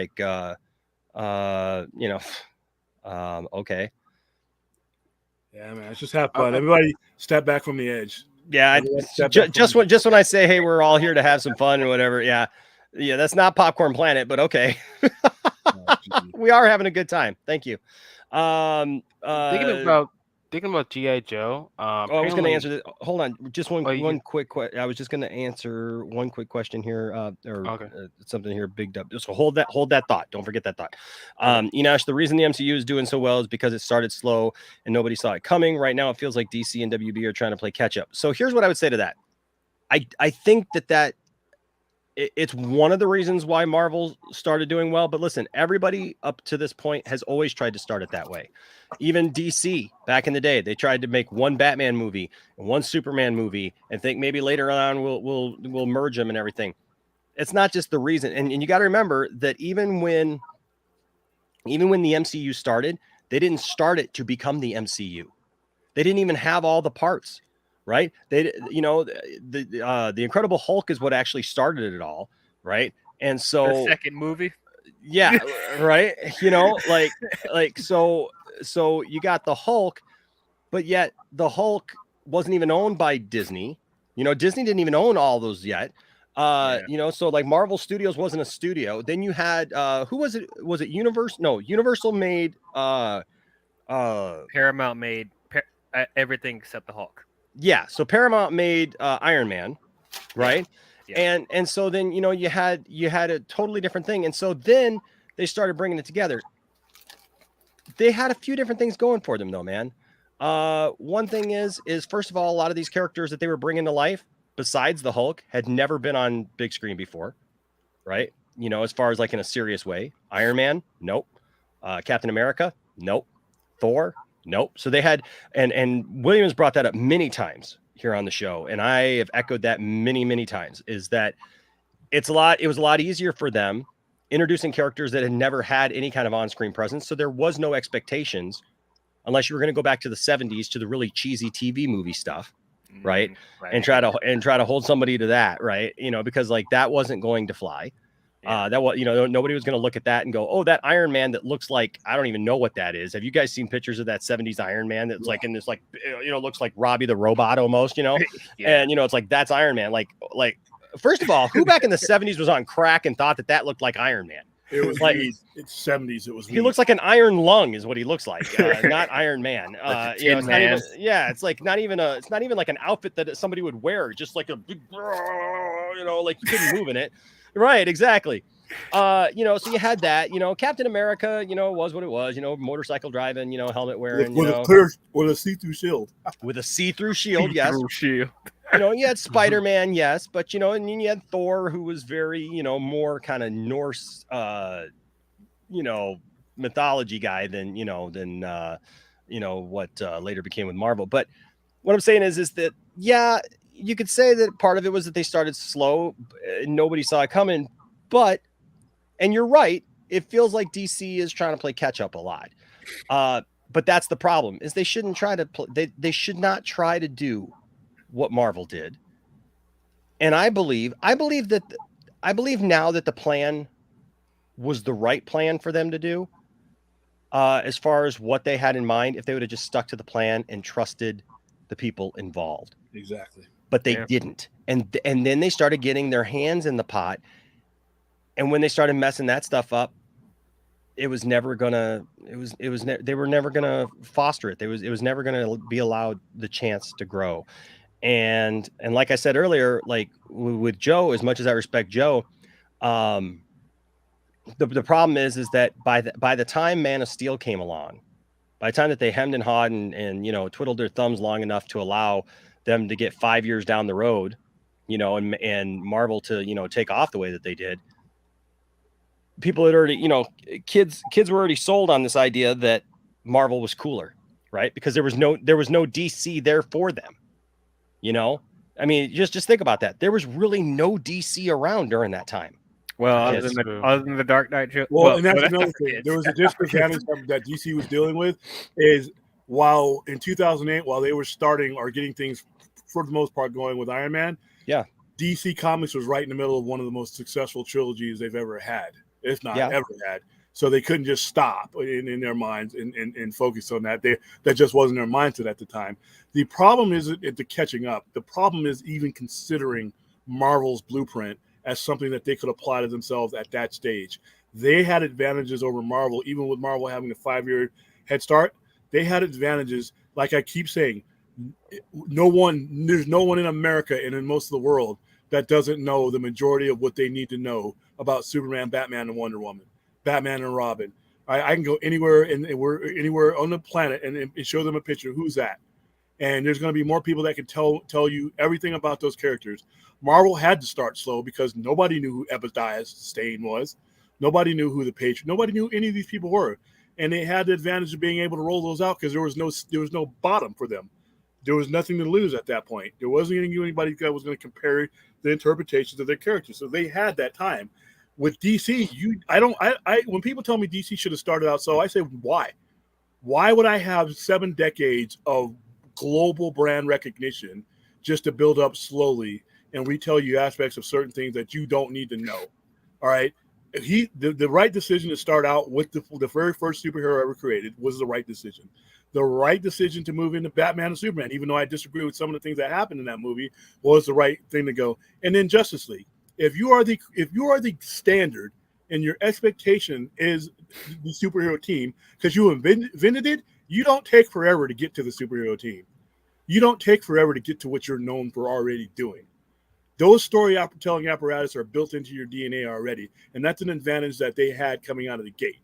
Yeah, man, it's just have fun. Everybody step back from the edge.
Yeah, just when I say, hey, we're all here to have some fun and whatever. Yeah, that's not Popcorn Planet, but okay. We are having a good time. Thank you.
Thinking about G.I. Joe.
I was going to answer this. Hold on, just one quick question. I was just going to answer one quick question here, something here bigged up. So hold that thought. Don't forget that thought. Enosh, the reason the MCU is doing so well is because it started slow and nobody saw it coming. Right now, it feels like DC and WB are trying to play catch up. So here's what I would say to that. I think that it's one of the reasons why Marvel started doing well. But listen, everybody up to this point has always tried to start it that way. Even DC back in the day, they tried to make one Batman movie and one Superman movie and think maybe later on we'll merge them and everything. It's not just the reason. And you got to remember that even when the MCU started, they didn't start it to become the MCU. They didn't even have all the parts, right? They, you know, the Incredible Hulk is what actually started it all, right? And so
the second movie,
yeah, right. You know, like so you got the Hulk, but yet the Hulk wasn't even owned by Disney. You know, Disney didn't even own all those yet. You know, so like Marvel Studios wasn't a studio. Then you had who was it? Was it Universal? No, Universal made
Paramount made everything except the Hulk.
Yeah, so Paramount made Iron Man, right?
Yeah.
And so then, you know, you had a totally different thing. And so then they started bringing it together. They had a few different things going for them though, man. One thing is first of all, a lot of these characters that they were bringing to life, besides the Hulk, had never been on big screen before, right? You know, as far as like in a serious way. Iron Man, nope. Captain America, nope. Thor, nope. So they had, and Williams brought that up many times here on the show, and I have echoed that many times, is that it was a lot easier for them introducing characters that had never had any kind of on-screen presence. So there was no expectations unless you were going to go back to the 70s to the really cheesy TV movie stuff, right? And try to hold somebody to that, right? You know, because like that wasn't going to fly. That was, you know, nobody was going to look at that and go, oh, that Iron Man that looks like, I don't even know what that is. Have you guys seen pictures of that 70s Iron Man that's like in this, like, you know, looks like Robbie the Robot almost, you know? And, you know, it's like, that's Iron Man. Like, first of all, who back in the 70s was on crack and thought that looked like Iron Man?
It was like, it's 70s. It was.
He looks like an iron lung is what he looks like, not Iron Man. You know, it's like not even like an outfit that somebody would wear, just like a big, you know, like you couldn't move in it. Right, exactly. You know, so you had that, you know, Captain America, you know, was what it was, you know, motorcycle driving, you know, helmet wearing,
with a see-through shield.
With a see-through shield, yes. You know, you had Spider-Man, yes, but you know, and you had Thor, who was very, you know, more kind of Norse you know, mythology guy than what later became with Marvel. But what I'm saying is that yeah, you could say that part of it was that they started slow, nobody saw it coming, but, and you're right, it feels like DC is trying to play catch up a lot. But that's the problem, is they shouldn't try to they should not try to do what Marvel did. And I believe now that the plan was the right plan for them to do, as far as what they had in mind, if they would have just stuck to the plan and trusted the people involved.
Exactly.
But they didn't. And then they started getting their hands in the pot. And when they started messing that stuff up, they were never gonna foster it. It was never gonna be allowed the chance to grow. And like I said earlier, like with Joe, as much as I respect Joe, the problem is that by the time Man of Steel came along, by the time that they hemmed and hawed and you know, twiddled their thumbs long enough to allow them to get 5 years down the road, you know, and Marvel to, you know, take off the way that they did, people had already, you know, kids were already sold on this idea that Marvel was cooler, right? Because there was no DC there for them. You know, I mean, just think about that. There was really no DC around during that time.
Well, other than the Dark Knight.
Well, and that's another thing. There was a disadvantage that DC was dealing with, is while in 2008, while they were starting or getting things for the most part going with Iron Man, DC Comics was right in the middle of one of the most successful trilogies they've ever had, if not ever had. So they couldn't just stop in their minds and focus on that. That just wasn't their mindset at the time. The problem isn't the catching up. The problem is even considering Marvel's blueprint as something that they could apply to themselves at that stage. They had advantages over Marvel, even with Marvel having a 5-year head start. They had advantages. Like I keep saying, there's no one in America and in most of the world that doesn't know the majority of what they need to know about Superman, Batman, and Wonder Woman, Batman and Robin. I can go anywhere anywhere on the planet and show them a picture. Who's that? And there's going to be more people that can tell you everything about those characters. Marvel had to start slow because nobody knew who Obadiah Stane was. Nobody knew who the Patriot. Nobody knew any of these people were, and they had the advantage of being able to roll those out because there was no bottom for them. There was nothing to lose at that point. There wasn't anybody that was going to compare the interpretations of their characters. So they had that time. With DC, when people tell me DC should have started out slow, I say, why? Why would I have 7 decades of global brand recognition just to build up slowly and retell you aspects of certain things that you don't need to know. All right. The right decision to start out with the very first superhero ever created was the right decision. The right decision to move into Batman and Superman, even though I disagree with some of the things that happened in that movie, was the right thing to go. And then Justice League. If you are the standard and your expectation is the superhero team because you invented it, you don't take forever to get to the superhero team. You don't take forever to get to what you're known for already doing. Those storytelling apparatus are built into your DNA already, and that's an advantage that they had coming out of the gate.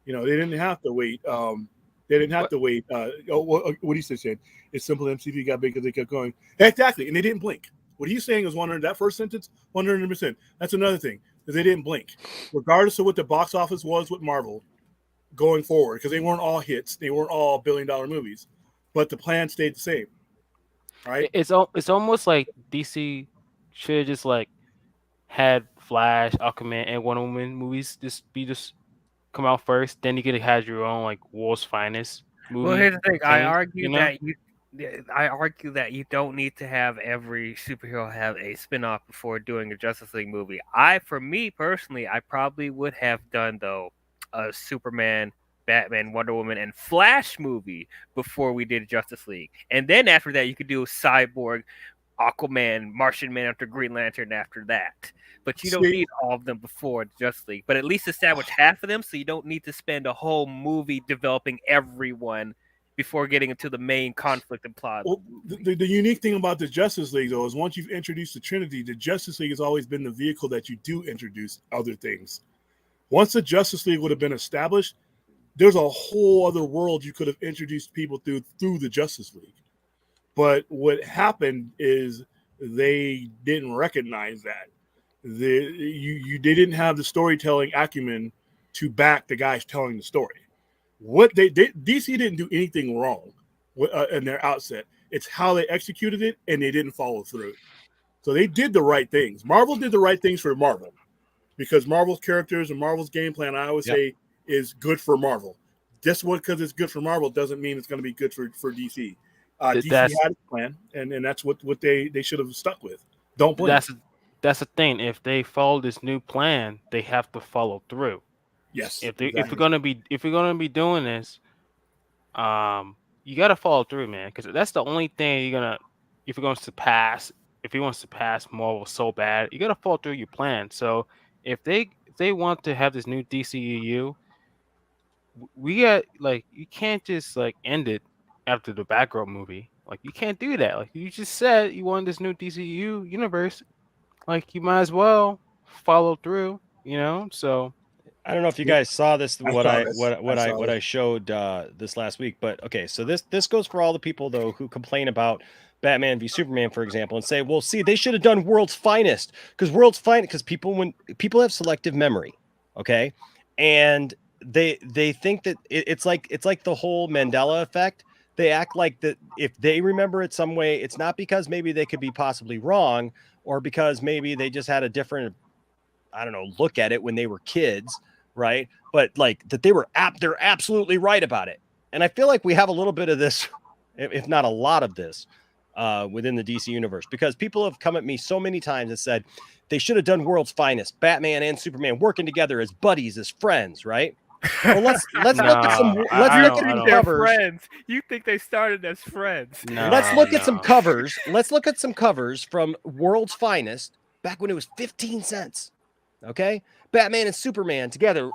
They didn't have to wait. They didn't have to wait. What he said, it's simple. MCV got big because they kept going. Exactly, and they didn't blink. What he's saying is 100. That first sentence, 100%. That's another thing, because they didn't blink, regardless of what the box office was with Marvel going forward, because they weren't all hits. They weren't all billion-dollar movies, but the plan stayed the same. Right?
It's almost like DC should have just like had Flash, Aquaman, and Wonder Woman movies just come out first. Then you could have had your own like World's Finest movie.
Well, here's the thing. I argue that you don't need to have every superhero have a spinoff before doing a Justice League movie. For me personally, I probably would have done though a Superman, Batman, Wonder Woman, and Flash movie before we did Justice League, and then after that you could do Cyborg, Aquaman, Martian Manhunter, Green Lantern after that. But you don't need all of them before Justice League. But at least establish half of them so you don't need to spend a whole movie developing everyone before getting into the main conflict and plot.
Well, the unique thing about the Justice League, though, is once you've introduced the Trinity, the Justice League has always been the vehicle that you do introduce other things. Once the Justice League would have been established, there's a whole other world you could have introduced people through the Justice League. But what happened is they didn't recognize that. They didn't have the storytelling acumen to back the guys telling the story. DC didn't do anything wrong in their outset. It's how they executed it, and they didn't follow through. So they did the right things. Marvel did the right things for Marvel, because Marvel's characters and Marvel's game plan, I always say, is good for Marvel. Just because it's good for Marvel doesn't mean it's going to be good for DC. DC had a plan, and that's what they should have stuck with. Don't blame.
That's the thing. If they follow this new plan, they have to follow through.
Yes.
If we're gonna be doing this, you gotta follow through, man. Because that's the only thing if you're going to surpass Marvel so bad, you gotta follow through your plan. So if they want to have this new DCEU, you can't just like end it after the Batgirl movie. Like, you can't do that. Like, you just said you want this new DCU universe. Like, you might as well follow through, So
I don't know if you guys saw this what I showed this last week, but okay, so this goes for all the people though who complain about Batman v Superman, for example, and say, well, see, they should have done World's Finest, because people have selective memory, okay, and they think that it's like the whole Mandela effect. They act like that if they remember it some way, it's not because maybe they could be possibly wrong, or because maybe they just had a different, I don't know, look at it when they were kids, right? But like that they're absolutely right about it. And I feel like we have a little bit of this, if not a lot of this, within the DC universe, because people have come at me so many times and said they should have done World's Finest, Batman and Superman working together as buddies, as friends, right? Well, let's look at some covers.
Friends. You think they started as friends?
Let's look at some covers. Let's look at some covers from World's Finest back when it was 15 cents. Okay, Batman and Superman together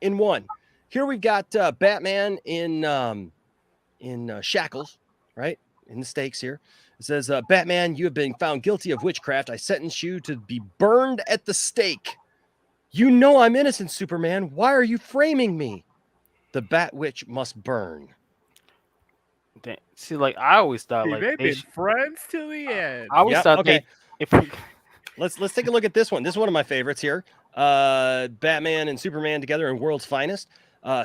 in one. Here we've got Batman in shackles, right? In the stakes here. It says, Batman, you have been found guilty of witchcraft. I sentence you to be burned at the stake. You know I'm innocent, Superman. Why are you framing me? The Bat Witch must burn.
See, like, I always thought,
like, they've been friends till the end.
I always thought, okay.
Let's take a look at this one. This is one of my favorites here. Batman and Superman together in World's Finest.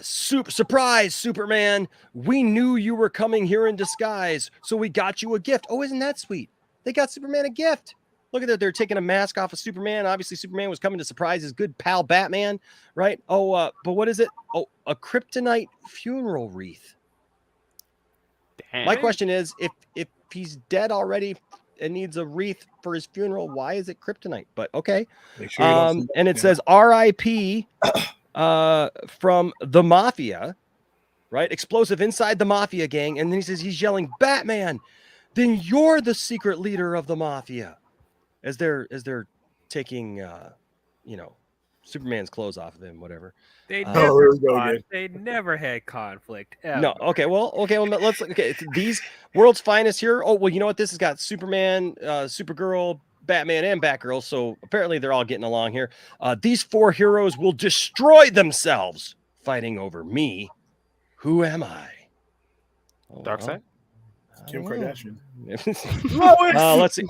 Surprise, Superman. We knew you were coming here in disguise, so we got you a gift. Oh, isn't that sweet? They got Superman a gift. Look at that. They're taking a mask off of Superman. Obviously, Superman was coming to surprise his good pal Batman, right? Oh, but what is it? Oh, a kryptonite funeral wreath. My question is, if he's dead already and needs a wreath for his funeral, why is it kryptonite? But okay.
Sure
and it says R.I.P. From the Mafia, right? Explosive inside the Mafia gang. And then he says he's yelling, Batman, then you're the secret leader of the Mafia. As they're taking Superman's clothes off of him, whatever.
They never had conflict. Ever.
No, okay, well, let's it's these world's finest here. Oh, well, you know what? This has got Superman, Supergirl, Batman, and Batgirl. So apparently they're all getting along here. These four heroes will destroy themselves fighting over me. Who am I?
Darkseid?
Kim Kardashian.
Let's see.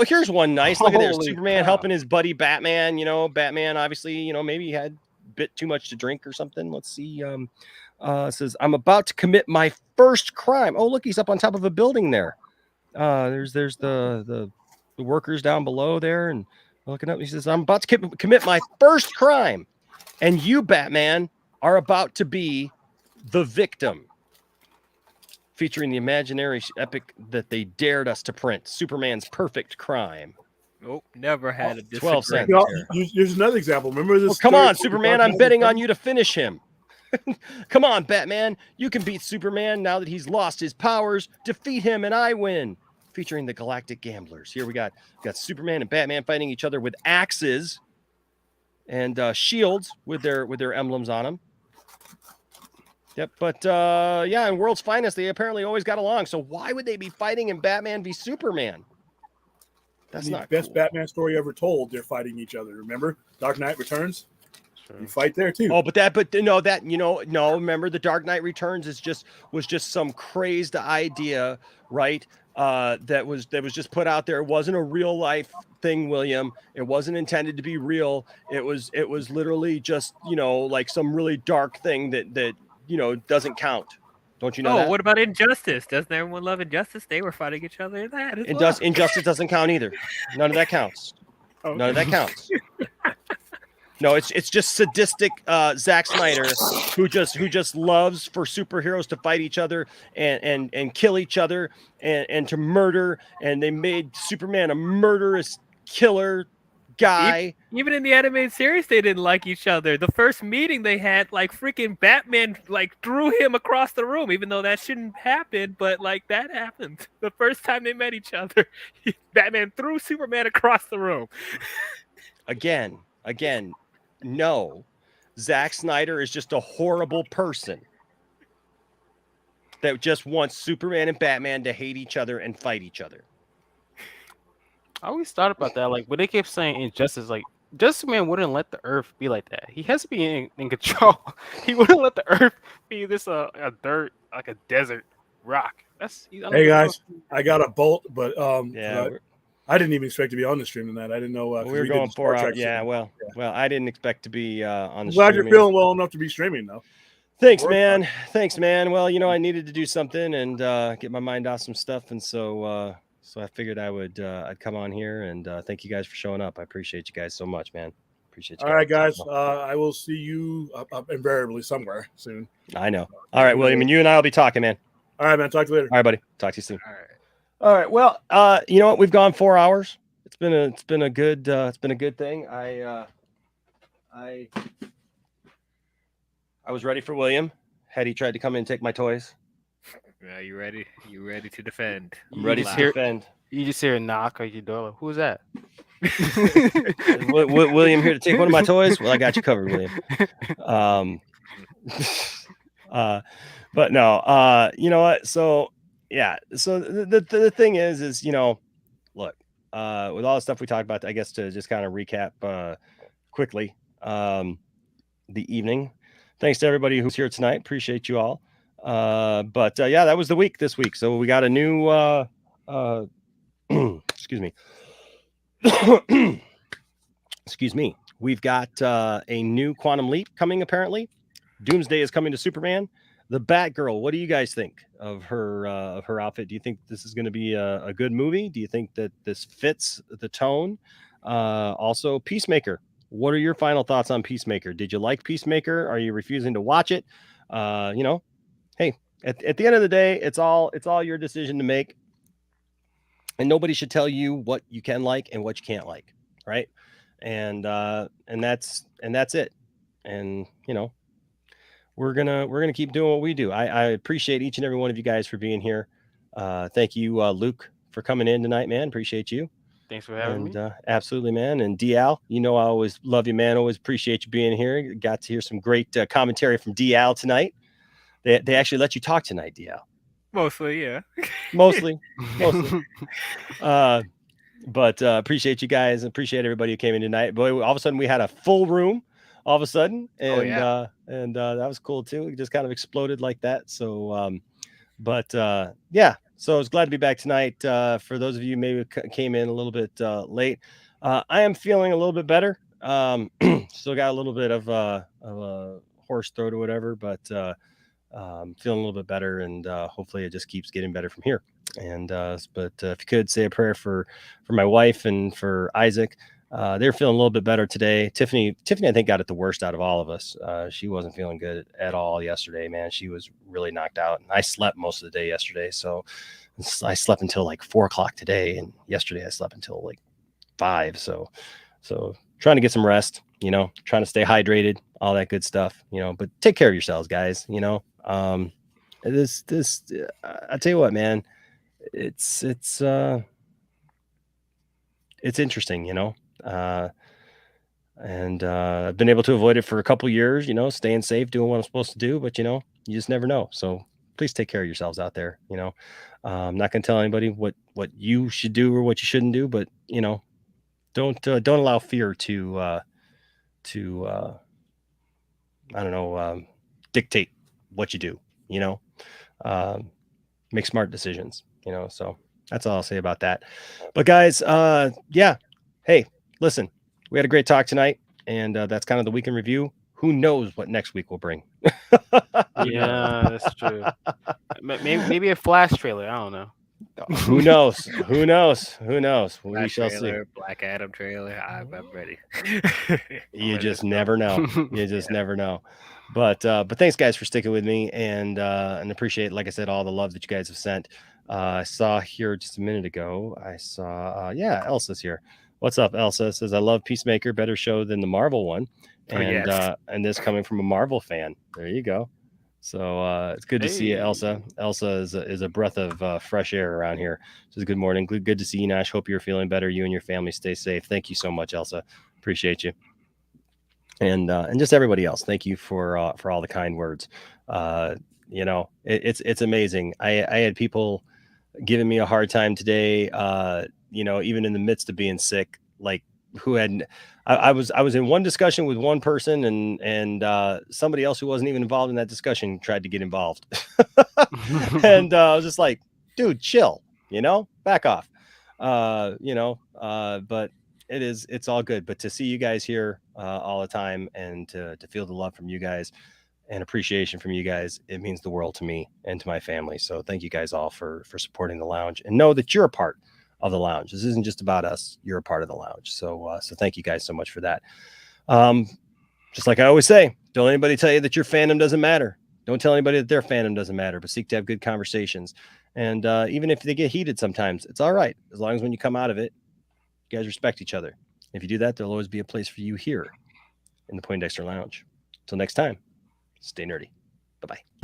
Here's one nice. Look at this. Superman helping his buddy Batman. Batman obviously, maybe he had a bit too much to drink or something. Let's see. It says, I'm about to commit my first crime. Oh, look, he's up on top of a building there. There's the workers down below there and looking up. He says, I'm about to commit my first crime. And you, Batman, are about to be the victim. Featuring the imaginary epic that they dared us to print, Superman's perfect crime.
Nope, never had a
12 cents.
Here's another example. Remember this?
Come on, Superman! I'm betting on you to finish him. Come on, Batman! You can beat Superman now that he's lost his powers. Defeat him, and I win. Featuring the Galactic Gamblers. Here we got Superman and Batman fighting each other with axes and shields with their emblems on them. Yep, but in World's Finest, they apparently always got along. So why would they be fighting in Batman v Superman? That's not
the best
cool.
Batman story ever told. They're fighting each other. Remember, Dark Knight Returns? Sure. You fight there too.
Oh, remember, the Dark Knight Returns was just some crazed idea, right? That was just put out there. It wasn't a real life thing, William. It wasn't intended to be real. It was literally just like some really dark thing that doesn't count. Don't you know that?
What about Injustice? Doesn't everyone love Injustice? They were fighting each other in that.
Injustice doesn't count either. None of that counts. Okay. None of that counts. No, it's just sadistic Zack Snyder who just loves for superheroes to fight each other and kill each other and to murder, and they made Superman a murderous killer guy.
Even in the animated series, they didn't like each other. The first meeting they had, like, freaking Batman threw him across the room, even though that shouldn't happen, but that happened. The first time they met each other, Batman threw Superman across the room.
Again, no. Zack Snyder is just a horrible person that just wants Superman and Batman to hate each other and fight each other.
I always thought about that. Like, when they kept saying Injustice, like, Justice Man wouldn't let the Earth be like that. He has to be in control. He wouldn't let the Earth be this a dirt, like a desert rock.
Hey guys, I got a bolt, but I didn't even expect to be on the stream tonight. I didn't know
we were going 4 hours. Yeah, well, I didn't expect to be on the.
Glad you're feeling well enough to be streaming though.
Thanks, man. Well, I needed to do something and get my mind off some stuff, and so I figured I'd come on here and thank you guys for showing up. I appreciate you guys so much, man. Appreciate you.
All right, guys. I will see you up invariably somewhere soon.
I know. All right, William, and you and I will be talking, man.
All right, man. Talk to you later.
All right, buddy. Talk to you soon. All right. Well, you know what? We've gone 4 hours. It's been a good thing. I was ready for William. Had he tried to come in and take my toys.
Yeah, you ready? You ready to defend?
I'm ready to defend.
You just hear a knock on your door. Who's that?
William here to take one of my toys? Well, I got you covered, William. But no, you know what? So yeah. So the thing is, look, with all the stuff we talked about, I guess to just kind of recap quickly, the evening. Thanks to everybody who's here tonight. Appreciate you all. But that was the week this week. So we got a new excuse me. Excuse me. We've got a new Quantum Leap coming, apparently. Doomsday is coming to Superman. The Batgirl, what do you guys think of her outfit? Do you think this is going to be a good movie? Do you think that this fits the tone? Also, Peacemaker. What are your final thoughts on Peacemaker? Did you like Peacemaker? Are you refusing to watch it? Hey, at the end of the day, it's all your decision to make. And nobody should tell you what you can like and what you can't like. Right. And that's it. And, we're gonna keep doing what we do. I appreciate each and every one of you guys for being here. Thank you, Luke, for coming in tonight, man. Appreciate you.
Thanks for having me.
Absolutely, man. And DL, I always love you, man. Always appreciate you being here. Got to hear some great commentary from DL tonight. They actually let you talk tonight, DL.
Mostly, yeah.
Mostly. But appreciate you guys. Appreciate everybody who came in tonight. Boy, all of a sudden we had a full room. All of a sudden, and that was cool too. It just kind of exploded like that. So, yeah. So I was glad to be back tonight. For those of you maybe came in a little bit late, I am feeling a little bit better. Still got a little bit of a hoarse throat or whatever, but feeling a little bit better, and hopefully it just keeps getting better from here. And but if you could say a prayer for my wife and for Isaac. They're feeling a little bit better today. Tiffany, I think, got it the worst out of all of us. She wasn't feeling good at all yesterday, man. She was really knocked out. And I slept most of the day yesterday. So I slept until like 4:00 today. And yesterday I slept until like 5. So trying to get some rest, trying to stay hydrated, all that good stuff, but take care of yourselves, guys. I tell you what, man, it's interesting, and I've been able to avoid it for a couple years, staying safe, doing what I'm supposed to do, but you just never know. So please take care of yourselves out there. I'm not going to tell anybody what you should do or what you shouldn't do, but don't allow fear to dictate what you do. Make smart decisions. So that's all I'll say about that. But guys, yeah. Hey, listen, we had a great talk tonight, and that's kind of the week in review. Who knows what next week will bring?
Yeah, that's true. Maybe a Flash trailer. I don't know.
Who knows? We shall see.
Black Adam trailer. I'm ready.
You just never know. You just never know. But thanks, guys, for sticking with me, and appreciate, like I said, all the love that you guys have sent. I saw here just a minute ago. I saw, Elsa's here. What's up, Elsa? Says, I love Peacemaker, better show than the Marvel one. And and this coming from a Marvel fan. There you go. So it's good to see you, Elsa. Elsa is a breath of fresh air around here. Says, good morning. Good to see you, Nash. Hope you're feeling better. You and your family stay safe. Thank you so much, Elsa. Appreciate you. And just everybody else. Thank you for all the kind words. It's amazing. I had people giving me a hard time today, even in the midst of being sick, like who had, I was in one discussion with one person and somebody else who wasn't even involved in that discussion tried to get involved. And I was just like, dude, chill, back off, but it's all good. But to see you guys here all the time and to feel the love from you guys and appreciation from you guys, it means the world to me and to my family. So thank you guys all for supporting the lounge, and know that you're a part of the lounge. This isn't just about us. You're a part of the lounge. So thank you guys so much for that. Just like I always say, don't let anybody tell you that your fandom doesn't matter. Don't tell anybody that their fandom doesn't matter, but seek to have good conversations. And even if they get heated sometimes, it's all right. As long as when you come out of it, you guys respect each other. If you do that, there'll always be a place for you here in the Poindexter Lounge. Until next time, stay nerdy. Bye-bye.